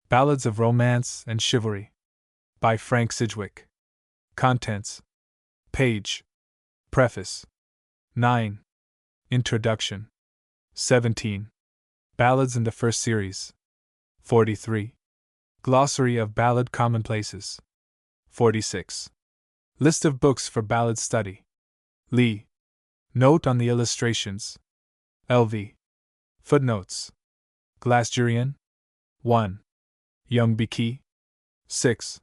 Ballads of Romance and Chivalry. By Frank Sidgwick. Contents. Page. Preface. 9. Introduction. 17. Ballads in the First Series. 43. Glossary of Ballad Commonplaces. 46. List of books for ballad study. Lee. Note on the illustrations. LV. Footnotes. Glasgerian. 1. Young Beaky. 6.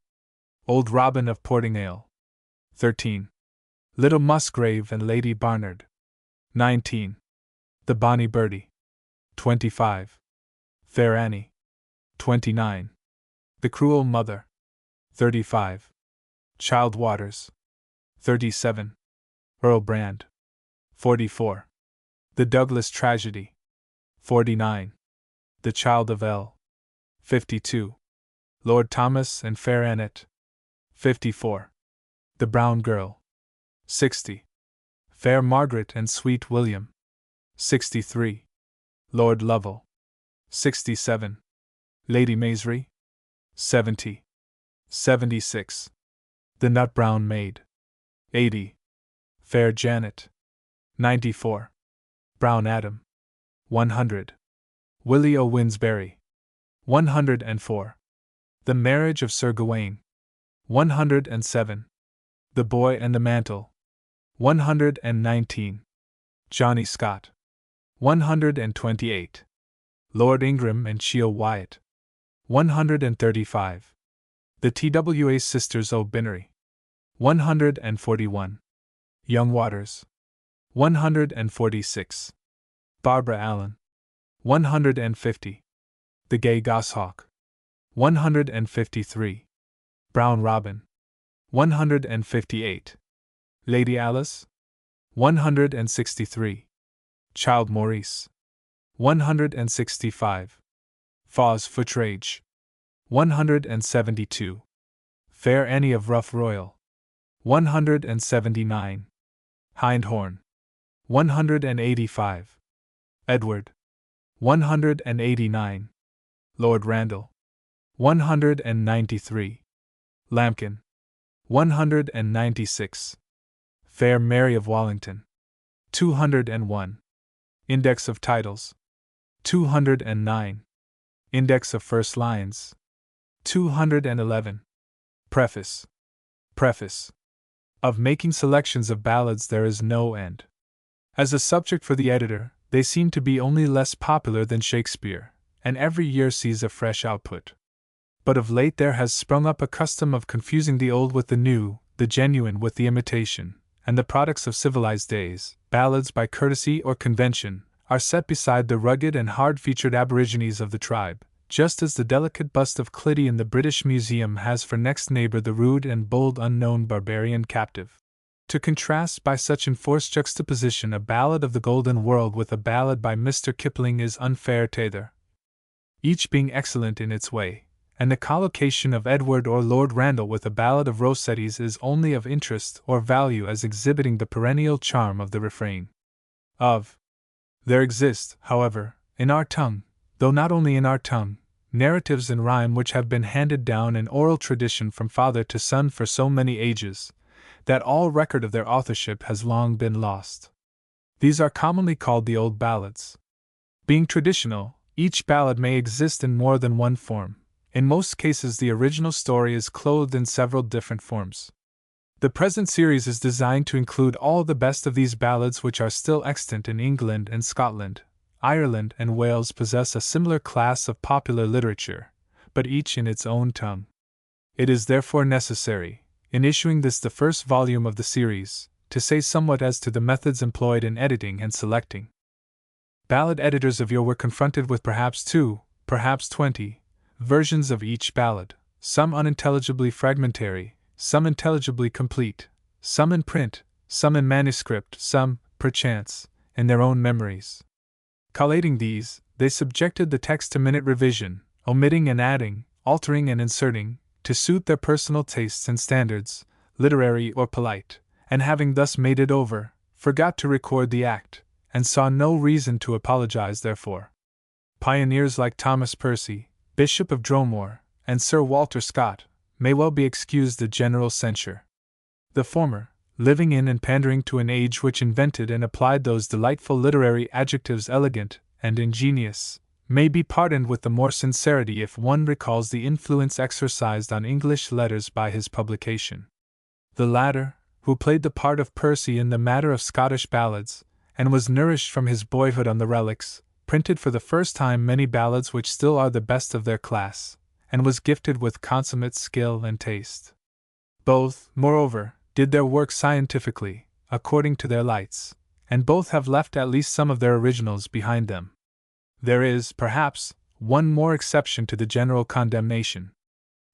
Old Robin of Portingale. 13. Little Musgrave and Lady Barnard. 19. The Bonny Birdie. 25. Fair Annie. 29. The Cruel Mother. 35. Child Waters. 37. Earl Brand. 44. The Douglas Tragedy. 49. The Child of L. 52. Lord Thomas and Fair Annette. 54. The Brown Girl. 60. Fair Margaret and Sweet William. 63. Lord Lovell. 67. Lady Maisry. 70. 76. The Nut Brown Maid. 80. Fair Janet. 94. Brown Adam. 100. Willie o' Winsberry. 104. The Marriage of Sir Gawain. 107. The Boy and the Mantle. 119. Johnny Scott. 128. Lord Ingram and Cheo Wyatt. 135. The TWA Sisters O'Binnery. 141. Young Waters. 146. Barbara Allen. 150. The Gay Goshawk. 153. Brown Robin. 158. Lady Alice. 163. Child Maurice. 165. Faw's Footrage. 172. Fair Annie of Rough Royal. 179. Hindhorn. 185. Edward. 189. Lord Randall. 193. Lambkin. 196. Fair Mary of Wallington. 201. Index of Titles. 209. Index of First Lines. 211. Preface. Preface. Of making selections of ballads there is no end. As a subject for the editor, they seem to be only less popular than Shakespeare, and every year sees a fresh output. But of late there has sprung up a custom of confusing the old with the new, the genuine with the imitation, and the products of civilized days, ballads by courtesy or convention, are set beside the rugged and hard-featured aborigines of the tribe, just as the delicate bust of Clitty in the British Museum has for next neighbor the rude and bold unknown barbarian captive. To contrast by such enforced juxtaposition a ballad of the Golden World with a ballad by Mr. Kipling is unfair t'other, each being excellent in its way, and the collocation of Edward or Lord Randall with a ballad of Rossetti's is only of interest or value as exhibiting the perennial charm of the refrain. There exist, however, in our tongue, though not only in our tongue, narratives in rhyme which have been handed down in oral tradition from father to son for so many ages, that all record of their authorship has long been lost. These are commonly called the old ballads. Being traditional, each ballad may exist in more than one form. In most cases the original story is clothed in several different forms. The present series is designed to include all the best of these ballads which are still extant in England and Scotland. Ireland and Wales possess a similar class of popular literature, but each in its own tongue. It is therefore necessary, in issuing this the first volume of the series, to say somewhat as to the methods employed in editing and selecting. Ballad editors of yore were confronted with perhaps 2, perhaps 20, versions of each ballad, some unintelligibly fragmentary, some intelligibly complete, some in print, some in manuscript, some, perchance, in their own memories. Collating these, they subjected the text to minute revision, omitting and adding, altering and inserting, to suit their personal tastes and standards, literary or polite, and having thus made it over, forgot to record the act, and saw no reason to apologize therefor. Pioneers like Thomas Percy, Bishop of Dromore, and Sir Walter Scott, may well be excused the general censure. The former, living in and pandering to an age which invented and applied those delightful literary adjectives elegant and ingenious, may be pardoned with the more sincerity if one recalls the influence exercised on English letters by his publication. The latter, who played the part of Percy in the matter of Scottish ballads, and was nourished from his boyhood on the relics, printed for the first time many ballads which still are the best of their class, and was gifted with consummate skill and taste. Both, moreover, did their work scientifically, according to their lights, and both have left at least some of their originals behind them. There is, perhaps, one more exception to the general condemnation.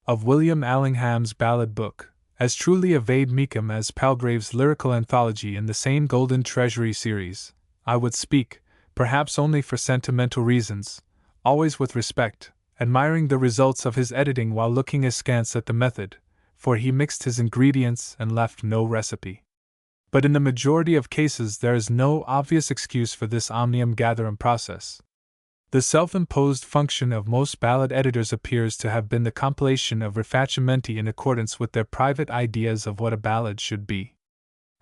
Of William Allingham's ballad book, as truly a vade mecum as Palgrave's lyrical anthology in the same Golden Treasury series, I would speak, perhaps only for sentimental reasons, always with respect, admiring the results of his editing while looking askance at the method, for he mixed his ingredients and left no recipe. But in the majority of cases there is no obvious excuse for this omnium gatherum process. The self-imposed function of most ballad editors appears to have been the compilation of rifacimenti in accordance with their private ideas of what a ballad should be.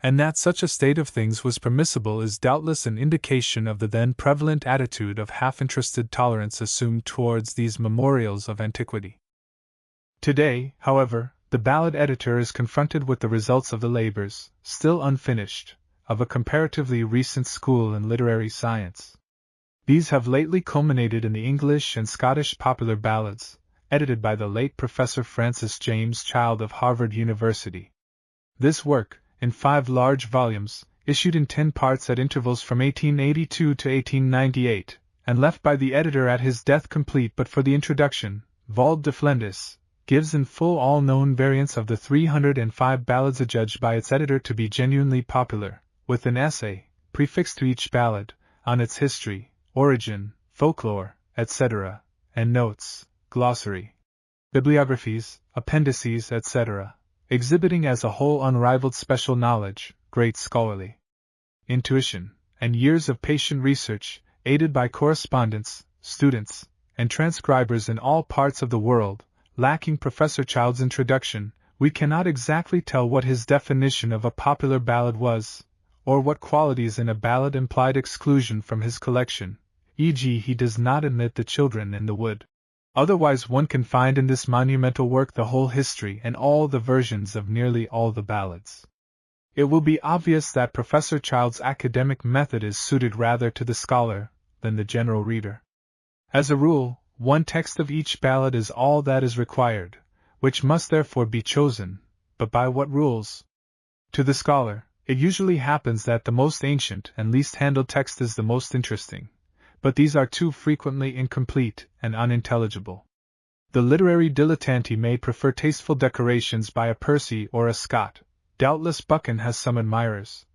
And that such a state of things was permissible is doubtless an indication of the then prevalent attitude of half-interested tolerance assumed towards these memorials of antiquity. Today, however, the ballad editor is confronted with the results of the labors, still unfinished, of a comparatively recent school in literary science. These have lately culminated in the English and Scottish popular ballads, edited by the late Professor Francis James Child of Harvard University. This work, in 5 large volumes, issued in 10 parts at intervals from 1882 to 1898, and left by the editor at his death complete but for the introduction, Vald de Flendis, gives in full all known variants of the 305 ballads adjudged by its editor to be genuinely popular, with an essay, prefixed to each ballad, on its history, origin, folklore, etc., and notes, glossary, bibliographies, appendices, etc., exhibiting as a whole unrivaled special knowledge, great scholarly intuition, and years of patient research, aided by correspondents, students, and transcribers in all parts of the world. Lacking Professor Child's introduction, we cannot exactly tell what his definition of a popular ballad was, or what qualities in a ballad implied exclusion from his collection, e.g., he does not admit the children in the wood. Otherwise, one can find in this monumental work the whole history and all the versions of nearly all the ballads. It will be obvious that Professor Child's academic method is suited rather to the scholar than the general reader. As a rule, one text of each ballad is all that is required, which must therefore be chosen, but by what rules? To the scholar, it usually happens that the most ancient and least handled text is the most interesting, but these are too frequently incomplete and unintelligible. The literary dilettante may prefer tasteful decorations by a Percy or a Scott. Doubtless Buchan has some admirers,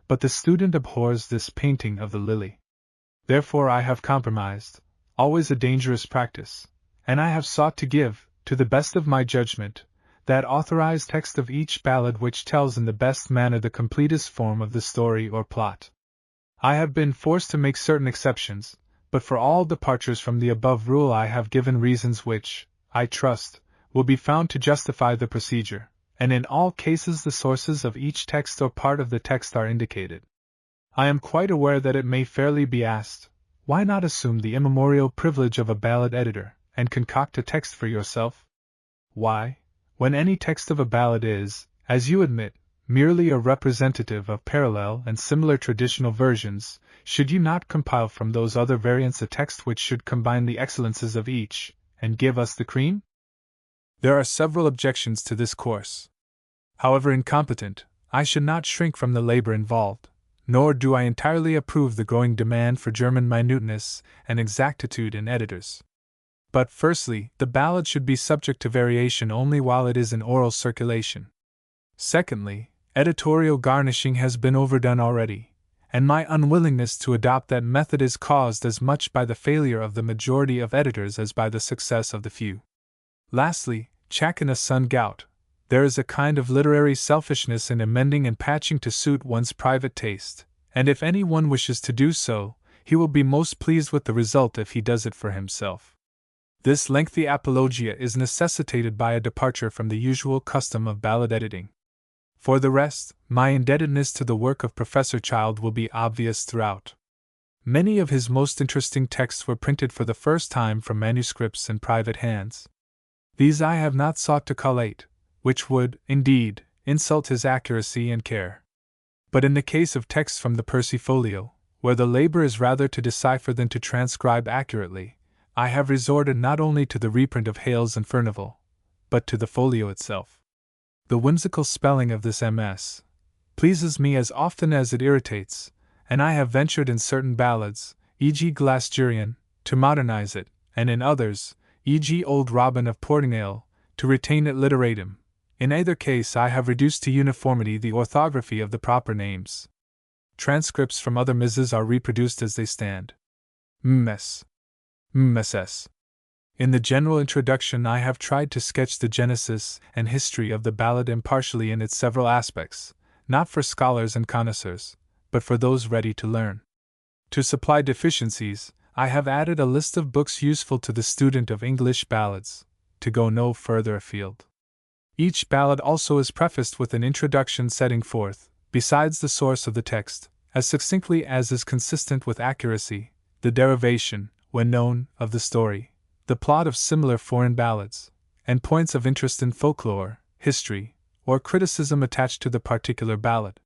but the student abhors this painting of the lily. Therefore I have compromised, always a dangerous practice, and I have sought to give, to the best of my judgment, that authorized text of each ballad which tells in the best manner the completest form of the story or plot. I have been forced to make certain exceptions, but for all departures from the above rule I have given reasons which, I trust, will be found to justify the procedure, and in all cases the sources of each text or part of the text are indicated. I am quite aware that it may fairly be asked, why not assume the immemorial privilege of a ballad editor, and concoct a text for yourself? Why, when any text of a ballad is, as you admit, merely a representative of parallel and similar traditional versions, should you not compile from those other variants a text which should combine the excellences of each, and give us the cream? There are several objections to this course. However incompetent, I should not shrink from the labor involved, nor do I entirely approve the growing demand for German minuteness and exactitude in editors. But firstly, the ballad should be subject to variation only while it is in oral circulation. Secondly, editorial garnishing has been overdone already, and my unwillingness to adopt that method is caused as much by the failure of the majority of editors as by the success of the few. Lastly, Chacina sun gout. There is a kind of literary selfishness in amending and patching to suit one's private taste, and if any one wishes to do so, he will be most pleased with the result if he does it for himself. This lengthy apologia is necessitated by a departure from the usual custom of ballad editing. For the rest, my indebtedness to the work of Professor Child will be obvious throughout. Many of his most interesting texts were printed for the first time from manuscripts in private hands. These I have not sought to collate, which would, indeed, insult his accuracy and care. But in the case of texts from the Percy Folio, where the labor is rather to decipher than to transcribe accurately, I have resorted not only to the reprint of Hales and Furnival, but to the folio itself. The whimsical spelling of this MS pleases me as often as it irritates, and I have ventured in certain ballads, e.g. Glasgurion, to modernize it, and in others, e.g. Old Robin of Portingale, to retain it literatum. In either case I have reduced to uniformity the orthography of the proper names. Transcripts from other misses are reproduced as they stand. MS. MSS. In the general introduction I have tried to sketch the genesis and history of the ballad impartially in its several aspects, not for scholars and connoisseurs, but for those ready to learn. To supply deficiencies, I have added a list of books useful to the student of English ballads, to go no further afield. Each ballad also is prefaced with an introduction setting forth, besides the source of the text, as succinctly as is consistent with accuracy, the derivation, when known, of the story, the plot of similar foreign ballads, and points of interest in folklore, history, or criticism attached to the particular ballad.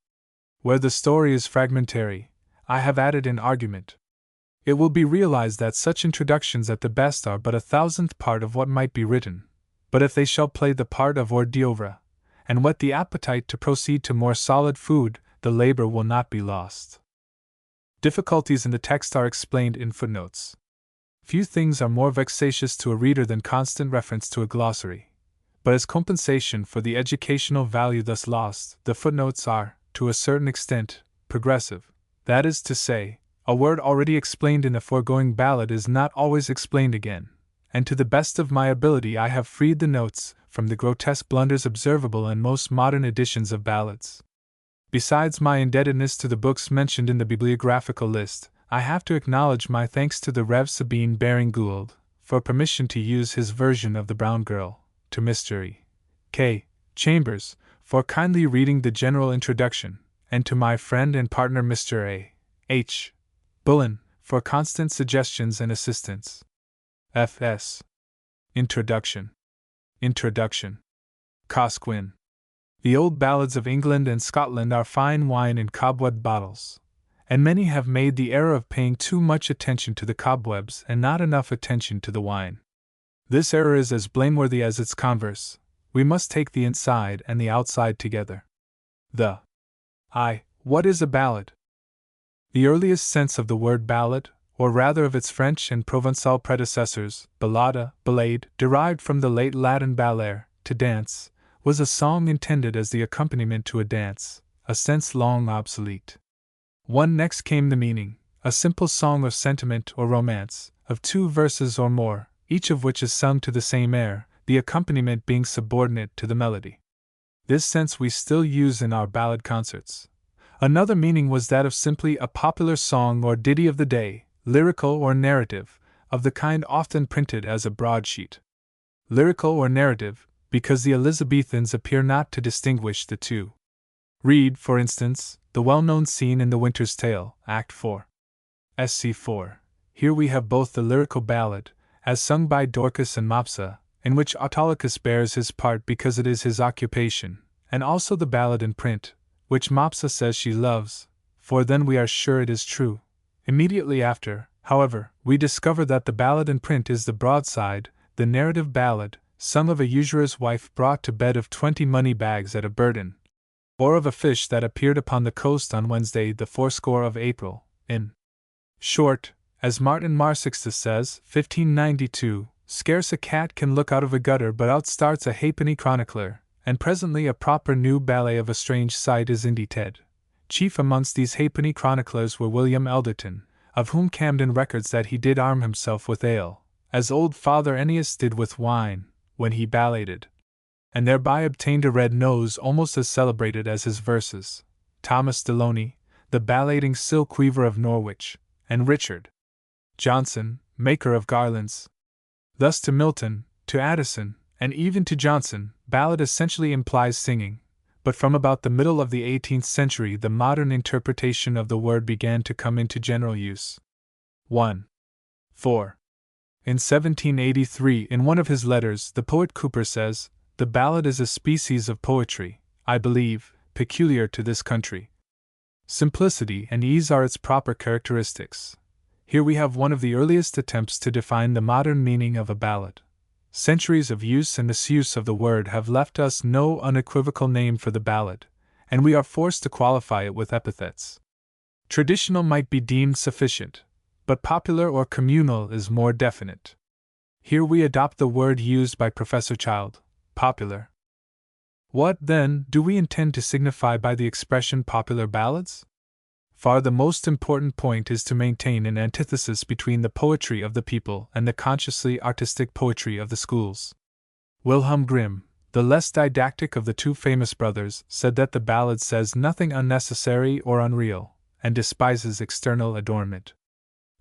Where the story is fragmentary, I have added an argument. It will be realized that such introductions at the best are but a thousandth part of what might be written, but if they shall play the part of hors d'oeuvre, and whet the appetite to proceed to more solid food, the labor will not be lost. Difficulties in the text are explained in footnotes. Few things are more vexatious to a reader than constant reference to a glossary, but as compensation for the educational value thus lost, the footnotes are, to a certain extent, progressive. That is to say, a word already explained in a foregoing ballad is not always explained again, and to the best of my ability I have freed the notes from the grotesque blunders observable in most modern editions of ballads. Besides my indebtedness to the books mentioned in the bibliographical list, I have to acknowledge my thanks to the Rev. Sabine Baring Gould for permission to use his version of The Brown Girl, to Mr. E. K. Chambers for kindly reading the general introduction, and to my friend and partner Mr. A. H. Bullen for constant suggestions and assistance. F.S. Introduction. Cosquin. The old ballads of England and Scotland are fine wine in cobweb bottles, and many have made the error of paying too much attention to the cobwebs and not enough attention to the wine. This error is as blameworthy as its converse. We must take the inside and the outside together. What is a ballad? The earliest sense of the word ballad, or rather of its French and Provençal predecessors, ballade, ballade, derived from the late Latin ballare, to dance, was a song intended as the accompaniment to a dance, a sense long obsolete. Next came the meaning, a simple song of sentiment or romance, of 2 verses or more, each of which is sung to the same air, the accompaniment being subordinate to the melody. This sense we still use in our ballad concerts. Another meaning was that of simply a popular song or ditty of the day, lyrical or narrative, of the kind often printed as a broadsheet. Lyrical or narrative, because the Elizabethans appear not to distinguish the two. Read, for instance, the well-known scene in The Winter's Tale, Act 4. Sc. 4. Here we have both the lyrical ballad, as sung by Dorcas and Mopsa, in which Autolycus bears his part because it is his occupation, and also the ballad in print, which Mopsa says she loves, for then we are sure it is true. Immediately after, however, we discover that the ballad in print is the broadside, the narrative ballad, sung of a usurer's wife brought to bed of 20 money bags at a burden, or of a fish that appeared upon the coast on Wednesday the 40th of April, in short, as Martin Marsixtus says, 1592, scarce a cat can look out of a gutter but out starts a halfpenny chronicler, and presently a proper new ballet of a strange sight is indited. Chief amongst these halfpenny chroniclers were William Elderton, of whom Camden records that he did arm himself with ale, as old Father Ennius did with wine, when he balladed, and thereby obtained a red nose almost as celebrated as his verses. Thomas Deloney, the ballading silk weaver of Norwich, and Richard Johnson, maker of garlands, Thus to Milton, to Addison, and even to Johnson, ballad essentially implies singing, but from about the middle of the 18th century the modern interpretation of the word began to come into general use. 1. 4. In 1783, in one of his letters, the poet Cooper says, "The ballad is a species of poetry, I believe, peculiar to this country. Simplicity and ease are its proper characteristics." Here we have one of the earliest attempts to define the modern meaning of a ballad. Centuries of use and misuse of the word have left us no unequivocal name for the ballad, and we are forced to qualify it with epithets. Traditional might be deemed sufficient, but popular or communal is more definite. Here we adopt the word used by Professor Child, popular. What, then, do we intend to signify by the expression popular ballads? Far the most important point is to maintain an antithesis between the poetry of the people and the consciously artistic poetry of the schools. Wilhelm Grimm, the less didactic of the two famous brothers, said that the ballad says nothing unnecessary or unreal, and despises external adornment.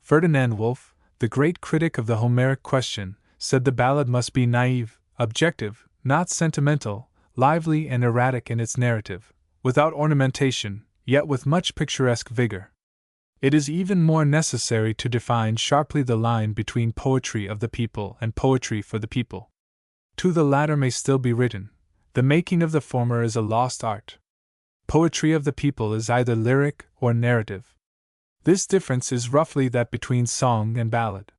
Ferdinand Wolff, the great critic of the Homeric question, said the ballad must be naive, objective, not sentimental, lively and erratic in its narrative, without ornamentation, yet with much picturesque vigor. It is even more necessary to define sharply the line between poetry of the people and poetry for the people. To the latter may still be written, the making of the former is a lost art. Poetry of the people is either lyric or narrative. This difference is roughly that between song and ballad.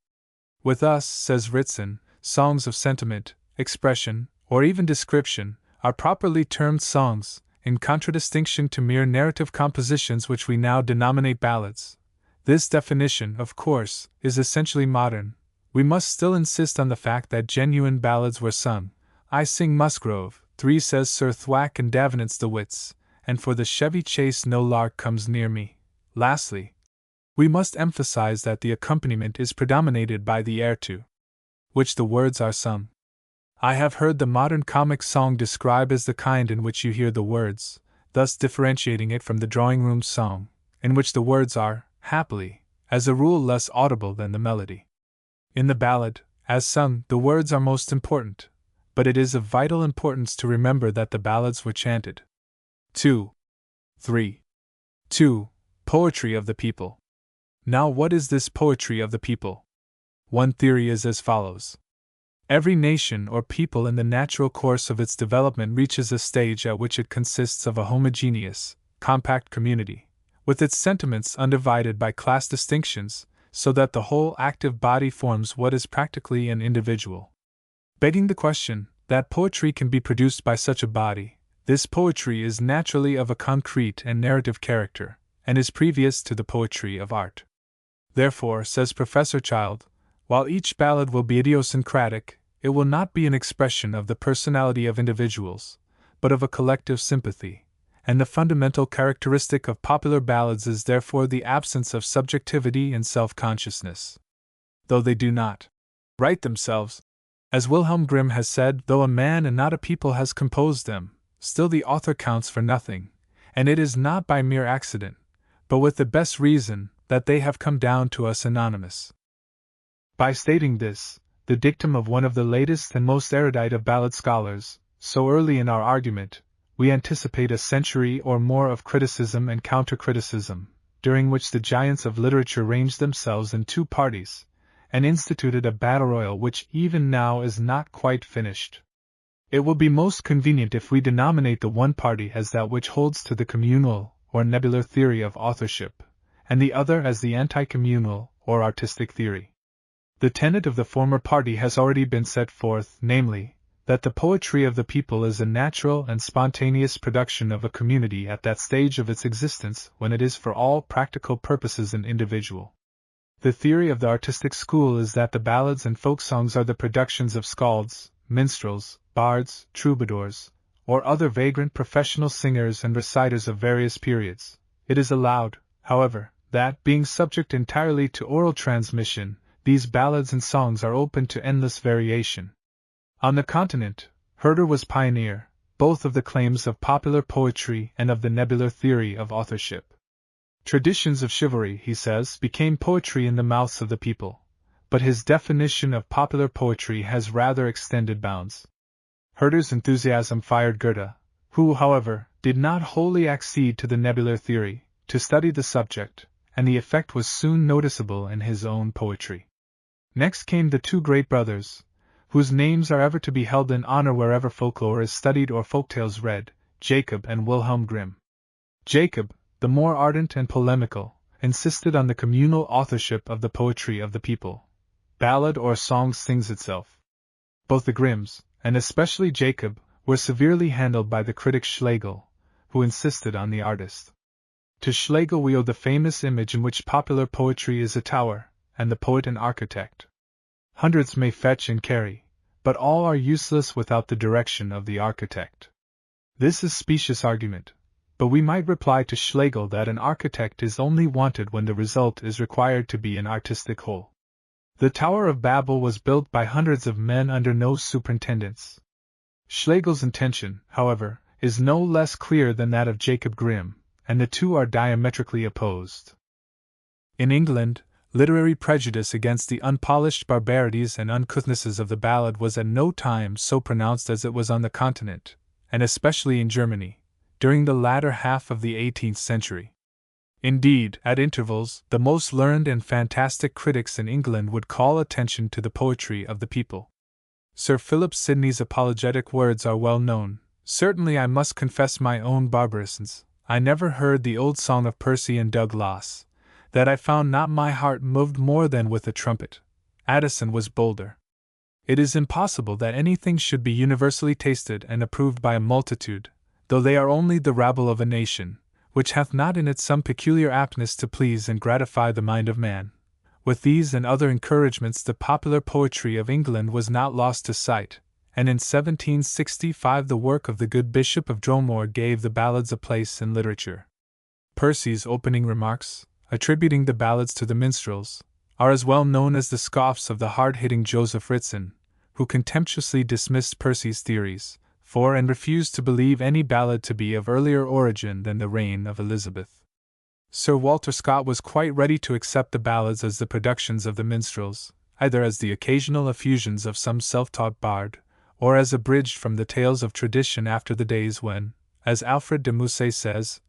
With us, says Ritson, songs of sentiment, expression, or even description, are properly termed songs, in contradistinction to mere narrative compositions which we now denominate ballads. This definition, of course, is essentially modern. We must still insist on the fact that genuine ballads were sung. "I sing Musgrove," 3 says Sir Thwack and Davenant's The Wits, and for the Chevy Chase no lark comes near me. Lastly, we must emphasize that the accompaniment is predominated by the air to which the words are sung. I have heard the modern comic song described as the kind in which you hear the words, thus differentiating it from the drawing-room song, in which the words are, happily, as a rule less audible than the melody. In the ballad, as sung, the words are most important, but it is of vital importance to remember that the ballads were chanted. 2. 3. 2. Poetry of the people. Now what is this poetry of the people? One theory is as follows. Every nation or people in the natural course of its development reaches a stage at which it consists of a homogeneous, compact community, with its sentiments undivided by class distinctions, so that the whole active body forms what is practically an individual. Begging the question, that poetry can be produced by such a body, this poetry is naturally of a concrete and narrative character, and is previous to the poetry of art. Therefore, says Professor Child, while each ballad will be idiosyncratic, it will not be an expression of the personality of individuals, but of a collective sympathy, and the fundamental characteristic of popular ballads is therefore the absence of subjectivity and self-consciousness. Though they do not write themselves, as Wilhelm Grimm has said, though a man and not a people has composed them, still the author counts for nothing, and it is not by mere accident, but with the best reason, that they have come down to us anonymous. By stating this, the dictum of one of the latest and most erudite of ballad scholars, so early in our argument, we anticipate a century or more of criticism and counter-criticism, during which the giants of literature ranged themselves in two parties, and instituted a battle royal which even now is not quite finished. It will be most convenient if we denominate the one party as that which holds to the communal or nebular theory of authorship, and the other as the anti-communal or artistic theory. The tenet of the former party has already been set forth, namely, that the poetry of the people is a natural and spontaneous production of a community at that stage of its existence when it is for all practical purposes an individual. The theory of the artistic school is that the ballads and folk songs are the productions of skalds, minstrels, bards, troubadours, or other vagrant professional singers and reciters of various periods. It is allowed, however, that, being subject entirely to oral transmission, these ballads and songs are open to endless variation. On the continent, Herder was pioneer, both of the claims of popular poetry and of the nebular theory of authorship. Traditions of chivalry, he says, became poetry in the mouths of the people, but his definition of popular poetry has rather extended bounds. Herder's enthusiasm fired Goethe, who, however, did not wholly accede to the nebular theory, to study the subject, and the effect was soon noticeable in his own poetry. Next came the two great brothers, whose names are ever to be held in honor wherever folklore is studied or folktales read, Jacob and Wilhelm Grimm. Jacob, the more ardent and polemical, insisted on the communal authorship of the poetry of the people. Ballad or song sings itself. Both the Grimms, and especially Jacob, were severely handled by the critic Schlegel, who insisted on the artist. To Schlegel we owe the famous image in which popular poetry is a tower, and the poet an architect. Hundreds may fetch and carry, but all are useless without the direction of the architect. This is specious argument, but we might reply to Schlegel that an architect is only wanted when the result is required to be an artistic whole. The Tower of Babel was built by hundreds of men under no superintendence. Schlegel's intention, however, is no less clear than that of Jacob Grimm, and the two are diametrically opposed. In England, literary prejudice against the unpolished barbarities and uncouthnessnesses of the ballad was at no time so pronounced as it was on the Continent, and especially in Germany, during the latter half of the 18th century. Indeed, at intervals, the most learned and fantastic critics in England would call attention to the poetry of the people. Sir Philip Sidney's apologetic words are well known. Certainly I must confess my own barbarisms. I never heard the old song of Percy and Douglas, that I found not my heart moved more than with a trumpet. Addison was bolder. It is impossible that anything should be universally tasted and approved by a multitude, though they are only the rabble of a nation, which hath not in it some peculiar aptness to please and gratify the mind of man. With these and other encouragements the popular poetry of England was not lost to sight, and in 1765 the work of the good Bishop of Dromore gave the ballads a place in literature. Percy's opening remarks, attributing the ballads to the minstrels, are as well known as the scoffs of the hard-hitting Joseph Ritson, who contemptuously dismissed Percy's theories, and refused to believe any ballad to be of earlier origin than the reign of Elizabeth. Sir Walter Scott was quite ready to accept the ballads as the productions of the minstrels, either as the occasional effusions of some self-taught bard, or as abridged from the tales of tradition after the days when, as Alfred de Musset says,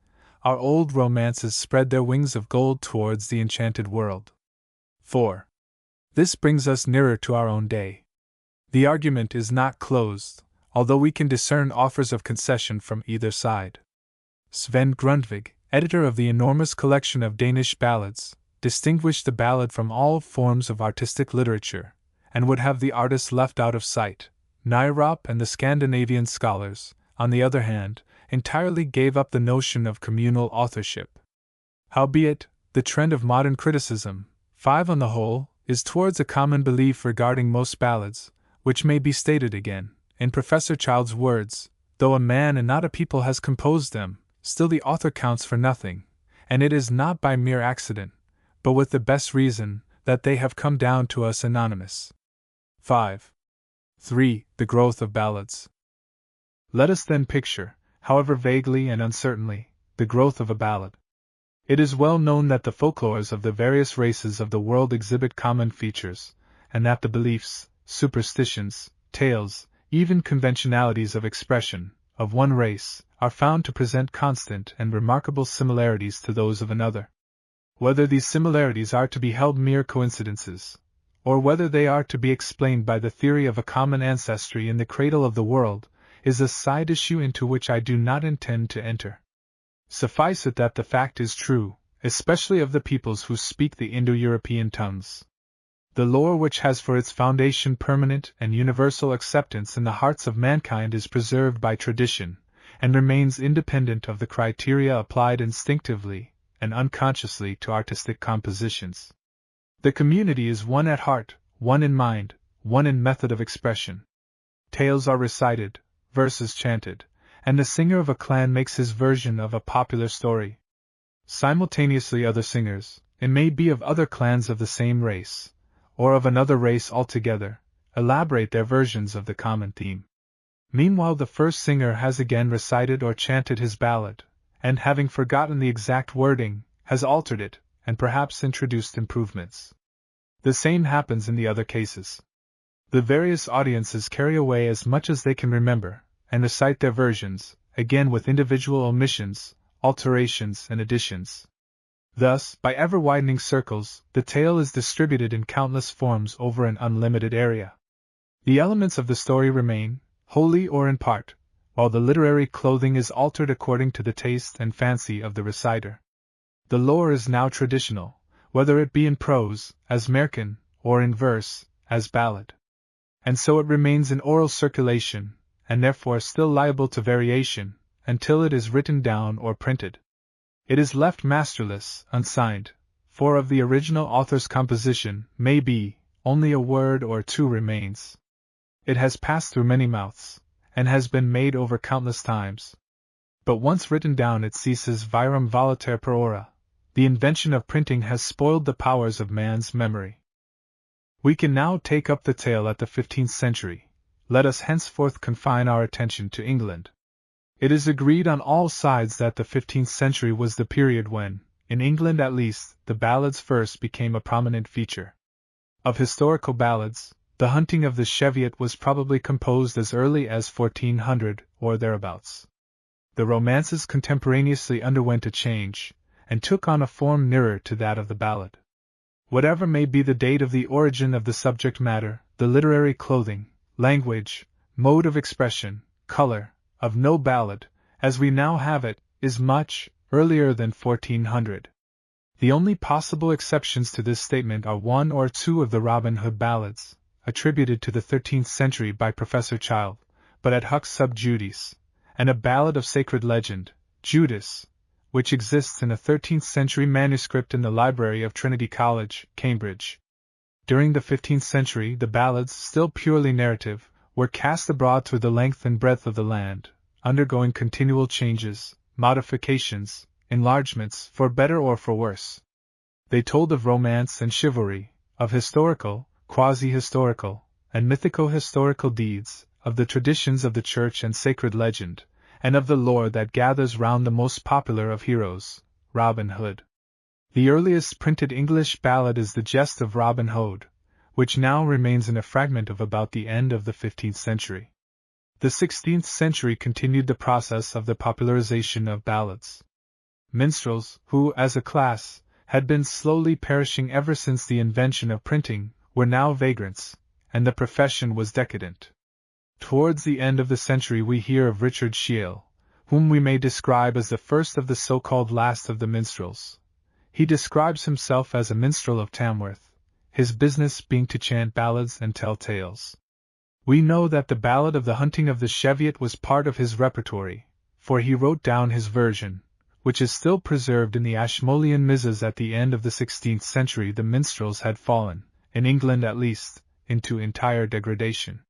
our old romances spread their wings of gold towards the enchanted world. 4. This brings us nearer to our own day. The argument is not closed, although we can discern offers of concession from either side. Sven Grundtvig, editor of the enormous collection of Danish ballads, distinguished the ballad from all forms of artistic literature, and would have the artist left out of sight. Nyrop and the Scandinavian scholars, on the other hand, entirely gave up the notion of communal authorship. Howbeit, the trend of modern criticism, 5 on the whole, is towards a common belief regarding most ballads, which may be stated again, in Professor Child's words, though a man and not a people has composed them, still the author counts for nothing, and it is not by mere accident, but with the best reason, that they have come down to us anonymous. 5. 3. The growth of ballads. Let us then picture, however vaguely and uncertainly, the growth of a ballad. It is well known that the folklores of the various races of the world exhibit common features, and that the beliefs, superstitions, tales, even conventionalities of expression, of one race, are found to present constant and remarkable similarities to those of another. Whether these similarities are to be held mere coincidences, or whether they are to be explained by the theory of a common ancestry in the cradle of the world, is a side issue into which I do not intend to enter. Suffice it that the fact is true, especially of the peoples who speak the Indo-European tongues. The lore which has for its foundation permanent and universal acceptance in the hearts of mankind is preserved by tradition, and remains independent of the criteria applied instinctively and unconsciously to artistic compositions. The community is one at heart, one in mind, one in method of expression. Tales are recited, verses chanted, and the singer of a clan makes his version of a popular story. Simultaneously other singers, it may be of other clans of the same race, or of another race altogether, elaborate their versions of the common theme. Meanwhile the first singer has again recited or chanted his ballad, and having forgotten the exact wording, has altered it, and perhaps introduced improvements. The same happens in the other cases. The various audiences carry away as much as they can remember, and recite their versions, again with individual omissions, alterations, and additions. Thus, by ever-widening circles, the tale is distributed in countless forms over an unlimited area. The elements of the story remain, wholly or in part, while the literary clothing is altered according to the taste and fancy of the reciter. The lore is now traditional, whether it be in prose, as Märchen, or in verse, as ballad. And so it remains in oral circulation, and therefore still liable to variation, until it is written down or printed. It is left masterless, unsigned, for of the original author's composition, may be, only a word or two remains. It has passed through many mouths, and has been made over countless times. But once written down it ceases virum voliter per ora. The invention of printing has spoiled the powers of man's memory. We can now take up the tale at the 15th century. Let us henceforth confine our attention to England. It is agreed on all sides that the 15th century was the period when, in England at least, the ballads first became a prominent feature. Of historical ballads, the Hunting of the Cheviot was probably composed as early as 1400 or thereabouts. The romances contemporaneously underwent a change, and took on a form nearer to that of the ballad. Whatever may be the date of the origin of the subject matter, the literary clothing, language, mode of expression, color, of no ballad, as we now have it, is much earlier than 1400. The only possible exceptions to this statement are one or two of the Robin Hood ballads, attributed to the 13th century by Professor Child, but at Huck's Sub Judice, and a ballad of sacred legend, Judas, which exists in a 13th century manuscript in the library of Trinity College, Cambridge. During the 15th century, the ballads, still purely narrative, were cast abroad through the length and breadth of the land, undergoing continual changes, modifications, enlargements, for better or for worse. They told of romance and chivalry, of historical, quasi-historical, and mythico-historical deeds, of the traditions of the church and sacred legend, and of the lore that gathers round the most popular of heroes, Robin Hood. The earliest printed English ballad is The Jest of Robin Hood, which now remains in a fragment of about the end of the 15th century. The 16th century continued the process of the popularization of ballads. Minstrels, who, as a class, had been slowly perishing ever since the invention of printing, were now vagrants, and the profession was decadent. Towards the end of the century we hear of Richard Shiel, whom we may describe as the first of the so-called last of the minstrels. He describes himself as a minstrel of Tamworth, his business being to chant ballads and tell tales. We know that the ballad of the Hunting of the Cheviot was part of his repertory, for he wrote down his version, which is still preserved in the Ashmolean Misses. At the end of the 16th century the minstrels had fallen, in England at least, into entire degradation.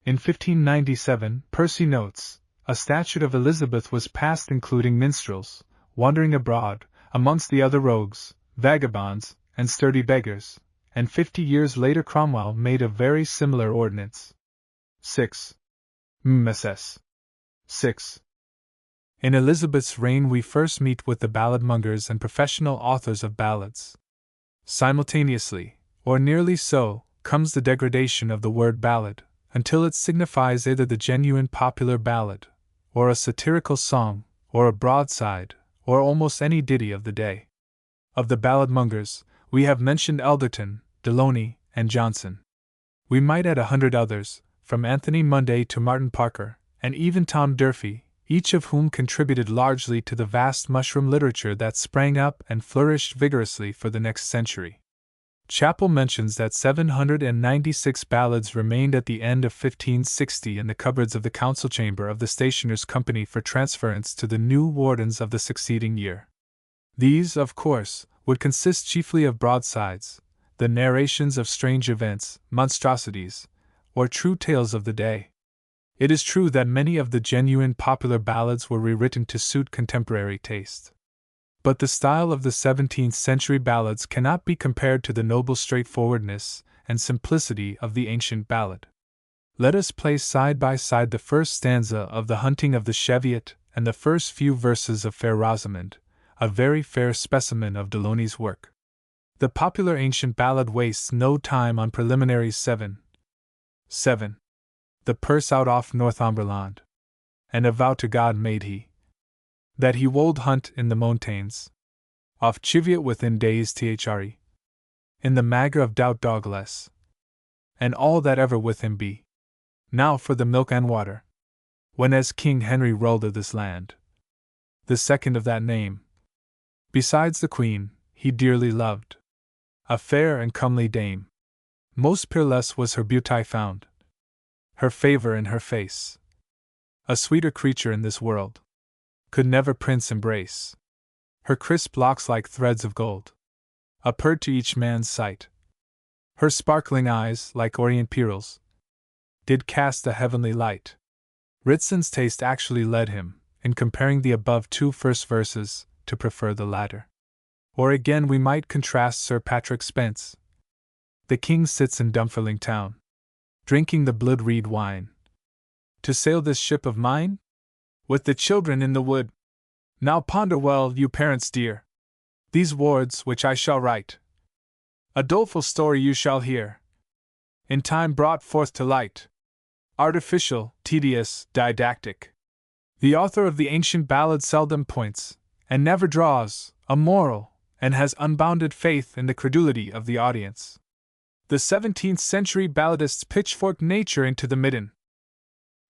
In 1597, Percy notes, a statute of Elizabeth was passed including minstrels, wandering abroad, amongst the other rogues, vagabonds, and sturdy beggars, and 50 years later Cromwell made a very similar ordinance. 6. MSS. 6. In Elizabeth's reign we first meet with the balladmongers and professional authors of ballads. Simultaneously, or nearly so, comes the degradation of the word ballad, until it signifies either the genuine popular ballad, or a satirical song, or a broadside, or almost any ditty of the day. Of the balladmongers, we have mentioned Elderton, Deloney, and Johnson. We might add 100 others, from Anthony Munday to Martin Parker, and even Tom Durfee, each of whom contributed largely to the vast mushroom literature that sprang up and flourished vigorously for the next century. Chappell mentions that 796 ballads remained at the end of 1560 in the cupboards of the council chamber of the Stationers' Company for transference to the new wardens of the succeeding year. These, of course, would consist chiefly of broadsides, the narrations of strange events, monstrosities, or true tales of the day. It is true that many of the genuine popular ballads were rewritten to suit contemporary taste. But the style of the 17th century ballads cannot be compared to the noble straightforwardness and simplicity of the ancient ballad. Let us place side by side the first stanza of The Hunting of the Cheviot and the first few verses of Fair Rosamond, a very fair specimen of Deloney's work. The popular ancient ballad wastes no time on preliminaries. 7. The purse out off Northumberland, and a vow to God made he, that he wold hunt in the mountains, off Cheviot within days thre, in the manger of doubt dogless, and all that ever with him be. Now for the milk and water, when as King Henry ruled of this land, the second of that name, besides the Queen, he dearly loved, a fair and comely dame. Most peerless was her beauty found, her favour in her face. A sweeter creature in this world could never prince embrace. Her crisp locks like threads of gold, appeared to each man's sight. Her sparkling eyes, like orient pearls, did cast a heavenly light. Ritson's taste actually led him, in comparing the above two first verses, to prefer the latter. Or again we might contrast Sir Patrick Spence. The king sits in Dunfermline town, drinking the blood reed wine. To sail this ship of mine? With the children in the wood. Now ponder well, you parents dear, these words which I shall write. A doleful story you shall hear, in time brought forth to light. Artificial, tedious, didactic. The author of the ancient ballad seldom points, and never draws, a moral, and has unbounded faith in the credulity of the audience. The 17th century balladists pitchforked nature into the midden.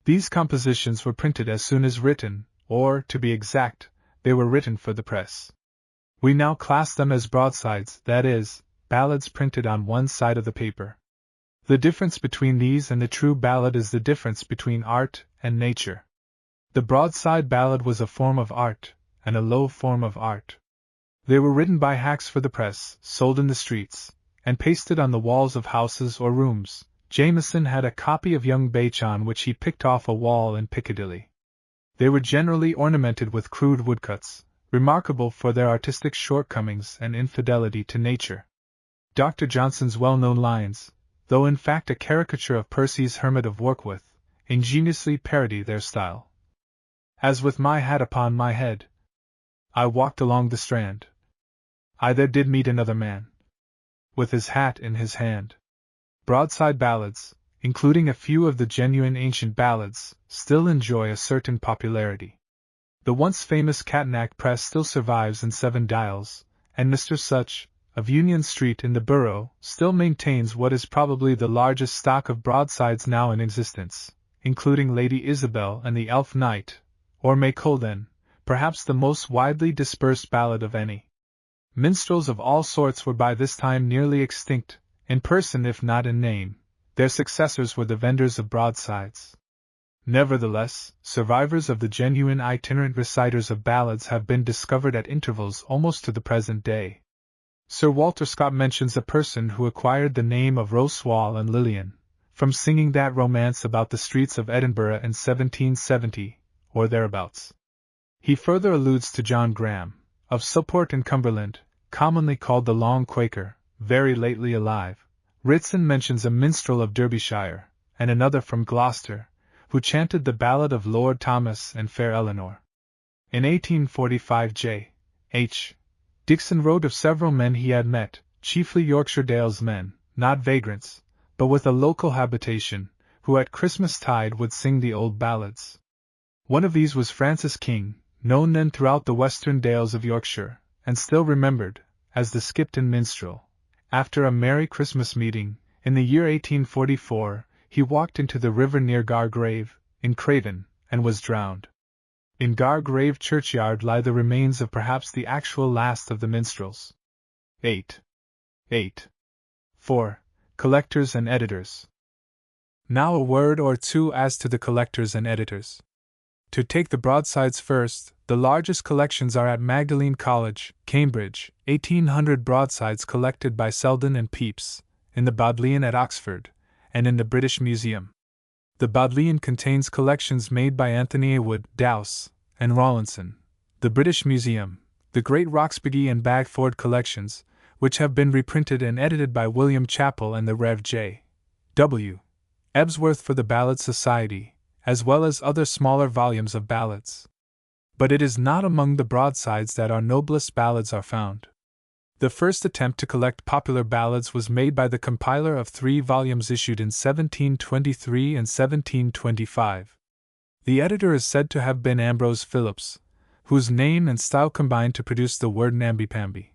These compositions were printed as soon as written, or, to be exact, they were written for the press. We now class them as broadsides, that is, ballads printed on one side of the paper. The difference between these and the true ballad is the difference between art and nature. The broadside ballad was a form of art, and a low form of art. They were written by hacks for the press, sold in the streets, and pasted on the walls of houses or rooms. Jameson had a copy of Young Bacon which he picked off a wall in Piccadilly. They were generally ornamented with crude woodcuts, remarkable for their artistic shortcomings and infidelity to nature. Dr. Johnson's well-known lines, though in fact a caricature of Percy's Hermit of Warkworth, ingeniously parody their style. As with my hat upon my head, I walked along the Strand, I there did meet another man, with his hat in his hand. Broadside ballads, including a few of the genuine ancient ballads, still enjoy a certain popularity. The once famous Catnach press still survives in Seven Dials, and Mr. Such, of Union Street in the Borough, still maintains what is probably the largest stock of broadsides now in existence, including Lady Isabel and the Elf Knight, or Make Olden, perhaps the most widely dispersed ballad of any. Minstrels of all sorts were by this time nearly extinct, in person if not in name. Their successors were the vendors of broadsides. Nevertheless, survivors of the genuine itinerant reciters of ballads have been discovered at intervals almost to the present day. Sir Walter Scott mentions a person who acquired the name of Roswal and Lillian, from singing that romance about the streets of Edinburgh in 1770, or thereabouts. He further alludes to John Graham, of Southport in Cumberland, commonly called the Long Quaker, very lately alive. Ritson mentions a minstrel of Derbyshire, and another from Gloucester, who chanted the ballad of Lord Thomas and Fair Eleanor. In 1845 J.H. Dixon wrote of several men he had met, chiefly Yorkshire Dales men, not vagrants, but with a local habitation, who at Christmas-tide would sing the old ballads. One of these was Francis King, known then throughout the western dales of Yorkshire, and still remembered, as the Skipton minstrel. After a merry Christmas meeting, in the year 1844, he walked into the river near Gargrave, in Craven, and was drowned. In Gargrave churchyard lie the remains of perhaps the actual last of the minstrels. 8. 4. Collectors and editors. Now a word or two as to the collectors and editors. To take the broadsides first, the largest collections are at Magdalene College, Cambridge, 1800 broadsides collected by Selden and Pepys, in the Bodleian at Oxford, and in the British Museum. The Bodleian contains collections made by Anthony A. Wood, Dowse, and Rawlinson. The British Museum, the great Roxburgh and Bagford collections, which have been reprinted and edited by William Chappell and the Rev. J. W. Ebsworth for the Ballad Society, as well as other smaller volumes of ballads. But it is not among the broadsides that our noblest ballads are found. The first attempt to collect popular ballads was made by the compiler of 3 volumes issued in 1723 and 1725. The editor is said to have been Ambrose Phillips, whose name and style combined to produce the word namby-pamby.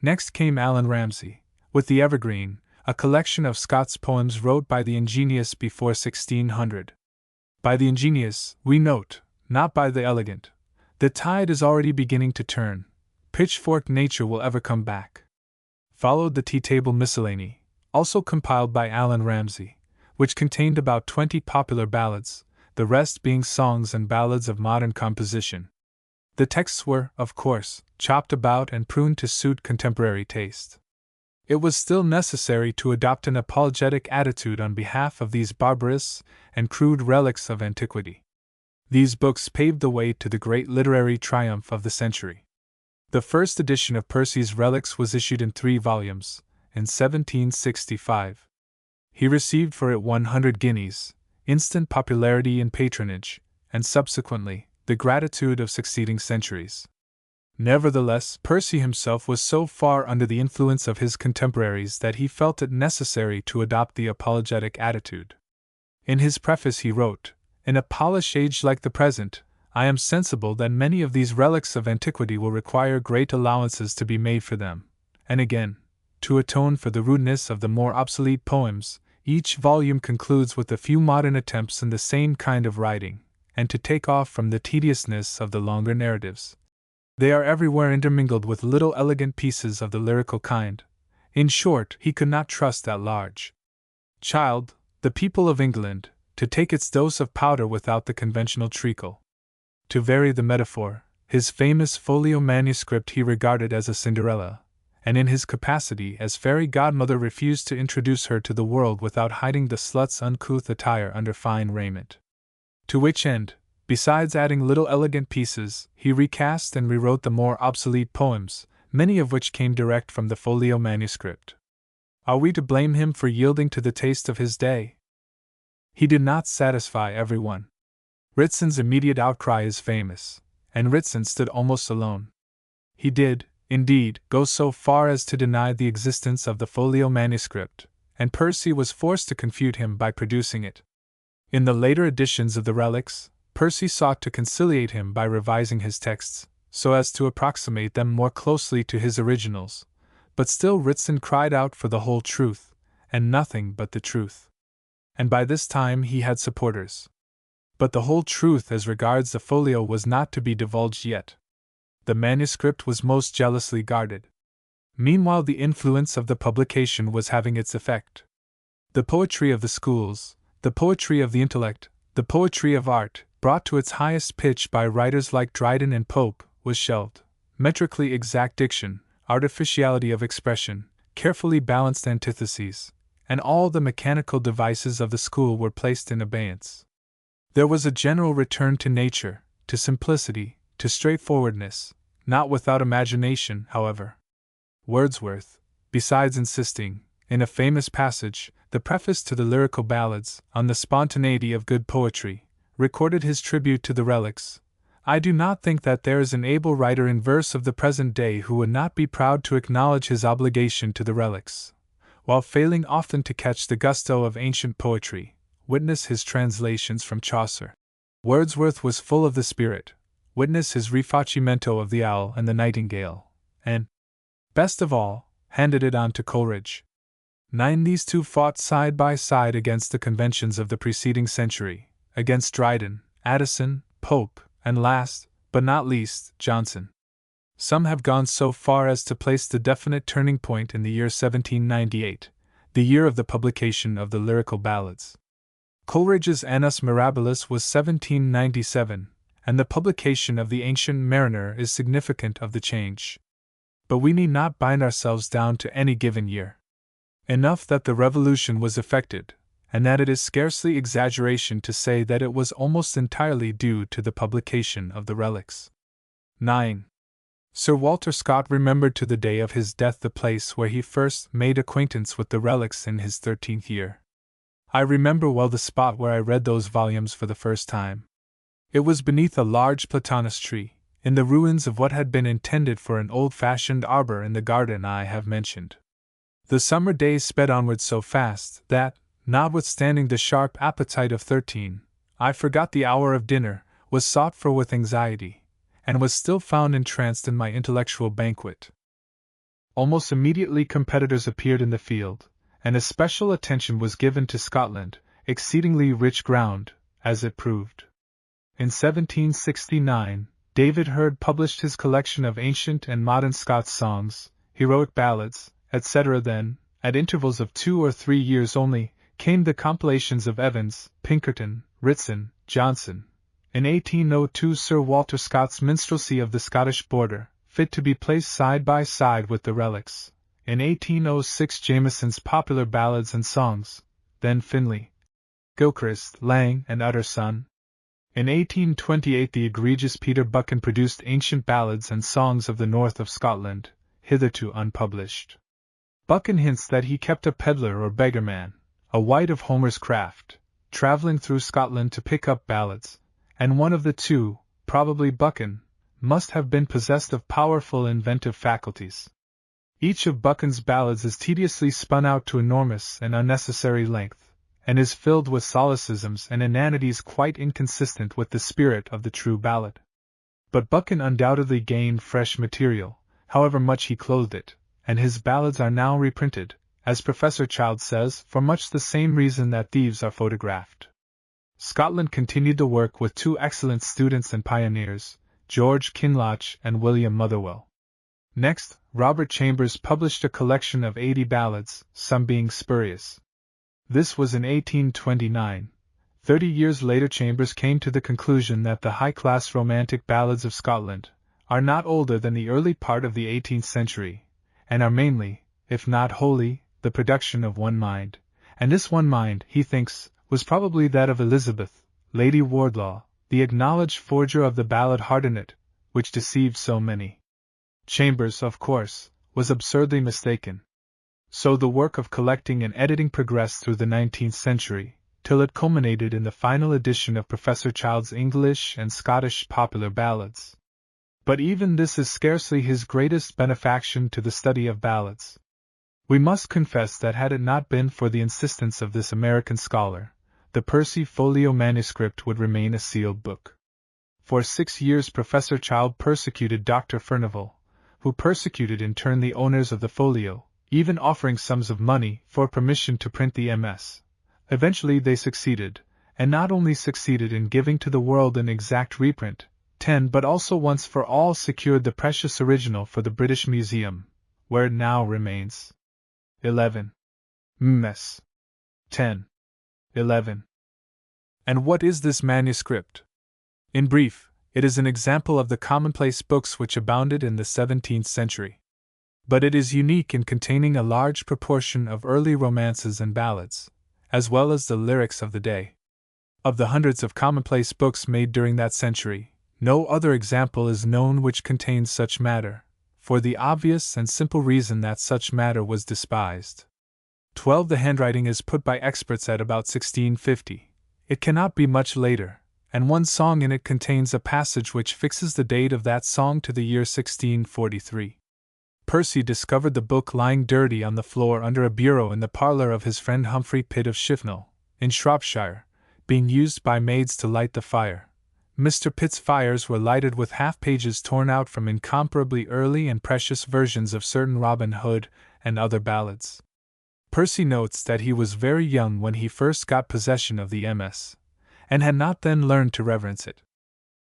Next came Allan Ramsay, with the Evergreen, a collection of Scott's poems wrote by the ingenious before 1600. By the ingenious, we note, not by the elegant. The tide is already beginning to turn. Pitchfork nature will ever come back. Followed the Tea Table Miscellany, also compiled by Allan Ramsay, which contained about 20 popular ballads, the rest being songs and ballads of modern composition. The texts were, of course, chopped about and pruned to suit contemporary taste. It was still necessary to adopt an apologetic attitude on behalf of these barbarous and crude relics of antiquity. These books paved the way to the great literary triumph of the century. The first edition of Percy's Relics was issued in 3 volumes, in 1765. He received for it 100 guineas, instant popularity and patronage, and subsequently, the gratitude of succeeding centuries. Nevertheless, Percy himself was so far under the influence of his contemporaries that he felt it necessary to adopt the apologetic attitude. In his preface he wrote, "In a polished age like the present, I am sensible that many of these relics of antiquity will require great allowances to be made for them." And again, to atone for the rudeness of the more obsolete poems, each volume concludes with a few modern attempts in the same kind of writing, and to take off from the tediousness of the longer narratives. They are everywhere intermingled with little elegant pieces of the lyrical kind. In short, he could not trust that large child, the people of England, to take its dose of powder without the conventional treacle. To vary the metaphor, his famous folio manuscript he regarded as a Cinderella, and in his capacity as fairy godmother refused to introduce her to the world without hiding the slut's uncouth attire under fine raiment. To which end, besides adding little elegant pieces, he recast and rewrote the more obsolete poems, many of which came direct from the folio manuscript. Are we to blame him for yielding to the taste of his day? He did not satisfy everyone. Ritson's immediate outcry is famous, and Ritson stood almost alone. He did, indeed, go so far as to deny the existence of the folio manuscript, and Percy was forced to confute him by producing it. In the later editions of the Relics, Percy sought to conciliate him by revising his texts, so as to approximate them more closely to his originals, but still Ritson cried out for the whole truth, and nothing but the truth. And by this time he had supporters. But the whole truth as regards the folio was not to be divulged yet. The manuscript was most jealously guarded. Meanwhile the influence of the publication was having its effect. The poetry of the schools, the poetry of the intellect, the poetry of art, brought to its highest pitch by writers like Dryden and Pope, was shelved. Metrically exact diction, artificiality of expression, carefully balanced antitheses, and all the mechanical devices of the school were placed in abeyance. There was a general return to nature, to simplicity, to straightforwardness, not without imagination, however. Wordsworth, besides insisting, in a famous passage, the preface to the lyrical ballads, on the spontaneity of good poetry, recorded his tribute to the Relics. I do not think that there is an able writer in verse of the present day who would not be proud to acknowledge his obligation to the Relics, while failing often to catch the gusto of ancient poetry. Witness his translations from Chaucer. Wordsworth was full of the spirit. Witness his rifacimento of the owl and the nightingale, and, best of all, handed it on to Coleridge. 9. These two fought side by side against the conventions of the preceding century, against Dryden, Addison, Pope, and last, but not least, Johnson. Some have gone so far as to place the definite turning point in the year 1798, the year of the publication of the lyrical ballads. Coleridge's Annus Mirabilis was 1797, and the publication of the Ancient Mariner is significant of the change. But we need not bind ourselves down to any given year. Enough that the Revolution was effected, and that it is scarcely exaggeration to say that it was almost entirely due to the publication of the Relics. 9. Sir Walter Scott remembered to the day of his death the place where he first made acquaintance with the Relics in his 13th year. I remember well the spot where I read those volumes for the first time. It was beneath a large platanus tree, in the ruins of what had been intended for an old-fashioned arbor in the garden I have mentioned. The summer days sped onward so fast that, notwithstanding the sharp appetite of 13, I forgot the hour of dinner, was sought for with anxiety, and was still found entranced in my intellectual banquet. Almost immediately competitors appeared in the field, and especial attention was given to Scotland, exceedingly rich ground, as it proved. In 1769, David Hurd published his collection of ancient and modern Scots songs, heroic ballads, etc. Then, at intervals of 2 or 3 years only, came the compilations of Evans, Pinkerton, Ritson, Johnson. In 1802 Sir Walter Scott's Minstrelsy of the Scottish Border, fit to be placed side by side with the relics. In 1806 Jameson's Popular Ballads and Songs, then Finlay, Gilchrist, Lang, and Utterson. In 1828 the egregious Peter Buchan produced Ancient Ballads and Songs of the North of Scotland, hitherto unpublished. Buchan hints that he kept a pedlar or beggarman, a wight of Homer's craft, travelling through Scotland to pick up ballads, and one of the two, probably Buchan, must have been possessed of powerful inventive faculties. Each of Buchan's ballads is tediously spun out to enormous and unnecessary length, and is filled with solecisms and inanities quite inconsistent with the spirit of the true ballad. But Buchan undoubtedly gained fresh material, however much he clothed it, and his ballads are now reprinted, as Professor Child says, for much the same reason that thieves are photographed. Scotland continued the work with 2 excellent students and pioneers, George Kinloch and William Motherwell. Next, Robert Chambers published a collection of 80 ballads, some being spurious. This was in 1829. 30 years later Chambers came to the conclusion that the high-class romantic ballads of Scotland are not older than the early part of the 18th century, and are mainly, if not wholly, the production of one mind, and this one mind, he thinks, was probably that of Elizabeth, Lady Wardlaw, the acknowledged forger of the ballad Hardinet, which deceived so many. Chambers, of course, was absurdly mistaken. So the work of collecting and editing progressed through the 19th century, till it culminated in the final edition of Professor Child's English and Scottish Popular Ballads. But even this is scarcely his greatest benefaction to the study of ballads. We must confess that had it not been for the insistence of this American scholar, the Percy Folio manuscript would remain a sealed book. For 6 years Professor Child persecuted Dr. Furnivall, who persecuted in turn the owners of the folio, even offering sums of money for permission to print the MS. Eventually they succeeded, and not only succeeded in giving to the world an exact reprint, 10, but also once for all secured the precious original for the British Museum, where it now remains. 11. MS. 10. 11. And what is this manuscript? In brief, it is an example of the commonplace books which abounded in the 17th century. But it is unique in containing a large proportion of early romances and ballads, as well as the lyrics of the day. Of the hundreds of commonplace books made during that century, no other example is known which contains such matter, for the obvious and simple reason that such matter was despised. 12. The handwriting is put by experts at about 1650. It cannot be much later, and one song in it contains a passage which fixes the date of that song to the year 1643. Percy discovered the book lying dirty on the floor under a bureau in the parlour of his friend Humphrey Pitt of Shifnal, in Shropshire, being used by maids to light the fire. Mr. Pitt's fires were lighted with half-pages torn out from incomparably early and precious versions of certain Robin Hood and other ballads. Percy notes that he was very young when he first got possession of the MS, and had not then learned to reverence it.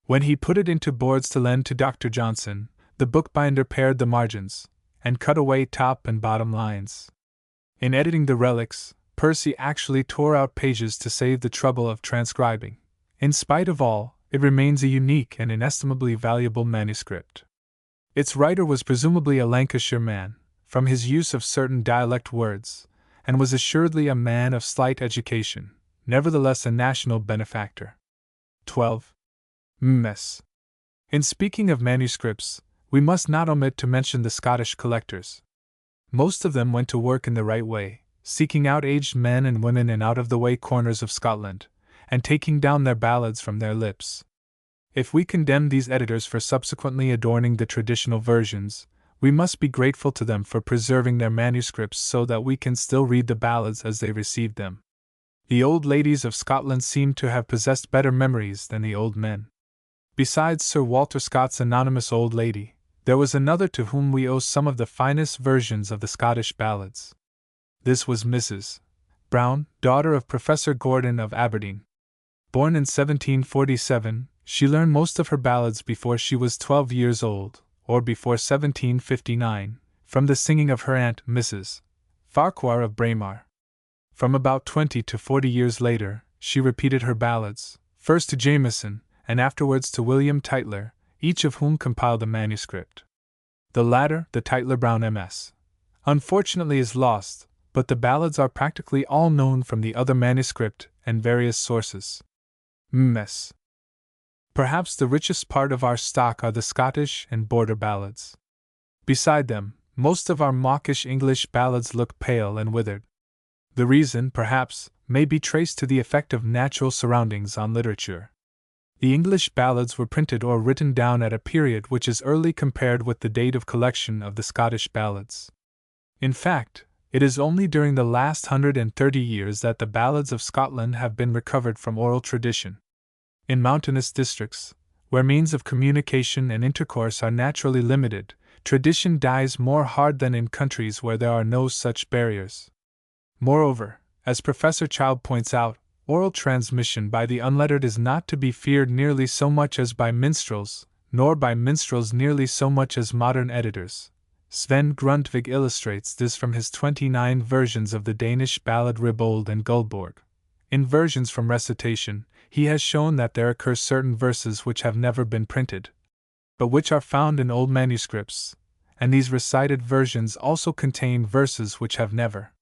When he put it into boards to lend to Dr. Johnson, the bookbinder pared the margins, and cut away top and bottom lines. In editing the relics, Percy actually tore out pages to save the trouble of transcribing. In spite of all, it remains a unique and inestimably valuable manuscript. Its writer was presumably a Lancashire man, from his use of certain dialect words, and was assuredly a man of slight education, nevertheless a national benefactor. 12. MS. In speaking of manuscripts, we must not omit to mention the Scottish collectors. Most of them went to work in the right way, seeking out aged men and women in out-of-the-way corners of Scotland, and taking down their ballads from their lips. If we condemn these editors for subsequently adorning the traditional versions, we must be grateful to them for preserving their manuscripts so that we can still read the ballads as they received them. The old ladies of Scotland seem to have possessed better memories than the old men. Besides Sir Walter Scott's anonymous old lady, there was another to whom we owe some of the finest versions of the Scottish ballads. This was Mrs. Brown, daughter of Professor Gordon of Aberdeen. Born in 1747, she learned most of her ballads before she was 12 years old, or before 1759, from the singing of her aunt, Mrs. Farquhar of Braemar. From about 20 to 40 years later, she repeated her ballads, first to Jameson, and afterwards to William Tytler, each of whom compiled a manuscript. The latter, the Tytler-Brown MS, unfortunately is lost, but the ballads are practically all known from the other manuscript and various sources. MS. Perhaps the richest part of our stock are the Scottish and Border ballads. Beside them, most of our mawkish English ballads look pale and withered. The reason, perhaps, may be traced to the effect of natural surroundings on literature. The English ballads were printed or written down at a period which is early compared with the date of collection of the Scottish ballads. In fact, it is only during the last 130 years that the ballads of Scotland have been recovered from oral tradition. In mountainous districts, where means of communication and intercourse are naturally limited, tradition dies more hard than in countries where there are no such barriers. Moreover, as Professor Child points out, oral transmission by the unlettered is not to be feared nearly so much as by minstrels, nor by minstrels nearly so much as modern editors. Sven Grundtvig illustrates this from his 29 versions of the Danish ballad Ribold and Guldborg. In versions from recitation, he has shown that there occur certain verses which have never been printed, but which are found in old manuscripts, and these recited versions also contain verses which have never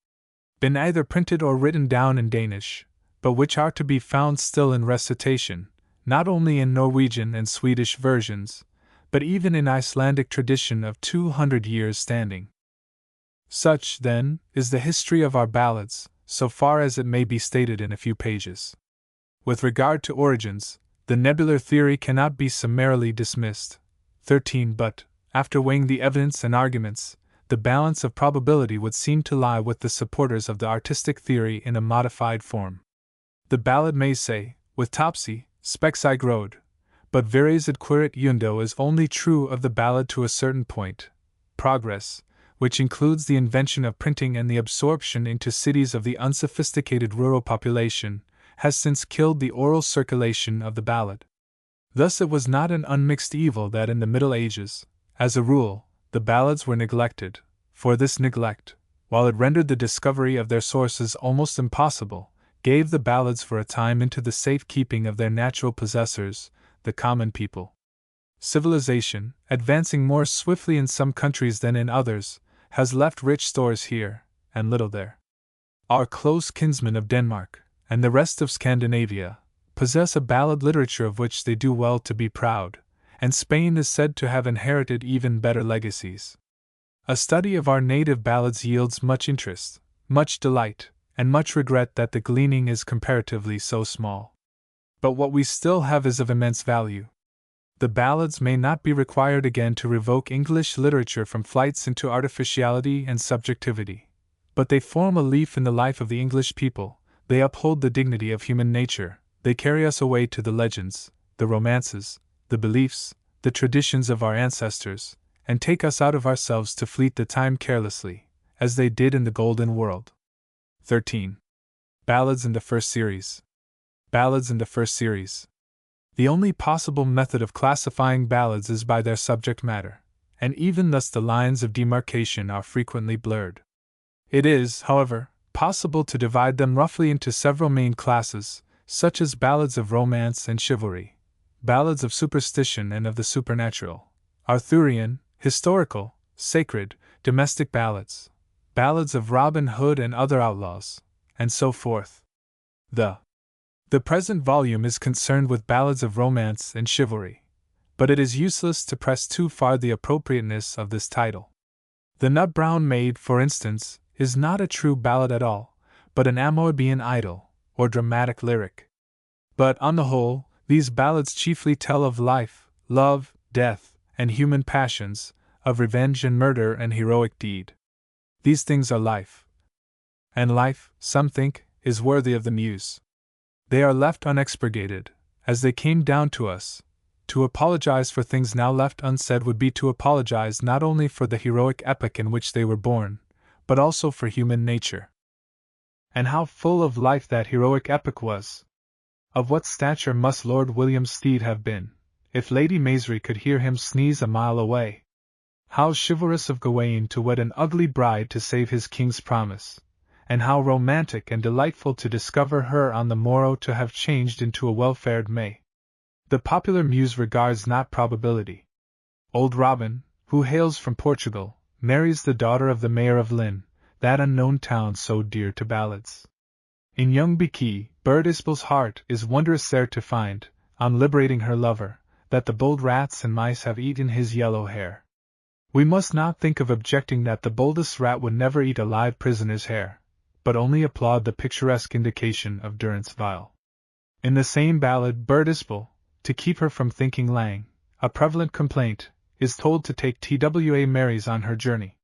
been either printed or written down in Danish, but which are to be found still in recitation, not only in Norwegian and Swedish versions, but even in Icelandic tradition of 200 years standing. Such, then, is the history of our ballads, so far as it may be stated in a few pages. With regard to origins, the nebular theory cannot be summarily dismissed. 13. But, after weighing the evidence and arguments, the balance of probability would seem to lie with the supporters of the artistic theory in a modified form. The ballad may say, with Topsy, Spex I grode, but vires ad quirit jundo is only true of the ballad to a certain point. Progress, which includes the invention of printing and the absorption into cities of the unsophisticated rural population, has since killed the oral circulation of the ballad. Thus it was not an unmixed evil that in the Middle Ages, as a rule, the ballads were neglected, for this neglect, while it rendered the discovery of their sources almost impossible, gave the ballads for a time into the safe keeping of their natural possessors, the common people. Civilization, advancing more swiftly in some countries than in others, has left rich stores here, and little there. Our close kinsmen of Denmark, and the rest of Scandinavia, possess a ballad literature of which they do well to be proud, and Spain is said to have inherited even better legacies. A study of our native ballads yields much interest, much delight, and much regret that the gleaning is comparatively so small. But what we still have is of immense value. The ballads may not be required again to revoke English literature from flights into artificiality and subjectivity, but they form a leaf in the life of the English people, they uphold the dignity of human nature, they carry us away to the legends, the romances, the beliefs, the traditions of our ancestors, and take us out of ourselves to fleet the time carelessly, as they did in the Golden World. 13. Ballads in the First Series. Ballads in the First Series. The only possible method of classifying ballads is by their subject matter, and even thus the lines of demarcation are frequently blurred. It is, however, possible to divide them roughly into several main classes, such as ballads of romance and chivalry, ballads of superstition and of the supernatural, Arthurian, historical, sacred, domestic ballads, ballads of Robin Hood and other outlaws, and so forth. The present volume is concerned with ballads of romance and chivalry, but it is useless to press too far the appropriateness of this title. The Nut Brown Maid, for instance, is not a true ballad at all, but an Amoebian idyll, or dramatic lyric. But, on the whole, These ballads chiefly tell of life, love, death, and human passions, of revenge and murder and heroic deed. These things are life. And life, some think, is worthy of the muse. They are left unexpurgated, as they came down to us. To apologize for things now left unsaid would be to apologize not only for the heroic epoch in which they were born, but also for human nature. And how full of life that heroic epoch was! Of what stature must Lord William Steed have been, if Lady Maisry could hear him sneeze a mile away? How chivalrous of Gawain to wed an ugly bride to save his king's promise, and how romantic and delightful to discover her on the morrow to have changed into a well-fared May. The popular muse regards not probability. Old Robin, who hails from Portugal, marries the daughter of the mayor of Lynn, that unknown town so dear to ballads. In young Becky, Bird Ispel's heart is wondrous there to find, on liberating her lover, that the bold rats and mice have eaten his yellow hair. We must not think of objecting that the boldest rat would never eat a live prisoner's hair, but only applaud the picturesque indication of durance vile. In the same ballad, Bird Ispel, to keep her from thinking Lang, a prevalent complaint, is told to take Twa Marys on her journey.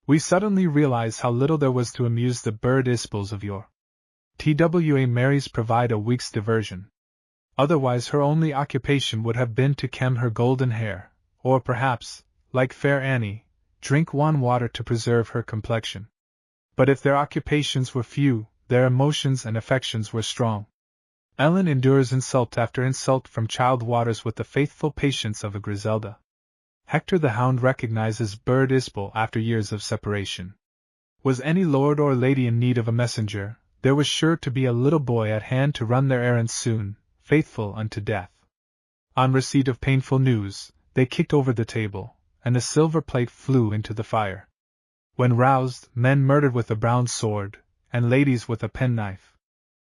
We suddenly realize how little there was to amuse the Bird Ispels of yore. Twa Marys provide a week's diversion. Otherwise her only occupation would have been to comb her golden hair, or perhaps, like fair Annie, drink wan water to preserve her complexion. But if their occupations were few, their emotions and affections were strong. Ellen endures insult after insult from Child Waters with the faithful patience of a Griselda. Hector the Hound recognizes Bird Ispel after years of separation. Was any lord or lady in need of a messenger, there was sure to be a little boy at hand to run their errands soon, faithful unto death. On receipt of painful news, they kicked over the table, and the silver plate flew into the fire. When roused, men murdered with a brown sword, and ladies with a penknife.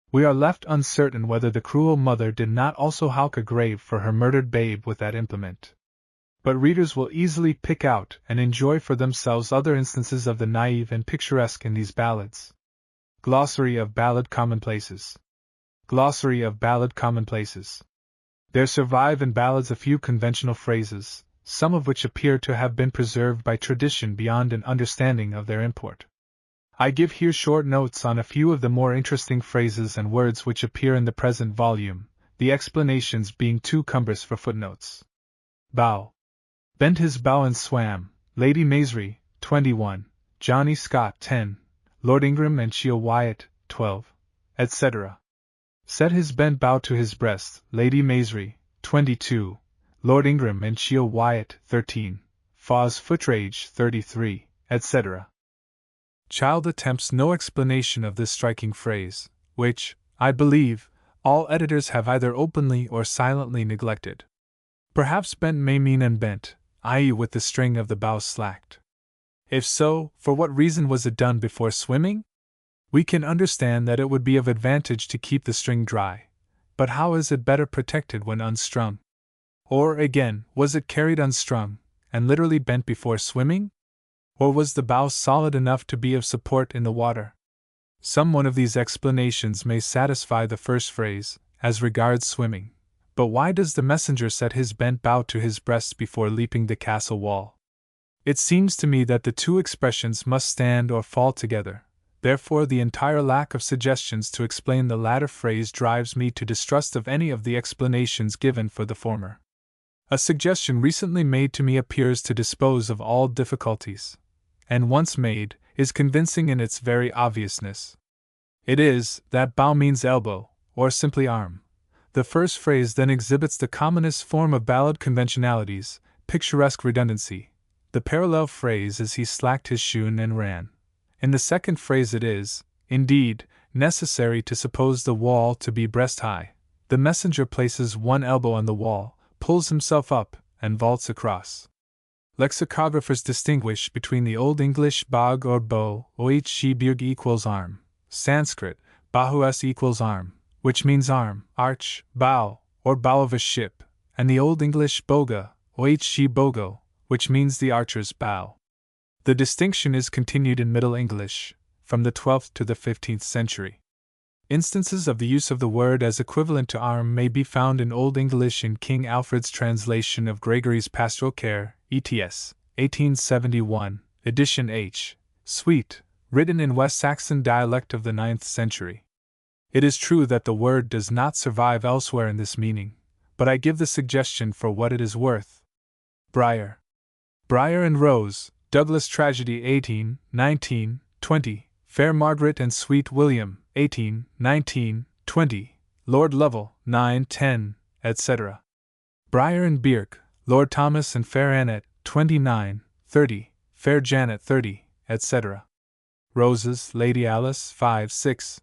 We are left uncertain whether the cruel mother did not also howk a grave for her murdered babe with that implement. But readers will easily pick out and enjoy for themselves other instances of the naive and picturesque in these ballads. Glossary of Ballad Commonplaces. Glossary of Ballad Commonplaces. There survive in ballads a few conventional phrases, some of which appear to have been preserved by tradition beyond an understanding of their import. I give here short notes on a few of the more interesting phrases and words which appear in the present volume, the explanations being too cumbrous for footnotes. Bow. Bent his bow and swam, Lady Maisry, 21, Johnny Scott, 10, Lord Ingram and Sheil Wyatt, 12, etc. Set his bent bow to his breast, Lady Maisry, 22, Lord Ingram and Sheil Wyatt, 13, Faw's Footrage, 33, etc. Child attempts no explanation of this striking phrase, which, I believe, all editors have either openly or silently neglected. Perhaps bent may mean unbent, i.e. with the string of the bow slacked. If so, for what reason was it done before swimming? We can understand that it would be of advantage to keep the string dry, but how is it better protected when unstrung? Or, again, was it carried unstrung, and literally bent before swimming? Or was the bow solid enough to be of support in the water? Some one of these explanations may satisfy the first phrase, as regards swimming. But why does the messenger set his bent bow to his breast before leaping the castle wall? It seems to me that the two expressions must stand or fall together. Therefore the entire lack of suggestions to explain the latter phrase drives me to distrust of any of the explanations given for the former. A suggestion recently made to me appears to dispose of all difficulties, and once made, is convincing in its very obviousness. It is, that bow means elbow, or simply arm. The first phrase then exhibits the commonest form of ballad conventionalities, picturesque redundancy. The parallel phrase is he slacked his shoon and ran. In the second phrase it is, indeed, necessary to suppose the wall to be breast-high. The messenger places one elbow on the wall, pulls himself up, and vaults across. Lexicographers distinguish between the Old English bog or bow, oht birg equals arm, Sanskrit, bahus equals arm, which means arm, arch, bow, or bow of a ship, and the Old English boga, oht bogo, which means the archer's bow. The distinction is continued in Middle English, from the 12th to the 15th century. Instances of the use of the word as equivalent to arm may be found in Old English in King Alfred's translation of Gregory's Pastoral Care, ETS, 1871, edition H. Sweet, written in West Saxon dialect of the 9th century. It is true that the word does not survive elsewhere in this meaning, but I give the suggestion for what it is worth. Briar. Briar and Rose, Douglas Tragedy 18, 19, 20, Fair Margaret and Sweet William, 18, 19, 20, Lord Lovell, 9, 10, etc. Briar and Birk, Lord Thomas and Fair Annette, 29, 30, Fair Janet, 30, etc. Roses, Lady Alice, 5, 6.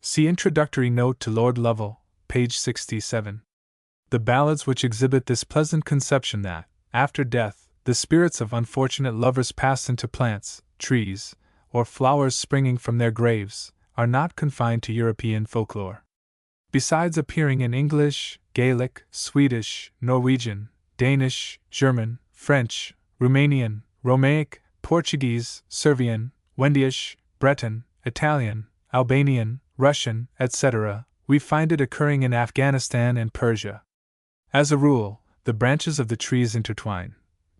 See Introductory Note to Lord Lovell, page 67. The ballads which exhibit this pleasant conception that, after death, the spirits of unfortunate lovers pass into plants, trees, or flowers springing from their graves, are not confined to European folklore. Besides appearing in English, Gaelic, Swedish, Norwegian, Danish, German, French, Romanian, Romaic, Portuguese, Servian, Wendish, Breton, Italian, Albanian, Russian, etc., we find it occurring in Afghanistan and Persia. As a rule, the branches of the trees intertwine,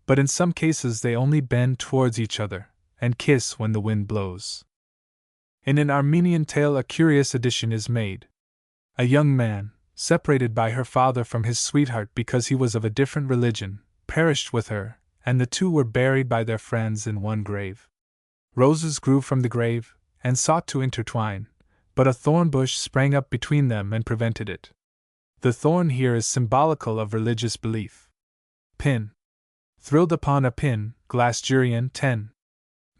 but in some cases they only bend towards each other and kiss when the wind blows. In an Armenian tale, a curious addition is made. A young man, separated by her father from his sweetheart because he was of a different religion, perished with her, and the two were buried by their friends in one grave. Roses grew from the grave, and sought to intertwine, but a thorn bush sprang up between them and prevented it. The thorn here is symbolical of religious belief. Pin. Thrilled upon a pin, Glasgurian, 10.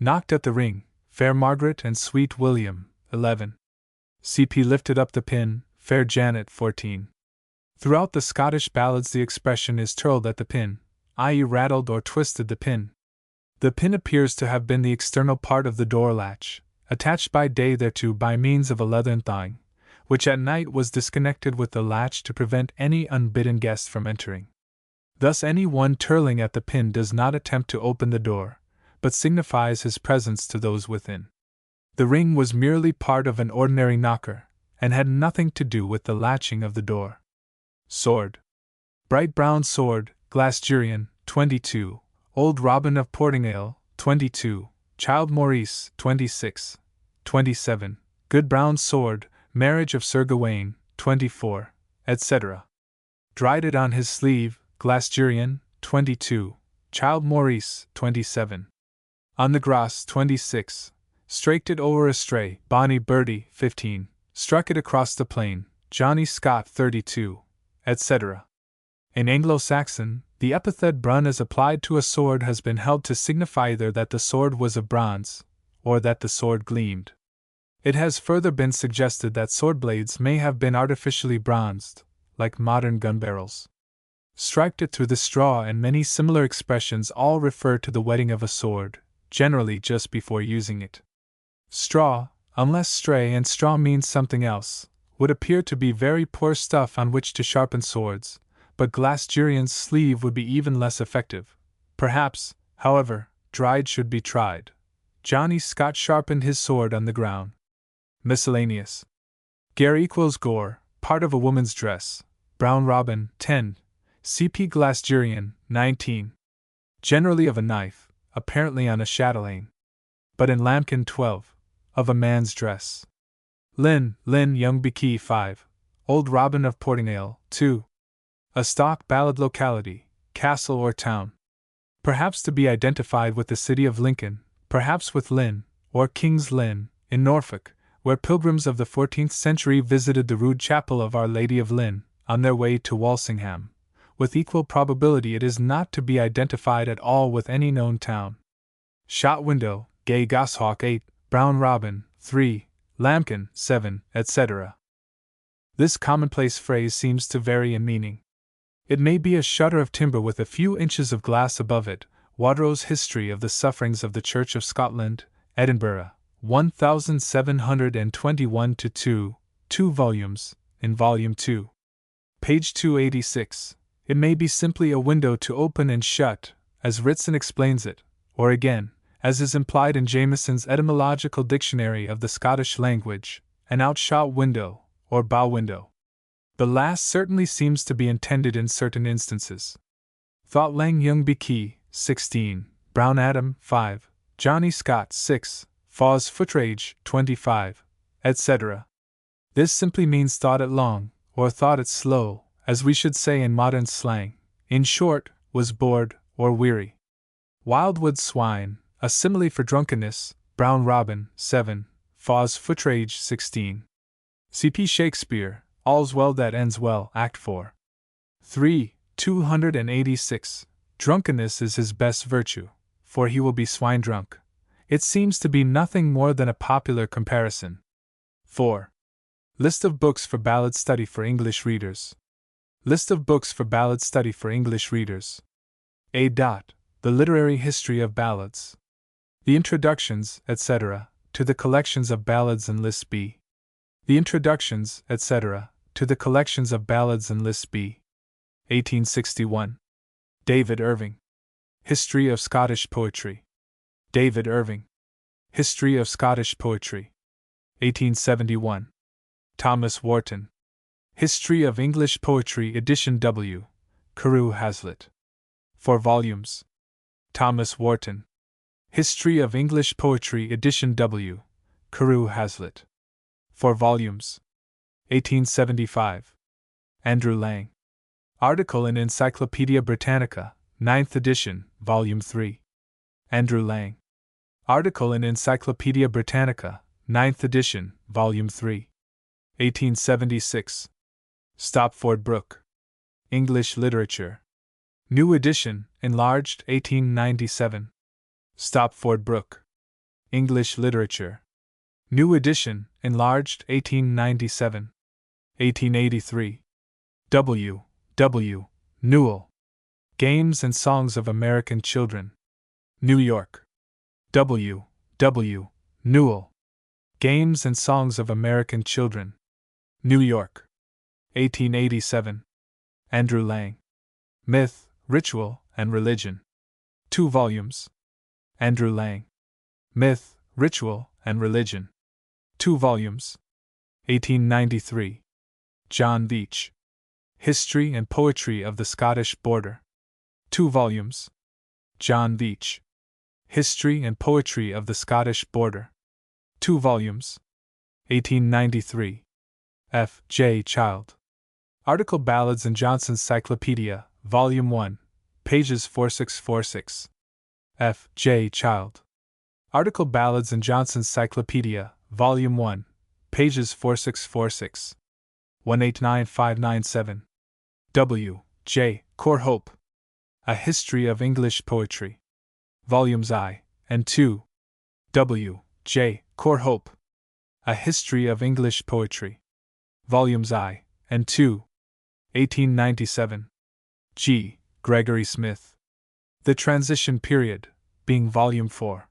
Knocked at the ring, Fair Margaret and Sweet William, 11. CP lifted up the pin, Fair Janet, 14. Throughout the Scottish ballads the expression is tirled at the pin, i.e. rattled or twisted the pin. The pin appears to have been the external part of the door latch, attached by day thereto by means of a leathern thong, which at night was disconnected with the latch to prevent any unbidden guest from entering. Thus any one tirling at the pin does not attempt to open the door, but signifies his presence to those within. The ring was merely part of an ordinary knocker, and had nothing to do with the latching of the door. Sword. Bright brown sword, Glasgurian, 22, Old Robin of Portingale, 22, Child Maurice, 26, 27, Good brown sword, Marriage of Sir Gawain, 24, etc. Dried it on his sleeve, Glasgurian, 22, Child Maurice, 27. On the grass, 26, Straked it o'er a stray, Bonnie Birdie, 15, Struck it across the plain, Johnny Scott, 32, etc. In Anglo-Saxon, the epithet brun as applied to a sword has been held to signify either that the sword was of bronze, or that the sword gleamed. It has further been suggested that sword blades may have been artificially bronzed, like modern gun barrels. Striped it through the straw and many similar expressions all refer to the whetting of a sword, generally just before using it. Straw, unless stray and straw means something else, would appear to be very poor stuff on which to sharpen swords, but Glasgurian's sleeve would be even less effective. Perhaps, however, dried should be tried. Johnny Scott sharpened his sword on the ground. Miscellaneous. Gare equals gore, part of a woman's dress. Brown Robin, 10. CP Glasgurian, 19. Generally of a knife, apparently on a chatelaine. But in Lambkin, 12. Of a man's dress. Lynn, Young Becky, 5. Old Robin of Portingale, 2. A stock ballad locality, castle or town. Perhaps to be identified with the city of Lincoln, perhaps with Lynn, or King's Lynn, in Norfolk, where pilgrims of the 14th century visited the rude chapel of Our Lady of Lynn, on their way to Walsingham. With equal probability it is not to be identified at all with any known town. Shot window, Gay Goshawk, 8, Brown Robin, 3, Lambkin, 7, etc. This commonplace phrase seems to vary in meaning. It may be a shutter of timber with a few inches of glass above it. Wadrow's History of the Sufferings of the Church of Scotland, Edinburgh, 1721-2, 2 volumes, in Volume 2. Page 286. It may be simply a window to open and shut, as Ritson explains it, or again, as is implied in Jameson's Etymological Dictionary of the Scottish Language, an outshot window, or bow window. The last certainly seems to be intended in certain instances. Thought Lang Young Biki, 16, Brown Adam, 5, Johnny Scott, 6, Faw's Footrage, 25, etc. This simply means thought it long, or thought it slow, as we should say in modern slang. In short, was bored, or weary. Wildwood Swine, a simile for drunkenness, Brown Robin, 7, Faw's Footrage, 16. C.P. Shakespeare, All's Well That Ends Well, Act 4. 3, 286. Drunkenness is his best virtue, for he will be swine drunk. It seems to be nothing more than a popular comparison. 4. List of books for ballad study for English readers. List of books for ballad study for English readers. A. The Literary History of Ballads. The Introductions, etc., to the collections of ballads and List B. The Introductions, etc., to the collections of ballads and List B. 1861. David Irving. History of Scottish Poetry. David Irving. History of Scottish Poetry. 1871. Thomas Warton. History of English Poetry, edition W. Carew Hazlitt. 4 volumes. Thomas Warton. History of English Poetry, edition W. Carew Hazlitt. 4 volumes. 1875. Andrew Lang. Article in Encyclopaedia Britannica, 9th edition, volume 3. Andrew Lang. Article in Encyclopaedia Britannica, 9th edition, volume 3. 1876. Stopford Brooke. English Literature. New edition, enlarged, 1897. Stopford Brooke. English Literature. New edition, enlarged, 1897. 1883. W. W. Newell. Games and Songs of American Children. New York. W. W. Newell. Games and Songs of American Children. New York. 1887. Andrew Lang. Myth, Ritual, and Religion. 2 volumes. Andrew Lang. Myth, Ritual, and Religion. 2 volumes. 1893. John Veitch. History and Poetry of the Scottish Border. 2 volumes. John Veitch. History and Poetry of the Scottish Border. 2 volumes. 1893. F. J. Child. Article Ballads in Johnson's Cyclopedia, Volume 1, pages 4646. F. J. Child. Article Ballads in Johnson's Cyclopedia, Volume 1, pages 4646. 189597. W. J. Courthope. A History of English Poetry. Volumes I and II. W. J. Courthope. A History of English Poetry. Volumes I and II. 1897. G. Gregory Smith. The Transition Period, being Volume 4.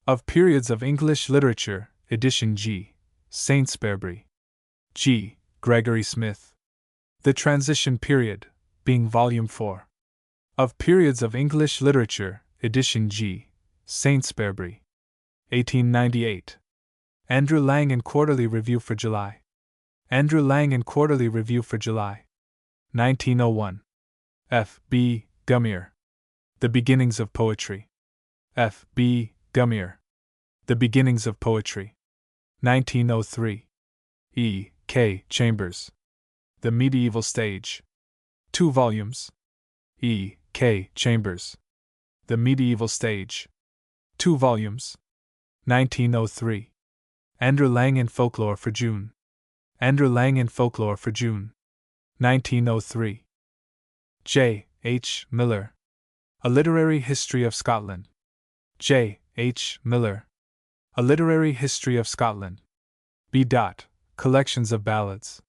Of Periods of English Literature, Edition G. Saintsbury. G. Gregory Smith. The Transition Period, being Volume 4. Of Periods of English Literature, Edition G. Saintsbury. 1898. Andrew Lang in Quarterly Review for July. Andrew Lang in Quarterly Review for July. 1901. F. B. Gummier. The Beginnings of Poetry. F. B. Gummier. The Beginnings of Poetry. 1903. E. K. Chambers. The Medieval Stage. 2 volumes. E. K. Chambers. The Medieval Stage. 2 volumes. 1903. Andrew Lang in Folklore for June. Andrew Lang in Folklore for June. 1903. J. H. Miller. A Literary History of Scotland. J. H. Miller. A Literary History of Scotland. B. Collections of Ballads.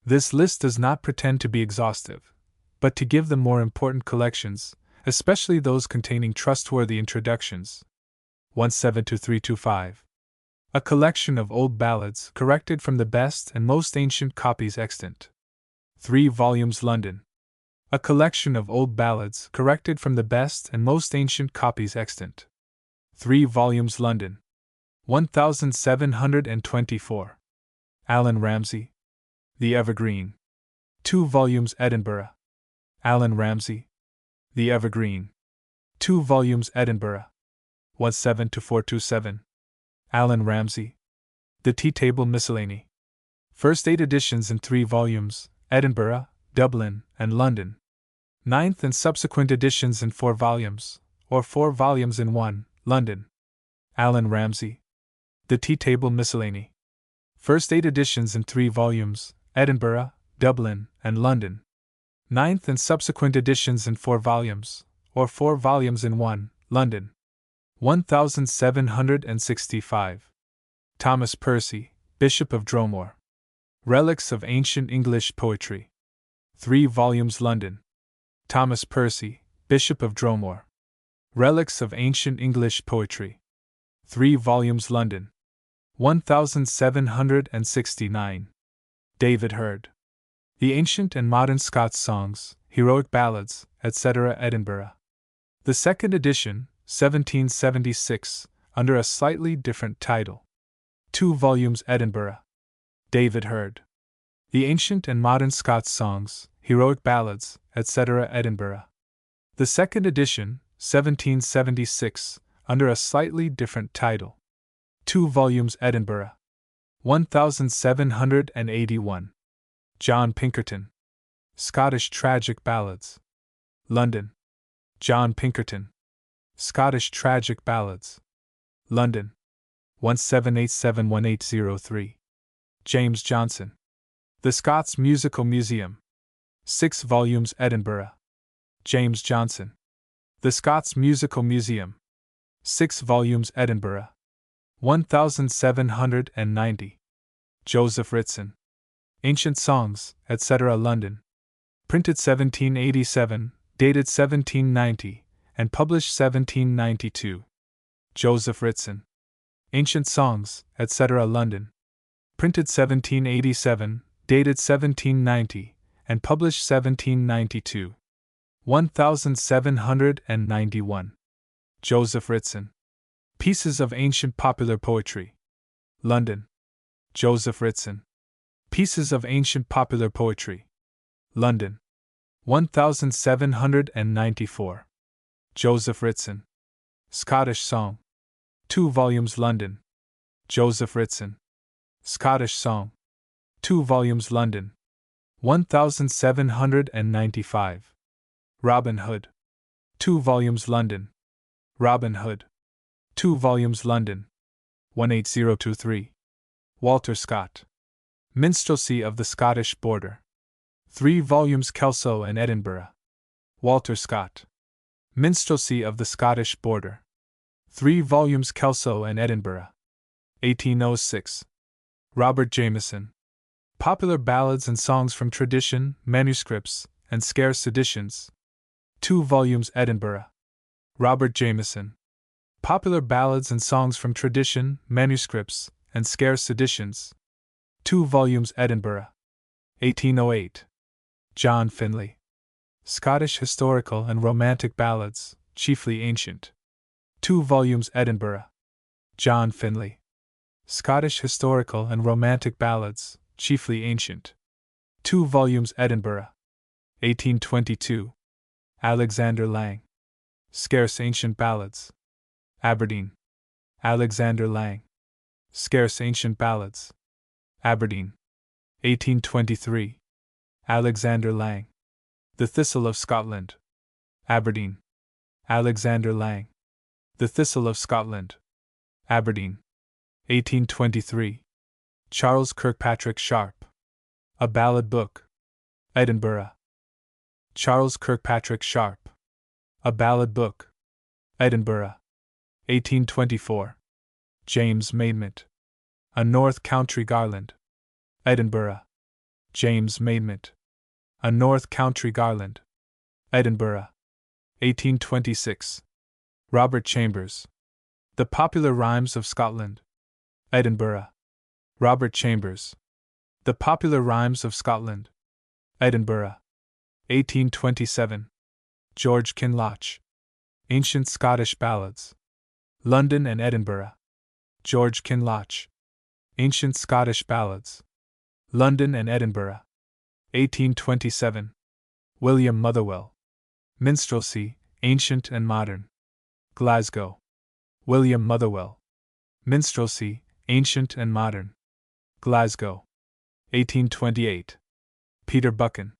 This list does not pretend to be exhaustive, but to give the more important collections, especially those containing trustworthy introductions. 172325. A collection of old ballads corrected from the best and most ancient copies extant. 3 volumes London. A collection of old ballads corrected from the best and most ancient copies extant. 3 volumes London. 1724. Allan Ramsay. The Evergreen. 2 volumes Edinburgh. Allan Ramsay. The Evergreen. 2 volumes Edinburgh. 172427. Allan Ramsay. The Tea Table Miscellany. First 8 editions in 3 volumes, Edinburgh, Dublin, and London. 9th and subsequent editions in 4 volumes, or 4 volumes in 1, London. Allan Ramsay. The Tea Table Miscellany. First 8 editions in 3 volumes, Edinburgh, Dublin, and London. 9th and subsequent editions in 4 volumes, or 4 volumes in 1, London. 1765. Thomas Percy, Bishop of Dromore. Relics of Ancient English Poetry. 3 volumes London. Thomas Percy, Bishop of Dromore. Relics of Ancient English Poetry. 3 volumes London. 1769. David Hurd. The Ancient and Modern Scots Songs, Heroic Ballads, etc. Edinburgh. The second edition, 1776, under a slightly different title. 2 volumes Edinburgh. David Hurd. The Ancient and Modern Scots Songs, Heroic Ballads, etc. Edinburgh. The second edition, 1776, under a slightly different title. 2 volumes Edinburgh. 1781. John Pinkerton. Scottish Tragic Ballads. London. John Pinkerton. Scottish Tragic Ballads. London. 17871803. James Johnson. The Scots Musical Museum. 6 volumes Edinburgh. James Johnson. The Scots Musical Museum. 6 volumes Edinburgh. 1790. Joseph Ritson. Ancient Songs, etc. London. Printed 1787, dated 1790, and published 1792. Joseph Ritson. Ancient Songs, etc. London. Printed 1787, dated 1790, and published 1792. 1791. Joseph Ritson. Pieces of Ancient Popular Poetry. London. Joseph Ritson. Pieces of Ancient Popular Poetry. London. 1794. Joseph Ritson. Scottish Song. 2 volumes London. Joseph Ritson. Scottish Song. 2 volumes London. 1795. Robin Hood. 2 volumes London. Robin Hood. 2 volumes London. 18023. Walter Scott. Minstrelsy of the Scottish Border. 3 volumes Kelso and Edinburgh. Walter Scott. Minstrelsy of the Scottish Border. 3 volumes Kelso and Edinburgh. 1806. Robert Jameson. Popular Ballads and Songs from Tradition, Manuscripts, and Scarce Editions. 2 volumes Edinburgh. Robert Jameson. Popular Ballads and Songs from Tradition, Manuscripts, and Scarce Editions. 2 volumes Edinburgh. 1808. John Finlay. Scottish Historical and Romantic Ballads, chiefly ancient. 2 volumes Edinburgh. John Finlay. Scottish Historical and Romantic Ballads, chiefly ancient. 2 volumes Edinburgh. 1822. Alexander Lang. Scarce Ancient Ballads. Aberdeen. Alexander Lang. Scarce Ancient Ballads. Aberdeen. 1823. Alexander Lang. The Thistle of Scotland. Aberdeen. Alexander Lang. The Thistle of Scotland. Aberdeen. 1823. Charles Kirkpatrick Sharp. A Ballad Book. Edinburgh. Charles Kirkpatrick Sharp. A Ballad Book. Edinburgh. 1824. James Maidment. A North Country Garland. Edinburgh. James Maidment. A North Country Garland. Edinburgh. 1826. Robert Chambers. The Popular Rhymes of Scotland. Edinburgh. Robert Chambers. The Popular Rhymes of Scotland. Edinburgh. 1827. George Kinloch. Ancient Scottish Ballads. London and Edinburgh. George Kinloch. Ancient Scottish Ballads. London and Edinburgh. 1827. William Motherwell. Minstrelsy, Ancient and Modern. Glasgow. William Motherwell. Minstrelsy, Ancient and Modern. Glasgow. 1828. Peter Buchan.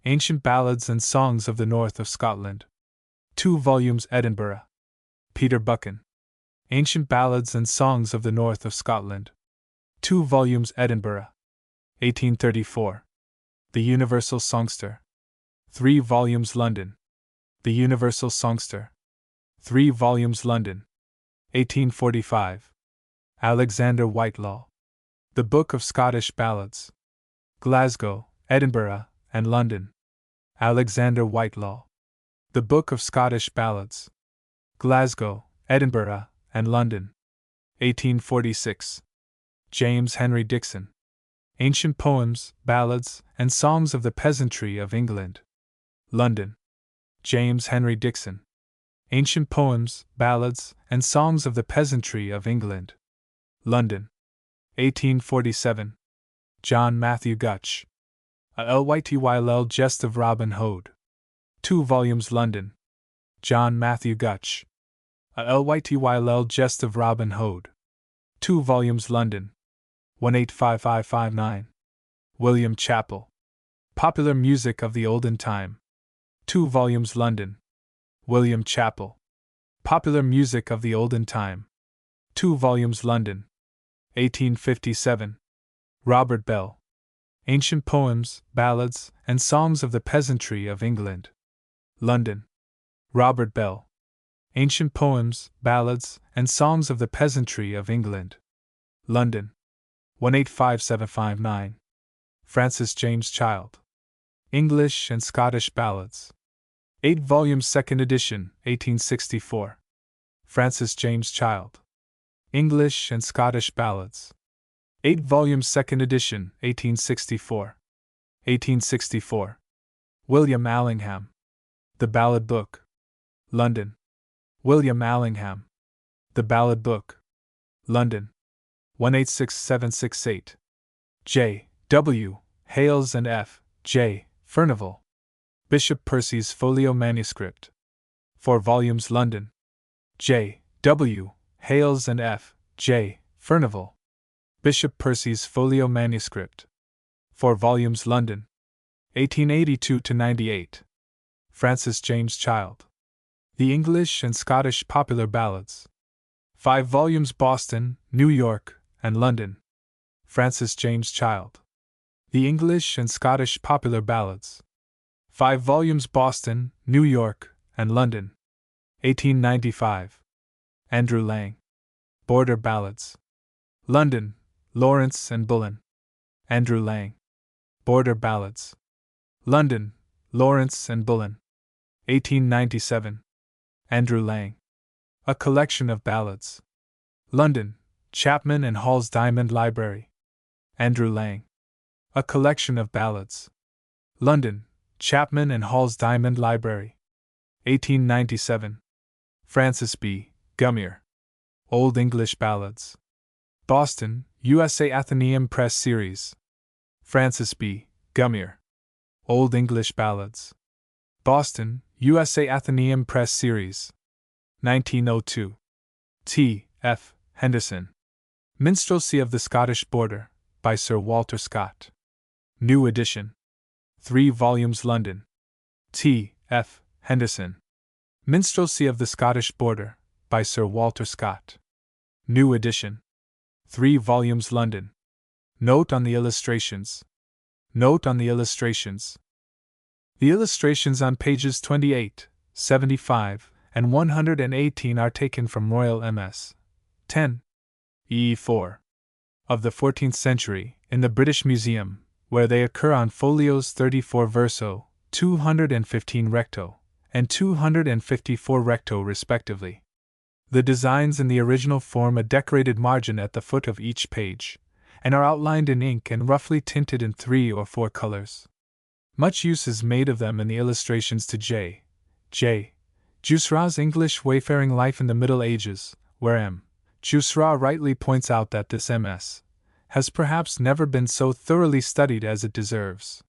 Ancient Ballads and Songs of the North of Scotland. 2 volumes, Edinburgh. Peter Buchan. Ancient Ballads and Songs of the North of Scotland. 2 volumes, Edinburgh. 1834. The Universal Songster. 3 volumes, London. The Universal Songster. 3 volumes, London. 1845. Alexander Whitelaw. The Book of Scottish Ballads. Glasgow, Edinburgh, and London. Alexander Whitelaw. The Book of Scottish Ballads. Glasgow, Edinburgh, and London. 1846. James Henry Dixon. Ancient Poems, Ballads, and Songs of the Peasantry of England. London. James Henry Dixon. Ancient Poems, Ballads, and Songs of the Peasantry of England. London. 1847. John Matthew Gutch. A Lythyl Jest of Robin Hood. 2 volumes, London. John Matthew Gutch. A Lythyl Jest of Robin Hood. 2 volumes, London. 185559. William Chappell. Popular Music of the Olden Time. 2 volumes, London. William Chappell. Popular Music of the Olden Time. 2 volumes, London. 1857. Robert Bell. Ancient Poems, Ballads, and Songs of the Peasantry of England. London. Robert Bell. Ancient Poems, Ballads, and Songs of the Peasantry of England. London. 185759. Francis James Child. English and Scottish Ballads. 8 volumes, 2nd edition, 1864. Francis James Child. English and Scottish Ballads. 8 volumes, 2nd edition, 1864. 1864. William Allingham. The Ballad Book. London. William Allingham. The Ballad Book. London. 186768. J. W. Hales and F. J. Furnivall. Bishop Percy's Folio Manuscript. 4 volumes, London. J. W. Hales and F. J. Furnivall. Bishop Percy's Folio Manuscript. 4 volumes, London. 1882-98. Francis James Child. The English and Scottish Popular Ballads. 5 volumes, Boston, New York, and London. Francis James Child. The English and Scottish Popular Ballads. 5 volumes, Boston, New York, and London. 1895. Andrew Lang. Border Ballads. London, Lawrence and Bullen. Andrew Lang. Border Ballads. London, Lawrence and Bullen. 1897. Andrew Lang. A Collection of Ballads. London, Chapman and Hall's Diamond Library. Andrew Lang. A Collection of Ballads. London, Chapman and Hall's Diamond Library. 1897. Francis B. Gummier. Old English Ballads. Boston, USA Athenaeum Press Series. Francis B. Gummier. Old English Ballads. Boston, USA Athenaeum Press Series. 1902. T. F. Henderson. Minstrelsy of the Scottish Border, by Sir Walter Scott. New edition. 3 volumes, London. T. F. Henderson. Minstrelsy of the Scottish Border, by Sir Walter Scott. New edition. 3 volumes, London. Note on the illustrations. Note on the illustrations. The illustrations on pages 28, 75, and 118 are taken from Royal MS. 10. E4. Of the 14th century, in the British Museum, where they occur on folios 34 verso, 215 recto, and 254 recto respectively. The designs in the original form a decorated margin at the foot of each page, and are outlined in ink and roughly tinted in 3 or 4 colors. Much use is made of them in the illustrations to J. Jusserand's English Wayfaring Life in the Middle Ages, where M. Jusserand rightly points out that this MS. has perhaps never been so thoroughly studied as it deserves.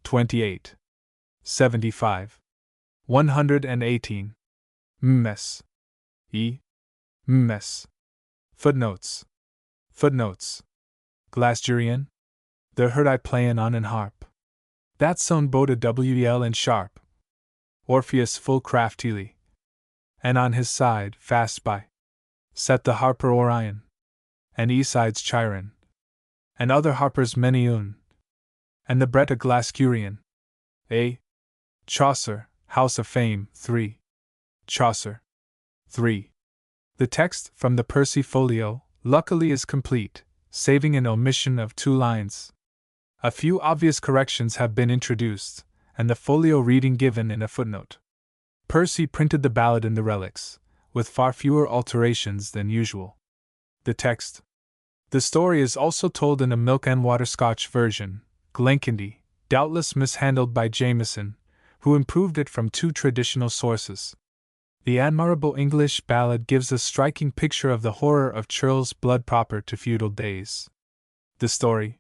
28. 75. 118. Mess. Mess. Footnotes. Footnotes. Glasgurian. The herd I playin' on an harp. That's sown boda wel and sharp. Orpheus full craftily. And on his side, fast by, sat the harper Orion. And Esides Chiron. And other harpers many un. And the Bretta Glasgurian. A. Chaucer, House of Fame, 3. Chaucer. 3. The text from the Percy Folio, luckily, is complete, saving an omission of 2 lines. A few obvious corrections have been introduced, and the folio reading given in a footnote. Percy printed the ballad in the Relics, with far fewer alterations than usual. The text. The story is also told in a milk and water Scotch version, Glenkindy, doubtless mishandled by Jameson, who improved it from 2 traditional sources. The admirable English ballad gives a striking picture of the horror of churl's blood proper to feudal days. The story.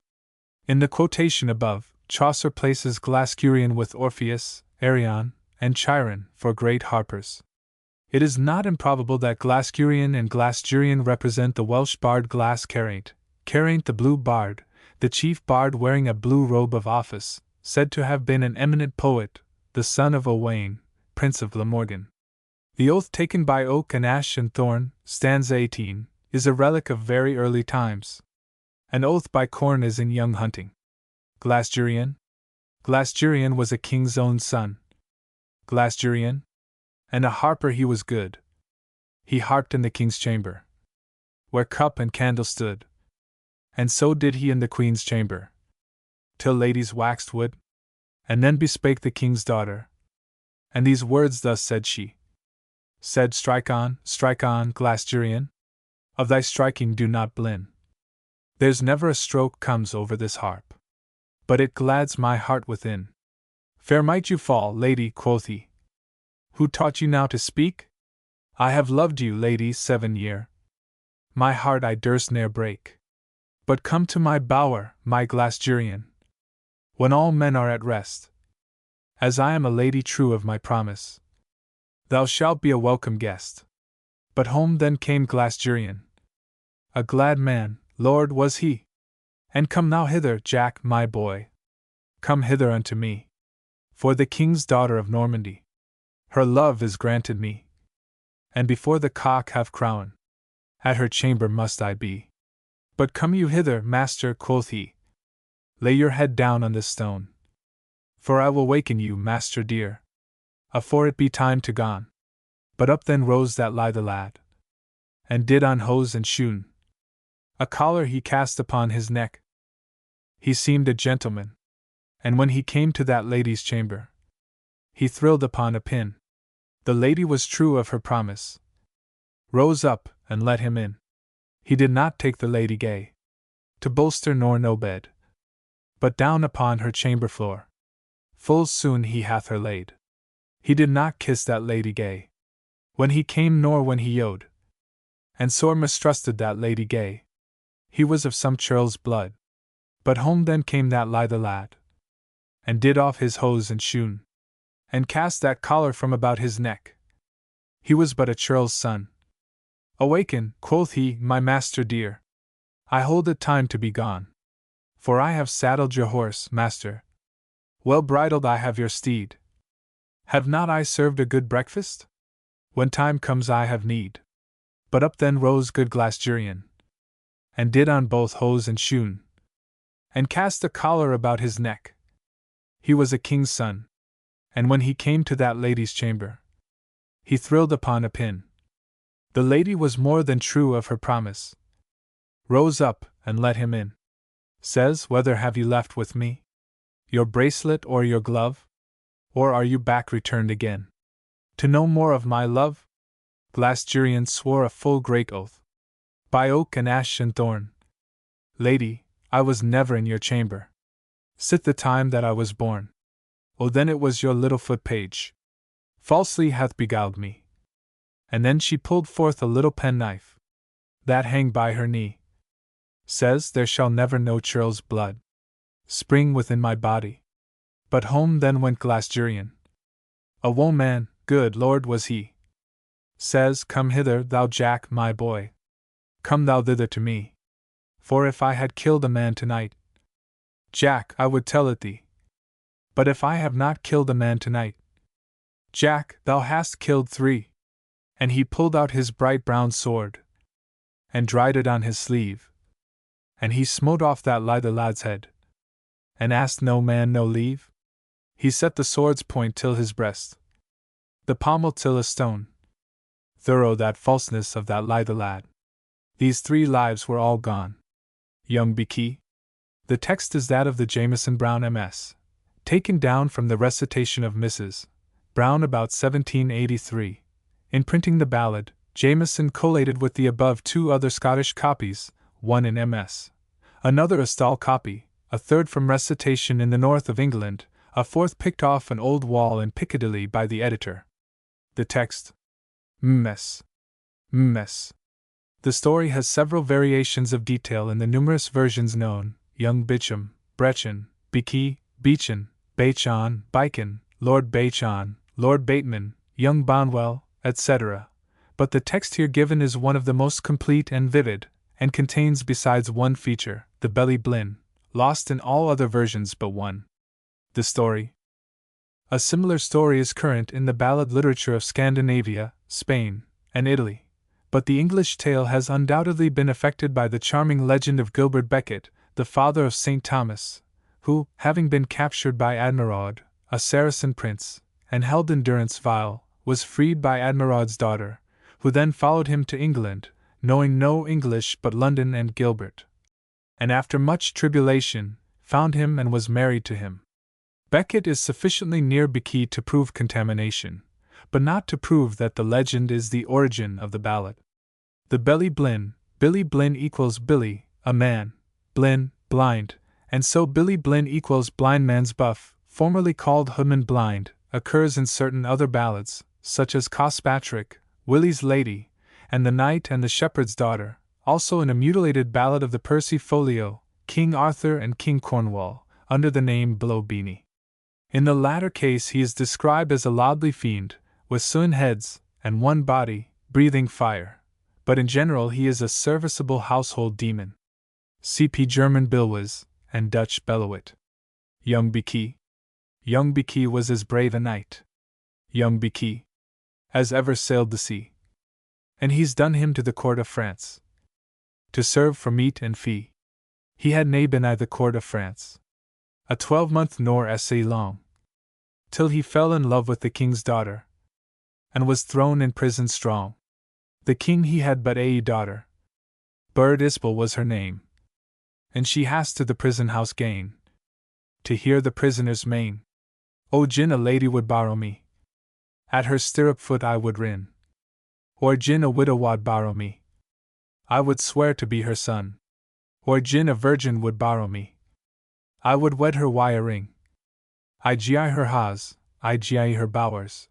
In the quotation above, Chaucer places Glasgurian with Orpheus, Arion, and Chiron for great harpers. It is not improbable that Glasgurian and Glasgurian represent the Welsh bard Glas Ceraint, Ceraint the blue bard, the chief bard wearing a blue robe of office, said to have been an eminent poet, the son of Owain, Prince of Glamorgan. The oath taken by oak and ash and thorn, stanza 18, is a relic of very early times. An oath by corn is in young hunting. Glasgurian? Glasgurian was a king's own son. Glasgurian? And a harper he was good. He harped in the king's chamber, where cup and candle stood. And so did he in the queen's chamber, till ladies waxed wood. And then bespake the king's daughter. And these words thus said she. Said, strike on, Glasgurian. Of thy striking do not blin. There's never a stroke comes over this harp, but it glads my heart within. Fair might you fall, lady, quoth he. Who taught you now to speak? I have loved you, lady, 7 year. My heart I durst ne'er break. But come to my bower, my Glasgurian, when all men are at rest. As I am a lady true of my promise, thou shalt be a welcome guest. But home then came Glasgurian. A glad man, Lord, was he. And come thou hither, Jack, my boy. Come hither unto me. For the king's daughter of Normandy, her love is granted me. And before the cock have crown, at her chamber must I be. But come you hither, master, quoth he. Lay your head down on this stone. For I will waken you, master dear, afore it be time to gone. But up then rose that lithe lad, and did on hose and shoon. A collar he cast upon his neck. He seemed a gentleman, and when he came to that lady's chamber, he thrilled upon a pin. The lady was true of her promise, rose up and let him in. He did not take the lady gay to bolster nor no bed, but down upon her chamber floor, full soon he hath her laid. He did not kiss that lady gay when he came nor when he yode, and sore mistrusted that lady gay. He was of some churl's blood. But home then came that lithe lad, and did off his hose and shoon, and cast that collar from about his neck. He was but a churl's son. Awaken, quoth he, my master dear. I hold it time to be gone. For I have saddled your horse, master. Well bridled I have your steed. Have not I served a good breakfast? When time comes I have need. But up then rose good Glasgurian, and did on both hose and shoon, and cast a collar about his neck. He was a king's son, and when he came to that lady's chamber, he thrilled upon a pin. The lady was more than true of her promise, rose up and let him in. Says, whether have you left with me your bracelet or your glove? Or are you back returned again to know more of my love? Glasgurian swore a full great oath, by oak and ash and thorn. Lady, I was never in your chamber, sit the time that I was born. Oh, then it was your little foot page falsely hath beguiled me. And then she pulled forth a little penknife that hanged by her knee. says there shall never no churl's blood spring within my body. But home then went Glasgurion. A woman, good Lord was he. Says, come hither, thou Jack, my boy. Come thou thither to me. For if I had killed a man tonight, Jack, I would tell it thee. But if I have not killed a man tonight, Jack, thou hast killed 3. And he pulled out his bright brown sword, and dried it on his sleeve, and he smote off that lithe lad's head, and asked no man no leave. He set the sword's point till his breast, the pommel till a stone, thorough that falseness of that lithe lad. These 3 lives were all gone. Young Becky. The text is that of the Jameson Brown MS, taken down from the recitation of Mrs. Brown about 1783. In printing the ballad, Jameson collated with the above 2 other Scottish copies, one in MS, another a Stall copy, a third from recitation in the north of England, a fourth picked off an old wall in Piccadilly by the editor. The text. Mess. Mess. The story has several variations of detail in the numerous versions known: Young Bicham, Brechin, Becky, Beechan, Bacon, Bacon, Lord Bacon, Lord Bateman, Young Bonwell, etc. But the text here given is one of the most complete and vivid, and contains besides one feature, the belly blin, lost in all other versions but one. The story. A similar story is current in the ballad literature of Scandinavia, Spain, and Italy, but the English tale has undoubtedly been affected by the charming legend of Gilbert Becket, the father of St. Thomas, who, having been captured by Admiraud, a Saracen prince, and held in durance vile, was freed by Admiraud's daughter, who then followed him to England, knowing no English but London and Gilbert, and after much tribulation, found him and was married to him. Becket is sufficiently near Becky to prove contamination, but not to prove that the legend is the origin of the ballad. The belly blin, Billy Blin equals Billy, a man, Blin, blind, and so Billy Blin equals blind man's buff, formerly called Hoodman blind, occurs in certain other ballads, such as Cospatrick, Willie's Lady, and The Knight and the Shepherd's Daughter, also in a mutilated ballad of the Percy Folio, King Arthur and King Cornwall, under the name Blowbeanie. In the latter case he is described as a lordly fiend, with 7 heads, and 1 body, breathing fire, but in general he is a serviceable household demon. C.P. German Bilwes, and Dutch Bellowit. Young Becky. Young Becky was as brave a knight, Young Becky, as ever sailed the sea. And he's done him to the court of France, to serve for meat and fee. He had nae been I the court of France a 12-month nor essay long, till he fell in love with the king's daughter, and was thrown in prison strong. The king he had but a daughter, Bird Isbel was her name, and she has to the prison house gane, to hear the prisoner's main. O gin a lady would borrow me, at her stirrup foot I would rin, or gin a widow wad borrow me, I would swear to be her son, or gin a virgin would borrow me, I would wed her wi a ring. I gi her ha's, I gi her bowers,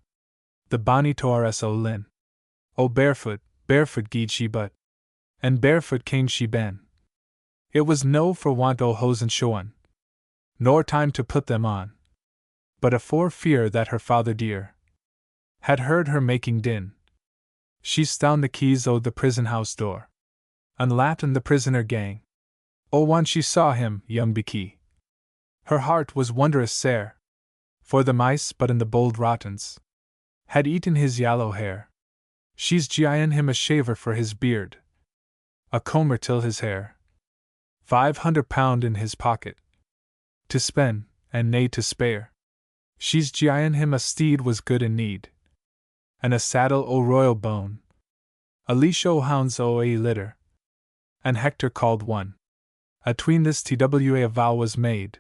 the bonny Torres o' Lynn. O barefoot, barefoot gied she but, and barefoot came she ben. It was no for want o' hose and shoon, nor time to put them on, but afore fear that her father dear had heard her making din. She stound the keys o' the prison house door, unlatten the prisoner gang. O when she saw him, young Becky, her heart was wondrous sair, for the mice but in the bold rottens had eaten his yallow hair. She's gi'en him a shaver for his beard, a comber till his hair, £500 in his pocket, to spend, and nae to spare. She's gi'en him a steed was good in need, and a saddle o' royal bone, a leash o' hounds o' a litter, and Hector called one. Atween this twa a vow was made,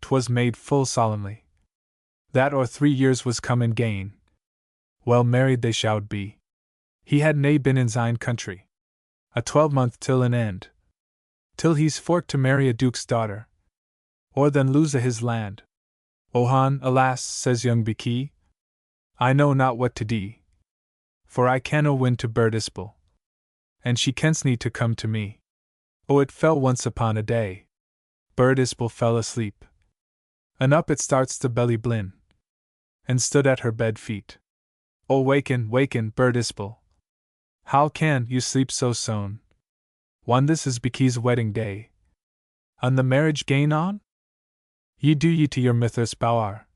'twas made full solemnly, that or 3 years was come and gane, well married they should be. He had nae been in zine country a 12-month till an end, till he's forked to marry a duke's daughter, or then lose a his land. Ohan, alas, says young Becky, I know not what to dee, for I canno win to Bird Isbel, and she kens need to come to me. Oh, it fell once upon a day. Bird Isbel fell asleep. And up it starts the belly blin, and stood at her bed feet. Oh, waken, waken, Bird Isbel. How can you sleep so soon? One, this is Beky's wedding day. And the marriage gain on? Ye do ye to your mithers bower.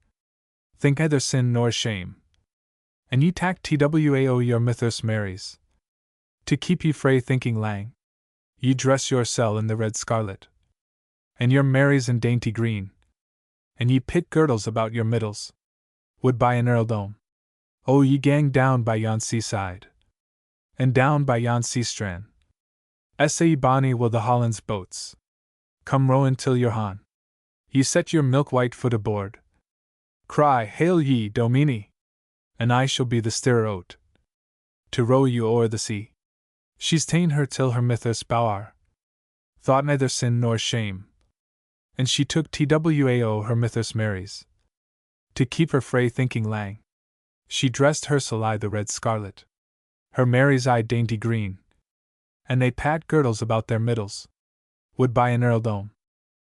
Think neither sin nor shame. And ye tak twao your mithers marries. To keep ye frae thinking lang. Ye dress yoursel in the red scarlet. And your marries in dainty green. And ye pit girdles about your middles. Would buy an earldom. Oh, ye gang down by yon seaside. And down by yon sea strand. Essay bonny will the Holland's boats. Come rowin' till you're hon. Ye set your milk white foot aboard. Cry, hail ye, Domini! And I shall be the steerer oat. To row you o'er the sea. She's ta'en her till her mithers bower. Thought neither sin nor shame. And she took twao her mithers marries. To keep her frae thinking lang. She dressed hersel I the red scarlet. Her marries I dainty green. And they pat girdles about their middles. Would buy an earldom.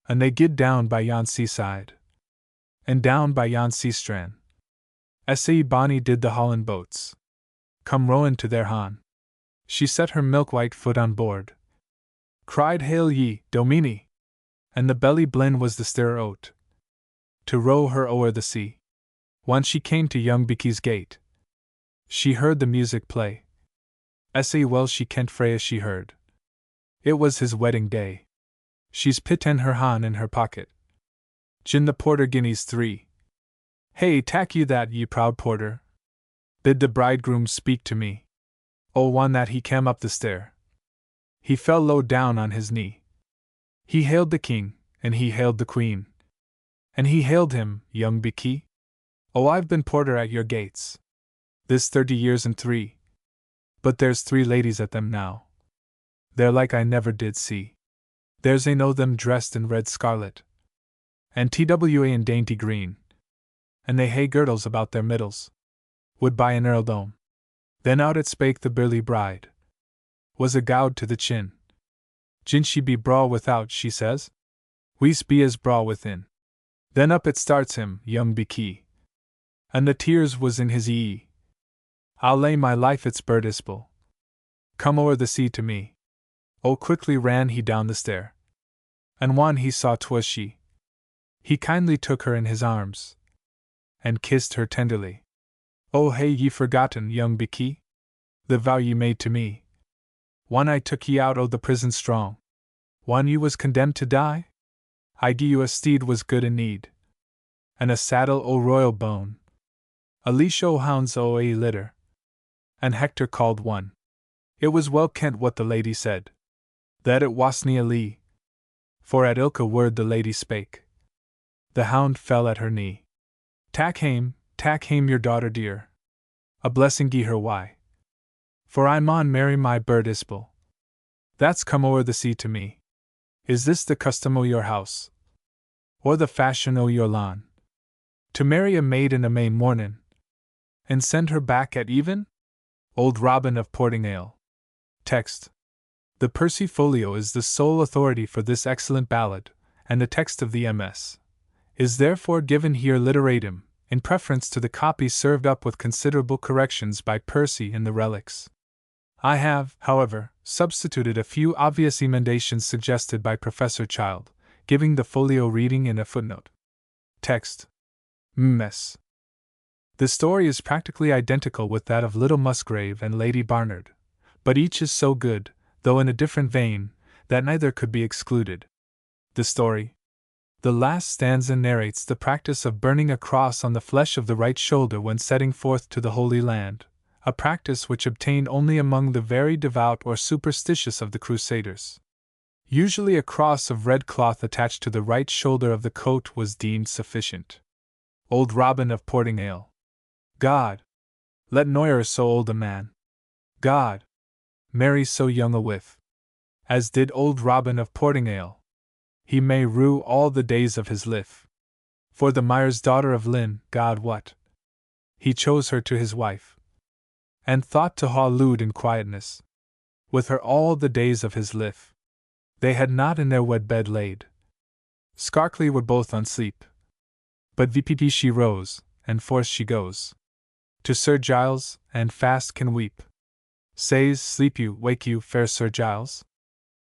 And they gid down by yon seaside. And down by yon sea strand. Essay bonny did the Holland boats. Come rowin' to their hon. She set her milk white foot on board. Cried, hail ye, Domini! And the belly blin was the steerer oat. To row her o'er the sea. Once she came to young Beky's gate. She heard the music play. Essay well she kent frae as she heard. It was his wedding day. She's pitten her hon in her pocket. Gin the porter guineas 3. Hey, tak you that, ye proud porter. Bid the bridegroom speak to me. Oh, one that he came up the stair. He fell low down on his knee. He hailed the king, and he hailed the queen. And he hailed him, young Beky. Oh, I've been porter at your gates. This 30 years and 3. But there's 3 ladies at them now. They're like I never did see. There's ane o' them dressed in red scarlet. And twa in dainty green. And they hae girdles about their middles. Would buy an earldom. Then out it spake the burly bride. Was a gowd to the chin. Gin she be braw without, she says. We's be as braw within. Then up it starts him, young Beky. And the tears was in his ee. I'll lay my life it's Bird Isbel. Come o'er the sea to me. Oh, quickly ran he down the stair. And when he saw 'twas she, he kindly took her in his arms. And kissed her tenderly. Oh, hae ye forgotten, young Beky, the vow ye made to me? When I took ye out o' the prison strong. When you was condemned to die? I gie you a steed was good in need. And a saddle o' royal bone. A leash o' hounds o' a litter. And Hector called one. It was well kent what the lady said. That it wasna a lee. For at ilka word the lady spake. The hound fell at her knee. Tak hame your daughter dear. A blessing gie her why. For I maun marry my Bird Isbel. That's come o'er the sea to me. Is this the custom o' your house? Or the fashion o' your lawn? To marry a maid in a May mornin'? And send her back at even? Old Robin of Portingale. Text. The Percy Folio is the sole authority for this excellent ballad, and the text of the MS. is therefore given here literatum, in preference to the copy served up with considerable corrections by Percy in the Relics. I have, however, substituted a few obvious emendations suggested by Professor Child, giving the folio reading in a footnote. Text. MS. The story is practically identical with that of Little Musgrave and Lady Barnard, but each is so good, though in a different vein, that neither could be excluded. The story. The last stanza narrates the practice of burning a cross on the flesh of the right shoulder when setting forth to the Holy Land, a practice which obtained only among the very devout or superstitious of the Crusaders. Usually a cross of red cloth attached to the right shoulder of the coat was deemed sufficient. Old Robin of Portingale. God! Let Noyer so old a man. God! Marry so young a wife. As did old Robin of Portingale. He may rue all the days of his life. For the Myers daughter of Lynn, God what? He chose her to his wife. And thought to haw lewd in quietness. With her all the days of his life. They had not in their wed bed laid. Scarcely were both on sleep. But VPP she rose, and forth she goes to Sir Giles, and fast can weep. Says, sleep you, wake you, fair Sir Giles?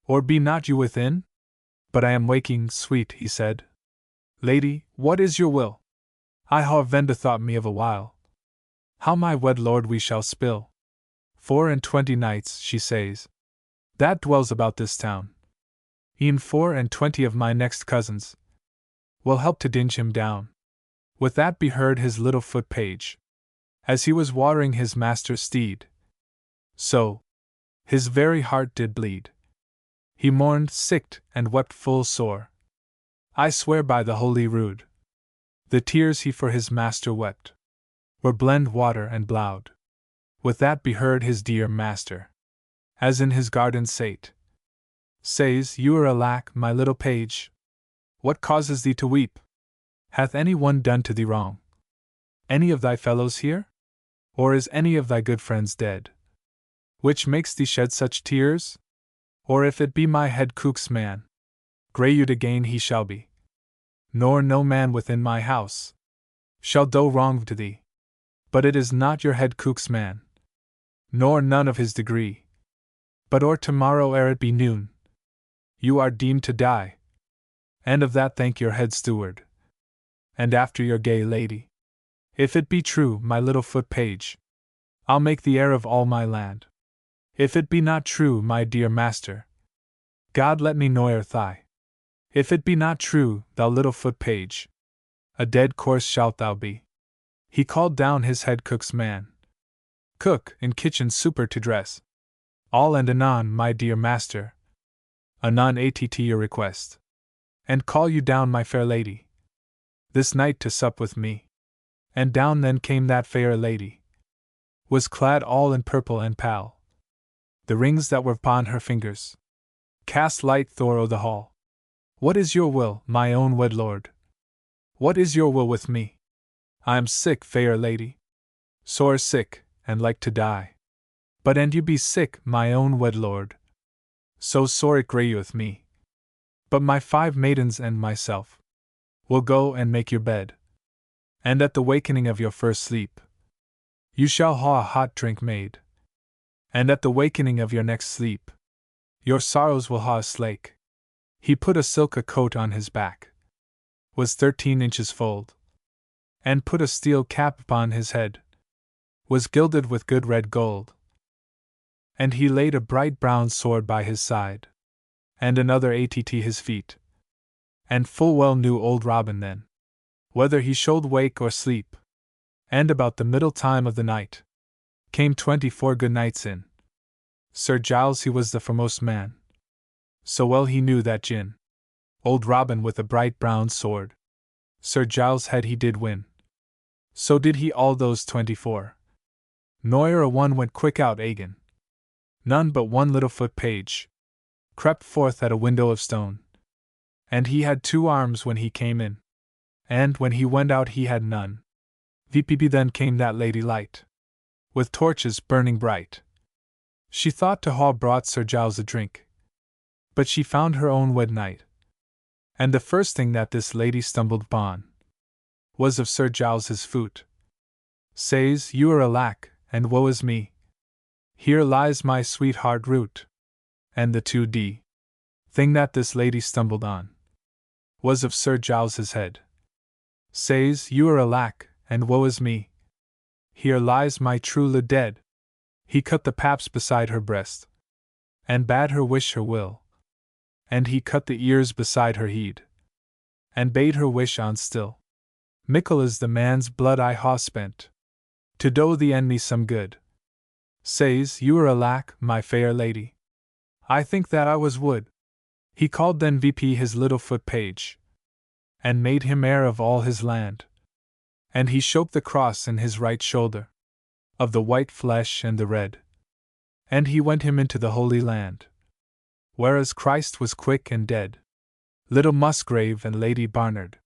Or be not you within? But I am waking, sweet, he said. Lady, what is your will? I ha venda thought me of a while. How my wed lord we shall spill. 24 knights, she says, that dwells about this town. E'en 24 of my next cousins will help to dinge him down. With that be heard his little foot page, as he was watering his master's steed. So, his very heart did bleed. He mourned, sicked, and wept full sore. I swear by the holy rood, the tears he for his master wept were blend water and blood. With that be heard his dear master, as in his garden sate, says, you are alack, my little page, what causes thee to weep? Hath any one done to thee wrong? Any of thy fellows here? Or is any of thy good friends dead? Which makes thee shed such tears? Or if it be my head cook's man, greyed again he shall be. Nor no man within my house shall do wrong to thee. But it is not your head cook's man, nor none of his degree. But or tomorrow ere it be noon, you are deemed to die. And of that thank your head steward, and after your gay lady. If it be true, my little foot page, I'll make the heir of all my land. If it be not true, my dear master, God let me noyer thigh. If it be not true, thou little foot page, a dead corse shalt thou be. He called down his head cook's man, cook, in kitchen super to dress. All and anon, my dear master, anon att your request. And call you down, my fair lady, this night to sup with me. And down then came that fair lady, was clad all in purple and pale. The rings that were upon her fingers cast light through the hall. What is your will, my own wed lord? What is your will with me? I am sick, fair lady, sore sick, and like to die. But and you be sick, my own wed lord, so sore it greyeth me. But my 5 maidens and myself will go and make your bed, and at the wakening of your first sleep, you shall ha a hot drink made, and at the wakening of your next sleep, your sorrows will ha a slake. He put a silk coat on his back, was 13 inches fold, and put a steel cap upon his head, was gilded with good red gold. And he laid a bright brown sword by his side, and another att his feet. And full well knew old Robin then, whether he should wake or sleep. And about the middle time of the night, came 24 good knights in. Sir Giles he was the foremost man, so well he knew that gin old Robin with a bright brown sword, Sir Giles' head he did win. So did he all those 24. Noyer a one went quick out again. None but one little foot page crept forth at a window of stone. And he had 2 arms when he came in, and when he went out he had none. VPP then came that lady light, with torches burning bright. She thought to ha brought Sir Giles a drink, but she found her own wed knight. And the first thing that this lady stumbled upon was of Sir Giles's foot. Says, you are alack, and woe is me. Here lies my sweetheart root. And the 2d thing that this lady stumbled on was of Sir Giles's head. Says, you are alack, and woe is me. Here lies my true le dead. He cut the paps beside her breast, and bade her wish her will. And he cut the ears beside her heed, and bade her wish on still. Mickle is the man's blood I ha spent, to do thee and me some good. Says, you are alack, my fair lady. I think that I was would. He called then VP his little foot page, and made him heir of all his land. And he showed the cross in his right shoulder, of the white flesh and the red. And he went him into the Holy Land, whereas Christ was quick and dead. Little Musgrave and Lady Barnard.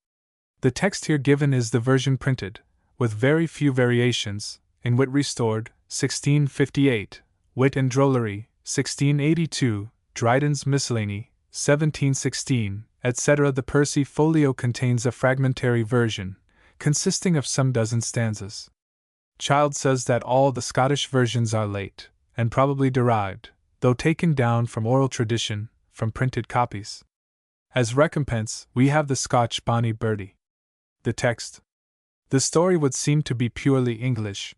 The text here given is the version printed, with very few variations, in wit restored, 1658, wit and drollery, 1682, Dryden's Miscellany, 1716, etc. The Percy Folio contains a fragmentary version, consisting of some dozen stanzas. Child says that all the Scottish versions are late, and probably derived, though taken down from oral tradition, from printed copies. As recompense, we have the Scotch Bonnie Birdie. The text. The story would seem to be purely English.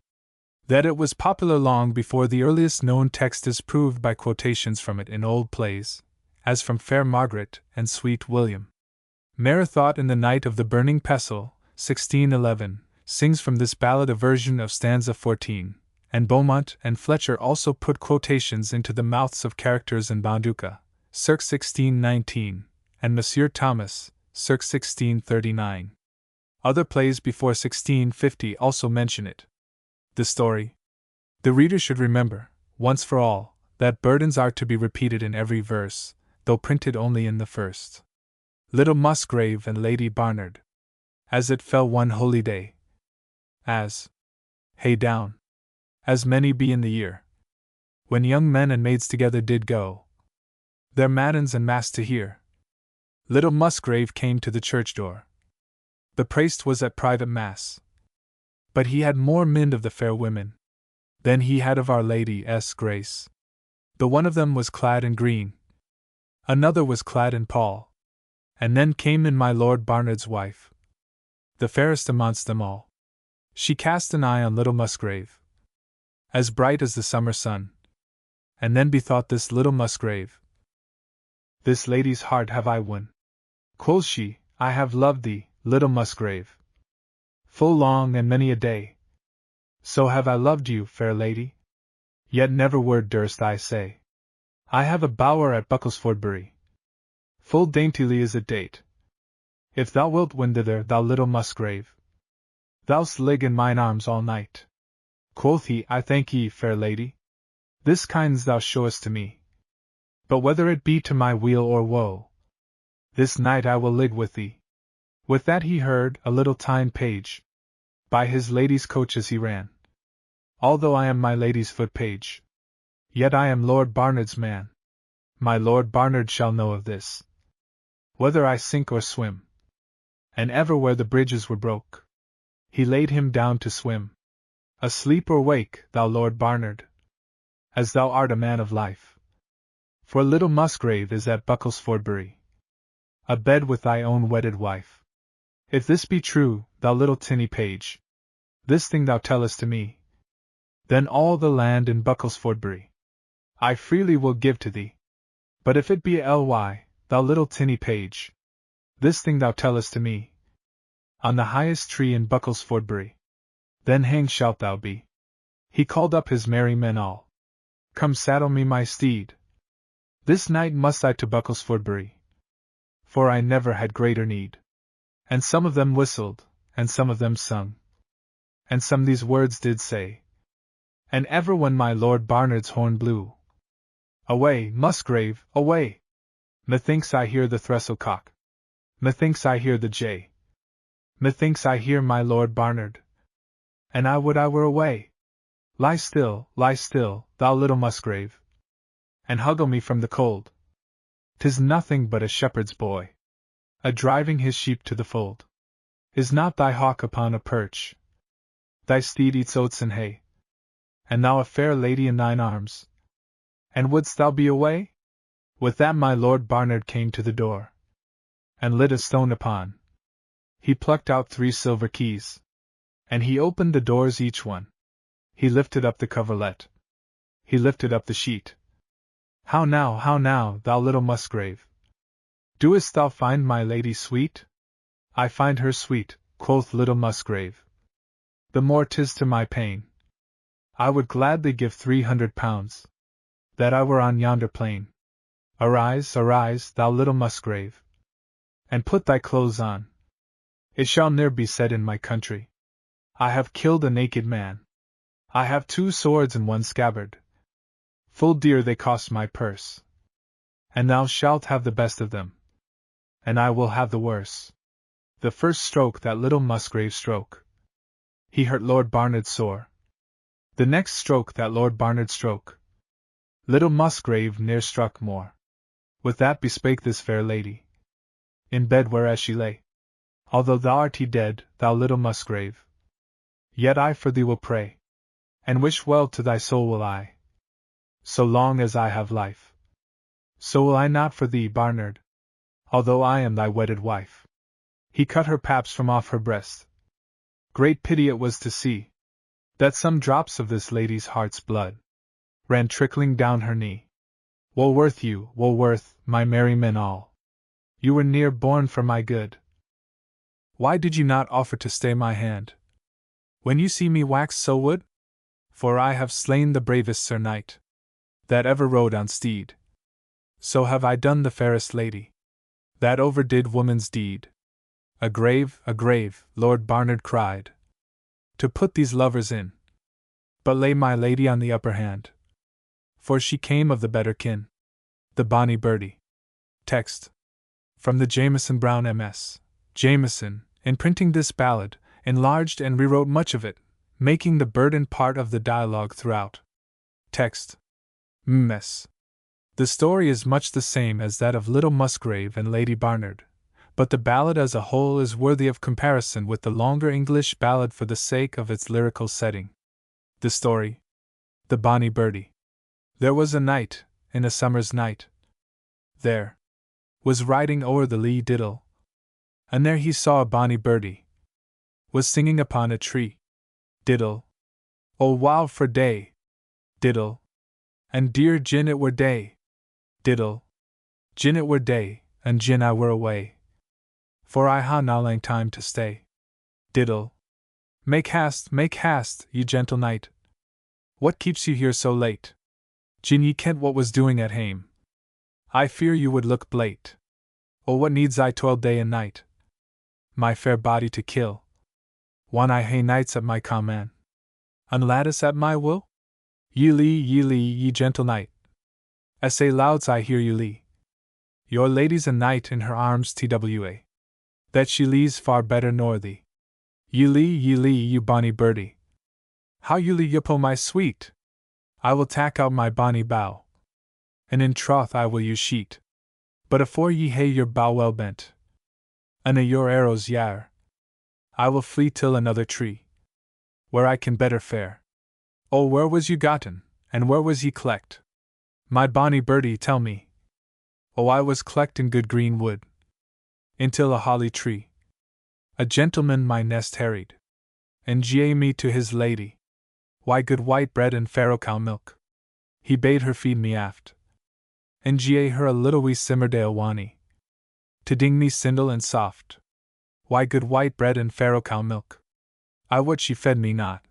That it was popular long before the earliest known text is proved by quotations from it in old plays, as from Fair Margaret and Sweet William. Merithought in the Night of the Burning Pestle, 1611, sings from this ballad a version of stanza 14, and Beaumont and Fletcher also put quotations into the mouths of characters in Bonduca, circ 1619, and Monsieur Thomas, circ 1639. Other plays before 1650 also mention it. The story. The reader should remember, once for all, that burdens are to be repeated in every verse, though printed only in the first. Little Musgrave and Lady Barnard. As it fell one holy day. As. Hey down. As many be in the year. When young men and maids together did go. Their matins and mass to hear. Little Musgrave came to the church door. The priest was at private mass. But he had more mind of the fair women than he had of Our Lady's grace. The one of them was clad in green, another was clad in pall, and then came in my Lord Barnard's wife, the fairest amongst them all. She cast an eye on little Musgrave, as bright as the summer sun, and then bethought this little Musgrave, this lady's heart have I won. Quoth she, I have loved thee, little Musgrave, full long and many a day. So have I loved you, fair lady. Yet never word durst I say. I have a bower at Bucklesfordbury. Full daintily is it date. If thou wilt win thither, thou little Musgrave, thou'st lig in mine arms all night. Quoth he, I thank ye, fair lady. This kindness thou showest to me. But whether it be to my weal or woe, this night I will lig with thee. With that he heard a little tyne page. By his lady's coach as he ran. Although I am my lady's foot page, yet I am Lord Barnard's man. My Lord Barnard shall know of this, whether I sink or swim. And ever where the bridges were broke, he laid him down to swim. Asleep or wake, thou Lord Barnard, as thou art a man of life. For little Musgrave is at Bucklesfordbury, abed with thy own wedded wife. If this be true, thou little tinny page, this thing thou tellest to me, then all the land in Bucklesfordbury I freely will give to thee. But if it be ly, thou little tinny page, this thing thou tellest to me, on the highest tree in Bucklesfordbury, then hanged shalt thou be. He called up his merry men all. Come saddle me my steed. This night must I to Bucklesfordbury, for I never had greater need. And some of them whistled, and some of them sung, and some these words did say. And ever when my Lord Barnard's horn blew, away, Musgrave, away! Methinks I hear the trestle cock, methinks I hear the jay, methinks I hear my Lord Barnard, and I would I were away. Lie still, thou little Musgrave, and huggle me from the cold. 'Tis nothing but a shepherd's boy, a driving his sheep to the fold. Is not thy hawk upon a perch? Thy steed eats oats and hay, and thou a fair lady in thine arms, and wouldst thou be away? With that my Lord Barnard came to the door, and lit a stone upon. He plucked out 3 silver keys, and he opened the doors each one. He lifted up the coverlet, he lifted up the sheet. How now, thou little Musgrave? Doest thou find my lady sweet? I find her sweet, quoth little Musgrave. The more 'tis to my pain. I would gladly give 300 pounds, that I were on yonder plain. Arise, thou little Musgrave, and put thy clothes on. It shall ne'er be said in my country, I have killed a naked man. I have 2 swords and 1 scabbard. Full dear they cost my purse. And thou shalt have the best of them, and I will have the worse. The first stroke that little Musgrave stroke, he hurt Lord Barnard sore. The next stroke that Lord Barnard stroke, little Musgrave ne'er struck more. With that bespake this fair lady, in bed whereas she lay. Although thou art dead, thou little Musgrave, yet I for thee will pray, and wish well to thy soul will I. So long as I have life, so will I not for thee, Barnard, although I am thy wedded wife. He cut her paps from off her breast. Great pity it was to see that some drops of this lady's heart's blood ran trickling down her knee. Woolworth you, Woolworth, my merry men all, you were near born for my good. Why did you not offer to stay my hand, when you see me wax so wood? For I have slain the bravest Sir Knight that ever rode on steed. So have I done the fairest lady that overdid woman's deed. A grave, Lord Barnard cried, to put these lovers in, but lay my lady on the upper hand, for she came of the better kin. The Bonny Birdie. Text from the Jameson Brown MS. Jameson, in printing this ballad, enlarged and rewrote much of it, making the burden part of the dialogue throughout. Text. Ms. The story is much the same as that of Little Musgrave and Lady Barnard, but the ballad as a whole is worthy of comparison with the longer English ballad for the sake of its lyrical setting. The story. The Bonny Birdie. There was a knight, in a summer's night, there was riding o'er the lea diddle, and there he saw a bonny birdie was singing upon a tree. Diddle, oh wow for day, diddle, and dear gin it were day, diddle, gin it were day, and gin I were away, for I ha now lang time to stay. Diddle, make haste, ye gentle knight, what keeps you here so late? Gin ye kent what was doing at hame, I fear you would look blate. Oh, what needs I toil day and night, my fair body to kill? Wan I hae knights at my command, and laddies at my will? Ye lee, ye gentle knight, essay louds I hear you lee. Your lady's a knight in her arms twa, that she lees far better nor thee. Ye lee, you bonny birdie, how you lee yupo my sweet? I will tack out my bonny bow, and in troth I will you sheet. But afore ye hae your bow well bent, and a your arrows yare, I will flee till another tree, where I can better fare. Oh, where was you gotten, and where was ye clect? My bonny birdie, tell me. Oh, I was clect in good green wood, intil a holly tree. A gentleman my nest harried, and gi'e me to his lady. Why, good white bread and farrow cow milk, he bade her feed me aft, and gi'e her a little wee simmerdale wani, to ding me sindle and soft. Why, good white bread and farrow cow milk, I wot she fed me not,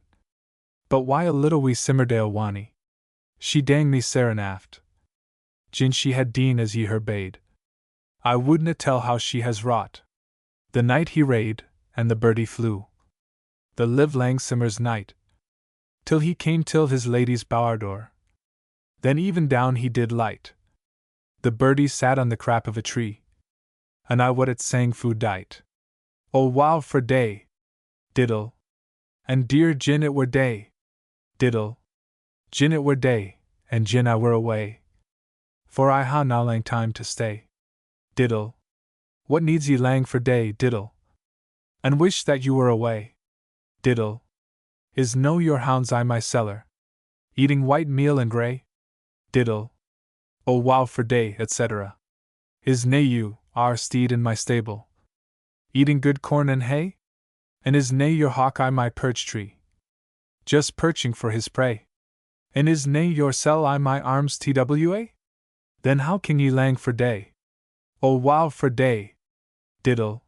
but why a little wee simmerdale wani, she dang me saren aft. Gin she had deen as ye her bade, I wouldna tell how she has wrought. The night he rade, and the birdie flew, the live lang simmer's night, till he came till his lady's bower door. Then even down he did light. The birdie sat on the crap of a tree, and I wot it sang fu dight. Oh wow for day, diddle, and dear gin it were day, diddle, gin it were day, and gin I were away, for I ha now lang time to stay. Diddle, what needs ye lang for day, diddle, and wish that you were away? Diddle, is no your hounds I my cellar, eating white meal and grey? Diddle, oh wow for day, etc. Is nae you, our steed in my stable, eating good corn and hay? And is nae your hawk I my perch tree, just perching for his prey? And is nae your cell I my arms twa? Then how can ye lang for day? Oh wow for day, diddle,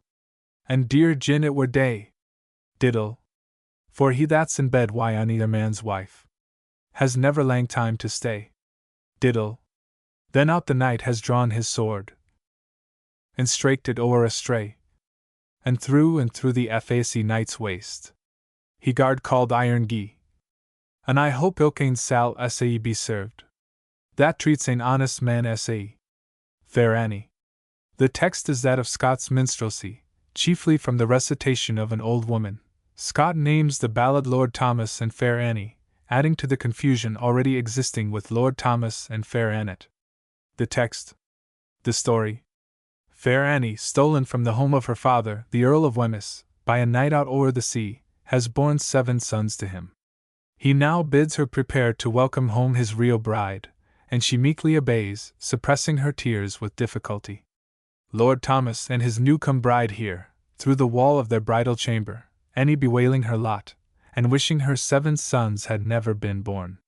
and dear gin it were day, diddle, for he that's in bed why on either man's wife has never lang time to stay. Diddle, then out the knight has drawn his sword, and straked it o'er a stray, and through the fac knight's waist he guard called iron gie, and I hope ilkane sal sae be served, that treats an honest man sae. Fair Annie. The text is that of Scott's minstrelsy, chiefly from the recitation of an old woman. Scott names the ballad Lord Thomas and Fair Annie, adding to the confusion already existing with Lord Thomas and Fair Annet. The text. The story. Fair Annie, stolen from the home of her father, the Earl of Wemyss, by a night out o'er the sea, has borne 7 sons to him. He now bids her prepare to welcome home his real bride, and she meekly obeys, suppressing her tears with difficulty. Lord Thomas and his new-come bride hear, through the wall of their bridal chamber, Annie bewailing her lot, and wishing her 7 sons had never been born.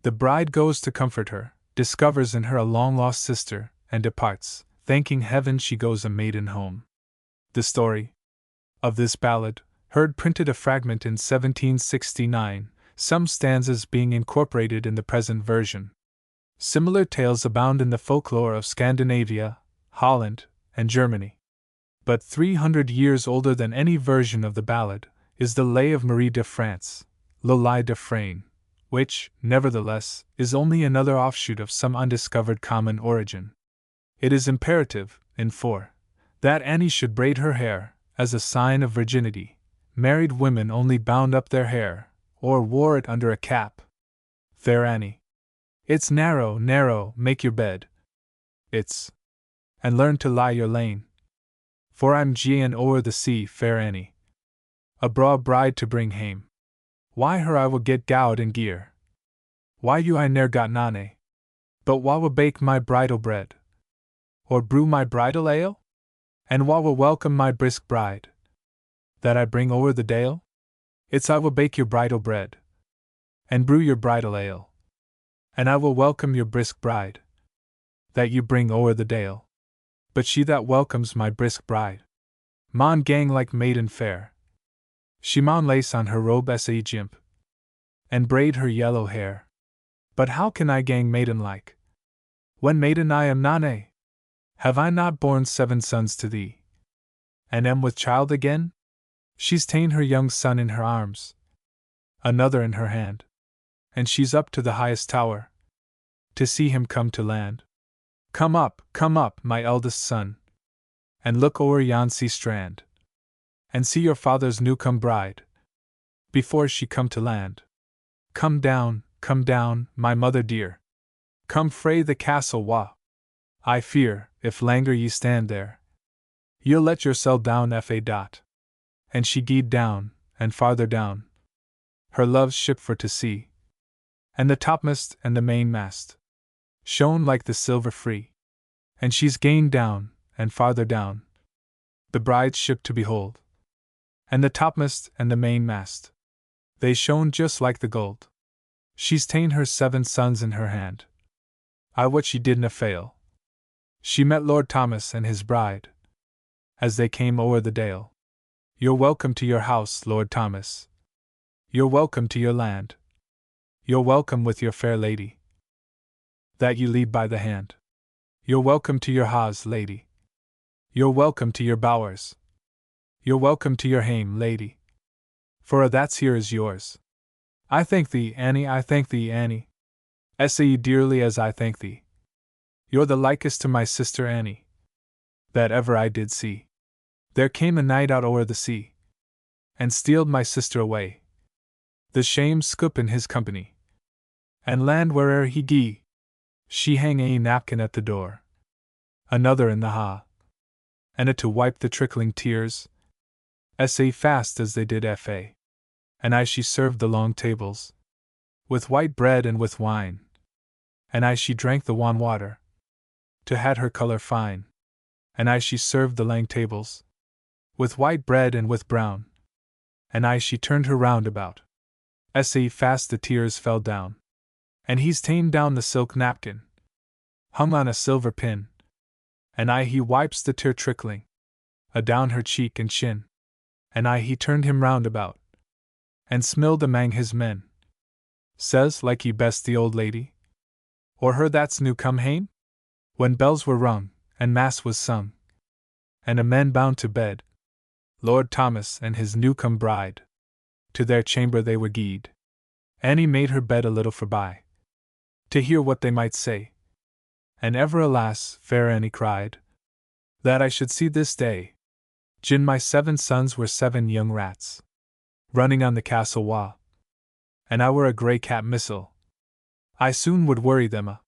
The bride goes to comfort her, discovers in her a long-lost sister, and departs, thanking heaven she goes a maiden home. The story of this ballad, heard printed a fragment in 1769, some stanzas being incorporated in the present version. Similar tales abound in the folklore of Scandinavia, Holland, and Germany. But 300 years older than any version of the ballad is the Lay of Marie de France, Le Lys de Frane, which, nevertheless, is only another offshoot of some undiscovered common origin. It is imperative, in 4, that Annie should braid her hair, as a sign of virginity. Married women only bound up their hair, or wore it under a cap. Fair Annie. It's narrow, narrow, make your bed. It's. And learn to lie your lane. For I'm gien o'er the sea, fair Annie. A braw bride to bring hame. Why her I will get gowd and gear. Why you I ne'er got nane. But wha will bake my bridal bread? Or brew my bridal ale? And wha will welcome my brisk bride? That I bring o'er the dale? It's I will bake your bridal bread. And brew your bridal ale. And I will welcome your brisk bride. That you bring o'er the dale. But she that welcomes my brisk bride maun gang like maiden fair. She maun lace on her robe sa jimp, and braid her yellow hair. But how can I gang maiden like, when maiden I am nane? Have I not borne 7 sons to thee, and am with child again? She's ta'en her young son in her arms, another in her hand, and she's up to the highest tower, to see him come to land. Come up, my eldest son, and look o'er yon sea strand, and see your father's new-come bride, before she come to land. Come down, my mother dear, come frae the castle wa. I fear, if langer ye stand there, you'll let yoursel down fa dot. And she gied down, and farther down, her love's ship for to see, and the topmast and the mainmast shone like the silver free, and she's gained down, and farther down, the bride's ship to behold, and the topmast and the mainmast, they shone just like the gold. She's ta'en her 7 sons in her hand. I what she didna fail. She met Lord Thomas and his bride, as they came o'er the dale. You're welcome to your house, Lord Thomas. You're welcome to your land. You're welcome with your fair lady, that you lead by the hand. You're welcome to your ha's, lady. You're welcome to your bowers. You're welcome to your hame, lady. For a that's here is yours. I thank thee, Annie, I thank thee, Annie. Essay dearly as I thank thee. You're the likest to my sister Annie that ever I did see. There came a night out o'er the sea, and stealed my sister away. The shame scoop in his company, and land where'er he gie. She hang a napkin at the door, another in the ha, and a to wipe the trickling tears, sa fast as they did fa. And I she served the long tables, with white bread and with wine, and I she drank the wan water, to had her colour fine, and I she served the lang tables, with white bread and with brown, and I she turned her round about, sa fast the tears fell down, and he's ta'en down the silk napkin, hung on a silver pin, and I he wipes the tear trickling, adown her cheek and chin, and I he turned him round about, and smilled amang his men. Says like ye best the old lady, or her that's new come hame? When bells were rung, and mass was sung, and a men bound to bed, Lord Thomas and his new-come bride, to their chamber they were gied. Annie made her bed a little forby, to hear what they might say. And ever alas, fair Annie cried, that I should see this day, gin my 7 sons were 7 young rats, running on the castle wa, and I were a grey cat missile. I soon would worry them a.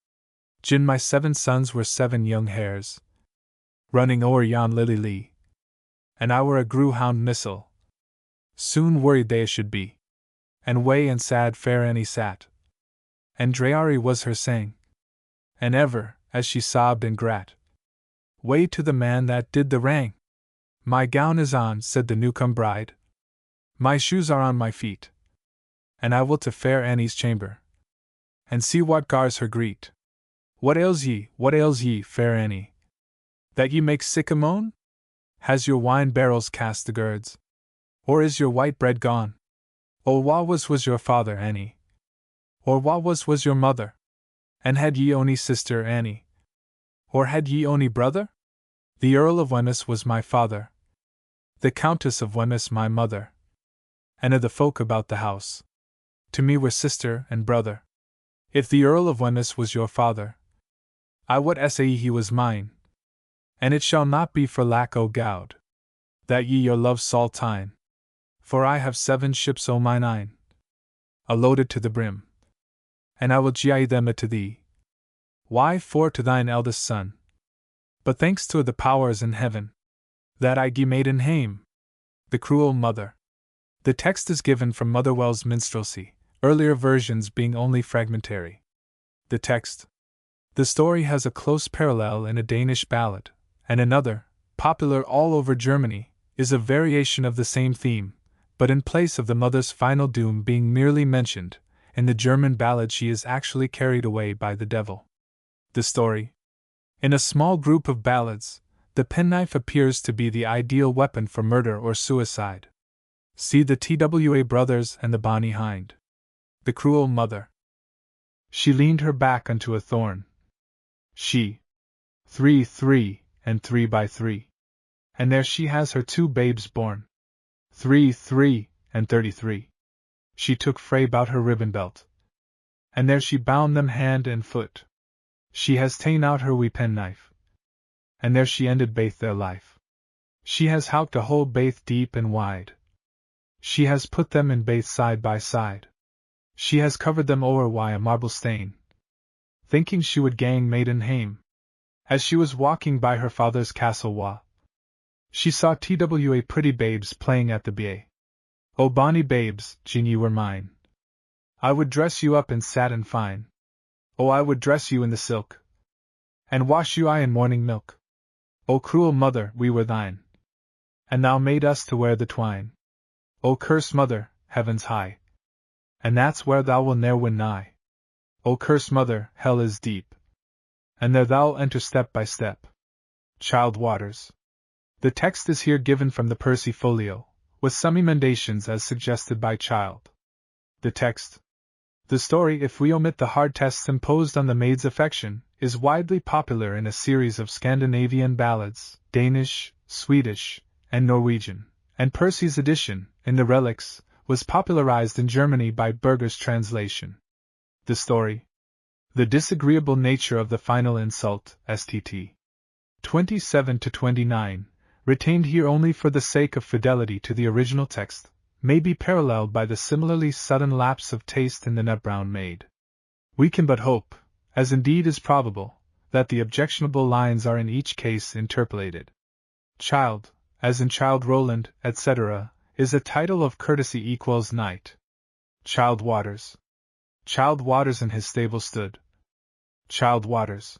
Gin my 7 sons were 7 young hares, running o'er yon lily lea, and I were a greyhound missile. Soon worried they should be, and wae and sad fair Annie sat, and dreary was her sang, and ever, as she sobbed and grat, wae to the man that did the wrang. My gown is on, said the newcome bride, my shoes are on my feet, and I will to fair Annie's chamber, and see what gars her greet. What ails ye, fair Annie, that ye make sic a moan? Has your wine barrels cast the girds, or is your white bread gone? O wha was your father, Annie? Or wha was your mother? And had ye ony sister, Annie? Or had ye ony brother? The Earl of Wemyss was my father, the Countess of Wemyss my mother, and of the folk about the house, to me were sister and brother. If the Earl of Wemyss was your father, I would say he was mine, and it shall not be for lack o' gowd, that ye your love saltine, for I have 7 ships o' mine een, a loaded to the brim, and I will gie them to thee. Why, for to thine eldest son, but thanks to the powers in heaven, that I gie maiden hame. The Cruel Mother. The text is given from Motherwell's Minstrelsy, earlier versions being only fragmentary. The text. The story has a close parallel in a Danish ballad, and another, popular all over Germany, is a variation of the same theme, but in place of the mother's final doom being merely mentioned, in the German ballad she is actually carried away by the devil. The story. In a small group of ballads, the penknife appears to be the ideal weapon for murder or suicide. See the TWA Brothers and the Bonny Hind. The Cruel Mother. She leaned her back unto a thorn. She. 3 and 3 by 3. And there she has her 2 babes born. 3 and 33. She took frae bout her ribbon belt, and there she bound them hand and foot. She has ta'en out her wee penknife, and there she ended baith their life. She has howked a hole baith deep and wide. She has put them in baith side by side. She has covered them o'er wi' a marble stain, thinking she would gang maiden hame. As she was walking by her father's castle wa, she saw TWA pretty babes playing at the bea. O bonny babes, gin ye were mine, I would dress you up in satin fine. O I would dress you in the silk, and wash you in morning milk. O cruel mother, we were thine, and thou made us to wear the twine. O curse mother, heavens high, and that's where thou will ne'er win nigh. O curse mother, hell is deep, and there thou'll enter step by step. Child Waters. The text is here given from the Percy Folio, with some emendations as suggested by Child. The text. The story, if we omit the hard tests imposed on the maid's affection, is widely popular in a series of Scandinavian ballads, Danish, Swedish, and Norwegian, and Percy's edition, in the Relics, was popularized in Germany by Berger's translation. The story. The disagreeable nature of the final insult, STT. 27-29, retained here only for the sake of fidelity to the original text, may be paralleled by the similarly sudden lapse of taste in the nut-brown maid. We can but hope, as indeed is probable, that the objectionable lines are in each case interpolated. Child, as in Child Roland, etc., is a title of courtesy equals knight. Child Waters. Child Waters in his stable stood. Child Waters.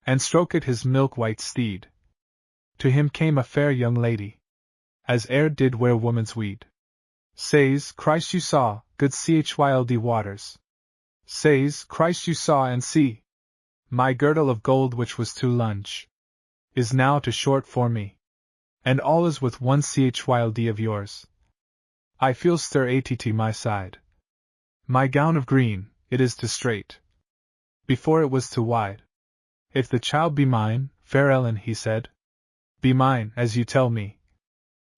And stroked his milk-white steed. To him came a fair young lady, as e'er did wear woman's weed. Says Christ you saw, good Child Waters. Says Christ you saw and see. My girdle of gold which was too lunge, is now too short for me. And all is with one Child of yours. I feel stir att my side. My gown of green, it is too straight. Before it was too wide. If the child be mine, fair Ellen, he said. Be mine, as you tell me.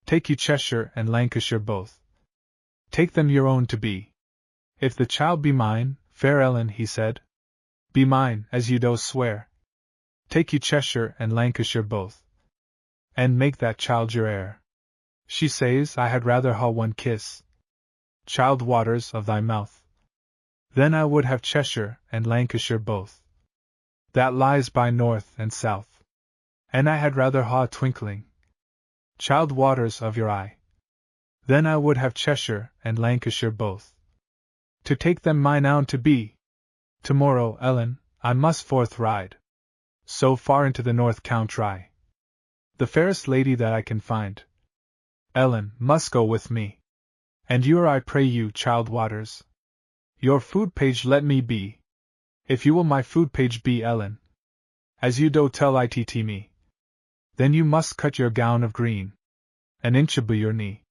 Take you Cheshire and Lancashire both. Take them your own to be. If the child be mine, fair Ellen, he said. Be mine, as you do swear. Take you Cheshire and Lancashire both. And make that child your heir. She says, I had rather ha' one kiss, Child Waters, of thy mouth. Then I would have Cheshire and Lancashire both. that lies by north and south. And I had rather ha twinkling child waters of your eye. Then I would have Cheshire and Lancashire both, to take them mine own to be. Tomorrow, Ellen, I must forth ride, so far into the north country. The fairest lady that I can find, Ellen, must go with me. And you, I pray you, child waters, your food page let me be. If you will my food page be, Ellen, as you do tell it me, then you must cut your gown of green, an inch above your knee.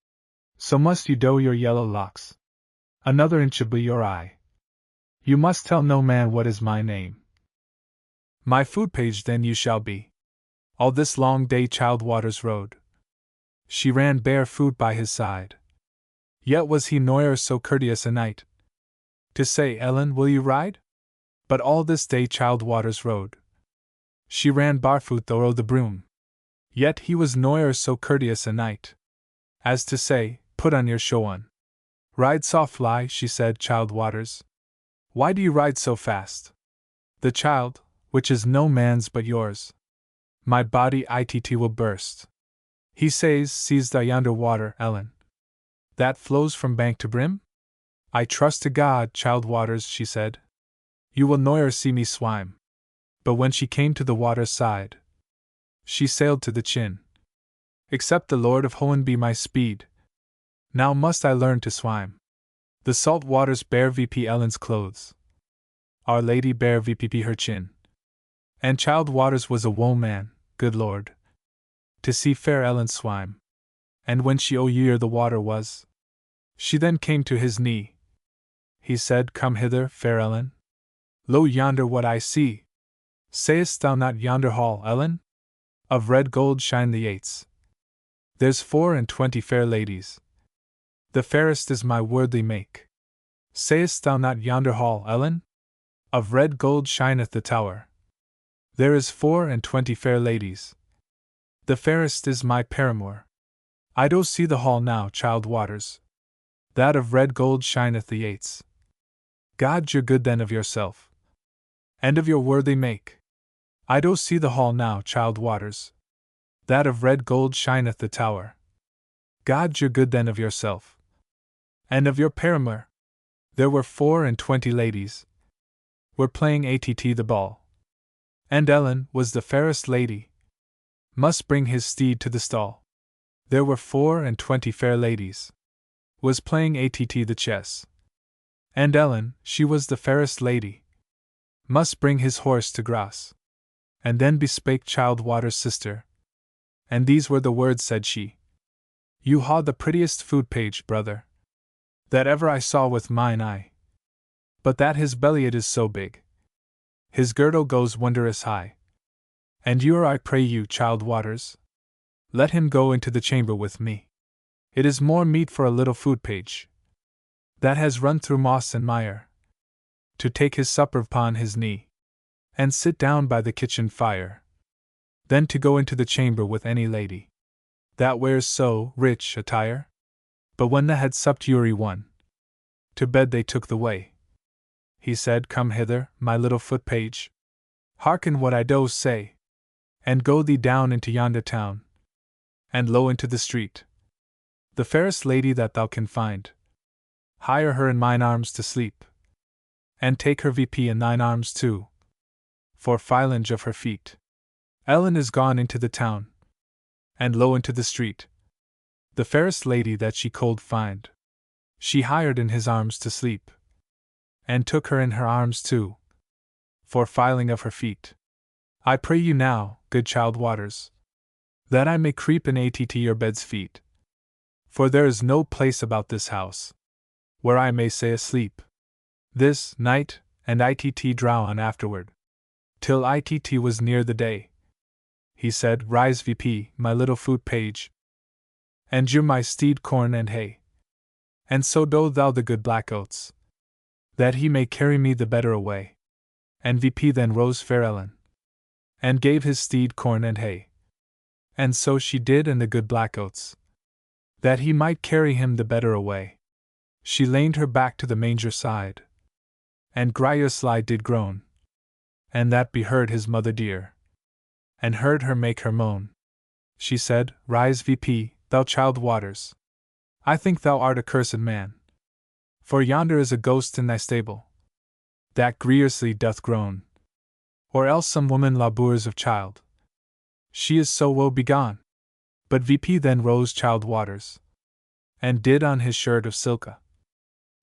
So must you do your yellow locks, another inch above your eye. You must tell no man what is my name. My food page then you shall be. All this long day child waters rode. She ran barefoot by his side. Yet was he noyer so courteous a knight, to say, Ellen, will you ride? But all this day child waters rode. She ran barefoot thorough the broom. Yet he was noyer so courteous a knight, as to say, put on your show on. Ride soft fly, she said, child waters. Why do you ride so fast? The child, which is no man's but yours, my body it will burst. He says, sees the yonder water, Ellen, that flows from bank to brim? I trust to God, child waters, she said, you will noyer see me swim. But when she came to the water's side, she sailed to the chin. Except the Lord of Hohen be my speed, now must I learn to swim. The salt waters bare VP Ellen's clothes, Our Lady bare VP her chin. And child waters was a woe man, good Lord, to see fair Ellen swim. And when she year the water was, she then came to his knee. He said, come hither, fair Ellen. Lo yonder what I see. Sayest thou not yonder hall, Ellen? Of red gold shine the yates. There's 24 fair ladies. The fairest is my worldly make. Sayest thou not yonder hall, Ellen? Of red gold shineth the tower. There is 24 fair ladies. The fairest is my paramour. I do see the hall now, child waters. That of red gold shineth the yates. God you're good then of yourself, and of your worthy make. I do see the hall now, child waters. That of red gold shineth the tower. God you're good then of yourself, and of your paramour. There were 24 ladies, were playing att the ball. And Ellen was the fairest lady, must bring his steed to the stall. There were 24 fair ladies, was playing att the chess. And Ellen, she was the fairest lady, must bring his horse to grass. And then bespake child waters' sister, and these were the words said she. You ha the prettiest food page, brother, that ever I saw with mine eye. But that his belly it is so big, his girdle goes wondrous high. And you I pray you, child waters, let him go into the chamber with me. It is more meet for a little food page, that has run through moss and mire, to take his supper upon his knee, and sit down by the kitchen fire, than to go into the chamber with any lady that wears so rich attire. But when they had supped one, to bed they took the way. He said, come hither, my little foot page. Hearken what I do say, and go thee down into yonder town, and low into the street. The fairest lady that thou can find, hire her in mine arms to sleep, and take her VP in thine arms too, for filage of her feet. Ellen is gone into the town, and low into the street. The fairest lady that she could find, she hired in his arms to sleep, and took her in her arms too, for filing of her feet. I pray you now, good child waters, that I may creep in att your bed's feet, for there is no place about this house, where I may say asleep, this night, and itt drow on afterward, till itt was near the day. He said, rise VP, my little food page, and you're my steed corn and hay, and so do thou the good black oats, that he may carry me the better away. And VP then rose fair Ellen, and gave his steed corn and hay, and so she did and the good black oats, that he might carry him the better away. She leaned her back to the manger side, and grievously did groan, and that beheard his mother dear, and heard her make her moan. She said, Rise, VP, thou child waters. I think thou art a cursed man. For yonder is a ghost in thy stable, that grievously doth groan. Or else some woman labours of child. She is so woe begone. But VP then rose child waters, and did on his shirt of silka.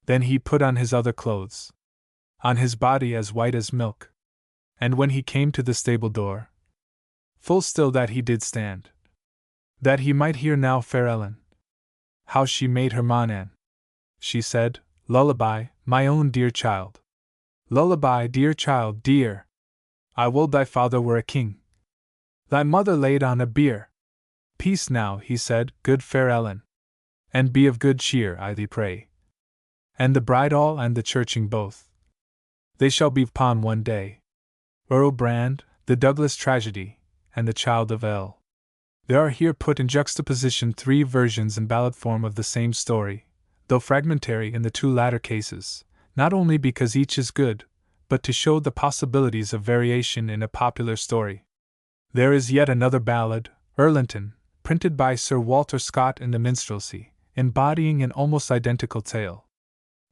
Then he put on his other clothes, on his body as white as milk. And when he came to the stable door, full still that he did stand, that he might hear now fair Ellen, how she made her moan. She said, Lullaby, my own dear child. Lullaby, dear child, dear. I would thy father were a king. Thy mother laid on a bier. Peace now, he said, good fair Ellen, and be of good cheer, I thee pray. And the bride all and the churching both, they shall be upon one day. Earl Brand, the Douglas tragedy, and the Child of El. There are here put in juxtaposition 3 versions in ballad form of the same story, though fragmentary in the 2 latter cases, not only because each is good, but to show the possibilities of variation in a popular story. There is yet another ballad, Erlinton, printed by Sir Walter Scott in the Minstrelsy, embodying an almost identical tale.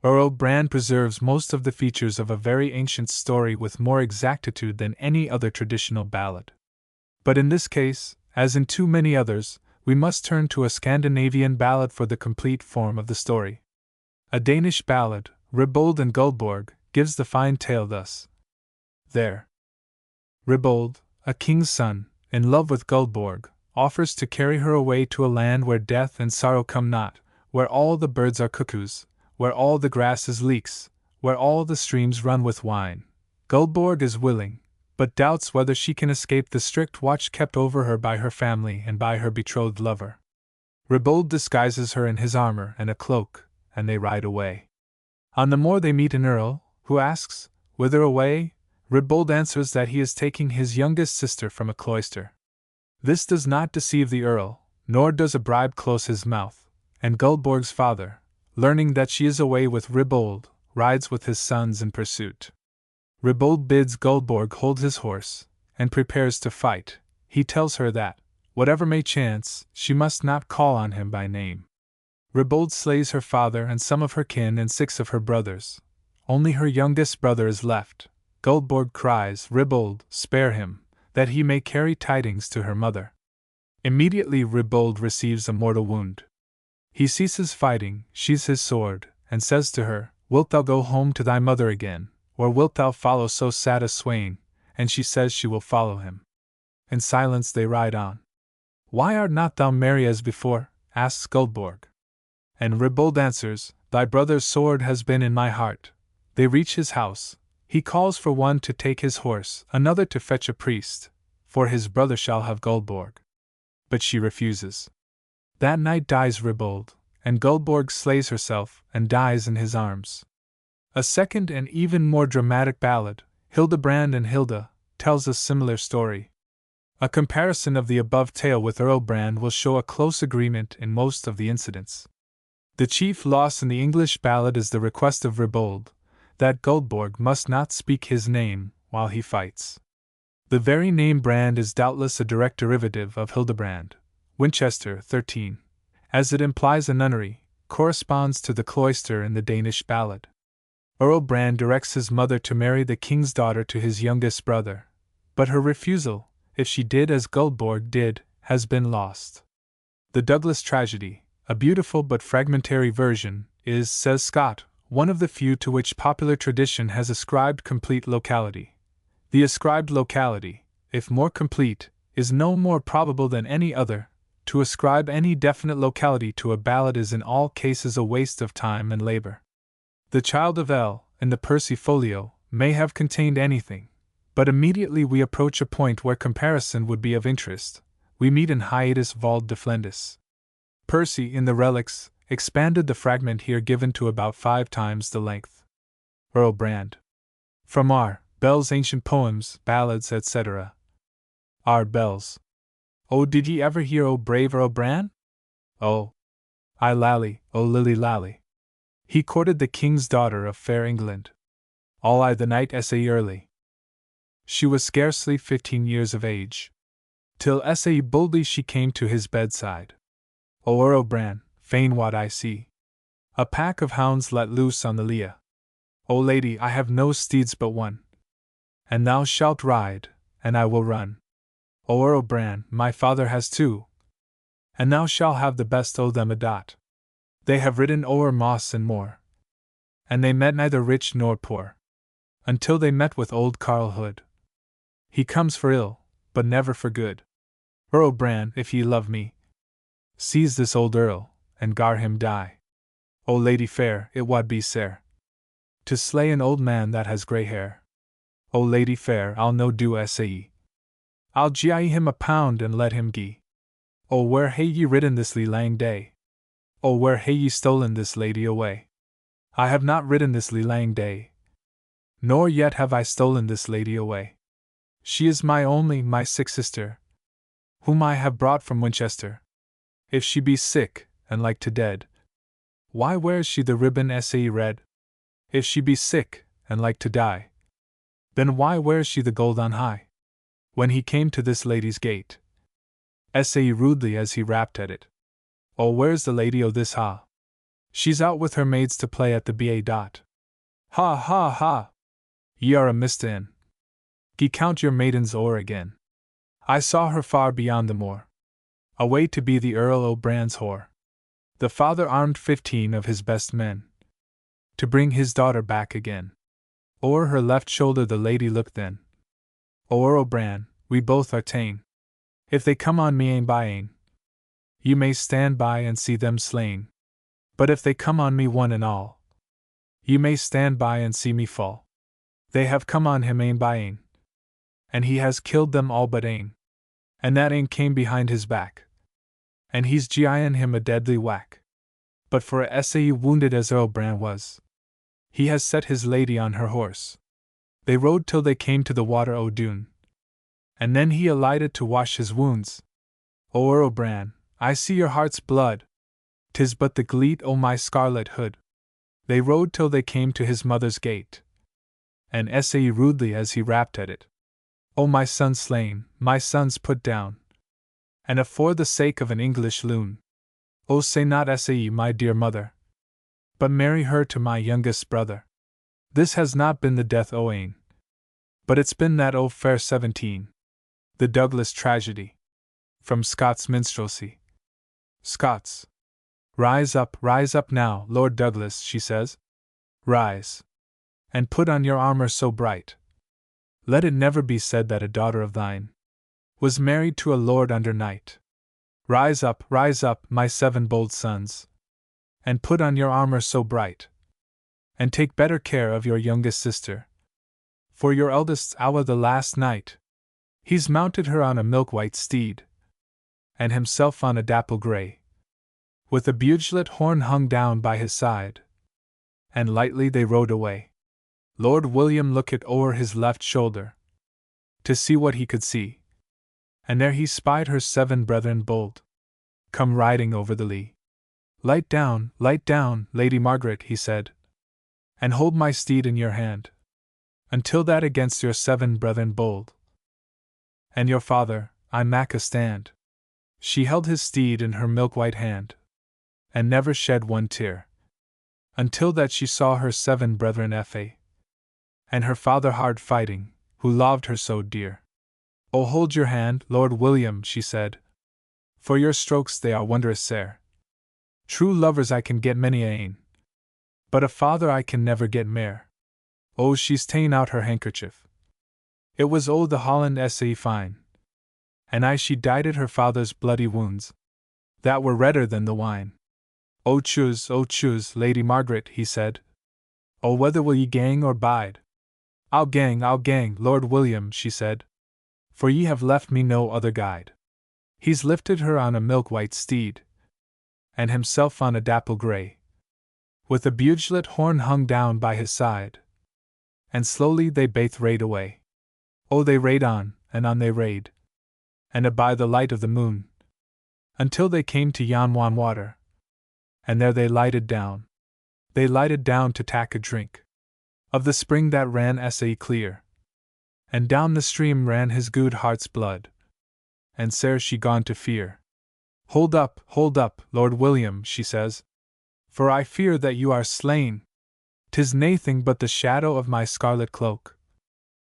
Earl Brand preserves most of the features of a very ancient story with more exactitude than any other traditional ballad. But in this case, as in too many others, we must turn to a Scandinavian ballad for the complete form of the story. A Danish ballad, Ribold and Guldborg, gives the fine tale thus. There. Ribold, a king's son, in love with Guldborg, offers to carry her away to a land where death and sorrow come not, where all the birds are cuckoos, where all the grass is leeks, where all the streams run with wine. Guldborg is willing, but doubts whether she can escape the strict watch kept over her by her family and by her betrothed lover. Ribold disguises her in his armor and a cloak, and they ride away. On the moor they meet an earl, who asks, Whither away? Ribold answers that he is taking his youngest sister from a cloister. This does not deceive the earl, nor does a bribe close his mouth, and Guldborg's father, learning that she is away with Ribold, rides with his sons in pursuit. Ribold bids Guldborg hold his horse, and prepares to fight. He tells her that, whatever may chance, she must not call on him by name. Ribold slays her father and some of her kin and 6 of her brothers. Only her youngest brother is left. Guldborg cries, Ribold, spare him, that he may carry tidings to her mother. Immediately Ribold receives a mortal wound. He ceases fighting, sheathes his sword, and says to her, Wilt thou go home to thy mother again, or wilt thou follow so sad a swain? And she says she will follow him. In silence they ride on. Why art not thou merry as before? Asks Guldborg. And Ribold answers, Thy brother's sword has been in my heart. They reach his house. He calls for one to take his horse, another to fetch a priest, for his brother shall have Guldborg. But she refuses. That night dies Ribold, and Guldborg slays herself and dies in his arms. A second and even more dramatic ballad, Hildebrand and Hilda, tells a similar story. A comparison of the above tale with Earl Brand will show a close agreement in most of the incidents. The chief loss in the English ballad is the request of Ribold, that Guldborg must not speak his name while he fights. The very name Brand is doubtless a direct derivative of Hildebrand, Winchester 13, as it implies a nunnery, corresponds to the cloister in the Danish ballad. Earl Brand directs his mother to marry the king's daughter to his youngest brother, but her refusal, if she did as Guldborg did, has been lost. The Douglas tragedy, a beautiful but fragmentary version, is, says Scott, one of the few to which popular tradition has ascribed complete locality. The ascribed locality, if more complete, is no more probable than any other. To ascribe any definite locality to a ballad is in all cases a waste of time and labor. The Child of El, in the Percy folio, may have contained anything, but immediately we approach a point where comparison would be of interest. We meet in Hiatus Vald de Flendis. Percy, in the Relics, expanded the fragment here given to about 5 times the length. Earl Brand. From R. Bell's Ancient Poems, Ballads, etc. R. Bell's. Oh, did ye ever hear O brave Earl Brand? Oh, I lally, oh lily lally. He courted the king's daughter of fair England. All I the night essay early. She was scarcely 15 years of age. Till sae boldly she came to his bedside. O Earl Bran, fain wad I see a pack of hounds let loose on the lea. O lady, I have no steeds but one, and thou shalt ride, and I will run. O Earl Bran, my father has two, and thou shalt have the best o' them a dot. They have ridden o'er moss and moor, and they met neither rich nor poor, until they met with old Carl Hood. He comes for ill, but never for good. Earl Bran, if ye love me, seize this old earl, and gar him die. O lady fair, it wad be sair to slay an old man that has grey hair. O lady fair, I'll no do sae. I'll gie him £1 and let him gie. O where hae ye ridden this lang day? O where hae ye stolen this lady away? I have not ridden this lang day, nor yet have I stolen this lady away. She is my only, my sick sister, whom I have brought from Winchester. If she be sick, and like to dead, why wears she the ribbon sae red? If she be sick, and like to die, then why wears she the gold on high? When he came to this lady's gate, sae rudely as he rapped at it, O where's the lady o' this ha? She's out with her maids to play at the ba. Ha ha ha! Ye are a mistin. Gie count your maidens o'er again. I saw her far beyond the moor, away to be the Earl o' Bran's whore. The father armed 15 of his best men, to bring his daughter back again. O'er her left shoulder the lady looked then. O Earl Bran, we both are ta'en. If they come on me ane by ane, you may stand by and see them slain. But if they come on me one and all, you may stand by and see me fall. They have come on him ane by ane, and he has killed them all but ane, and that ane came behind his back, and he's gie'n him a deadly whack. But for a sae wounded as Earl Bran was, he has set his lady on her horse. They rode till they came to the water o' Doon, and then he alighted to wash his wounds. O Earl Bran, I see your heart's blood, 'tis but the gleet o' my scarlet hood. They rode till they came to his mother's gate, and sae rudely as he rapped at it, O my son's slain, my son's put down, and afore the sake of an English loon. O say not sae, my dear mother, but marry her to my youngest brother. This has not been the death o' ane, but it's been that o' fair 17. The Douglas tragedy. From Scott's Minstrelsy. Scots. Rise up now, Lord Douglas, she says. Rise, and put on your armor so bright. Let it never be said that a daughter of thine was married to a lord under night. Rise up, my 7 bold sons, and put on your armor so bright, and take better care of your youngest sister, for your eldest's owa the last night. He's mounted her on a milk-white steed, and himself on a dapple grey, with a bugelet horn hung down by his side, and lightly they rode away. Lord William looked o'er his left shoulder, to see what he could see, and there he spied her 7 brethren bold, come riding over the lea. Light down, Lady Margaret, he said, and hold my steed in your hand, until that against your 7 brethren bold. And your father, I mak a stand. She held his steed in her milk-white hand, and never shed one tear, until that she saw her 7 brethren fa, and her father hard fighting, who loved her so dear. O hold your hand, Lord William, she said, for your strokes they are wondrous sair. True lovers I can get many a ane, but a father I can never get mair. O she's ta'en out her handkerchief. It was o the Holland sae fine, and she dyed her father's bloody wounds, that were redder than the wine. O choose, Lady Margaret, he said. O whether will ye gang or bide? I'll gang, Lord William, she said, for ye have left me no other guide. He's lifted her on a milk-white steed, and himself on a dapple grey, with a bugelet horn hung down by his side, and slowly they baith rade away. Oh, they rade on, and on they rade, and by the light of the moon, until they came to yon wan water, and there they lighted down. They lighted down to tak a drink of the spring that ran sae clear, and down the stream ran his good heart's blood. And sare's she gone to fear. Hold up, Lord William, she says, for I fear that you are slain. 'Tis naething but the shadow of my scarlet cloak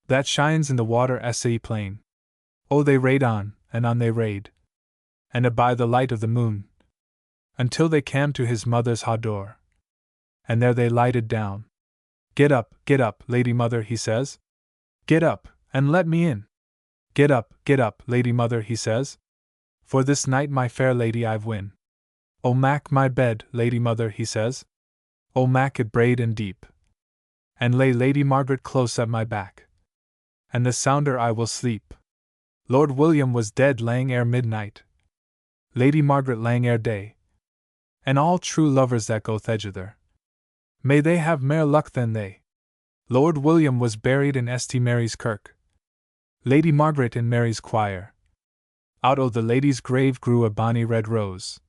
that shines in the water sae plain. Oh, they rade on, and on they rade, and by the light of the moon, until they cam to his mother's ha door, and there they lighted down. Get up, Lady Mother, he says. Get up, and let me in. Get up, Lady Mother, he says, for this night my fair lady I've win. O mak my bed, Lady Mother, he says. O mak it braid and deep, and lay Lady Margaret close at my back, and the sounder I will sleep. Lord William was dead lang ere midnight, Lady Margaret lang ere day, and all true lovers that go thegither, may they have mair luck than they. Lord William was buried in St. Mary's Kirk, Lady Margaret in Mary's choir. Out o' the lady's grave grew a bonny red rose,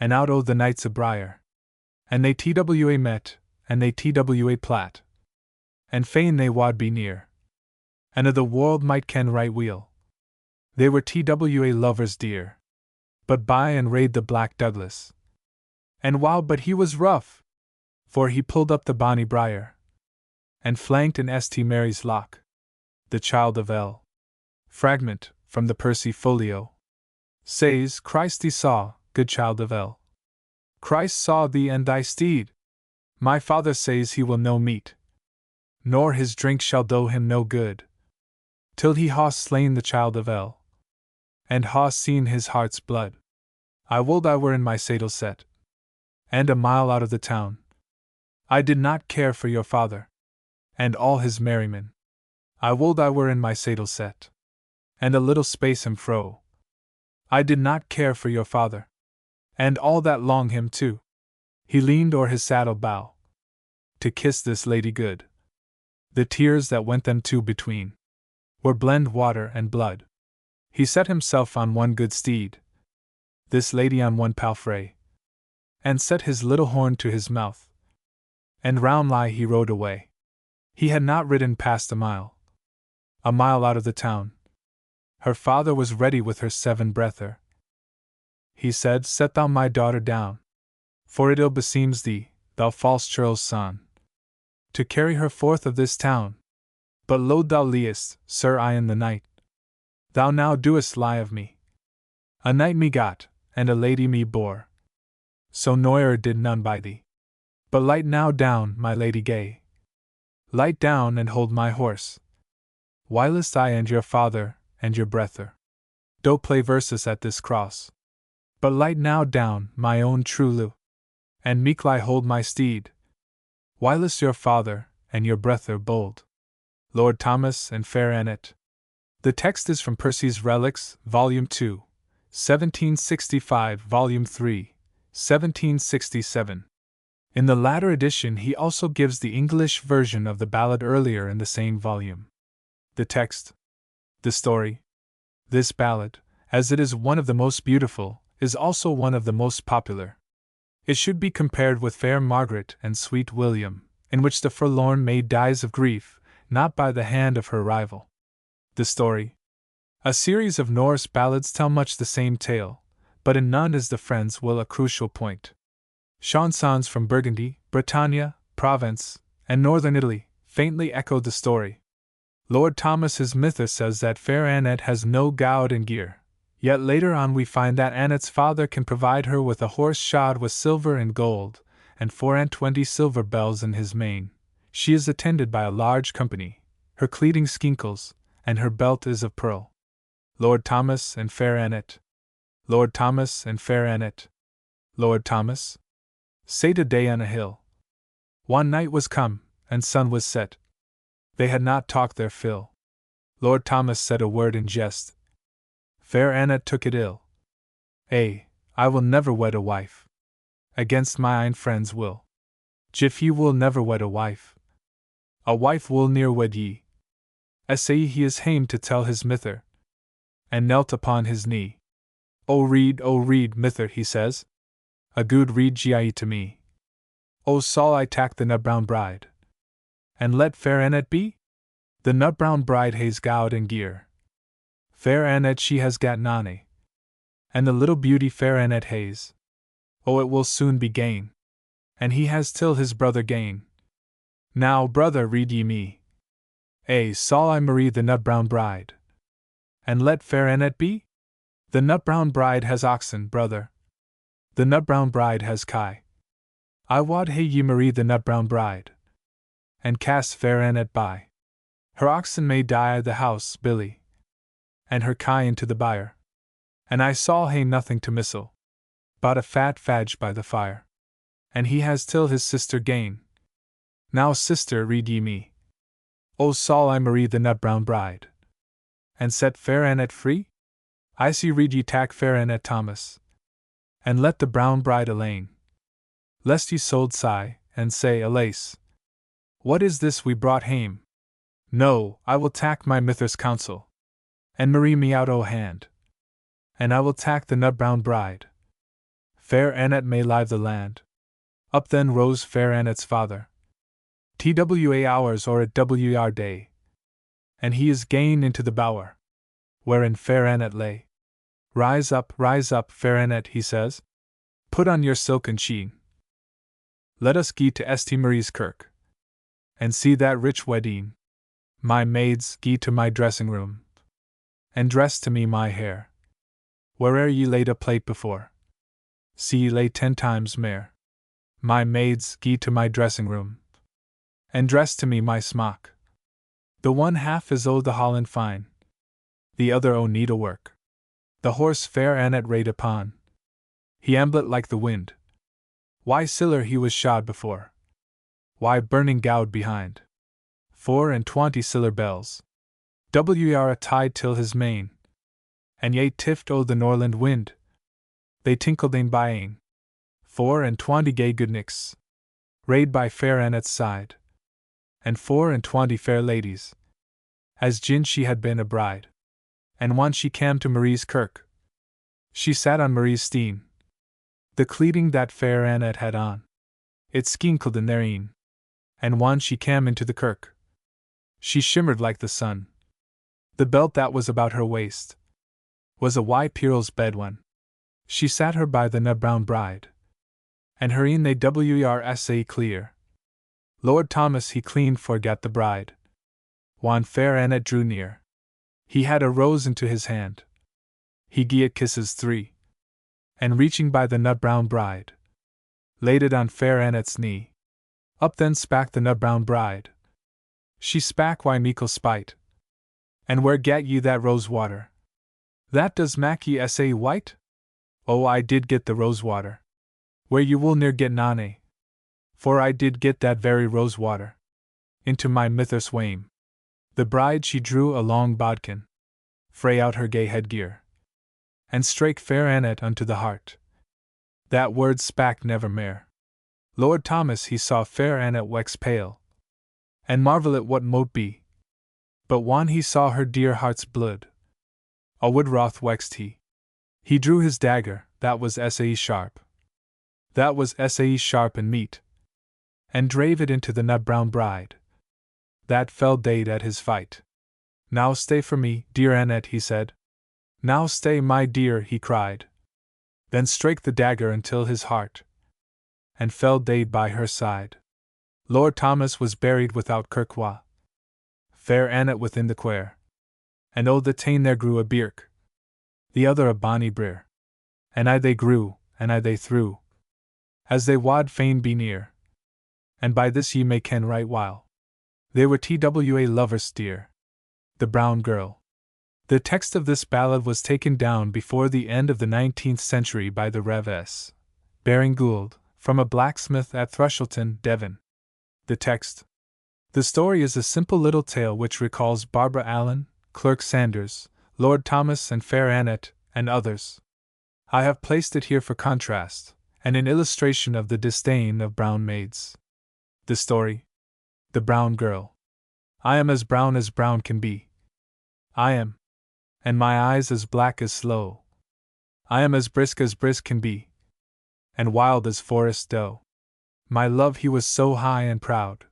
and out o' the knight's a briar, and they twa met, and they twa plat, and fain they wad be near, and o' the world might ken right weel. They were twa lovers dear, but by and rade the Black Douglas, and wow, but he was rough, for he pulled up the bonny briar, and flanked in St. Mary's loch, the Child of L. Fragment, from the Percy Folio. Says, Christ thee saw, good Child of L. Christ saw thee and thy steed. My father says he will no meet, nor his drink shall do him no good, till he haw slain the Child of L, and haw seen his heart's blood. I wold I were in my saddle set, and a mile out of the town. I did not care for your father, and all his merrymen. I wold I were in my saddle set, and a little space him fro. I did not care for your father, and all that long him too. He leaned o'er his saddle bow, to kiss this lady good. The tears that went them two between, were blend water and blood. He set himself on one good steed, this lady on one palfrey, and set his little horn to his mouth, and round lie he rode away. He had not ridden past a mile out of the town. Her father was ready with her 7 brethren. He said, Set thou my daughter down, for it ill beseems thee, thou false churl's son, to carry her forth of this town. But load thou liest, sir, I in the night. Thou now doest lie of me. A knight me got, and a lady me bore, so noyer did none by thee. But light now down, my lady gay. Light down and hold my horse, whilst I and your father and your brethren do play verses at this cross. But light now down, my own true Lou, and meekly hold my steed, whilst your father and your brethren bold, Lord Thomas and fair Annette. The text is from Percy's Relics, Volume 2, 1765, Volume 3, 1767. In the latter edition he also gives the English version of the ballad earlier in the same volume. The text, the story, this ballad, as it is one of the most beautiful, is also one of the most popular. It should be compared with Fair Margaret and Sweet William, in which the forlorn maid dies of grief, not by the hand of her rival. The story, a series of Norse ballads, tell much the same tale, but in none is the friend's will a crucial point. Chansons from Burgundy, Bretagne, Provence, and northern Italy faintly echoed the story. Lord Thomas's myth says that fair Annette has no gowd and gear, yet later on we find that Annette's father can provide her with a horse shod with silver and gold, and 24 silver bells in his mane. She is attended by a large company, her cleading skinkles, and her belt is of pearl. Lord Thomas and fair Annette. Lord Thomas and fair Annette. Lord Thomas sate a day on a hill. One night was come, and sun was set. They had not talked their fill. Lord Thomas said a word in jest. Fair Annette took it ill. I will never wed a wife, against my ain friend's will. Jif ye will never wed a wife will ne'er wed ye. Essay he is hame to tell his mither, and knelt upon his knee. O read, mither, he says, a good read gie to me. O saul I tak the na brown bride, and let fair Annette be? The nut-brown bride has gowd and gear. Fair Annette she has gat nane. And the little beauty fair Annette has. Oh, it will soon be gain. And he has till his brother gain. Now, brother, read ye me. Saw I Marie the nut-brown bride. And let fair Annette be? The nut-brown bride has oxen, brother. The nut-brown bride has kye. I wad hae ye Marie the nut-brown bride. And cast fair Annette by. Her oxen may die the house, Billy. And her kye into the byre. And I saw hae nothing to missile. But a fat fadge by the fire. And he has till his sister gain. Now, sister, read ye me. Oh, saw I Marie the nut-brown bride. And set fair Annette free? I see read ye tak fair Annette Thomas. And let the brown bride alane. Lest ye sold sigh, and say, alas, what is this we brought hame? No, I will tak my mither's counsel. And Marie me out o' hand. And I will tak the nut-brown bride. Fair Annette may live the land. Up then rose fair Annette's father. Twa hours or at WR day. And he is gane into the bower, wherein fair Annette lay. Rise up, fair Annette, he says. Put on your silken sheen. Let us gie to St. Marie's kirk. And see that rich wedding. My maids, gie to my dressing room. And dress to me my hair. Where'er ye laid a plate before. See ye lay 10 times mair. My maids, gie to my dressing room. And dress to me my smock. The one half is o' the holland fine. The other o' needlework. The horse fair Annette rade upon. He amblet like the wind. Why siller he was shod before. Why burning gowd behind. 24 siller bells. WR tied till his mane. And ye tift o' the Norland wind. They tinkled ane by ane. 24 gay good nicks. Rade by fair Annette's side. And 24 fair ladies. As gin she had been a bride. And when she cam to Marie's kirk, she sat on Marie's steen. The cleading that fair Annette had on, it skinkled in therein. And when she cam into the kirk, she shimmered like the sun. The belt that was about her waist was a white pearl's bed one. She sat her by the nut-brown bride, and her een they wrsa clear. Lord Thomas he clean forgat the bride. When fair Annette drew near, he had a rose into his hand. He gie it kisses 3, and reaching by the nut-brown bride, laid it on fair Annette's knee. Up then spak the nut-brown bride. She spak why meikle spite. And where gat ye that rose water? That does mak ye sa white? Oh, I did get the rose water. Where you will ne'er get nane. For I did get that very rose water. Into my mither's wame. The bride she drew a long bodkin, frae out her gay headgear, and strake fair Annette unto the heart. That word spak never mair. Lord Thomas he saw fair Annette wex pale, and marvel at what mote be. But when he saw her dear heart's blood, a wood wroth wexed he. He drew his dagger, that was sa sharp. That was sa sharp and meet, and drave it into the nut-brown bride. That fell dead at his fight. Now stay for me, dear Annette, he said. Now stay, my dear, he cried. Then strake the dagger until his heart, and fell dead by her side. Lord Thomas was buried without kirkwa. Fair Annette within the quair. And o' the tane there grew a birk, the other a bonny brier. And I they grew, and I they threw, as they wad fain be near. And by this ye may ken right while they were twa lovers dear. The Brown Girl. The text of this ballad was taken down before the end of the 19th century by the Rev. S. Baring Gould, from a blacksmith at Thrushleton, Devon. The text. The story is a simple little tale which recalls Barbara Allen, Clerk Sanders, Lord Thomas and fair Annette, and others. I have placed it here for contrast, and in illustration of the disdain of brown maids. The story. The Brown Girl. I am as brown can be. I am. And my eyes as black as sloe. I am as brisk can be. And wild as forest doe. My love he was so high and proud.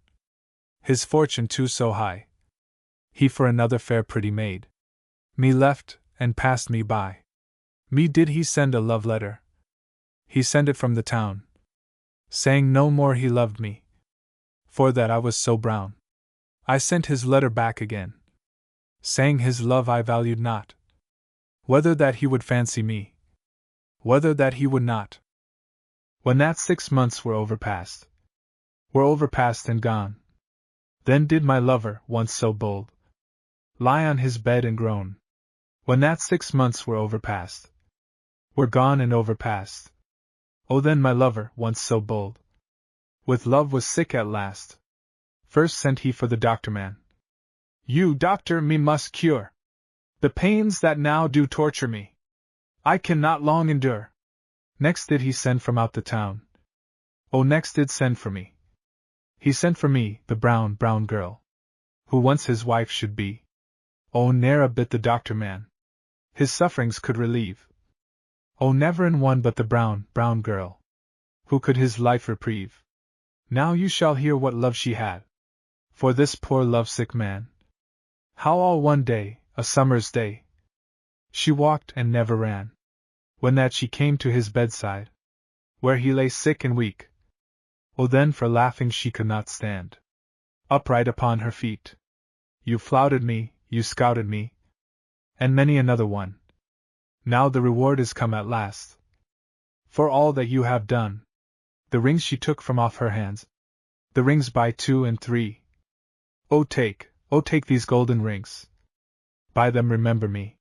His fortune too so high. He for another fair pretty maid. Me left, and passed me by. Me did he send a love letter. He sent it from the town, saying no more he loved me, for that I was so brown. I sent his letter back again, saying his love I valued not, whether that he would fancy me, whether that he would not. When that 6 months were overpast and gone, then did my lover, once so bold, lie on his bed and groan. When that 6 months were overpast, were gone and overpast, oh then my lover, once so bold, with love was sick at last. First sent he for the doctor man. You, doctor, me must cure the pains that now do torture me. I cannot long endure. Next did he send from out the town. Oh, next did send for me. He sent for me, the brown girl, who once his wife should be. Oh, ne'er a bit the doctor man his sufferings could relieve. Oh, never in one but the brown girl, who could his life reprieve. Now you shall hear what love she had for this poor lovesick man. How all one day, a summer's day, she walked and never ran, when that she came to his bedside, where he lay sick and weak. Oh, then for laughing she could not stand upright upon her feet. You flouted me, you scouted me, and many another one. Now the reward is come at last, for all that you have done. The rings she took from off her hands, the rings by 2 and 3. Oh take these golden rings. By them remember me.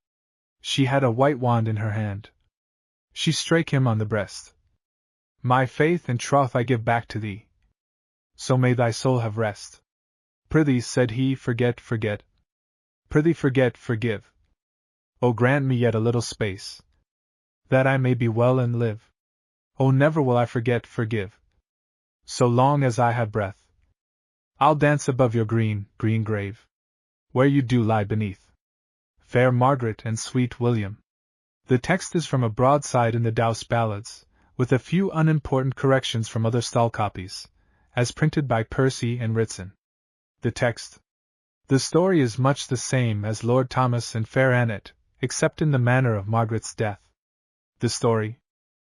She had a white wand in her hand. She strake him on the breast. My faith and troth I give back to thee. So may thy soul have rest. Prithee, said he, forget. Prithee forget, forgive. Oh, grant me yet a little space, that I may be well and live. Oh, never will I forgive. So long as I have breath, I'll dance above your green grave, where you do lie beneath. Fair Margaret and sweet William. The text is from a broadside in the Douse Ballads, with a few unimportant corrections from other stall copies, as printed by Percy and Ritson. The text. The story is much the same as Lord Thomas and Fair Annet, except in the manner of Margaret's death. The story.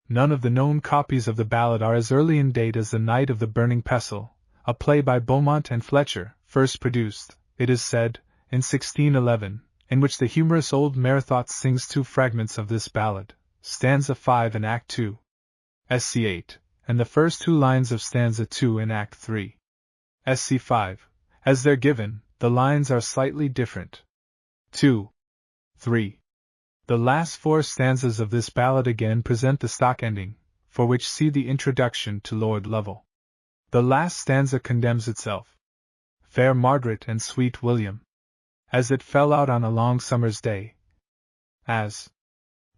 None of the known copies of the ballad are as early in date as The Knight of the Burning Pestle, a play by Beaumont and Fletcher, first produced, it is said, in 1611, in which the humorous old Merithot sings 2 fragments of this ballad, stanza 5 in Act 2, SC 8, and the first 2 lines of stanza 2 in Act 3, SC 5. As they're given, the lines are slightly different. 2. 3. The last 4 stanzas of this ballad again present the stock ending, for which see the introduction to Lord Lovell. The last stanza condemns itself. Fair Margaret and sweet William. As it fell out on a long summer's day, as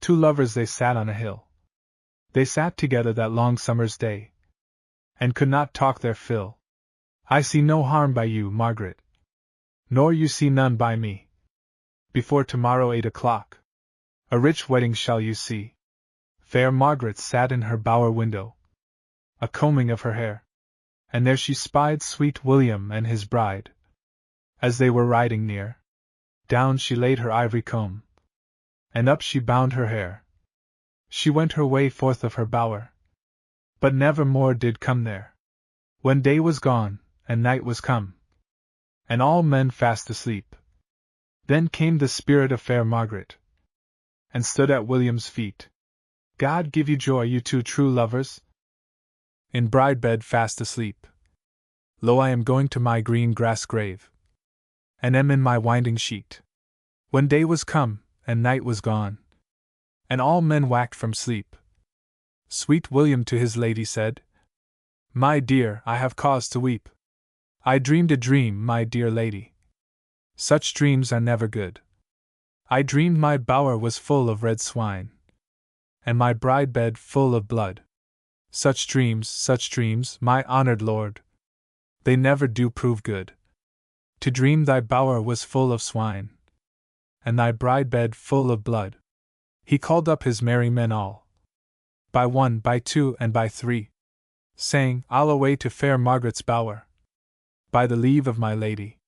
2 lovers they sat on a hill. They sat together that long summer's day, and could not talk their fill. I see no harm by you, Margaret, nor you see none by me. Before tomorrow 8 o'clock, a rich wedding shall you see. Fair Margaret sat in her bower window, a combing of her hair, and there she spied sweet William and his bride. As they were riding near, down she laid her ivory comb, and up she bound her hair. She went her way forth of her bower, but never more did come there. When day was gone, and night was come, and all men fast asleep, then came the spirit of fair Margaret, and stood at William's feet. God give you joy, you 2 true lovers, in bride bed fast asleep. Lo, I am going to my green grass grave, and am in my winding sheet. When day was come, and night was gone, and all men waked from sleep, sweet William to his lady said, My dear, I have cause to weep. I dreamed a dream, my dear lady. Such dreams are never good. I dreamed my bower was full of red swine, and my bride bed full of blood. Such dreams, my honored lord, they never do prove good. To dream thy bower was full of swine, and thy bride bed full of blood. He called up his merry men all, by 1, by 2, and by 3, saying, I'll away to fair Margaret's bower, by the leave of my lady.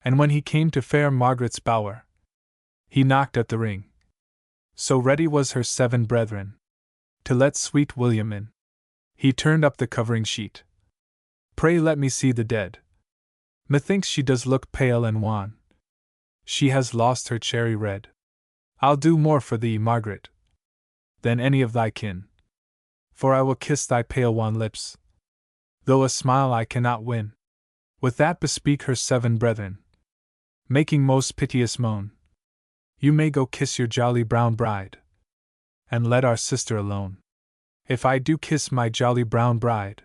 And when he came to fair Margaret's bower, he knocked at the ring. So ready was her 7 brethren to let sweet William in. He turned up the covering sheet. Pray let me see the dead. Methinks she does look pale and wan. She has lost her cherry red. I'll do more for thee, Margaret, than any of thy kin. For I will kiss thy pale wan lips, though a smile I cannot win. With that bespeak her 7 brethren, making most piteous moan. You may go kiss your jolly brown bride, and let our sister alone. If I do kiss my jolly brown bride,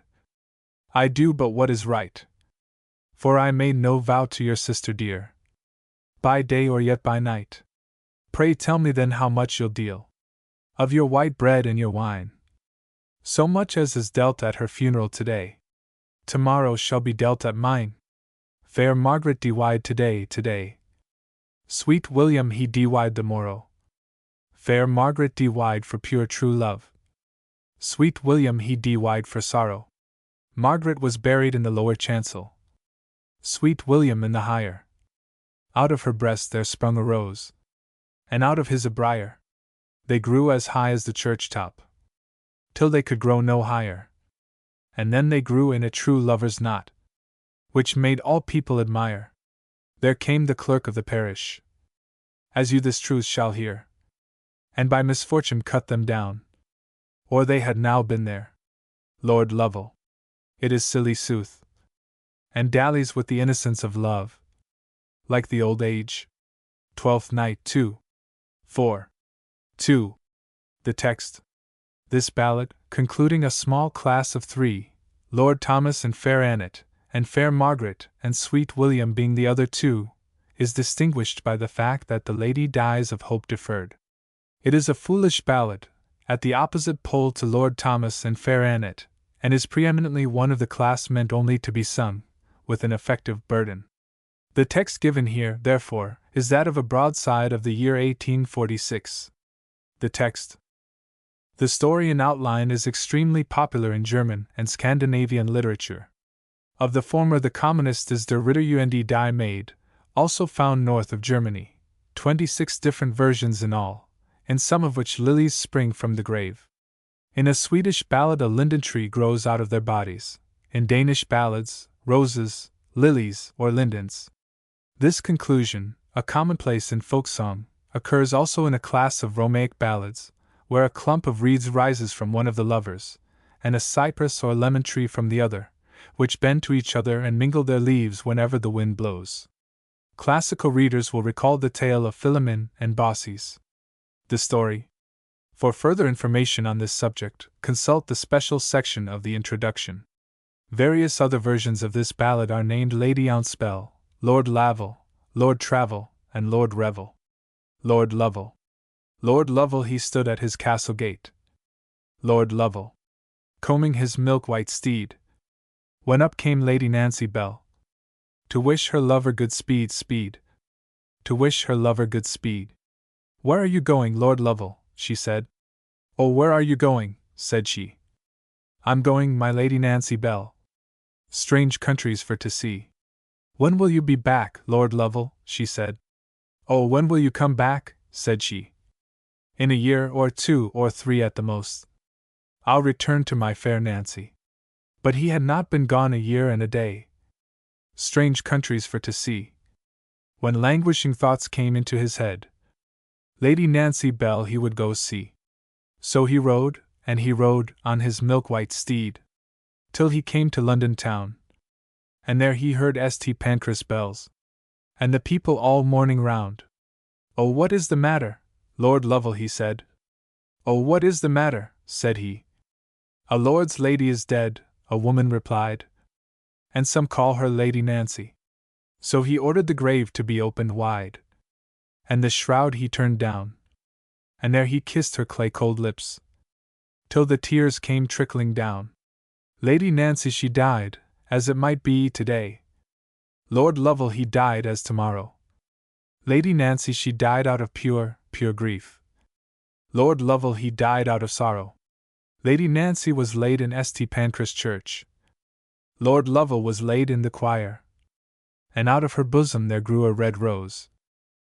I do but what is right. For I made no vow to your sister dear, by day or yet by night. Pray tell me then how much you'll deal of your white bread and your wine. So much as is dealt at her funeral today, tomorrow shall be dealt at mine. Fair Margaret dewide today. Sweet William he dewide the morrow. Fair Margaret dewide for pure true love. Sweet William he dewide for sorrow. Margaret was buried in the lower chancel, sweet William in the higher. Out of her breast there sprung a rose, and out of his a briar. They grew as high as the church top, till they could grow no higher. And then they grew in a true lover's knot, which made all people admire. There came the clerk of the parish, as you this truth shall hear, and by misfortune cut them down, or they had now been there. Lord Lovell, it is silly sooth, and dallies with the innocence of love, like the old age. 12th Night 2. 4. 2. The text. This ballad, concluding a small class of 3, Lord Thomas and Fair Annet, and Fair Margaret and Sweet William being the other 2, is distinguished by the fact that the lady dies of hope deferred. It is a foolish ballad, at the opposite pole to Lord Thomas and Fair Annet, and is preeminently one of the class meant only to be sung, with an effective burden. The text given here, therefore, is that of a broadside of the year 1846. The text. The story in outline is extremely popular in German and Scandinavian literature. Of the former, the commonest is Der Ritter und die Maid, also found north of Germany, 26 different versions in all, in some of which lilies spring from the grave. In a Swedish ballad, a linden tree grows out of their bodies. In Danish ballads, roses, lilies, or lindens. This conclusion, a commonplace in folk song, occurs also in a class of Romaic ballads, where a clump of reeds rises from one of the lovers, and a cypress or lemon tree from the other, which bend to each other and mingle their leaves whenever the wind blows. Classical readers will recall the tale of Philemon and Baucis. The story. For further information on this subject, consult the special section of the introduction. Various other versions of this ballad are named Lady Ounspell, Lord Lavell, Lord Travel, and Lord Revel. Lord Lovell. Lord Lovell he stood at his castle gate. Lord Lovell, combing his milk-white steed, when up came Lady Nancy Bell, to wish her lover good speed, to wish her lover good speed. Where are you going, Lord Lovell? She said. Oh, where are you going? Said she. I'm going, my Lady Nancy Bell, strange countries for to see. When will you be back, Lord Lovell? She said. Oh, when will you come back? Said she. In a year or 2 or 3 at the most. I'll return to my fair Nancy. But he had not been gone a year and a day. Strange countries for to see. When languishing thoughts came into his head, Lady Nancy Bell he would go see. So he rode, and he rode, on his milk-white steed, till he came to London town. And there he heard St. Pancras bells, and the people all mourning round. Oh, what is the matter, Lord Lovell? He said. Oh, what is the matter? Said he. A lord's lady is dead, a woman replied, and some call her Lady Nancy. So he ordered the grave to be opened wide, and the shroud he turned down, and there he kissed her clay-cold lips, till the tears came trickling down. Lady Nancy she died, as it might be today. Lord Lovell he died as tomorrow. Lady Nancy she died out of pure grief. Lord Lovell he died out of sorrow. Lady Nancy was laid in St. Pancras Church. Lord Lovell was laid in the choir. and out of her bosom there grew a red rose,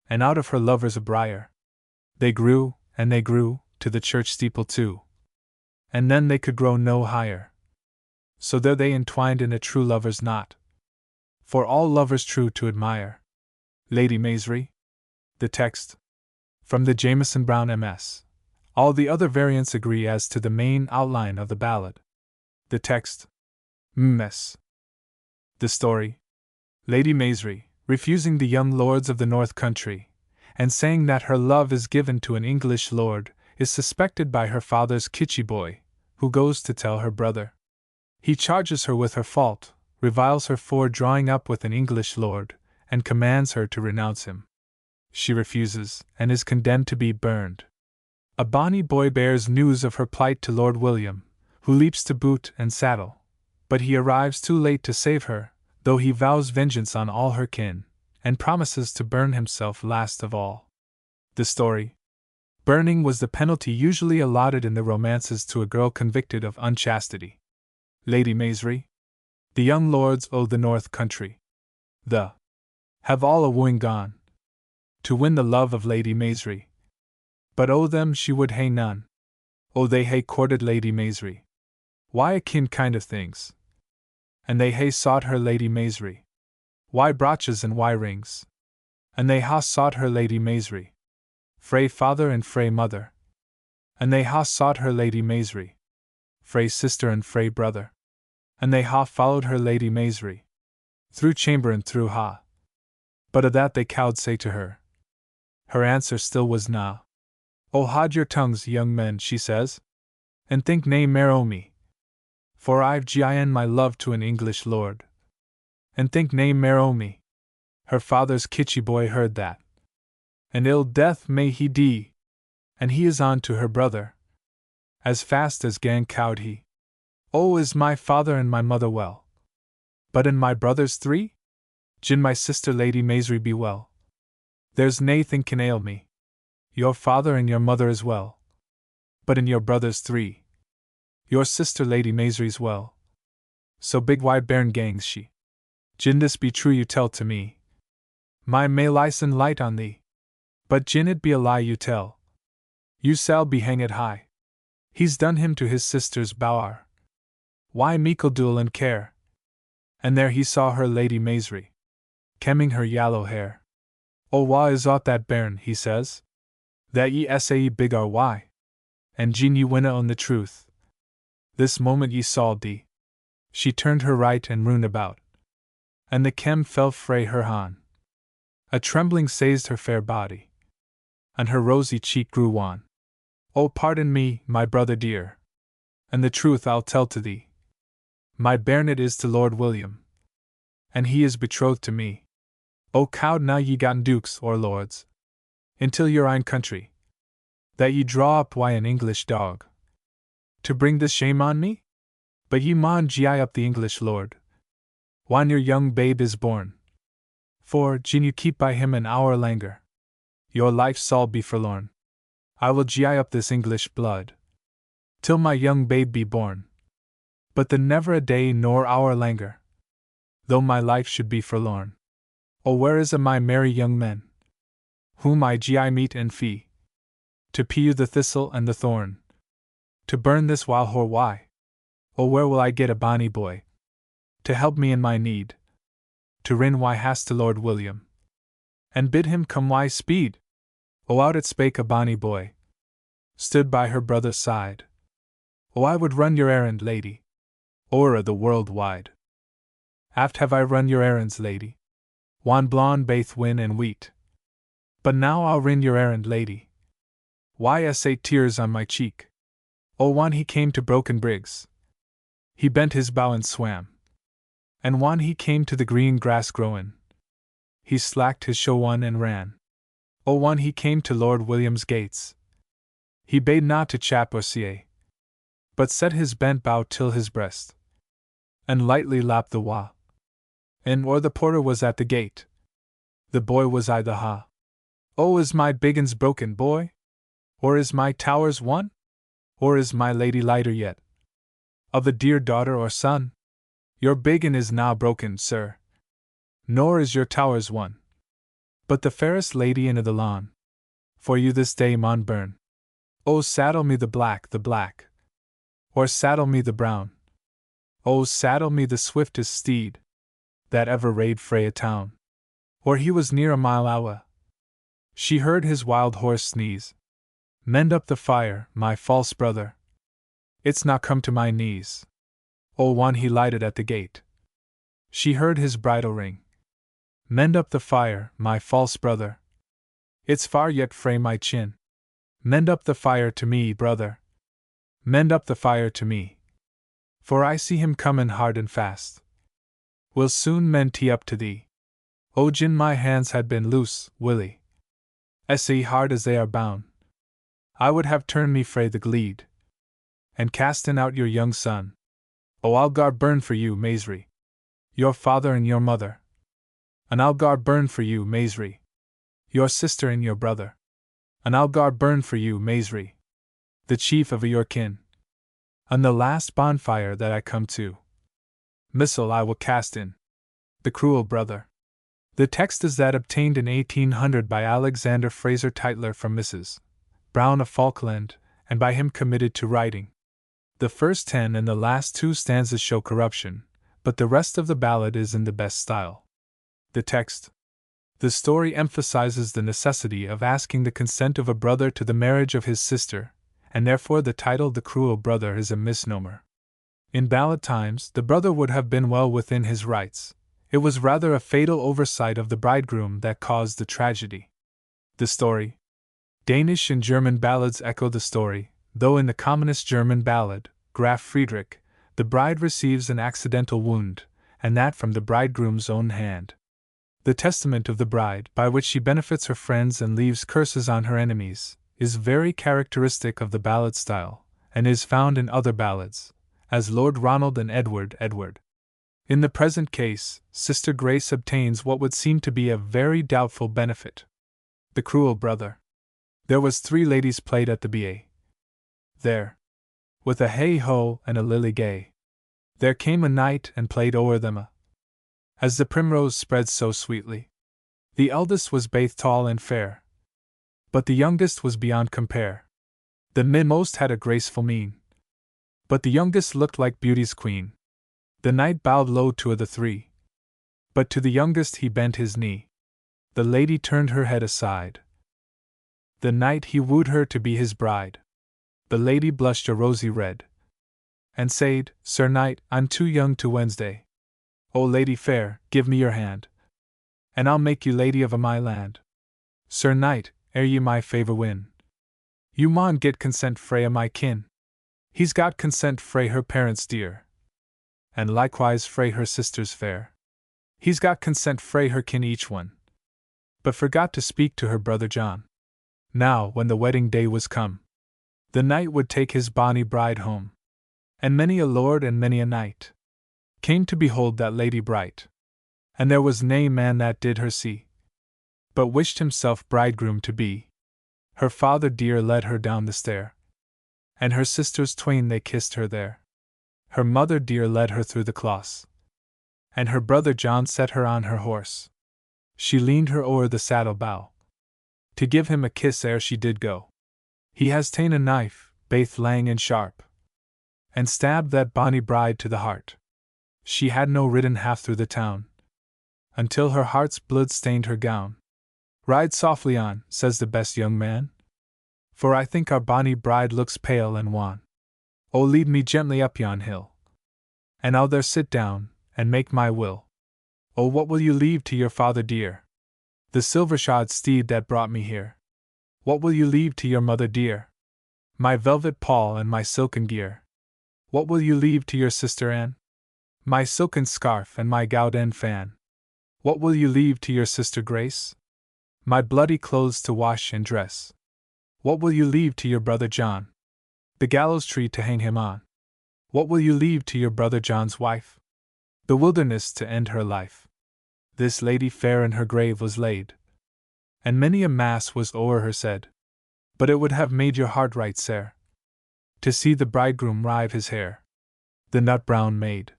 and out of her lovers a briar. They grew, and they grew, to the church steeple too, and then they could grow no higher. So there they entwined in a true lover's knot, for all lovers true to admire. Lady Maisry. The text. From the Jameson Brown MS. All the other variants agree as to the main outline of the ballad. The text. MS. The story. Lady Maisry, refusing the young lords of the North Country, and saying that her love is given to an English lord, is suspected by her father's kitchy boy, who goes to tell her brother. He charges her with her fault, reviles her for drawing up with an English lord, and commands her to renounce him. She refuses, and is condemned to be burned. A bonny boy bears news of her plight to Lord William, who leaps to boot and saddle, but he arrives too late to save her, though he vows vengeance on all her kin, and promises to burn himself last of all. The story. Burning was the penalty usually allotted in the romances to a girl convicted of unchastity. Lady Maisry. The young lords o' the North Country. The. Have all a wooing gone, to win the love of Lady Maisry. But o' them she would hae none. O they hae courted Lady Maisry. Why a kin kind of things. And they hae sought her Lady Maisry. Why brooches and why rings. And they ha sought her Lady Maisry. Frae father and frae mother. And they ha sought her Lady Maisry. Frae sister and frae brother. And they ha followed her Lady Maisry. Through chamber and through ha. But a' that they cowed say to her. Her answer still was na. O haud your tongues, young men, she says, and think nae mair o' me. For I've gien my love to an English lord. And think nae mair o' me. Her father's kitchy boy heard that. And ill death may he dee. And he is on to her brother. As fast as gang cowed he. O is my father and my mother well? But and my brothers three? Gin my sister Lady Maisry be well? There's naething can ail me. Your father and your mother as well. But and your brothers three? Your sister Lady Maisry's well. So big why bairn gangs she? Gin this be true you tell to me. My may lysen light on thee. But gin it be a lie you tell. You sall be hanged high. He's done him to his sister's bower. Why meikle dule and care? And there he saw her Lady Maisry, kemming her yallow hair. O wha is aught that bairn, he says, that ye sae big are why? And gin ye winna own the truth. This moment ye saw thee. She turned her right and round about, and the kem fell frae her han. A trembling seized her fair body, and her rosy cheek grew wan. O pardon me, my brother dear, and the truth I'll tell to thee. My bairnet is to Lord William, and he is betrothed to me. O cowed now ye gotten dukes or lords, until your own country, that ye draw up why an English dog, to bring this shame on me? But ye maun gie up the English lord, whan your young babe is born. For, gin you keep by him an hour langer, your life sall be forlorn. I will gie up this English blood, till my young babe be born. But then never a day nor hour langer, though my life should be forlorn. O where is a my merry young men, whom I gie meat and fee, to pew the thistle and the thorn, to burn this while hor why? O where will I get a bonny boy, to help me in my need, to rin why hast to Lord William, and bid him come why speed? O out it spake a bonny boy, stood by her brother's side. O I would run your errand, lady, o'er the world wide. Aft have I run your errands, lady, wan blonde baith win and wheat. But now I'll rin your errand, lady, why say tears on my cheek. O wan he came to Broken Briggs, he bent his bow and swam. And wan he came to the green grass growin', he slacked his showan and ran. O wan he came to Lord William's gates, he bade not to chap or see, but set his bent bow till his breast, and lightly lapped the wa. And or the porter was at the gate, the boy was I the ha. O is my biggins broken, boy? Or is my towers won? Or is my lady lighter yet? Of a dear daughter or son? Your biggin is now broken, sir. nor is your towers won. But the fairest lady in the lawn, for you this day maun burn. Oh, saddle me the black, or saddle me the brown. Oh, saddle me the swiftest steed, that ever rade frae a town. Or he was near a mile awa. She heard his wild horse sneeze. Mend up the fire, my false brother. It's not come to my knees. Oh, one he lighted at the gate. She heard his bridle ring. Mend up the fire, my false brother. It's far yet frae my chin. Mend up the fire to me, brother. Mend up the fire to me. For I see him comin' hard and fast. Will soon mend tea up to thee. O gin my hands had been loose, Willie, essay hard as they are bound, I would have turned me frae the gleed, and casten out your young son. Oh, I'll gar burn for you, Maisry, your father and your mother. And I'll gar burn for you, Maisry, your sister and your brother. And I'll gar burn for you, Maisry, the chief of your kin. And the last bonfire that I come to, missile I will cast in the cruel brother. The text is that obtained in 1800 by Alexander Fraser Tytler from Mrs. Brown of Falkland, and by him committed to writing. The first 10 and the last 2 stanzas show corruption, but the rest of the ballad is in the best style. The text. The story emphasizes the necessity of asking the consent of a brother to the marriage of his sister, and therefore the title The Cruel Brother is a misnomer. In ballad times, the brother would have been well within his rights. It was rather a fatal oversight of the bridegroom that caused the tragedy. The story. Danish and German ballads echo the story, though in the commonest German ballad, Graf Friedrich, the bride receives an accidental wound, and that from the bridegroom's own hand. The testament of the bride, by which she benefits her friends and leaves curses on her enemies, is very characteristic of the ballad style, and is found in other ballads, as Lord Ronald and Edward. In the present case, Sister Grace obtains what would seem to be a very doubtful benefit. The Cruel Brother. There was 3 ladies played at the ba. There, with a hey-ho and a lily gay, there came a knight and played o'er them as the primrose spreads so sweetly. The eldest was baith tall and fair, but the youngest was beyond compare. The midmost had a graceful mien, but the youngest looked like beauty's queen. The knight bowed low to the 3, but to the youngest he bent his knee. The lady turned her head aside. The knight he wooed her to be his bride. The lady blushed a rosy red, and said, Sir Knight, I'm too young to Wednesday. O lady fair, give me your hand, and I'll make you lady of a my land. Sir Knight, ere ye my favour win, you maun get consent frae a my kin. He's got consent frae her parents dear, and likewise frae her sisters fair. He's got consent frae her kin each one, but forgot to speak to her brother John. Now, when the wedding day was come, the knight would take his bonny bride home, and many a lord and many a knight came to behold that lady bright, and there was nae man that did her see, but wished himself bridegroom to be. Her father dear led her down the stair, and her sisters twain they kissed her there. Her mother dear led her through the closs, and her brother John set her on her horse. She leaned her o'er the saddle bow, to give him a kiss ere she did go. He has ta'en a knife, baith lang and sharp, and stabbed that bonny bride to the heart. She had no ridden half through the town, until her heart's blood stained her gown. Ride softly on, says the best young man, for I think our bonny bride looks pale and wan. Oh, lead me gently up yon hill, and I'll there sit down, and make my will. Oh, what will you leave to your father dear? The silver-shod steed that brought me here. What will you leave to your mother dear? My velvet pall and my silken gear. What will you leave to your sister Anne? My silken scarf and my gowden fan. What will you leave to your sister Grace? My bloody clothes to wash and dress. What will you leave to your brother John? The gallows tree to hang him on. What will you leave to your brother John's wife? The wilderness to end her life. This lady fair in her grave was laid, and many a mass was o'er her said. But it would have made your heart right sair to see the bridegroom rive his hair. The nut brown maid.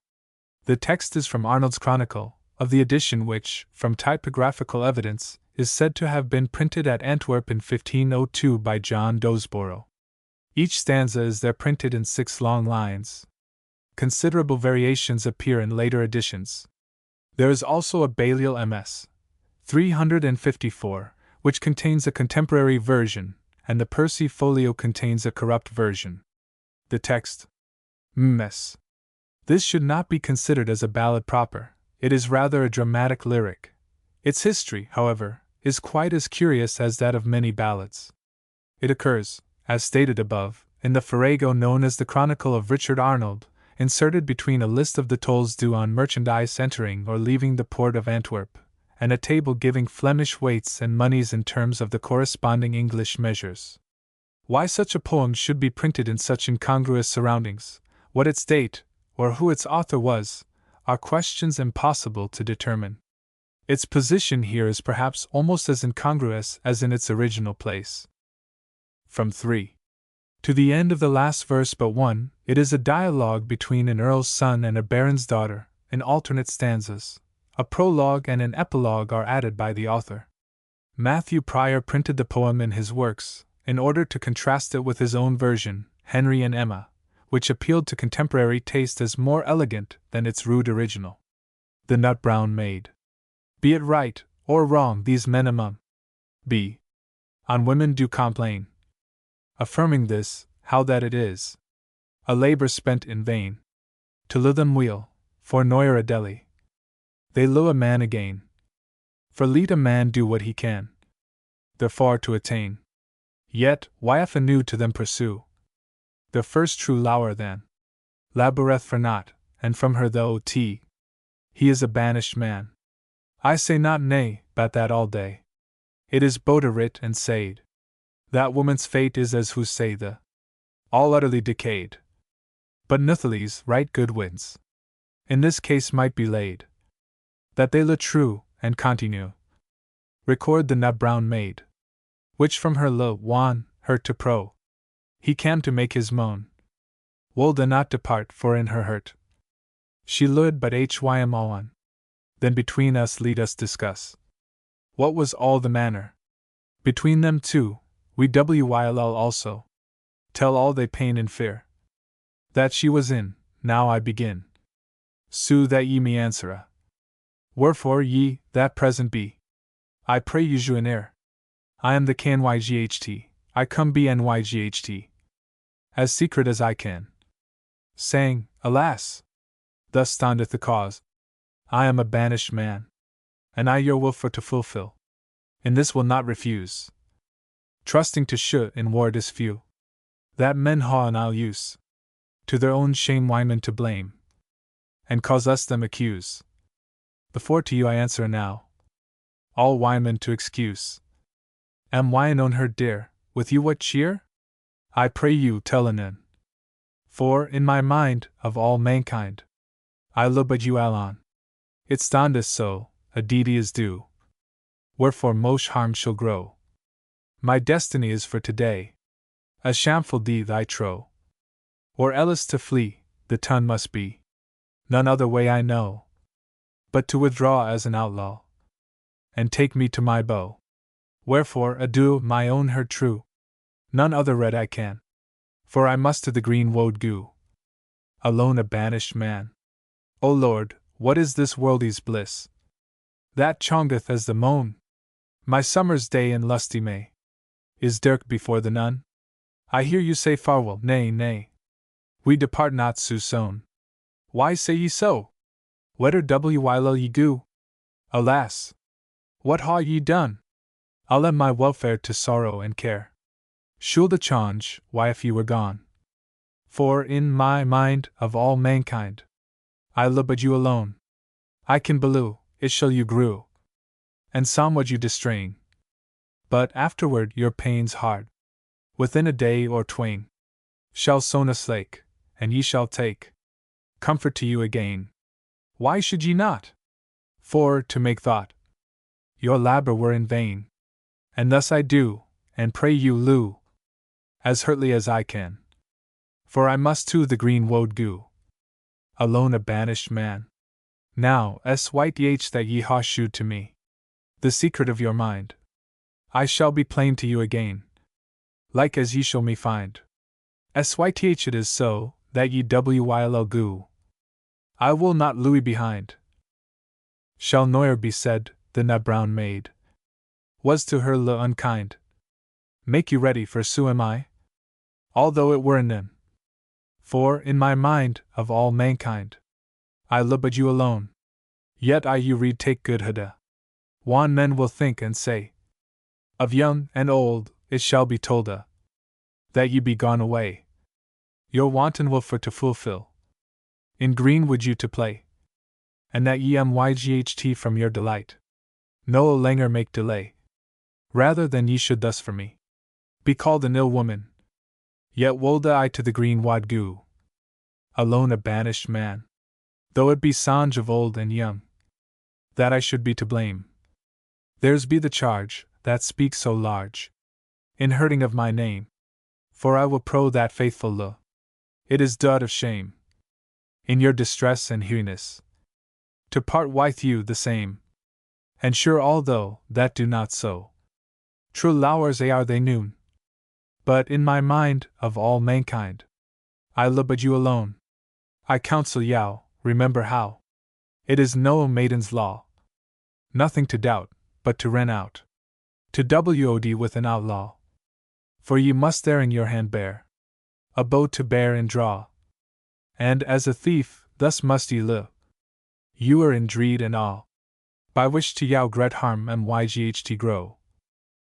The text is from Arnold's Chronicle, of the edition which, from typographical evidence, is said to have been printed at Antwerp in 1502 by John Dosborough. Each stanza is there printed in 6 long lines. Considerable variations appear in later editions. There is also a Balliol MS. 354, which contains a contemporary version, and the Percy Folio contains a corrupt version. The text, Ms. This should not be considered as a ballad proper, it is rather a dramatic lyric. Its history, however, is quite as curious as that of many ballads. It occurs, as stated above, in the farrago known as the Chronicle of Richard Arnold, inserted between a list of the tolls due on merchandise entering or leaving the port of Antwerp, and a table giving Flemish weights and moneys in terms of the corresponding English measures. Why such a poem should be printed in such incongruous surroundings, what its date, or who its author was, are questions impossible to determine. Its position here is perhaps almost as incongruous as in its original place. From 3. To the end of the last verse but one, it is a dialogue between an earl's son and a baron's daughter, in alternate stanzas. A prologue and an epilogue are added by the author. Matthew Prior printed the poem in his works, in order to contrast it with his own version, Henry and Emma, which appealed to contemporary taste as more elegant than its rude original. The Nut Brown Maid. Be it right or wrong, these men among B. On women do complain. Affirming this, how that it is a labor spent in vain to lure them wheel, for noyer a deli. They lure a man again, for let a man do what he can, therefore to attain. Yet, why if anew to them pursue their first true lower then laboureth for naught, and from her though he is a banished man. I say not nay, but that all day it is both a writ and said that woman's fate is as who say the all utterly decayed. But Nathalie's right good wins in this case might be laid, that they le true and continue record the Nut Brown Maid, which from her le wan hurt to pro he came to make his moan. Wolde not depart, for in her hurt she lured but hym on. Then between us lead us discuss what was all the manner between them two. We wyll also tell all they pain and fear that she was in. Now I begin, so that ye me answera. Wherefore ye that present be, I pray you joiner. I am the KNYGHT, I come BNYGHT, as secret as I can. Saying, alas! Thus standeth the cause. I am a banished man, and I your will for to fulfill. In this will not refuse. Trusting to should in ward is few, that men haw and I'll use, to their own shame wyman to blame, and cause us them accuse. Before to you I answer now, all wyman to excuse. Am wine on her dear, with you what cheer? I pray you tell anon. For, in my mind, of all mankind, I love but you alone. It standeth so, a deedy is due. Wherefore mosh harm shall grow. My destiny is for today, a shameful thee thy trow. Or else to flee, the ton must be. None other way I know, but to withdraw as an outlaw, and take me to my bow. Wherefore, adieu, my own her true. None other red I can, for I must to the green woad go. Alone a banished man. O Lord, what is this worldy's bliss? That chongeth as the moan. My summer's day in lusty May. Is Dirk before the nun? I hear you say farewell, nay, nay. We depart not so soon. Why say ye so? Whetter wyll ye go? Alas! What haw ye done? I'll lend my welfare to sorrow and care. Shul the change, why if ye were gone? For in my mind, of all mankind, I love but you alone. I can believe, it shall you grew, and somewhat you distrain. But afterward your pains hard, within a day or twain, shall soon slake, and ye shall take comfort to you again. Why should ye not? For, to make thought, your labor were in vain. And thus I do, and pray you loo, as hurtly as I can. For I must to the green woad go, alone a banished man. Now, syth that ye ha shewed to me, the secret of your mind, I shall be plain to you again, like as ye shall me find. Syth it is so, that ye will goo. I will not Louis behind. Shall noyer be said, the na brown maid was to her le unkind. Make you ready, for so am I, although it were an. For, in my mind, of all mankind, I love but you alone. Yet I you read take good heed. Wan men will think and say, of young and old, it shall be told that ye be gone away. Your wanton will for to fulfill. In greenwood you to play. And that ye myght from your delight. No langer make delay. Rather than ye should thus for me be called an ill woman. Yet wolde I to the greenwood goo. Alone a banished man. Though it be songe of old and young, that I should be to blame. Theirs be the charge, that speaks so large, in hurting of my name. For I will pro that faithful lo. It is dud of shame, in your distress and heariness, to part with you the same. And sure although that do not so, true lowers are they noon. But in my mind, of all mankind, I love but you alone. I counsel you, remember how it is no maiden's law, nothing to doubt, but to ren out, to wod with an outlaw. For ye must there in your hand bear a bow to bear and draw, and as a thief, thus must ye live. You are in dread and awe, by which to yow great harm myght grow.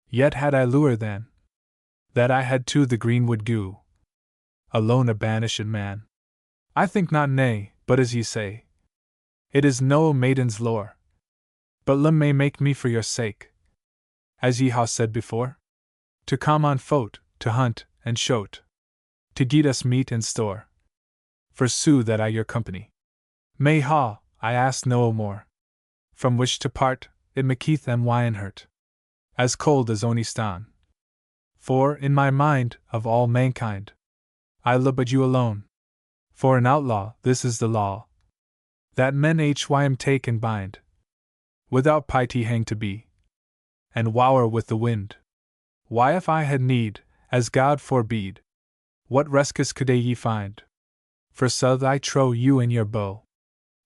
Yet had I lure then, that I had to the greenwood goo, alone a banished man. I think not nay, but as ye say, it is no maiden's lore, but may make me for your sake, as ye ha said before, to come on foot, to hunt and shoot, to get us meat and store. For sue that I your company may ha, I ask no more, from which to part, it makeeth wine hurt, as cold as ony stan. For, in my mind, of all mankind, I love but you alone. For an outlaw, this is the law, that men take and bind, without piety hang to be, and wower with the wind. Why if I had need, as God forbede, what rescue could ye find? For soth I trow you and your bow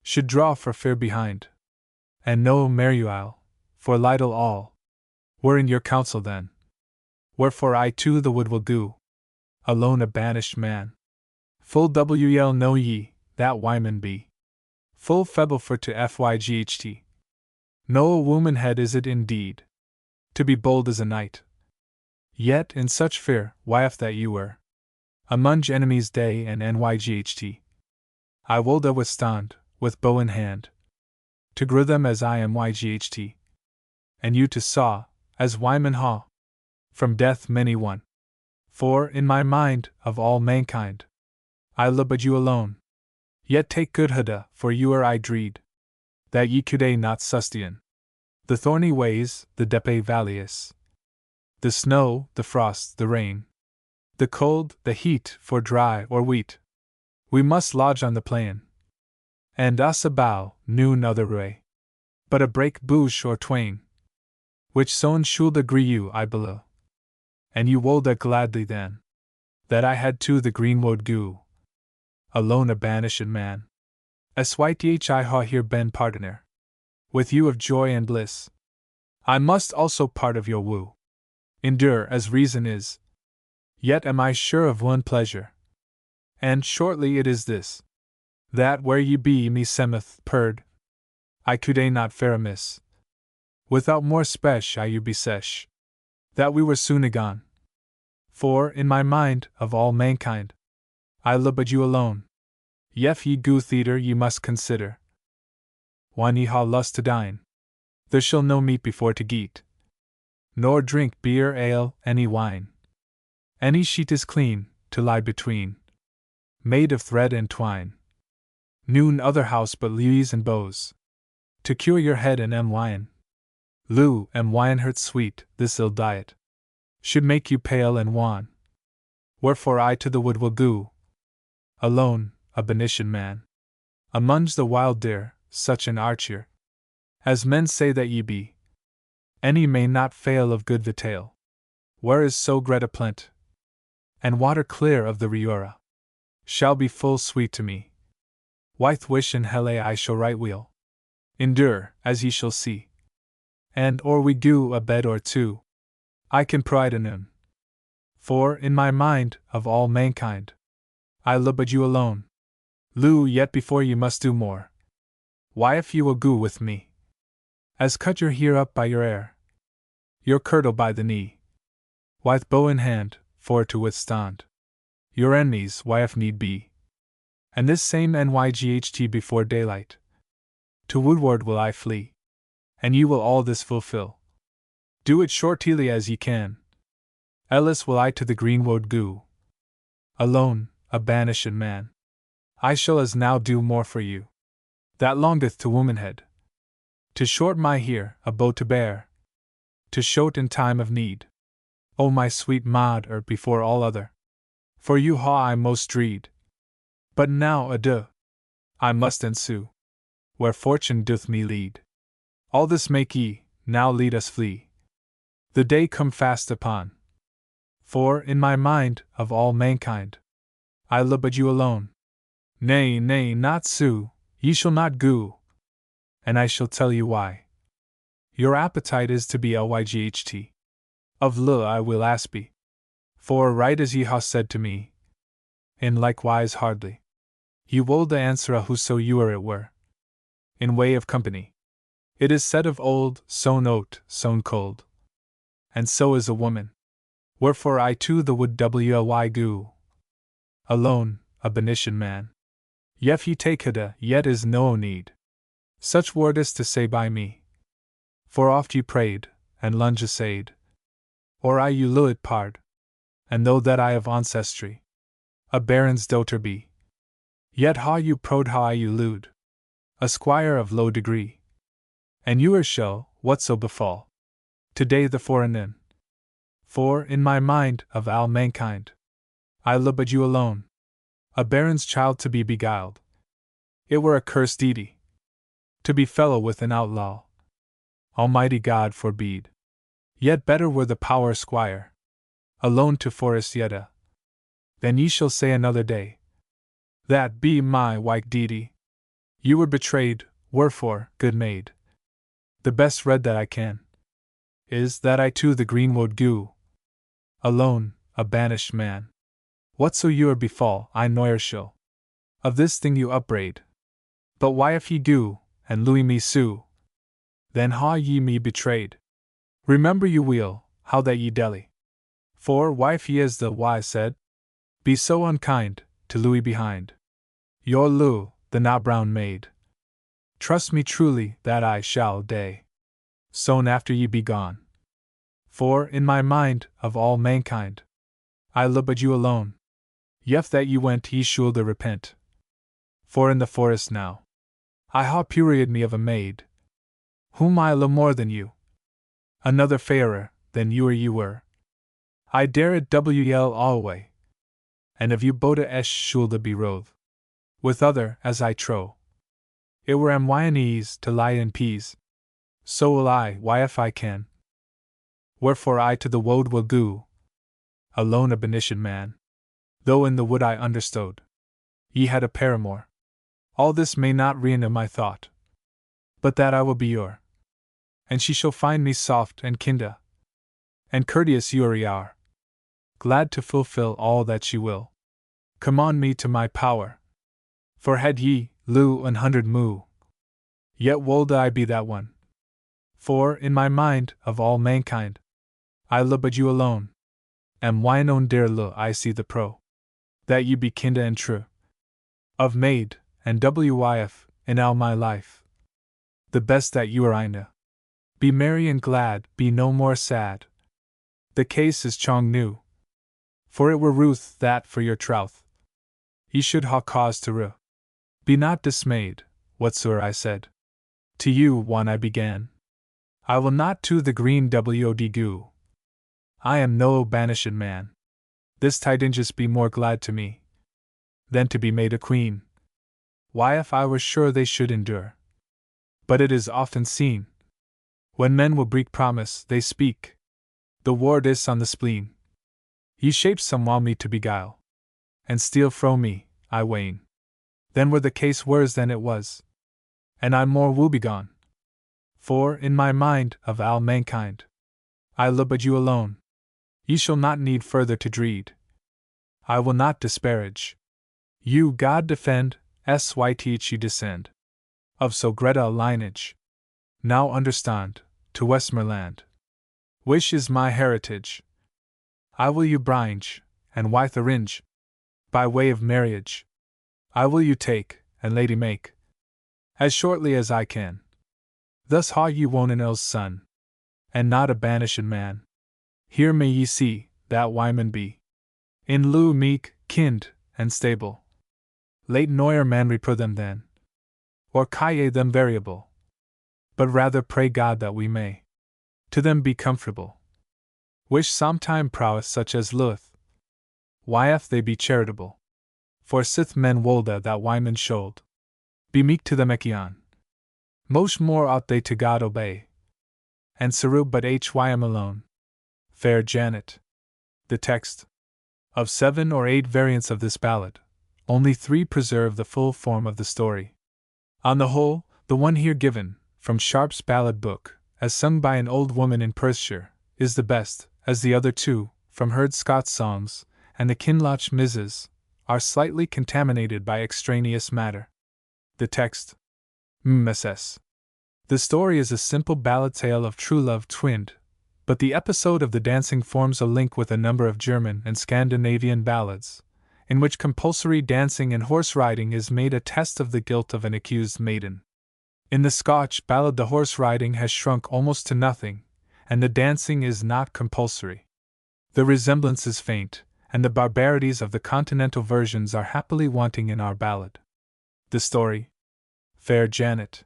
should draw for fear behind, and no meruile, for lidle all, were in your counsel then. Wherefore I to the wood will go, alone a banished man. Full wel know ye, that Wyman be full feeble for to fyght. No a woman head is it indeed, to be bold as a knight. Yet in such fear, why if that you were among enemies day and nyght, I wolde withstand, with bow in hand, to grow them as I myght, and you to saw, as Wyman ha, from death many one. For, in my mind, of all mankind, I love but you alone. Yet take good heed, for you are I dread, that ye could not sustain the thorny ways, the depe valleys, the snow, the frost, the rain, the cold, the heat, for dry or wheat. We must lodge on the plain, and us a bough, noon other way, but a break bouche or twain, which soon should agree you I below. And you wolde gladly then, that I had to the greenwood goo, alone a banished man. Syth I ha here been pardoner, with you of joy and bliss. I must also part of your woo, endure as reason is. Yet am I sure of one pleasure, and shortly it is this, that where ye be me semeth purred, I could not fare amiss, without more spesh I you besesh, that we were soon agone. For, in my mind, of all mankind, I love but you alone. Yef ye go theatre ye must consider, when ye ha lust to dine, there shall no meat before to geat, nor drink beer, ale, any wine. Any sheet is clean, to lie between, made of thread and twine. Noon other house but lees and bows, to cure your head and wine. Loo, wine hurt sweet, this ill diet should make you pale and wan. Wherefore I to the wood will go, alone, a banished man, among the wild deer, such an archer, as men say that ye be. Any may not fail of good vitail, where is so great a plenty, and water clear of the Riora, shall be full sweet to me. Wyth wish in helle I shall right weel endure, as ye shall see. And or we go a bed or two, I can pride anon. For, in my mind, of all mankind, I love but you alone. Loo, yet before ye must do more. Why if ye will go with me, as cut your hair up by your air, your kirtle by the knee, with bow in hand, for to withstand your enemies, why if need be. And this same NYGHT before daylight, to woodward will I flee, and ye will all this fulfill. Do it shortly as ye can. Ellis will I to the greenwood go, alone, a banished man. I shall as now do more for you, that longeth to womanhead, to short my here, a bow to bear, to show't in time of need. O my sweet Maud, before all other, for you ha I most dread. But now adieu, I must ensue, where fortune doth me lead. All this make ye, now lead us flee. The day come fast upon. For, in my mind, of all mankind, I love but you alone. Nay, nay, not so, ye shall not go. And I shall tell you why. Your appetite is to be LYGHT. Of I will ask be. For right as ye ha said to me, in likewise hardly, ye wold the answer a whoso you are it were. In way of company, it is said of old, sown oat, sown cold. And so is a woman. Wherefore I to the wood wly go. Alone, a banished man. Yef ye take hida, yet is no need. Such word is to say by me. For oft ye prayed, and lunge assayed. Or I you luit pard. And though that I of ancestry, a baron's daughter be, yet ha you prode how I you lewd, a squire of low degree. And you shall, whatso befall, today the foreign in. For, in my mind, of all mankind, I love but you alone. A baron's child to be beguiled. It were a cursed deedy. To be fellow with an outlaw. Almighty God forbid. Yet better were the power squire, alone to forest yetta. Then ye shall say another day, that be my white deedy. You were betrayed, wherefore, good maid. The best read that I can, is that I to the greenwood go. Alone, a banished man. Whatso you are befall, I noyer shall. Of this thing you upbraid. But why if ye go, and Louis me sue? Then ha ye me betrayed. Remember you weel, how that ye deli. For why if ye as the wise said, be so unkind, to Louis behind. Your Lou, the not brown maid. Trust me truly, that I shall day. Soon after ye be gone. For, in my mind, of all mankind, I love but you alone. Yef that ye went ye should repent. For in the forest now, I ha puried me of a maid, whom I love more than you. Another fairer than you were. I dare it WL alway. And of you boda esh shoulda be roth. With other, as I trow. It were am Wyonese to lie in peas. So will I, why if I can. Wherefore I to the wold will go. Alone a banished man. Though in the wood I understood, ye had a paramour. All this may not rein in my thought, but that I will be your. And she shall find me soft and kinda, and courteous Uriar, glad to fulfill all that she will. Command me to my power. For had ye, Lou, 100 moo, yet wold I be that one. For, in my mind, of all mankind, I love but you alone. Am wine own dear Lou, I see the pro, that ye be kinda and true. Of maid, and wyf, in all my life, the best that you are I know. Be merry and glad, be no more sad. The case is chong new. For it were ruth that for your troth, ye should ha cause to rue. Be not dismayed, whatsoe'er I said. To you, one I began. I will not to the green wod go. I am no banished man. This tidingus be more glad to me, than to be made a queen. Why if I were sure they should endure, But it is often seen, when men will break promise, they speak. The ward is on the spleen. Ye shape some while me to beguile, and steal fro me, I wane. Then were the case worse than it was, and I more woebegone. For, in my mind, of all mankind, I love but you alone. Ye shall not need further to dread. I will not disparage. You, God defend, syth ye descend of so great a lineage. Now understand, to Westmoreland wish is my heritage. I will you bringe, and wythe arrange, by way of marriage. I will you take, and lady make, as shortly as I can. Thus haw ye wone an earl's son, and not a banished man. Here may ye see, that wyman be, in lieu meek, kind, and stable. Late noyer man repro them then, or calle them variable. But rather pray God that we may to them be comfortable. Wish sometime prowess such as lueth, yf they be charitable. For sith men wolda that wyman should be meek to them ecion. Most more ought they to God obey, and seru but hym alone. Fair Janet. The text. Of 7 or 8 variants of this ballad, only 3 preserve the full form of the story. On the whole, the one here given, from Sharp's Ballad Book, as sung by an old woman in Perthshire, is the best, as the other 2, from Herd Scott's songs, and the Kinloch Misses, are slightly contaminated by extraneous matter. The text. Mss. The story is a simple ballad tale of true love twinned, but the episode of the dancing forms a link with a number of German and Scandinavian ballads, in which compulsory dancing and horse riding is made a test of the guilt of an accused maiden. In the Scotch ballad, the horse riding has shrunk almost to nothing, and the dancing is not compulsory. The resemblance is faint, and the barbarities of the continental versions are happily wanting in our ballad. The story. Fair Janet.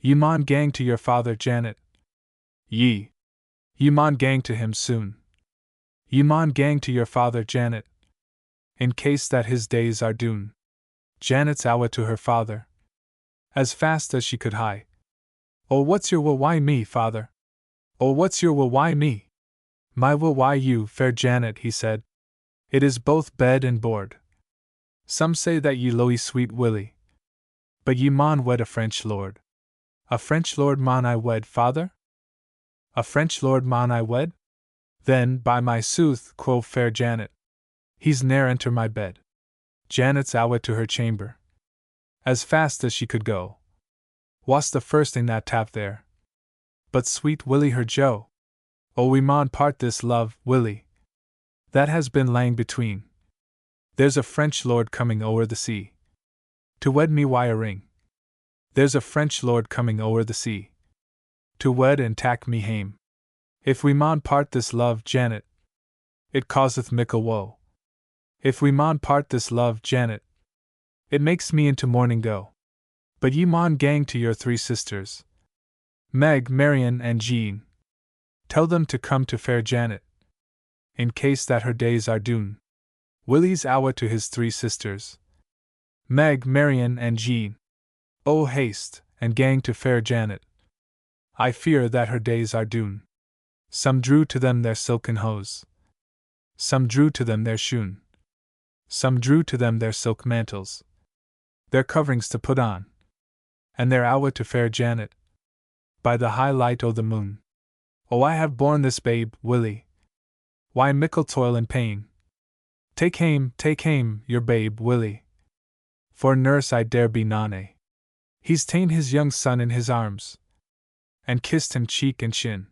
Ye maun gang to your father, Janet. Ye maun gang to him soon. Ye maun gang to your father, Janet, in case that his days are doon. Janet's awa to her father, as fast as she could hie. Oh, what's your will why me, father? Oh, what's your will why me? My will why you, fair Janet, he said. It is both bed and board. Some say that ye loe sweet Willie, but ye maun wed a French lord. A French lord maun I wed, father? A French lord maun I wed? Then, by my sooth, quo fair Janet, he's ne'er enter my bed. Janet's awa to her chamber, as fast as she could go. Was the first thing that tapped there, but sweet Willie her jo. Oh, we maun part this love, Willie, that has been lang between. There's a French lord coming o'er the sea, to wed me wy a ring. There's a French lord coming o'er the sea, to wed and tak me hame. If we maun part this love, Janet, it causeth mickle woe. If we maun part this love, Janet, it makes me into mourning go. But ye maun gang to your 3 sisters, Meg, Marian, and Jean. Tell them to come to fair Janet, in case that her days are doon. Willie's awa to his 3 sisters, Meg, Marian, and Jean. Oh, haste, and gang to fair Janet. I fear that her days are doon. Some drew to them their silken hose, some drew to them their shoon, some drew to them their silk mantles, their coverings to put on, and their awa to fair Janet, by the high light o' the moon. Oh, I have borne this babe, Willie, why mickle toil and pain. Take hame, your babe, Willie, for nurse I dare be none. He's ta'en his young son in his arms, and kissed him cheek and chin,